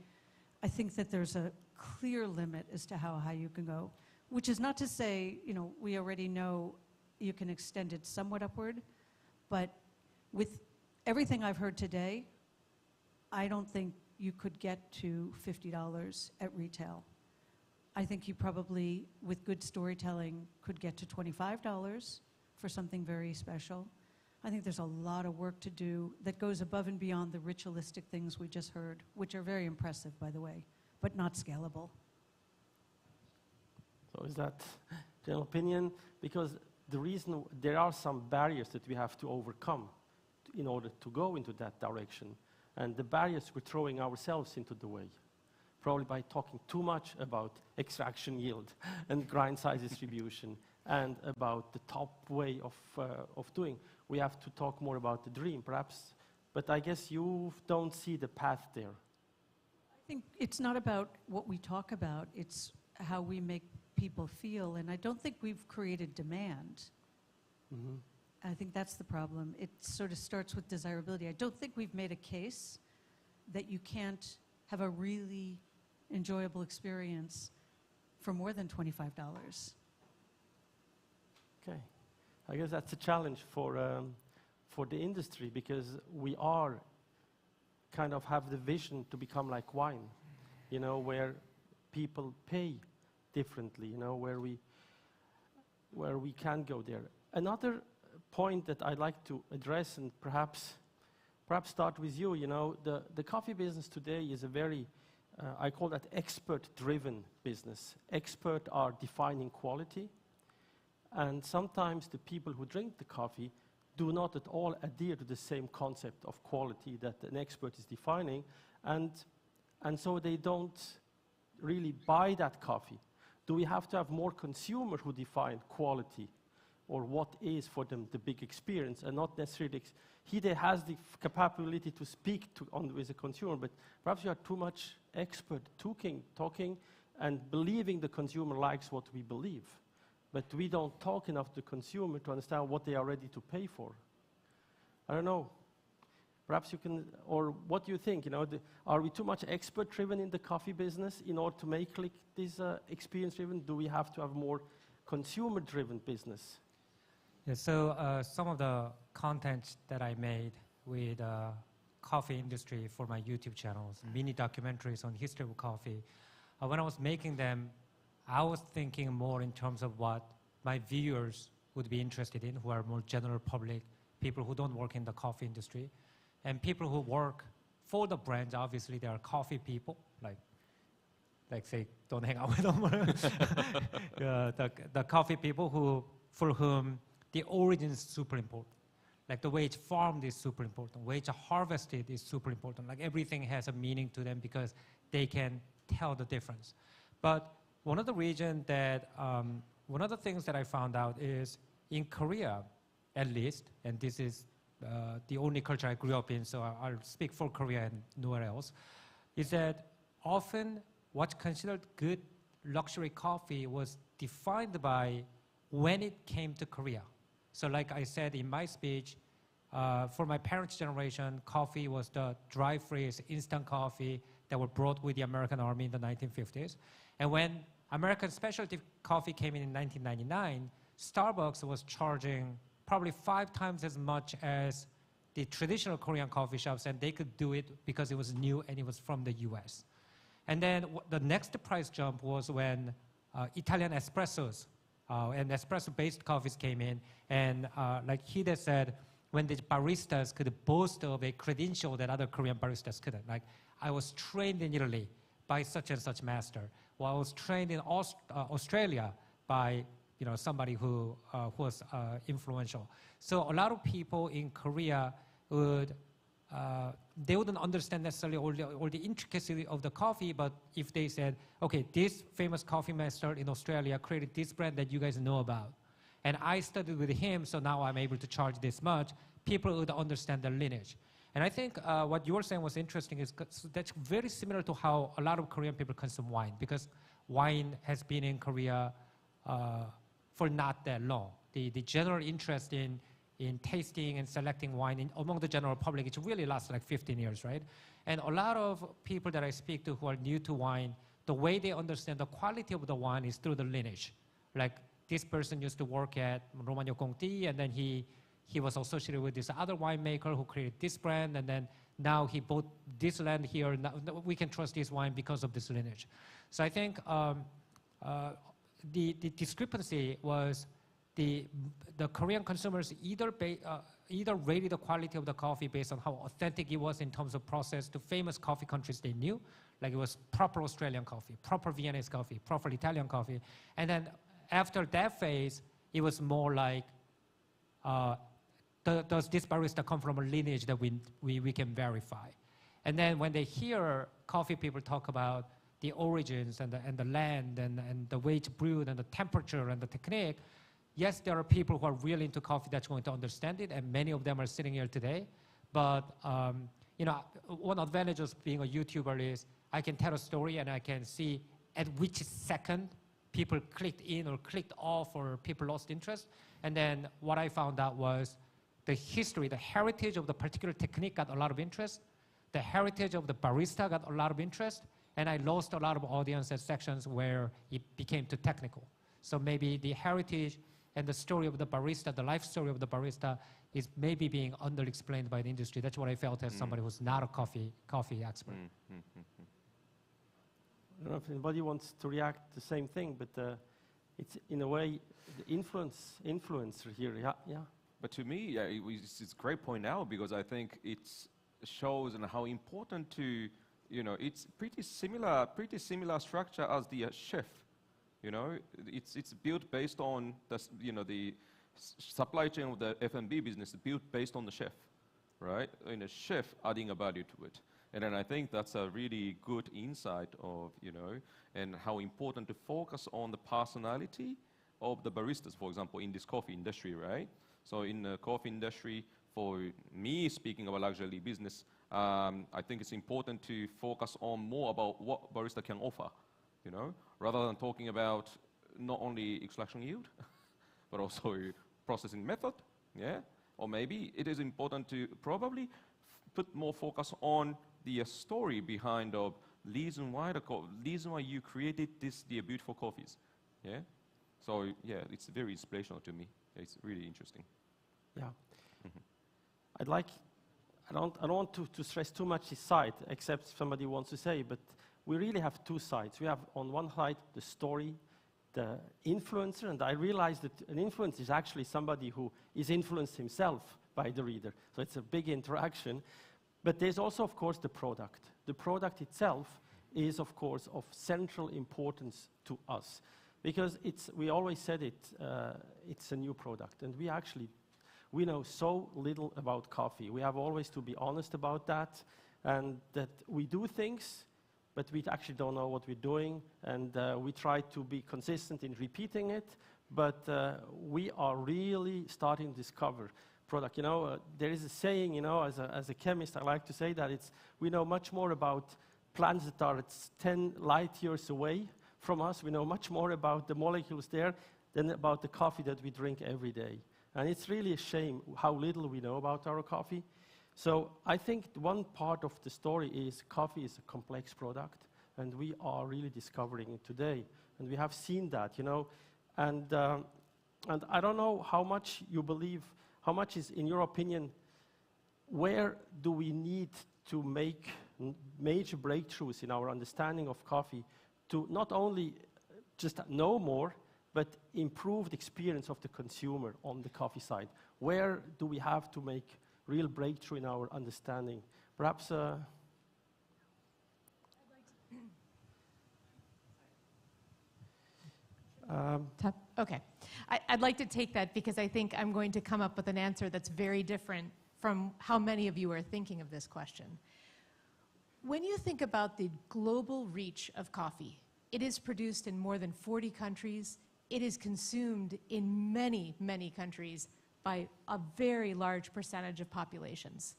I think that there's a clear limit as to how high you can go. Which is not to say, we already know you can extend it somewhat upward, but with everything I've heard today, I don't think you could get to $50 at retail. I think you probably, with good storytelling, could get to $25 for something very special. I think there's a lot of work to do that goes above and beyond the ritualistic things we just heard, which are very impressive, by the way, but not scalable. So is that general opinion? Because the reason there are some barriers that we have to overcome in order to go into that direction. And the barriers we're throwing ourselves into the way. Probably by talking too much about extraction yield and grind size distribution and about the top way of doing. We have to talk more about the dream, perhaps. But I guess you don't see the path there. I think it's not about what we talk about, it's how we make people feel. And I don't think we've created demand. Mm-hmm. I think that's the problem. It sort of starts with desirability. I don't think we've made a case that you can't have a really enjoyable experience for more than $25. Okay. I guess that's a challenge for the industry, because we are kind of have the vision to become like wine, where people pay differently, where we can go there. Another point that I'd like to address, and perhaps start with you, the coffee business today is a very, I call that expert-driven business. Experts are defining quality, and sometimes the people who drink the coffee do not at all adhere to the same concept of quality that an expert is defining, and so they don't really buy that coffee? Do we have to have more consumers who define quality or what is for them the big experience, and not necessarily Hide has the capability to speak with the consumer, but perhaps you are too much expert talking and believing the consumer likes what we believe. But we don't talk enough to the consumer to understand what they are ready to pay for. I don't know. Perhaps you can, or what do you think? Are we too much expert-driven in the coffee business in order to make this experience-driven? Do we have to have more consumer-driven business? Yeah, so some of the content that I made with coffee industry for my YouTube channels, mini documentaries on history of coffee, when I was making them, I was thinking more in terms of what my viewers would be interested in, who are more general public, people who don't work in the coffee industry, and people who work for the brands. Obviously, they are coffee people, like say, don't hang out with them. The coffee people for whom the origin is super important. Like the way it's farmed is super important. The way it's harvested is super important. Like everything has a meaning to them because they can tell the difference. But one of the things that I found out is in Korea, at least, and this is the only culture I grew up in, so I'll speak for Korea and nowhere else, is that often what's considered good luxury coffee was defined by when it came to Korea. So like I said in my speech, for my parents' generation, coffee was the dry freeze instant coffee that were brought with the American Army in the 1950s. And when American specialty coffee came in 1999, Starbucks was charging probably 5 times as much as the traditional Korean coffee shops, and they could do it because it was new and it was from the US. And then the next price jump was when Italian espressos and espresso-based coffees came in, and like Hide said, when the baristas could boast of a credential that other Korean baristas couldn't. Like, I was trained in Italy by such and such master, while I was trained in Australia by somebody who was influential. So a lot of people in Korea they wouldn't understand necessarily all the intricacy of the coffee, but if they said, okay, this famous coffee master in Australia created this brand that you guys know about, and I studied with him, so now I'm able to charge this much, people would understand the lineage. And I think what you were saying was interesting, is that's very similar to how a lot of Korean people consume wine, because wine has been in Korea for not that long. The general interest in tasting and selecting wine among the general public, it really lasts like 15 years, right? And a lot of people that I speak to who are new to wine, the way they understand the quality of the wine is through the lineage. Like, this person used to work at Romagno Conti, and then he was associated with this other winemaker who created this brand, and then now he bought this land here. Now we can trust this wine because of this lineage. So I think the discrepancy was the Korean consumers either rated the quality of the coffee based on how authentic it was in terms of process to famous coffee countries they knew, like it was proper Australian coffee, proper Viennese coffee, proper Italian coffee, and then after that phase, it was more like, does this barista come from a lineage that we can verify? And then when they hear coffee people talk about the origins and the land and the way it's brewed and the temperature and the technique, yes, there are people who are really into coffee that's going to understand it, and many of them are sitting here today. But one advantage of being a YouTuber is I can tell a story and I can see at which second people clicked in or clicked off or people lost interest. And then what I found out was the history, the heritage of the particular technique got a lot of interest. The heritage of the barista got a lot of interest. And I lost a lot of audience at sections where it became too technical. So maybe the heritage and the story of the barista, the life story of the barista, is maybe being underexplained by the industry. That's what I felt as somebody who's not a coffee expert. I don't know if anybody wants to react the same thing, but it's in a way the influencer here. Yeah. But to me, it's a great point now, because I think it shows and how important to, it's pretty similar structure as the chef. It's built based on the supply chain of the F&B business, built based on the chef, right? And a chef adding a value to it. And then I think that's a really good insight of, and how important to focus on the personality of the baristas, for example, in this coffee industry, right? So in the coffee industry, for me, speaking about luxury business, I think it's important to focus on more about what barista can offer, you know, rather than talking about not only extraction yield, but also processing method, yeah? Or maybe it is important to probably put more focus on the story behind the reason why you created the beautiful coffees, yeah? So yeah, it's very inspirational to me. It's really interesting. Yeah. I don't want to stress too much this side, except somebody wants to say, but we really have two sides. We have on one side the story, the influencer, and I realized that an influencer is actually somebody who is influenced himself by the reader. So it's a big interaction. But there's also, of course, the product. The product itself is, of course, of central importance to us. Because we always said it's a new product. And we know so little about coffee. We have always to be honest about that. And that we do things, but we actually don't know what we're doing. And we try to be consistent in repeating it. But we are really starting to discover product. You know, there is a saying, you know, as a chemist, I like to say that we know much more about plants that are 10 light years away from us. We know much more about the molecules there than about the coffee that we drink every day. And it's really a shame how little we know about our coffee. So I think one part of the story is coffee is a complex product, and we are really discovering it today. And we have seen that, you know. And I don't know how much you believe, how much is, in your opinion, where do we need to make major breakthroughs in our understanding of coffee to not only just know more, but improve the experience of the consumer on the coffee side? Where do we have to make real breakthrough in our understanding? Perhaps Okay. I'd like to take that because I think I'm going to come up with an answer that's very different from how many of you are thinking of this question. When you think about the global reach of coffee, it is produced in more than 40 countries. It is consumed in many, many countries by a very large percentage of populations.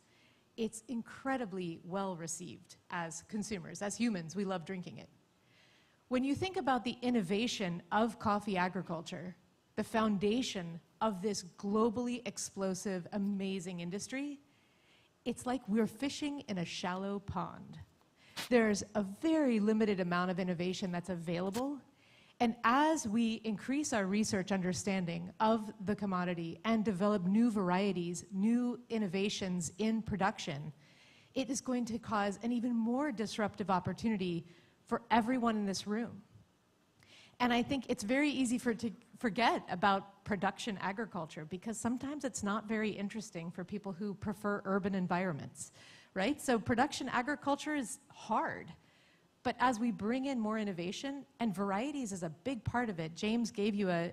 It's incredibly well received as consumers. As humans, we love drinking it. When you think about the innovation of coffee agriculture, the foundation of this globally explosive, amazing industry, it's like we're fishing in a shallow pond. There's a very limited amount of innovation that's available. And as we increase our research understanding of the commodity and develop new varieties, new innovations in production, it is going to cause an even more disruptive opportunity for everyone in this room. And I think it's very easy to forget about production agriculture because sometimes it's not very interesting for people who prefer urban environments, right? So production agriculture is hard. But as we bring in more innovation, and varieties is a big part of it, James gave you a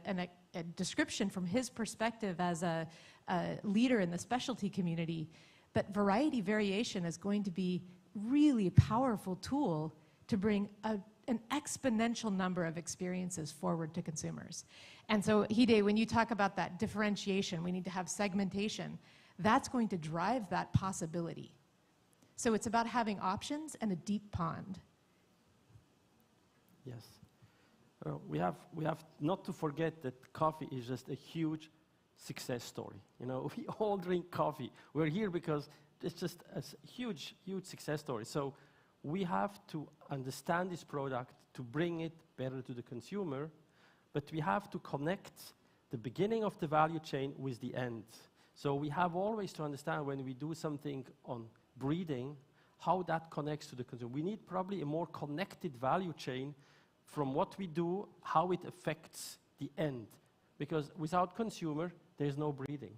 description from his perspective as a leader in the specialty community, but variety variation is going to be really a powerful tool to bring an exponential number of experiences forward to consumers. And so, Hide, when you talk about that differentiation, we need to have segmentation, that's going to drive that possibility. So it's about having options and a deep pond. Yes. We have not to forget that coffee is just a huge success story. You know, we all drink coffee. We're here because it's just a huge, huge success story. So we have to understand this product to bring it better to the consumer, but we have to connect the beginning of the value chain with the end. So we have always to understand when we do something on breeding, how that connects to the consumer. We need probably a more connected value chain from what we do, how it affects the end. Because without consumer, there's no breeding.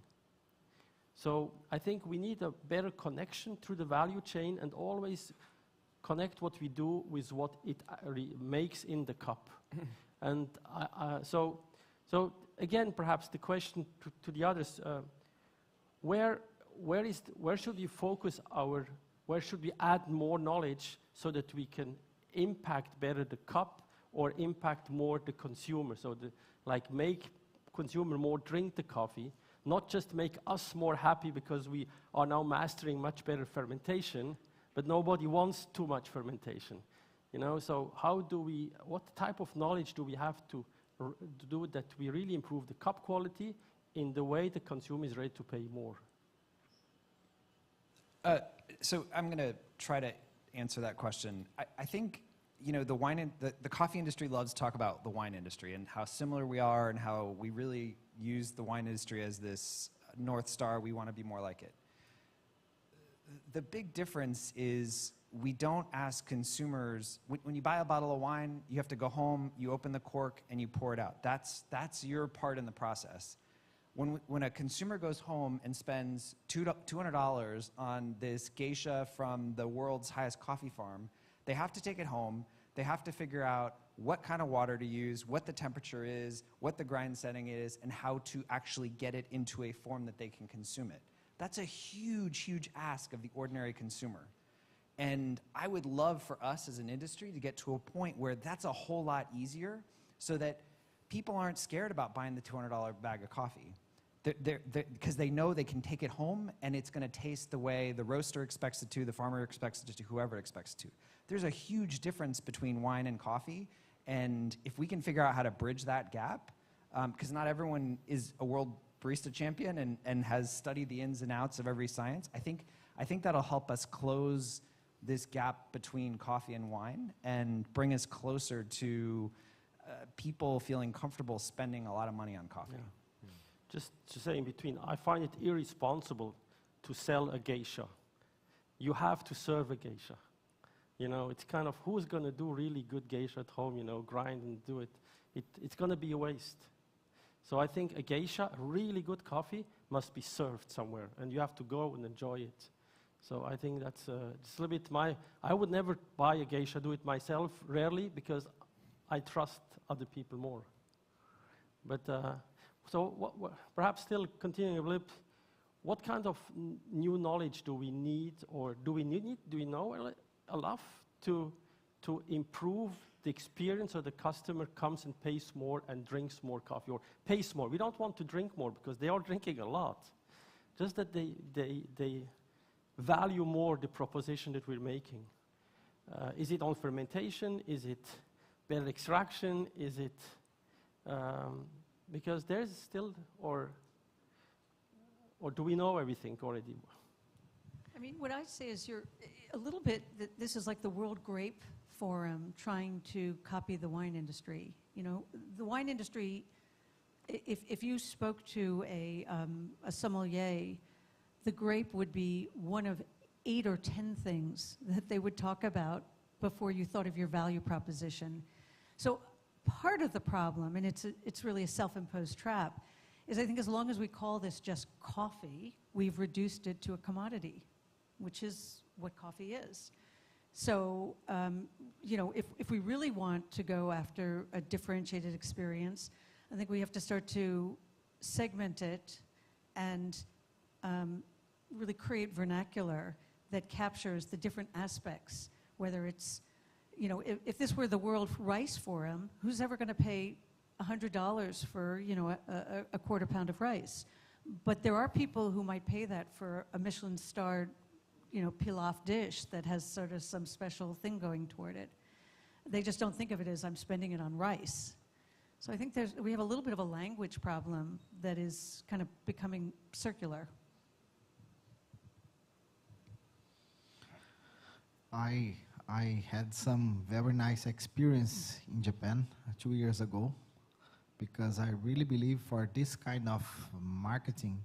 So I think we need a better connection through the value chain and always connect what we do with what it makes in the cup. And so again, perhaps the question to the others, where should we focus where should we add more knowledge so that we can impact better the cup, or impact more the consumer. So like make consumer more drink the coffee, not just make us more happy because we are now mastering much better fermentation, but nobody wants too much fermentation. You know, so what type of knowledge do we have to do that we really improve the cup quality in the way the consumer is ready to pay more? So I'm going to try to answer that question. I think, you know, the coffee industry loves to talk about the wine industry and how similar we are and how we really use the wine industry as this North Star. We want to be more like it. The big difference is we don't ask consumers, when you buy a bottle of wine, you have to go home, you open the cork, and you pour it out. That's your part in the process. When a consumer goes home and spends $200 on this geisha from the world's highest coffee farm, they have to take it home, they have to figure out what kind of water to use, what the temperature is, what the grind setting is, and how to actually get it into a form that they can consume it. That's a huge, huge ask of the ordinary consumer. And I would love for us as an industry to get to a point where that's a whole lot easier so that people aren't scared about buying the $200 bag of coffee. Because they know they can take it home and it's going to taste the way the roaster expects it to, the farmer expects it to, whoever expects it to. There's a huge difference between wine and coffee, and if we can figure out how to bridge that gap, because not everyone is a world barista champion and has studied the ins and outs of every science, I think that'll help us close this gap between coffee and wine and bring us closer to people feeling comfortable spending a lot of money on coffee. Yeah. Just to say in between, I find it irresponsible to sell a geisha. You have to serve a geisha. You know, it's kind of, who's going to do really good geisha at home, you know, grind and do it. It's going to be a waste. So I think a geisha, really good coffee, must be served somewhere, and you have to go and enjoy it. So I think that's just a little bit I would never buy a geisha, do it myself, rarely, because I trust other people more. But, so perhaps still continuing a little, what kind of new knowledge do we need, or do we know enough to improve the experience of the customer comes and pays more and drinks more coffee, or pays more? We don't want to drink more because they are drinking a lot. Just that they value more the proposition that we're making. Is it on fermentation? Is it better extraction? Is it because there's still, or do we know everything already? I mean, what I say is you're a little bit, this is like the World Grape Forum trying to copy the wine industry. You know, the wine industry, if you spoke to a sommelier, the grape would be one of 8 or 10 things that they would talk about before you thought of your value proposition. So part of the problem, and it's really a self-imposed trap, is I think as long as we call this just coffee, we've reduced it to a commodity, which is what coffee is. So, you know, if we really want to go after a differentiated experience, I think we have to start to segment it and really create vernacular that captures the different aspects, whether it's, you know, if this were the World Rice Forum, who's ever going to pay $100 for, you know, a quarter pound of rice? But there are people who might pay that for a Michelin-starred, you know, pilaf dish that has sort of some special thing going toward it. They just don't think of it as I'm spending it on rice. So I think we have a little bit of a language problem that is kind of becoming circular. I had some very nice experience in Japan 2 years ago, because I really believe for this kind of marketing,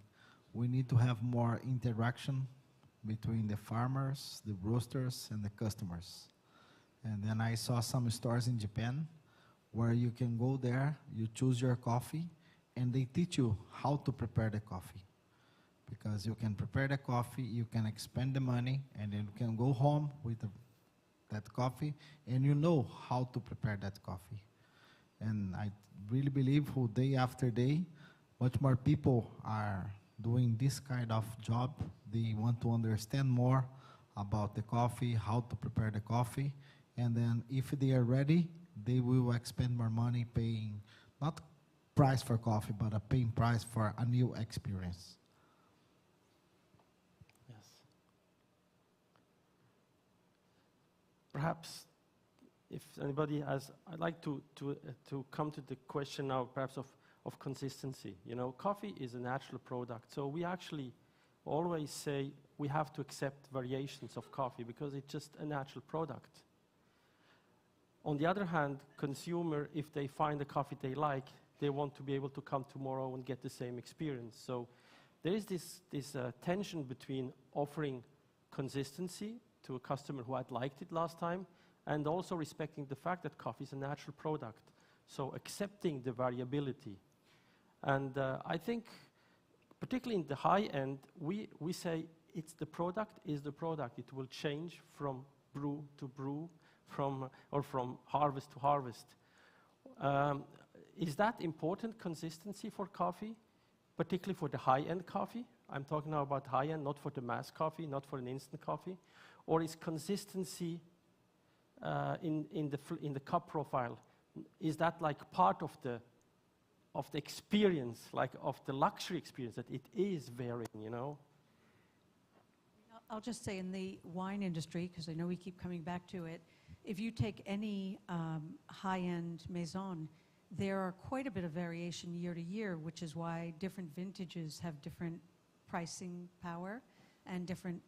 we need to have more interaction between the farmers, the roasters, and the customers. And then I saw some stores in Japan where you can go there, you choose your coffee, and they teach you how to prepare the coffee. Because you can prepare the coffee, you can expend the money, and then you can go home with that coffee, and you know how to prepare that coffee. And I really believe who day after day, much more people are doing this kind of job. They want to understand more about the coffee, how to prepare the coffee, and then if they are ready, they will expend more money paying not price for coffee, but a paying price for a new experience. Yes. Perhaps if anybody has, I'd like to come to the question now perhaps of consistency. You know, coffee is a natural product, so we actually always say we have to accept variations of coffee because it's just a natural product. On the other hand, consumer, if they find a coffee they like, they want to be able to come tomorrow and get the same experience. So there is this tension between offering consistency to a customer who had liked it last time and also respecting the fact that coffee is a natural product. So accepting the variability. And I think, particularly in the high end, we say it's the product is the product. It will change from brew to brew, from harvest to harvest. Is that important, consistency for coffee, particularly for the high-end coffee? I'm talking now about high-end, not for the mass coffee, not for an instant coffee. Or is consistency in the cup profile, is that like part of the experience, like of the luxury experience, that it is varying, you know? I'll just say in the wine industry, because I know we keep coming back to it, if you take any high-end maison, there are quite a bit of variation year to year, which is why different vintages have different pricing power and different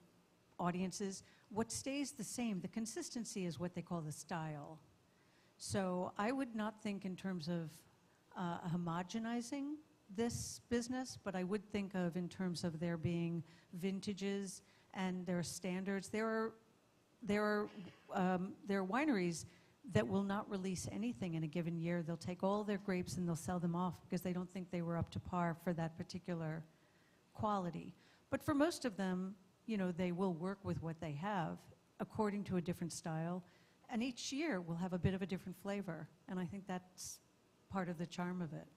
audiences. What stays the same, the consistency, is what they call the style. So I would not think in terms of homogenizing this business, but I would think of in terms of there being vintages and there are standards. There are wineries that will not release anything in a given year. They'll take all their grapes and they'll sell them off because they don't think they were up to par for that particular quality. But for most of them, you know, they will work with what they have according to a different style, and each year will have a bit of a different flavor, and I think that's part of the charm of it.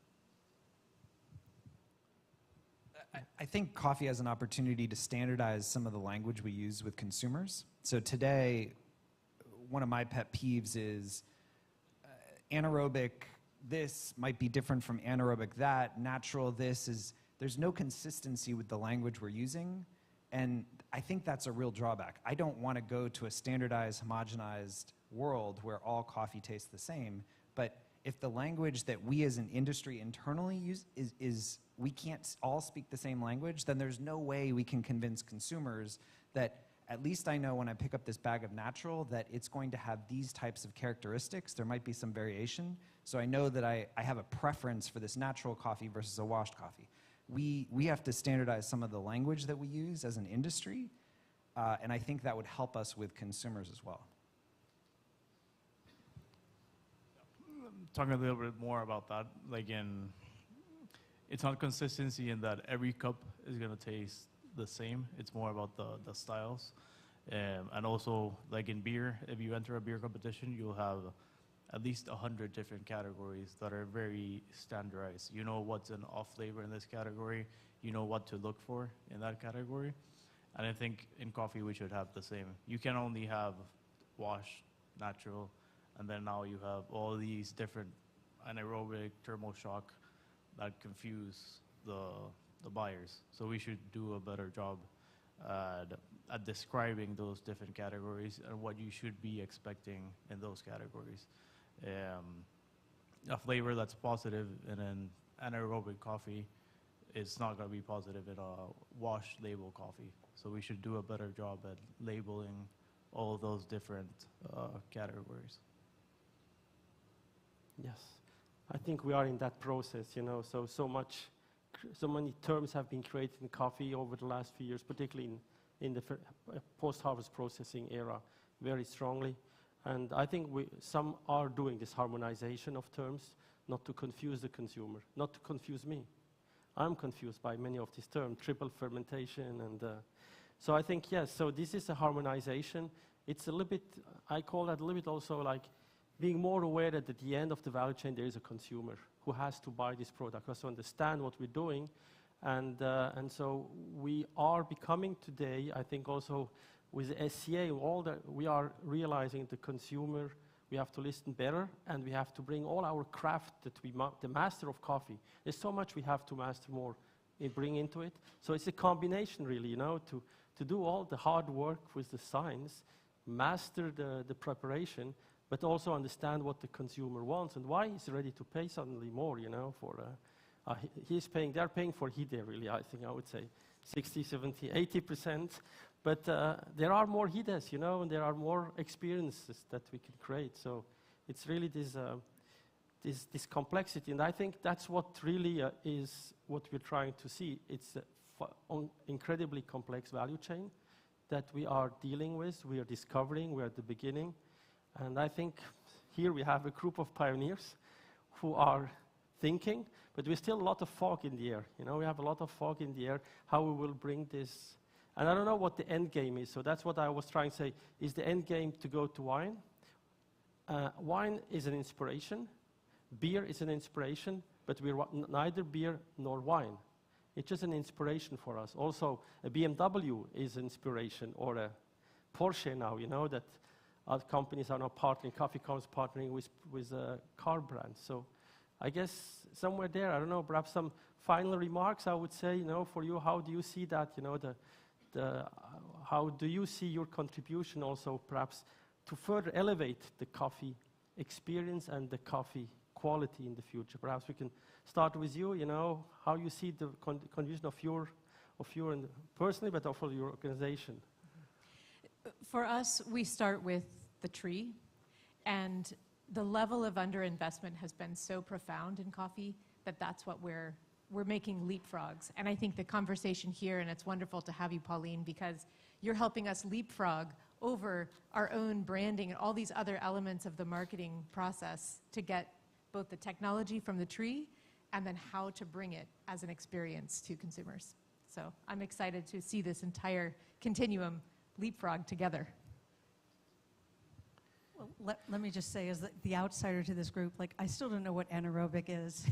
I think coffee has an opportunity to standardize some of the language we use with consumers. So today, one of my pet peeves is anaerobic this might be different from anaerobic that, natural this is, there's no consistency with the language we're using, and I think that's a real drawback. I don't want to go to a standardized, homogenized world where all coffee tastes the same, but if the language that we as an industry internally use is we can't all speak the same language, then there's no way we can convince consumers that at least I know when I pick up this bag of natural that it's going to have these types of characteristics. There might be some variation. So I know that I have a preference for this natural coffee versus a washed coffee. We have to standardize some of the language that we use as an industry, and I think that would help us with consumers as well. Talking a little bit more about that, like it's not consistency in that every cup is going to taste the same. It's more about the styles. And also, like in beer, if you enter a beer competition, you'll have at least 100 different categories that are very standardized. You know what's an off flavor in this category. You know what to look for in that category. And I think in coffee, we should have the same. You can only have washed, natural, and then now you have all these different anaerobic, thermal shock that confuse the buyers. So we should do a better job at describing those different categories and what you should be expecting in those categories. A flavor that's positive in an anaerobic coffee is not going to be positive in a washed label coffee. So we should do a better job at labeling all those different categories. Yes, I think we are in that process, you know, so many terms have been created in coffee over the last few years, particularly in the post-harvest processing era, very strongly. And I think some are doing this harmonization of terms, not to confuse the consumer, not to confuse me. I'm confused by many of these terms, triple fermentation, and so I think, yes, so this is a harmonization. It's a little bit, I call that a little bit also like being more aware that at the end of the value chain there is a consumer who has to buy this product, also understand what we're doing. And so we are becoming today, I think also with SCA, we are realizing the consumer we have to listen better, and we have to bring all our craft that the master of coffee. There's so much we have to master more and bring into it. So it's a combination, really, you know, to do all the hard work with the science, master the preparation, but also understand what the consumer wants and why he's ready to pay suddenly more, you know, for they're paying for Hide, really, I think I would say 60, 70, 80%. But there are more Hides, you know, and there are more experiences that we can create. So it's really this complexity, and I think that's what really is what we're trying to see. It's an incredibly complex value chain that we are dealing with, we are discovering, we're at the beginning. And I think here we have a group of pioneers who are thinking, but there's still a lot of fog in the air. You know, we have a lot of fog in the air, how we will bring this. And I don't know what the end game is, so that's what I was trying to say. Is the end game to go to wine? Wine is an inspiration. Beer is an inspiration, but we're neither beer nor wine. It's just an inspiration for us. Also, a BMW is inspiration, or a Porsche now, you know, that other companies are now partnering, coffee companies partnering with car brands. So I guess somewhere there, I don't know, perhaps some final remarks I would say, you know, for you, how do you see that, you know, how do you see your contribution also perhaps to further elevate the coffee experience and the coffee quality in the future? Perhaps we can start with you, you know, how you see the contribution of your and personally, but also your organization. For us, we start with the tree, and the level of underinvestment has been so profound in coffee that that's what we're making leapfrogs. And I think the conversation here, and it's wonderful to have you, Pauline, because you're helping us leapfrog over our own branding and all these other elements of the marketing process to get both the technology from the tree and then how to bring it as an experience to consumers. So I'm excited to see this entire continuum leapfrog together. Well, let me just say, as the outsider to this group, like, I still don't know what anaerobic is,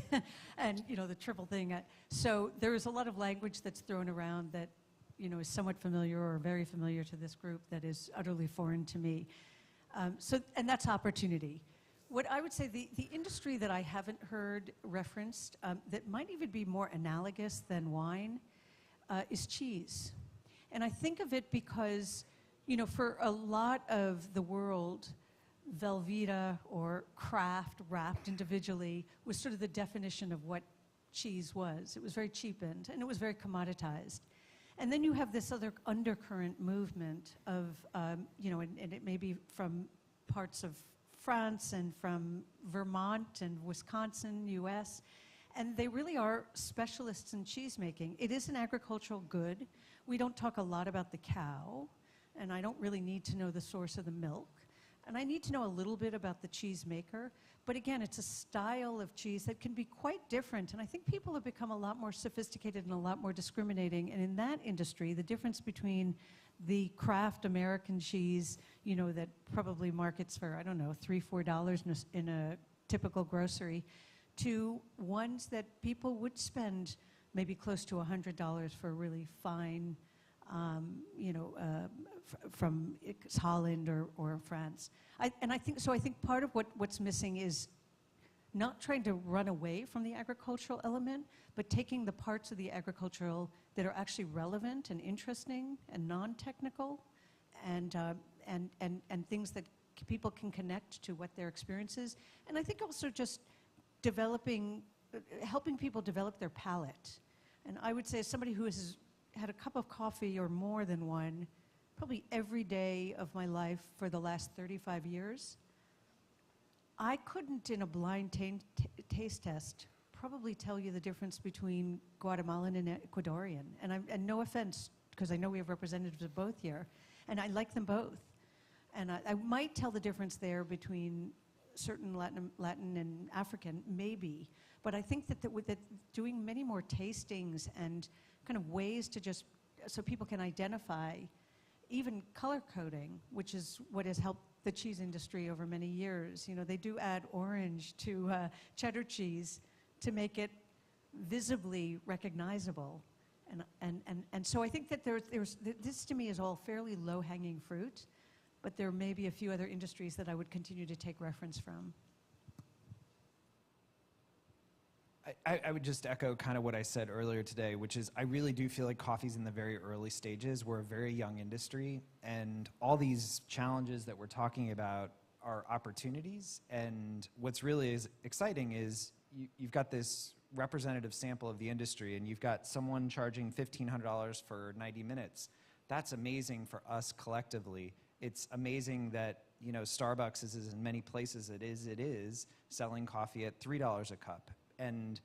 and, you know, the triple thing. So there is a lot of language that's thrown around that, you know, is somewhat familiar or very familiar to this group that is utterly foreign to me. And that's opportunity. What I would say, the industry that I haven't heard referenced, that might even be more analogous than wine, is cheese. And I think of it because, you know, for a lot of the world, Velveeta or Kraft wrapped individually was sort of the definition of what cheese was. It was very cheapened and it was very commoditized. And then you have this other undercurrent movement of, you know, and it may be from parts of France and from Vermont and Wisconsin, US, and they really are specialists in cheese making. It is an agricultural good. We don't talk a lot about the cow, and I don't really need to know the source of the milk. And I need to know a little bit about the cheese maker. But again, it's a style of cheese that can be quite different. And I think people have become a lot more sophisticated and a lot more discriminating. And in that industry, the difference between the Kraft American cheese, you know, that probably markets for, I don't know, $3, $4 in a typical grocery, to ones that people would spend maybe close to $100 for a really fine, you know, from Holland or France. I think part of what's missing is not trying to run away from the agricultural element, but taking the parts of the agricultural that are actually relevant and interesting and non-technical, and things that people can connect to what their experience is. And I think also just helping people develop their palate. And I would say, as somebody who has had a cup of coffee or more than one, probably every day of my life for the last 35 years, I couldn't, in a blind taste test, probably tell you the difference between Guatemalan and Ecuadorian. And no offense, because I know we have representatives of both here, and I like them both. And I might tell the difference there between certain Latin and African, maybe. But I think that doing many more tastings and kind of ways to just, so people can identify, even color coding, which is what has helped the cheese industry over many years. You know, they do add orange to cheddar cheese to make it visibly recognizable. And so I think that this to me is all fairly low-hanging fruit. but there may be a few other industries that I would continue to take reference from. I would just echo kind of what I said earlier today, which is I really do feel like coffee's in the very early stages. We're a very young industry, and all these challenges that we're talking about are opportunities. And what's really exciting is you've got this representative sample of the industry, and you've got someone charging $1,500 for 90 minutes. That's amazing for us collectively. It's amazing that, you know, Starbucks is in many places it is selling coffee at $3 a cup. And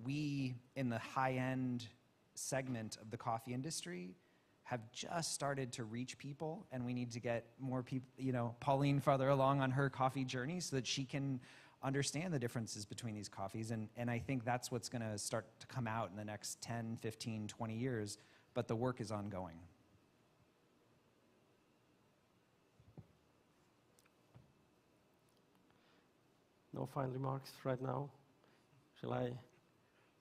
we, in the high-end segment of the coffee industry, have just started to reach people, and we need to get more people, you know, Pauline farther along on her coffee journey so that she can understand the differences between these coffees. And I think that's what's going to start to come out in the next 10, 15, 20 years, but the work is ongoing. No final remarks right now? Shall I?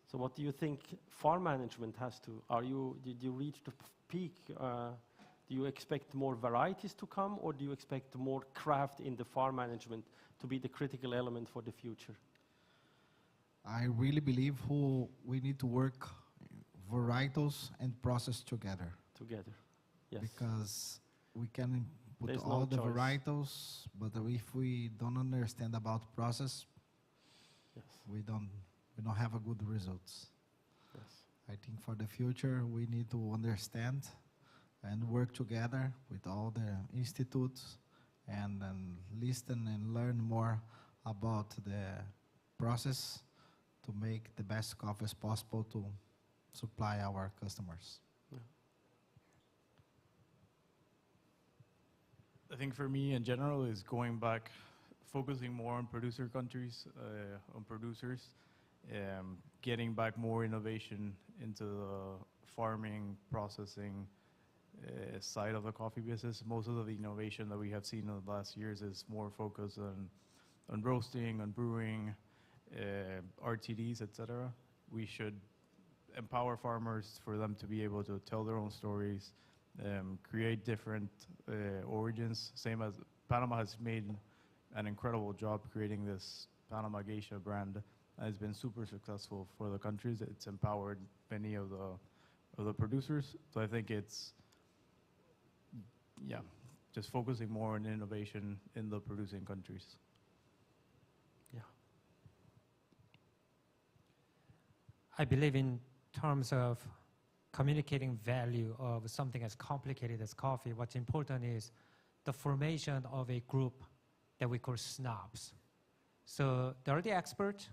So what do you think farm management has to, did you reach the peak? Do you expect more varieties to come, or do you expect more craft in the farm management to be the critical element for the future? I really believe we need to work varietals and process together. Together, yes. Because we can put There's all no the choice. varietals, but if we don't understand about process, yes, we don't have a good results. Yes. I think for the future we need to understand and work together with all the institutes and then listen and learn more about the process to make the best coffees possible to supply our customers. Yeah. I think for me in general is going back, focusing more on producer countries, on producers, getting back more innovation into the farming, processing side of the coffee business. Most of the innovation that we have seen in the last years is more focused on roasting, on brewing, RTDs, etc. We should empower farmers for them to be able to tell their own stories, create different origins. Same as Panama has made an incredible job creating this Panama Geisha brand. It's been super successful for the countries. It's empowered many of the producers. So I think it's, yeah, just focusing more on innovation in the producing countries. Yeah. I believe in terms of communicating value of something as complicated as coffee, what's important is the formation of a group that we call snobs. So there are the experts,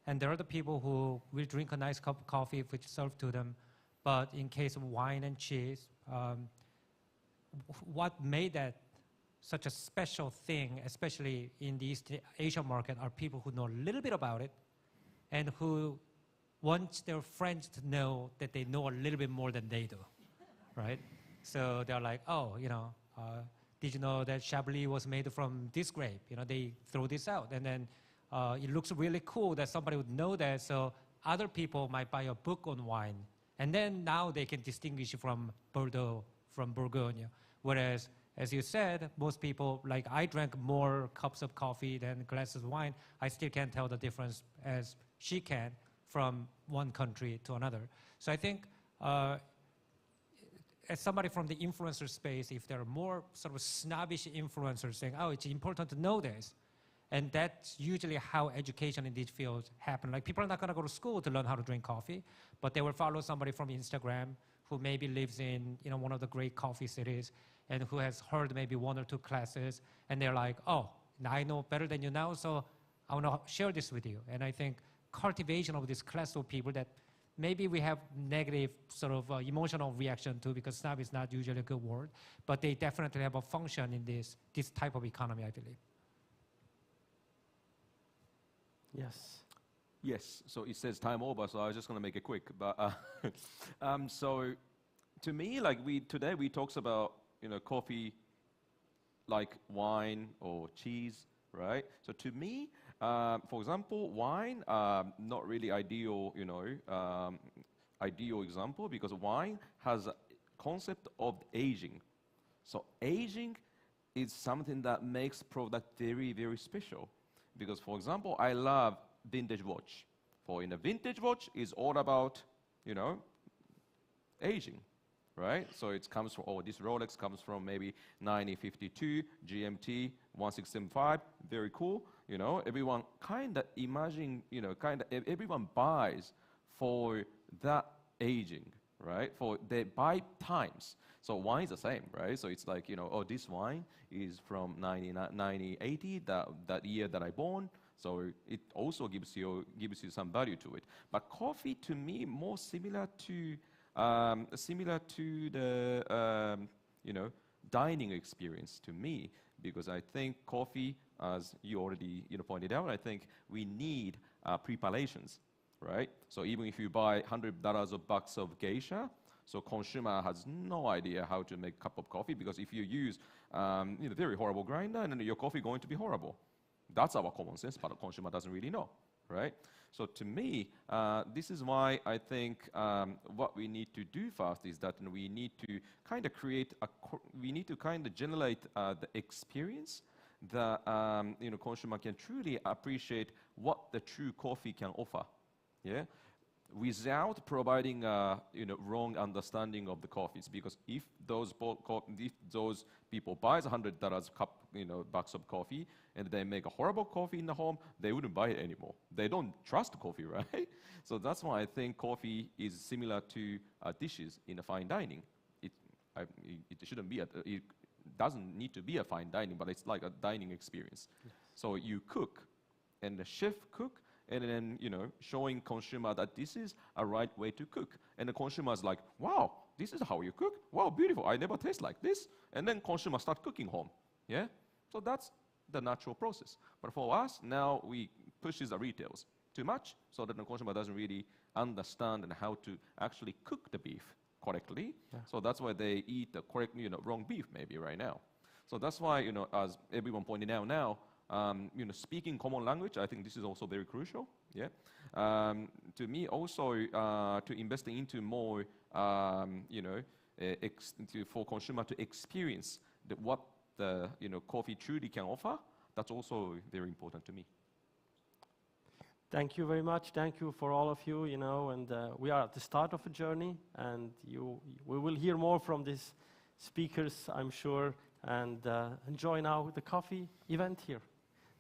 and there are the people who will drink a nice cup of coffee if it's served to them. But in case of wine and cheese, what made that such a special thing, especially in the East Asia market, are people who know a little bit about it and who want their friends to know that they know a little bit more than they do, right? So they're like, oh, you know, did you know that Chablis was made from this grape? You know, they throw this out, and then it looks really cool that somebody would know that, so other people might buy a book on wine. And then now they can distinguish from Bordeaux, from Bourgogne. Whereas, as you said, most people, like I drank more cups of coffee than glasses of wine. I still can't tell the difference as she can from one country to another. So I think as somebody from the influencer space, if there are more sort of snobbish influencers saying, oh, it's important to know this, and that's usually how education in these fields happen. Like people are not gonna go to school to learn how to drink coffee, but they will follow somebody from Instagram who maybe lives in, you know, one of the great coffee cities and who has heard maybe one or two classes, and they're like, oh, now I know better than you now, so I wanna share this with you. And I think cultivation of this class of people that maybe we have negative sort of emotional reaction to, because snob is not usually a good word, but they definitely have a function in this type of economy, I believe. Yes. Yes, so it says time over, so I was just going to make it quick. But so to me, like today we talked about, you know, coffee like wine or cheese, right? So to me, for example, wine, not really ideal, you know, ideal example, because wine has a concept of aging. So aging is something that makes product very, very special. Because, for example, I love vintage watch. For in a vintage watch, it's all about, you know, aging, right? So it comes from, this Rolex comes from maybe 1952, GMT 1675, very cool. You know, everyone kind of imagine, you know, everyone buys for that aging, right? For they buy times. So wine is the same, right? So it's like, you know, oh, this wine is from 1980, that year that I born. So it also gives you some value to it. But coffee, to me, more similar to the you know, dining experience to me, because I think coffee, as you already pointed out, I think we need preparations, right? So even if you buy $100 of geisha, so consumer has no idea how to make a cup of coffee, because if you use very horrible grinder, then your coffee going to be horrible. That's our common sense, but the consumer doesn't really know, right? So to me, this is why I think what we need to do first is that we need to kind of generate the experience that consumer can truly appreciate what the true coffee can offer, yeah, without providing wrong understanding of the coffees. Because if those people buys $100 cup, box of coffee, and they make a horrible coffee in the home, they wouldn't buy it anymore. They don't trust coffee, right? So that's why I think coffee is similar to dishes in a fine dining. It shouldn't be it doesn't need to be a fine dining, but it's like a dining experience. Yes. So you cook, and the chef cook, and then showing consumer that this is a right way to cook, and the consumer is like, wow, this is how you cook. Wow, beautiful. I never taste like this. And then consumer start cooking home. Yeah. So that's the natural process. But for us now, we pushes the retails too much, so that the consumer doesn't really understand and how to actually cook the beef correctly. Yeah. So that's why they eat the correct, wrong beef maybe right now. So that's why, as everyone pointed out now, speaking common language, I think this is also very crucial. Yeah. To me, also to invest into more, for consumer to experience what the coffee truly can offer. That's also very important to me. Thank you very much. Thank you for all of you. And we are at the start of a journey, and we will hear more from these speakers, I'm sure. And enjoy now the coffee event here.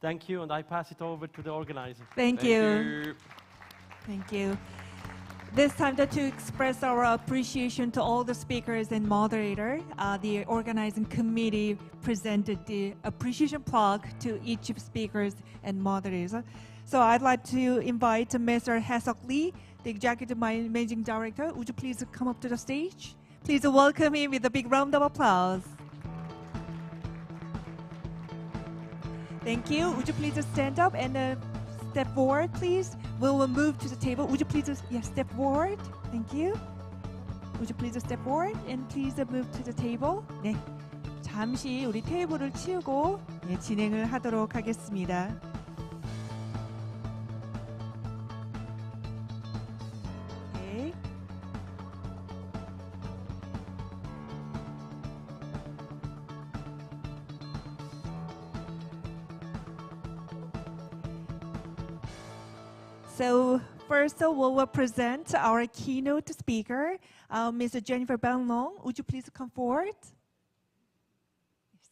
Thank you, and I pass it over to the organizer. Thank you. Thank you. This time to express our appreciation to all the speakers and moderator. The organizing committee presented the appreciation plaque to each of speakers and moderators. So I'd like to invite Mr. Haesuk Lee, the Executive Managing Director. Would you please come up to the stage? Please welcome him with a big round of applause. Thank you. Would you please stand up and step forward, please? We will move to the table. Would you please step forward? Thank you. Would you please step forward and please move to the table? 네, 잠시 우리 테이블을 치우고 진행을 하도록 하겠습니다. Okay. So first, we will present our keynote speaker, Ms. Jennifer Banlong. Would you please come forward? Yes.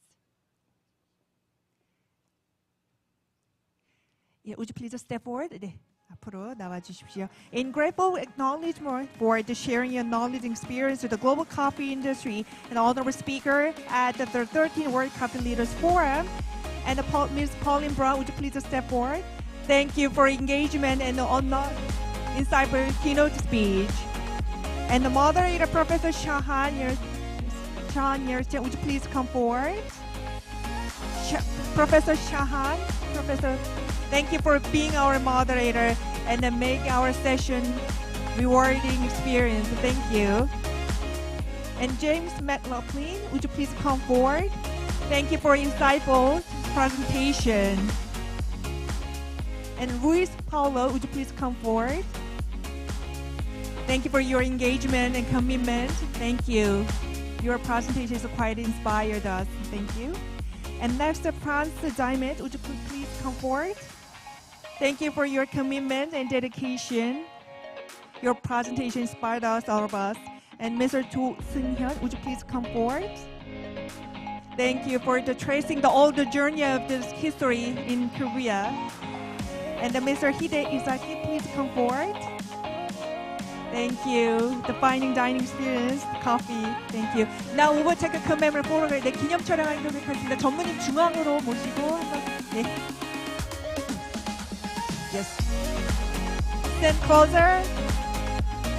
Yeah, would you please step forward? 네, 앞으로 나와 주십시오. In grateful acknowledgement for the sharing your knowledge and experience with the global coffee industry, an honorable speaker at the 13th World Coffee Leaders Forum, and Ms. Pauline Brown, would you please step forward? Thank you for engagement and insightful keynote speech. And the moderator, Professor Shahan Yersian, would you please come forward? Professor Shahan, thank you for being our moderator and make our session rewarding experience. Thank you. And James McLaughlin, would you please come forward? Thank you for insightful presentation. And Luis Paulo, would you please come forward? Thank you for your engagement and commitment. Thank you. Your presentation has quite inspired us. Thank you. And next, France Jaimets, would you please come forward? Thank you for your commitment and dedication. Your presentation inspired us, all of us. And Mr. Jo Seung-hyun, would you please come forward? Thank you for tracing all the journey of this history in Korea. And Mr. Izaki, please come forward. Thank you. The fine dining experience, coffee. Thank you. Now we will take a commemorative photo. 네, 기념 촬영하도록 하겠습니다. 전무님 중앙으로 모시고 한번. 네. Yes. Stand closer.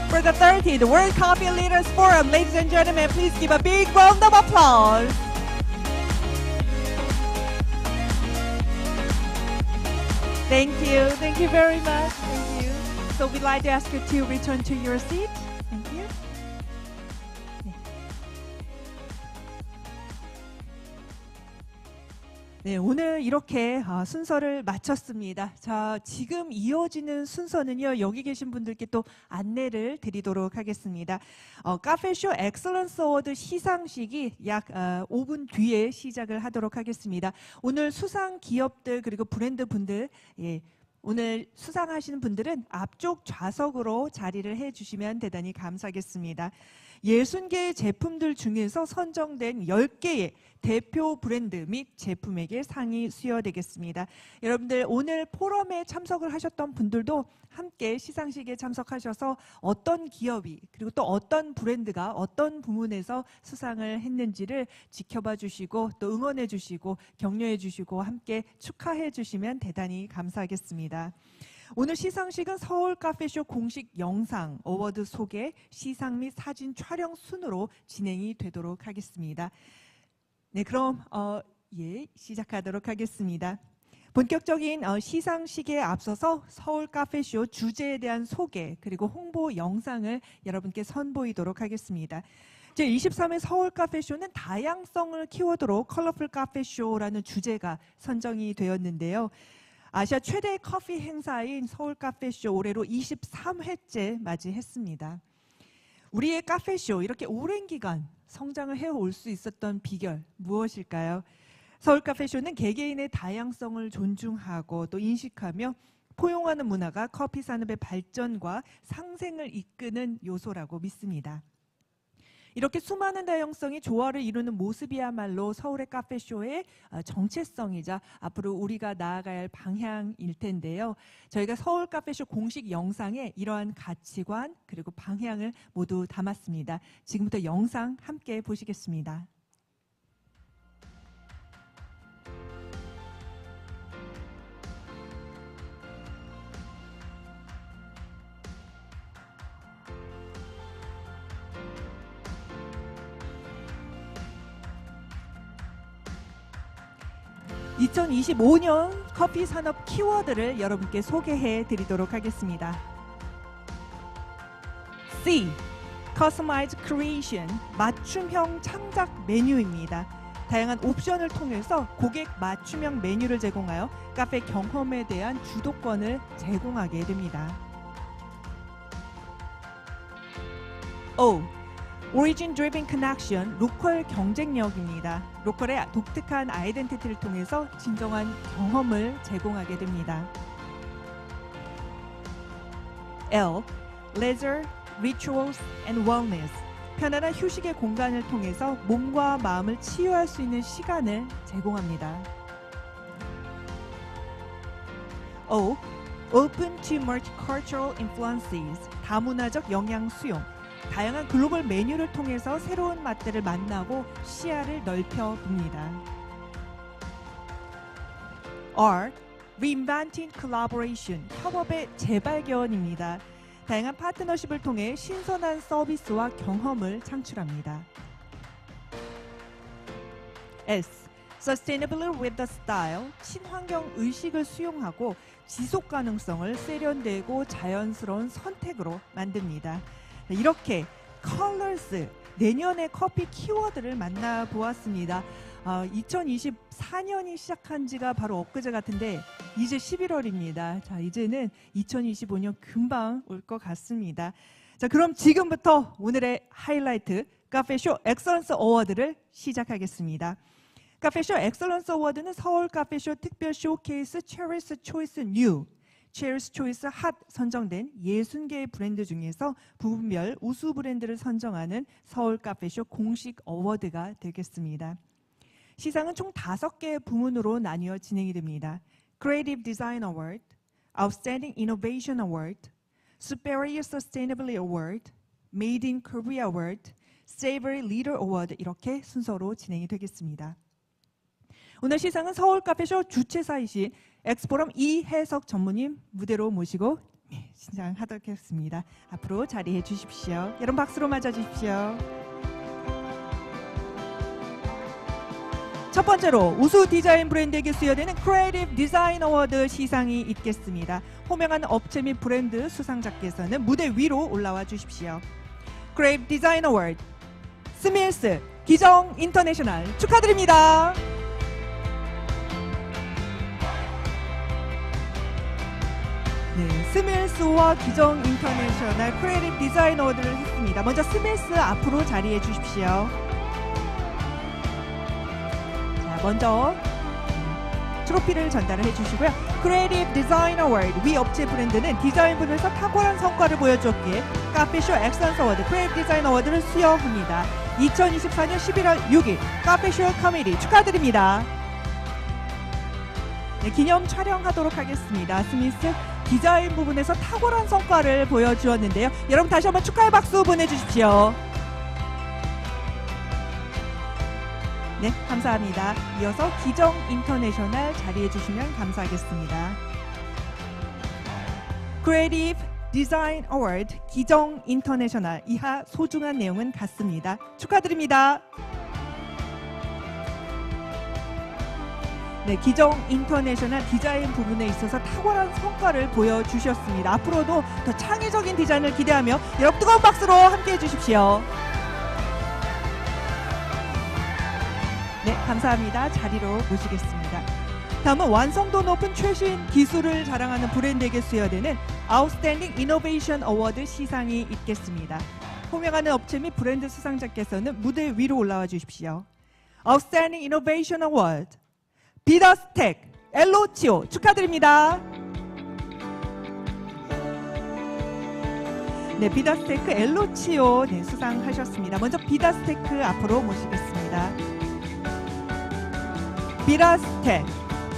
For the 30th World Coffee Leaders Forum, ladies and gentlemen, please give a big round of applause. Thank you very much. Thank you. So we'd like to ask you to return to your seat. Thank you. 네, 오늘 이렇게 순서를 마쳤습니다. 자, 지금 이어지는 순서는요, 여기 계신 분들께 또 안내를 드리도록 하겠습니다. 카페쇼 엑셀런스 어워드 시상식이 약 5분 뒤에 시작을 하도록 하겠습니다. 오늘 수상 기업들 그리고 브랜드 분들, 오늘 수상하시는 분들은 앞쪽 좌석으로 자리를 해주시면 대단히 감사하겠습니다. 60개의 제품들 중에서 선정된 10개의 대표 브랜드 및 제품에게 상이 수여되겠습니다. 여러분들 오늘 포럼에 참석을 하셨던 분들도 함께 시상식에 참석하셔서 어떤 기업이 그리고 또 어떤 브랜드가 어떤 부문에서 수상을 했는지를 지켜봐 주시고 또 응원해 주시고 격려해 주시고 함께 축하해 주시면 대단히 감사하겠습니다. 오늘 시상식은 서울 카페쇼 공식 영상, 어워드 소개, 시상 및 사진 촬영 순으로 진행이 되도록 하겠습니다. 네, 그럼 시작하도록 하겠습니다. 본격적인 시상식에 앞서서 서울 카페쇼 주제에 대한 소개 그리고 홍보 영상을 여러분께 선보이도록 하겠습니다. 제13회 서울 카페쇼는 다양성을 키워드로 컬러풀 카페쇼라는 주제가 선정이 되었는데요. 아시아 최대 커피 행사인 서울 카페쇼 올해로 23회째 맞이했습니다. 우리의 카페쇼 이렇게 오랜 기간 성장을 해올 수 있었던 비결 무엇일까요? 서울 카페쇼는 개개인의 다양성을 존중하고 또 인식하며 포용하는 문화가 커피 산업의 발전과 상생을 이끄는 요소라고 믿습니다. 이렇게 수많은 다양성이 조화를 이루는 모습이야말로 서울의 카페쇼의 정체성이자 앞으로 우리가 나아가야 할 방향일 텐데요. 저희가 서울 카페쇼 공식 영상에 이러한 가치관 그리고 방향을 모두 담았습니다. 지금부터 영상 함께 보시겠습니다. (2025년) 커피 산업 키워드를 여러분께 소개해 드리도록 하겠습니다. C. Customized Creation, 맞춤형 창작 메뉴입니다. 다양한 옵션을 통해서 고객 맞춤형 메뉴를 제공하여 카페 경험에 대한 주도권을 제공하게 됩니다. O. Origin Driven Connection, 로컬 경쟁력입니다. 로컬의 독특한 아이덴티티를 통해서 진정한 경험을 제공하게 됩니다. L. Leisure, Rituals and Wellness, 편안한 휴식의 공간을 통해서 몸과 마음을 치유할 수 있는 시간을 제공합니다. O. Open to multicultural influences, 다문화적 영향 수용, 다양한 글로벌 메뉴를 통해서 새로운 맛들을 만나고 시야를 넓혀 봅니다. R. Reinventing Collaboration, 협업의 재발견입니다. 다양한 파트너십을 통해 신선한 서비스와 경험을 창출합니다. S. Sustainability with the Style, 친환경 의식을 수용하고 지속 가능성을 세련되고 자연스러운 선택으로 만듭니다. 이렇게 컬러스, 내년의 커피 키워드를 만나보았습니다. 2024년이 시작한 지가 바로 엊그제 같은데 이제 11월입니다. 자, 이제는 2025년 금방 올 것 같습니다. 자, 그럼 지금부터 오늘의 하이라이트 카페쇼 엑셀런스 어워드를 시작하겠습니다. 카페쇼 엑셀런스 어워드는 서울 카페쇼 특별 쇼케이스 체리스 초이스 뉴, 체리스 초이스 핫 선정된 60개의 브랜드 중에서 부분별 우수 브랜드를 선정하는 서울 카페쇼 공식 어워드가 되겠습니다. 시상은 총 5개의 부문으로 나뉘어 진행이 됩니다. Creative Design Award, Outstanding Innovation Award, Superior Sustainability Award, Made in Korea Award, Savory Leader Award 이렇게 순서로 진행이 되겠습니다. 오늘 시상은 서울 카페쇼 주최사이신 엑스포럼 이혜석 전무님 무대로 모시고 시상하도록 하겠습니다. 앞으로 자리해 주십시오. 여러분 박수로 맞아 주십시오. 첫 번째로 우수 디자인 브랜드에게 수여되는 크리에이티브 디자인 어워드 시상이 있겠습니다. 호명한 업체 및 브랜드 수상자께서는 무대 위로 올라와 주십시오. 크리에이티브 디자인 어워드 스밀스 기정 인터내셔널 축하드립니다. 네, 스밀스와 기정 인터내셔널 크리에이티브 디자인 어워드를 했습니다. 먼저 스밀스 앞으로 자리해 주십시오. 먼저 트로피를 전달을 해주시고요. 크리에이티브 디자인 어워드 위 업체 브랜드는 디자인 분야에서 탁월한 성과를 보여주었기에 카페쇼 엑셀런스 어워드 크리에이티브 디자인 어워드를 수여합니다. 2024년 11월 6일 카페쇼 커뮤니티 축하드립니다. 네, 기념 촬영하도록 하겠습니다. 스미스 디자인 부분에서 탁월한 성과를 보여주었는데요. 여러분 다시 한번 축하의 박수 보내주십시오. 네, 감사합니다. 이어서 기정 인터내셔널 자리해 주시면 감사하겠습니다. 크리에이티브 디자인 어워드 기정 인터내셔널 이하 소중한 내용은 같습니다. 축하드립니다. 네, 기정 인터내셔널 디자인 부분에 있어서 탁월한 성과를 보여주셨습니다. 앞으로도 더 창의적인 디자인을 기대하며 여러분 뜨거운 박수로 함께해 주십시오. 네, 감사합니다. 자리로 모시겠습니다. 다음은 완성도 높은 최신 기술을 자랑하는 브랜드에게 수여되는 Outstanding Innovation Award 시상이 있겠습니다. 호명하는 업체 및 브랜드 수상자께서는 무대 위로 올라와 주십시오. Outstanding Innovation Award 비더스텍 엘로치오 축하드립니다. 네, 비더스테크 엘로치오 네, 수상하셨습니다. 먼저 비더스테크 앞으로 모시겠습니다. 비더스텍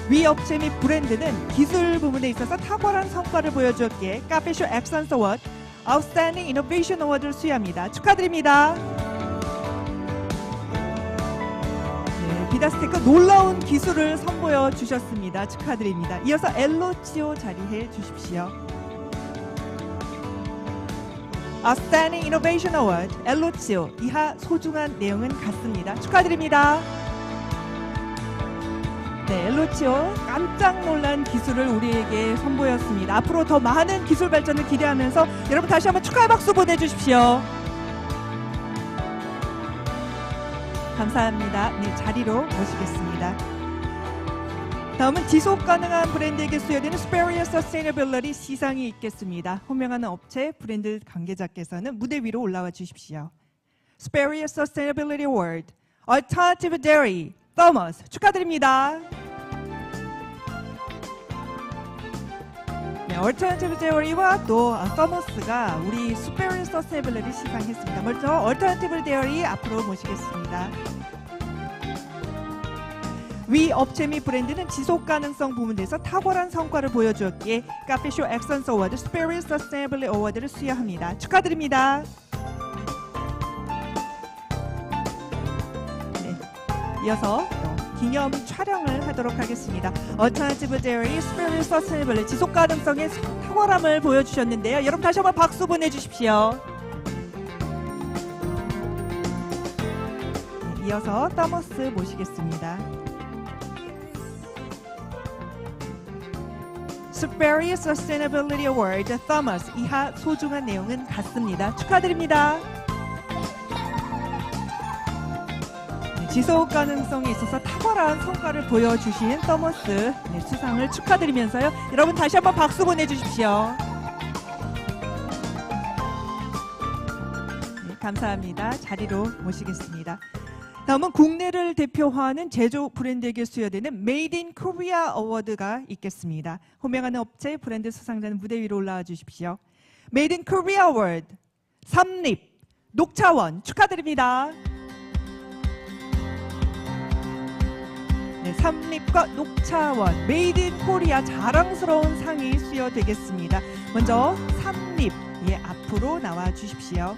위 업체 및 브랜드는 기술 부분에 있어서 탁월한 성과를 보여주었기에 카페쇼 엑셀런스 어워드 아웃스탠딩 이노베이션 어워드를 수여합니다. 축하드립니다. 네, 비더스테크 놀라운 기술을 선보여 주셨습니다. 축하드립니다. 이어서 엘로치오 자리해 주십시오. Outstanding Innovation Award 엘로치오 이하 소중한 내용은 같습니다. 축하드립니다. 네, 엘로치오 깜짝 놀란 기술을 우리에게 선보였습니다. 앞으로 더 많은 기술 발전을 기대하면서 여러분 다시 한번 축하의 박수 보내주십시오. 감사합니다. 네, 자리로 모시겠습니다. 다음은 지속가능한 브랜드에게 수여되는 Superior Sustainability 시상이 있겠습니다. 호명하는 업체, 브랜드 관계자께서는 무대 위로 올라와 주십시오. Superior Sustainability Award Alternative Dairy Thomas 축하드립니다. 네, Alternative Dairy와 또 Thomas가 우리 Superior Sustainability 시상했습니다. 먼저 Alternative Dairy 앞으로 모시겠습니다. 위 업체 및 브랜드는 지속 가능성 부문에서 탁월한 성과를 보여주었기에 카페쇼 엑셀런스 어워드 Superior Sustainability 어워드를 수여합니다. 축하드립니다. 네, 이어서 기념 촬영을 하도록 하겠습니다. Alternative Dairy Superior Sustainability 지속 가능성의 탁월함을 보여주셨는데요. 여러분 다시 한번 박수 보내주십시오. 네, 이어서 더머스 모시겠습니다. Superior Sustainability Award Thomas 이하 소중한 내용은 같습니다. 축하드립니다. 네, 지속 가능성에 있어서 탁월한 성과를 보여주신 thomas 네, 수상을 축하드리면서요. 여러분 다시 한번 박수 보내주십시오. 네, 감사합니다. 자리로 모시겠습니다. 다음은 국내를 대표하는 제조 브랜드에게 수여되는 Made in Korea 어워드가 있겠습니다. 호명하는 업체 브랜드 수상자는 무대 위로 올라와 주십시오. Made in Korea 어워드 삼립 녹차원 축하드립니다. 네, 삼립과 녹차원 Made in Korea 자랑스러운 상이 수여되겠습니다. 먼저 삼립 앞으로 나와 주십시오.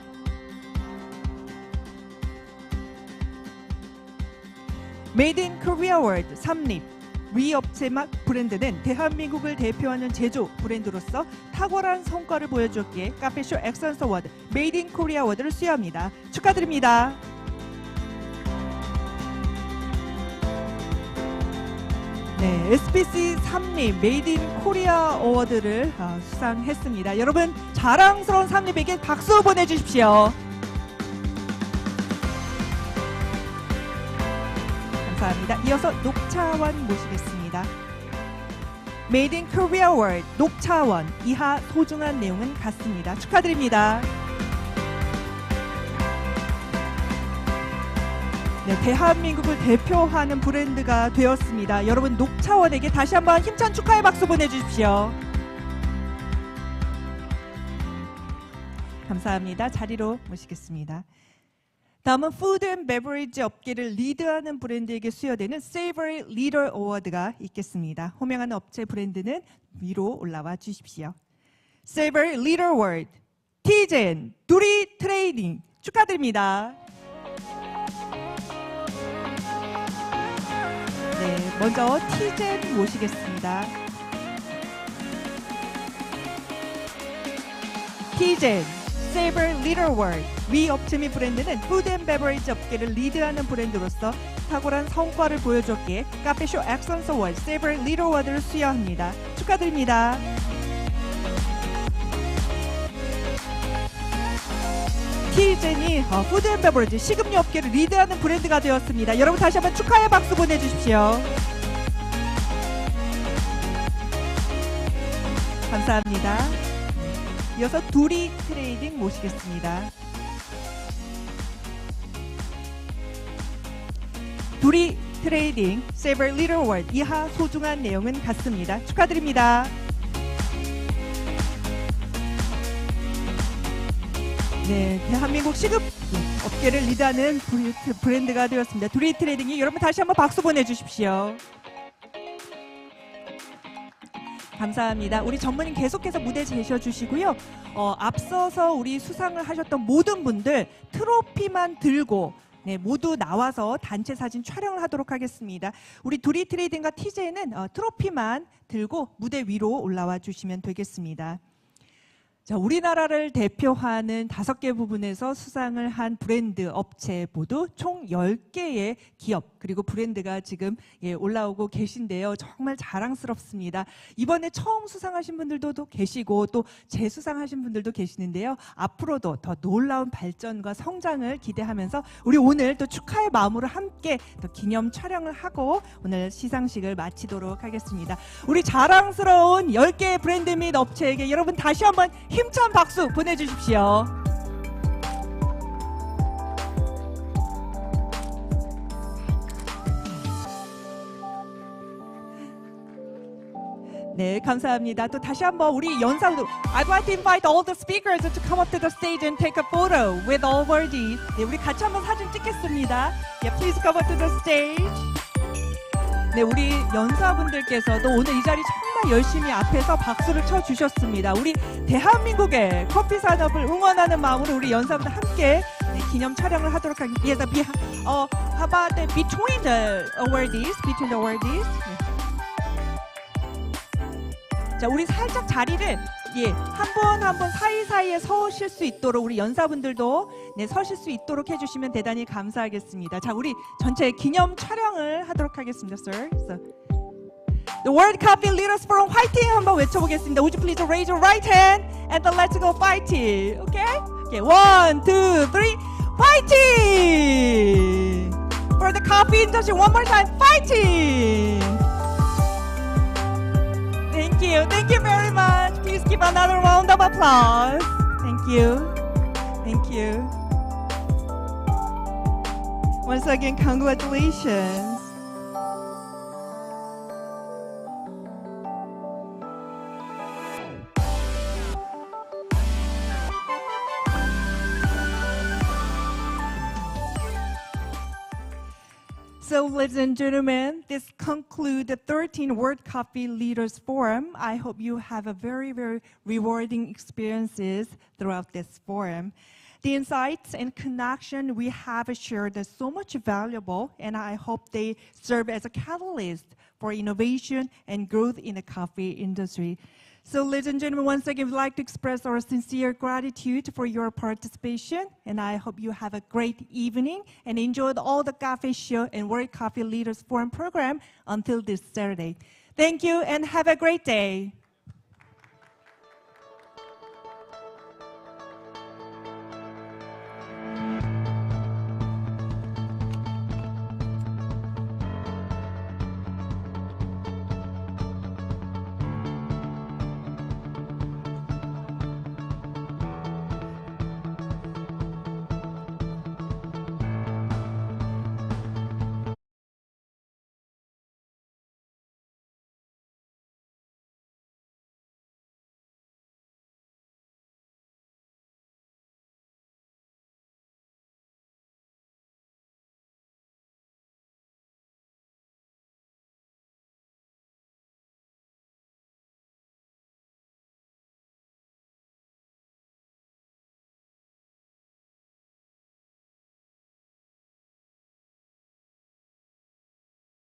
Made in Korea World 삼립 위 업체막 브랜드는 대한민국을 대표하는 제조 브랜드로서 탁월한 성과를 보여주었기에 카페쇼 엑셀런스 어워드 Made in Korea 어워드를 수여합니다. 축하드립니다. 네, SPC 삼립 Made in Korea 어워드를 수상했습니다. 여러분 자랑스러운 삼립에게 박수 보내주십시오. 감사합니다. 이어서 녹차원 모시겠습니다. Made in Korea World 녹차원 이하 소중한 내용은 같습니다. 축하드립니다. 네, 대한민국을 대표하는 브랜드가 되었습니다. 여러분 녹차원에게 다시 한번 힘찬 축하의 박수 보내주십시오. 감사합니다. 자리로 모시겠습니다. 다음은 푸드 앤 베버리지 업계를 리드하는 브랜드에게 수여되는 Savory Leader 어워드가 있겠습니다. 호명하는 업체 브랜드는 위로 올라와 주십시오. Savory Leader 어워드 티젠 두리 트레이딩 축하드립니다. 네, 먼저 티젠 모시겠습니다. 티젠 Savory Leader 어워드 위 업체 및 브랜드는 푸드 앤 베버리지 업계를 리드하는 브랜드로서 탁월한 성과를 보여줬기에 카페쇼 엑셀런스 어워드 Savory Leader 어워드를 수여합니다. 축하드립니다. 티젠이 푸드 앤 베버리지 식음료 업계를 리드하는 브랜드가 되었습니다. 여러분 다시 한번 축하의 박수 보내주십시오. 감사합니다. 이어서 두리 트레이딩 모시겠습니다. 두리 트레이딩 Savory Leader 어워드 이하 소중한 내용은 같습니다. 축하드립니다. 네, 대한민국 식업 업계를 리드하는 브랜드가 되었습니다. 두리 트레이딩이 여러분 다시 한번 박수 보내주십시오. 감사합니다. 우리 전문인 계속해서 무대 제셔주시고요. 앞서서 우리 수상을 하셨던 모든 분들 트로피만 들고 모두 나와서 단체 사진 촬영을 하도록 하겠습니다. 우리 두리 트레이딩과 TJ는 트로피만 들고 무대 위로 올라와 주시면 되겠습니다. 자, 우리나라를 대표하는 5개 부분에서 수상을 한 브랜드, 업체 모두 총 10개의 기업 그리고 브랜드가 지금 올라오고 계신데요. 정말 자랑스럽습니다. 이번에 처음 수상하신 분들도 계시고 또 재수상하신 분들도 계시는데요. 앞으로도 더 놀라운 발전과 성장을 기대하면서 우리 오늘 또 축하의 마음으로 함께 또 기념 촬영을 하고 오늘 시상식을 마치도록 하겠습니다. 우리 자랑스러운 10개의 브랜드 및 업체에게 여러분 다시 한번 힘찬 박수 보내주십시오. 네, 감사합니다. 또 다시 한번 우리 연사도 I'd like to invite all the speakers to come up to the stage and take a photo with all awardees. 네, 우리 같이 한번 사진 찍겠습니다. Yeah, please come up to the stage. 네, 우리 연사분들께서도 오늘 이 자리 정말 열심히 앞에서 박수를 쳐주셨습니다. 우리 대한민국의 커피 산업을 응원하는 마음으로 우리 연사분들 함께 기념 촬영을 하도록 하겠습니다. How about between the awardees? Between the awardees? 네. 자, 우리 살짝 자리를 한 분 한 분 사이사이에 서실 수 있도록 우리 연사분들도 서실 수 있도록 해주시면 대단히 감사하겠습니다. 자, 우리 전체 기념 촬영을 하도록 하겠습니다, sir. So, the World Coffee Leaders Forum 화이팅 한번 외쳐보겠습니다. Would you please raise your right hand and then let's go fighting. Okay? Okay, 1, 2, 3, fighting! For the coffee industry, one more time, fighting! Thank you very much. Please give another round of applause. Thank you. Once again, congratulations. So, ladies and gentlemen, this concludes the 13th World Coffee Leaders Forum. I hope you have a very, very rewarding experiences throughout this forum. The insights and connection we have shared are so much valuable, and I hope they serve as a catalyst for innovation and growth in the coffee industry. So, ladies and gentlemen, once again, we'd like to express our sincere gratitude for your participation, and I hope you have a great evening and enjoyed all the Cafe Show and World Coffee Leaders Forum program until this Saturday. Thank you, and have a great day.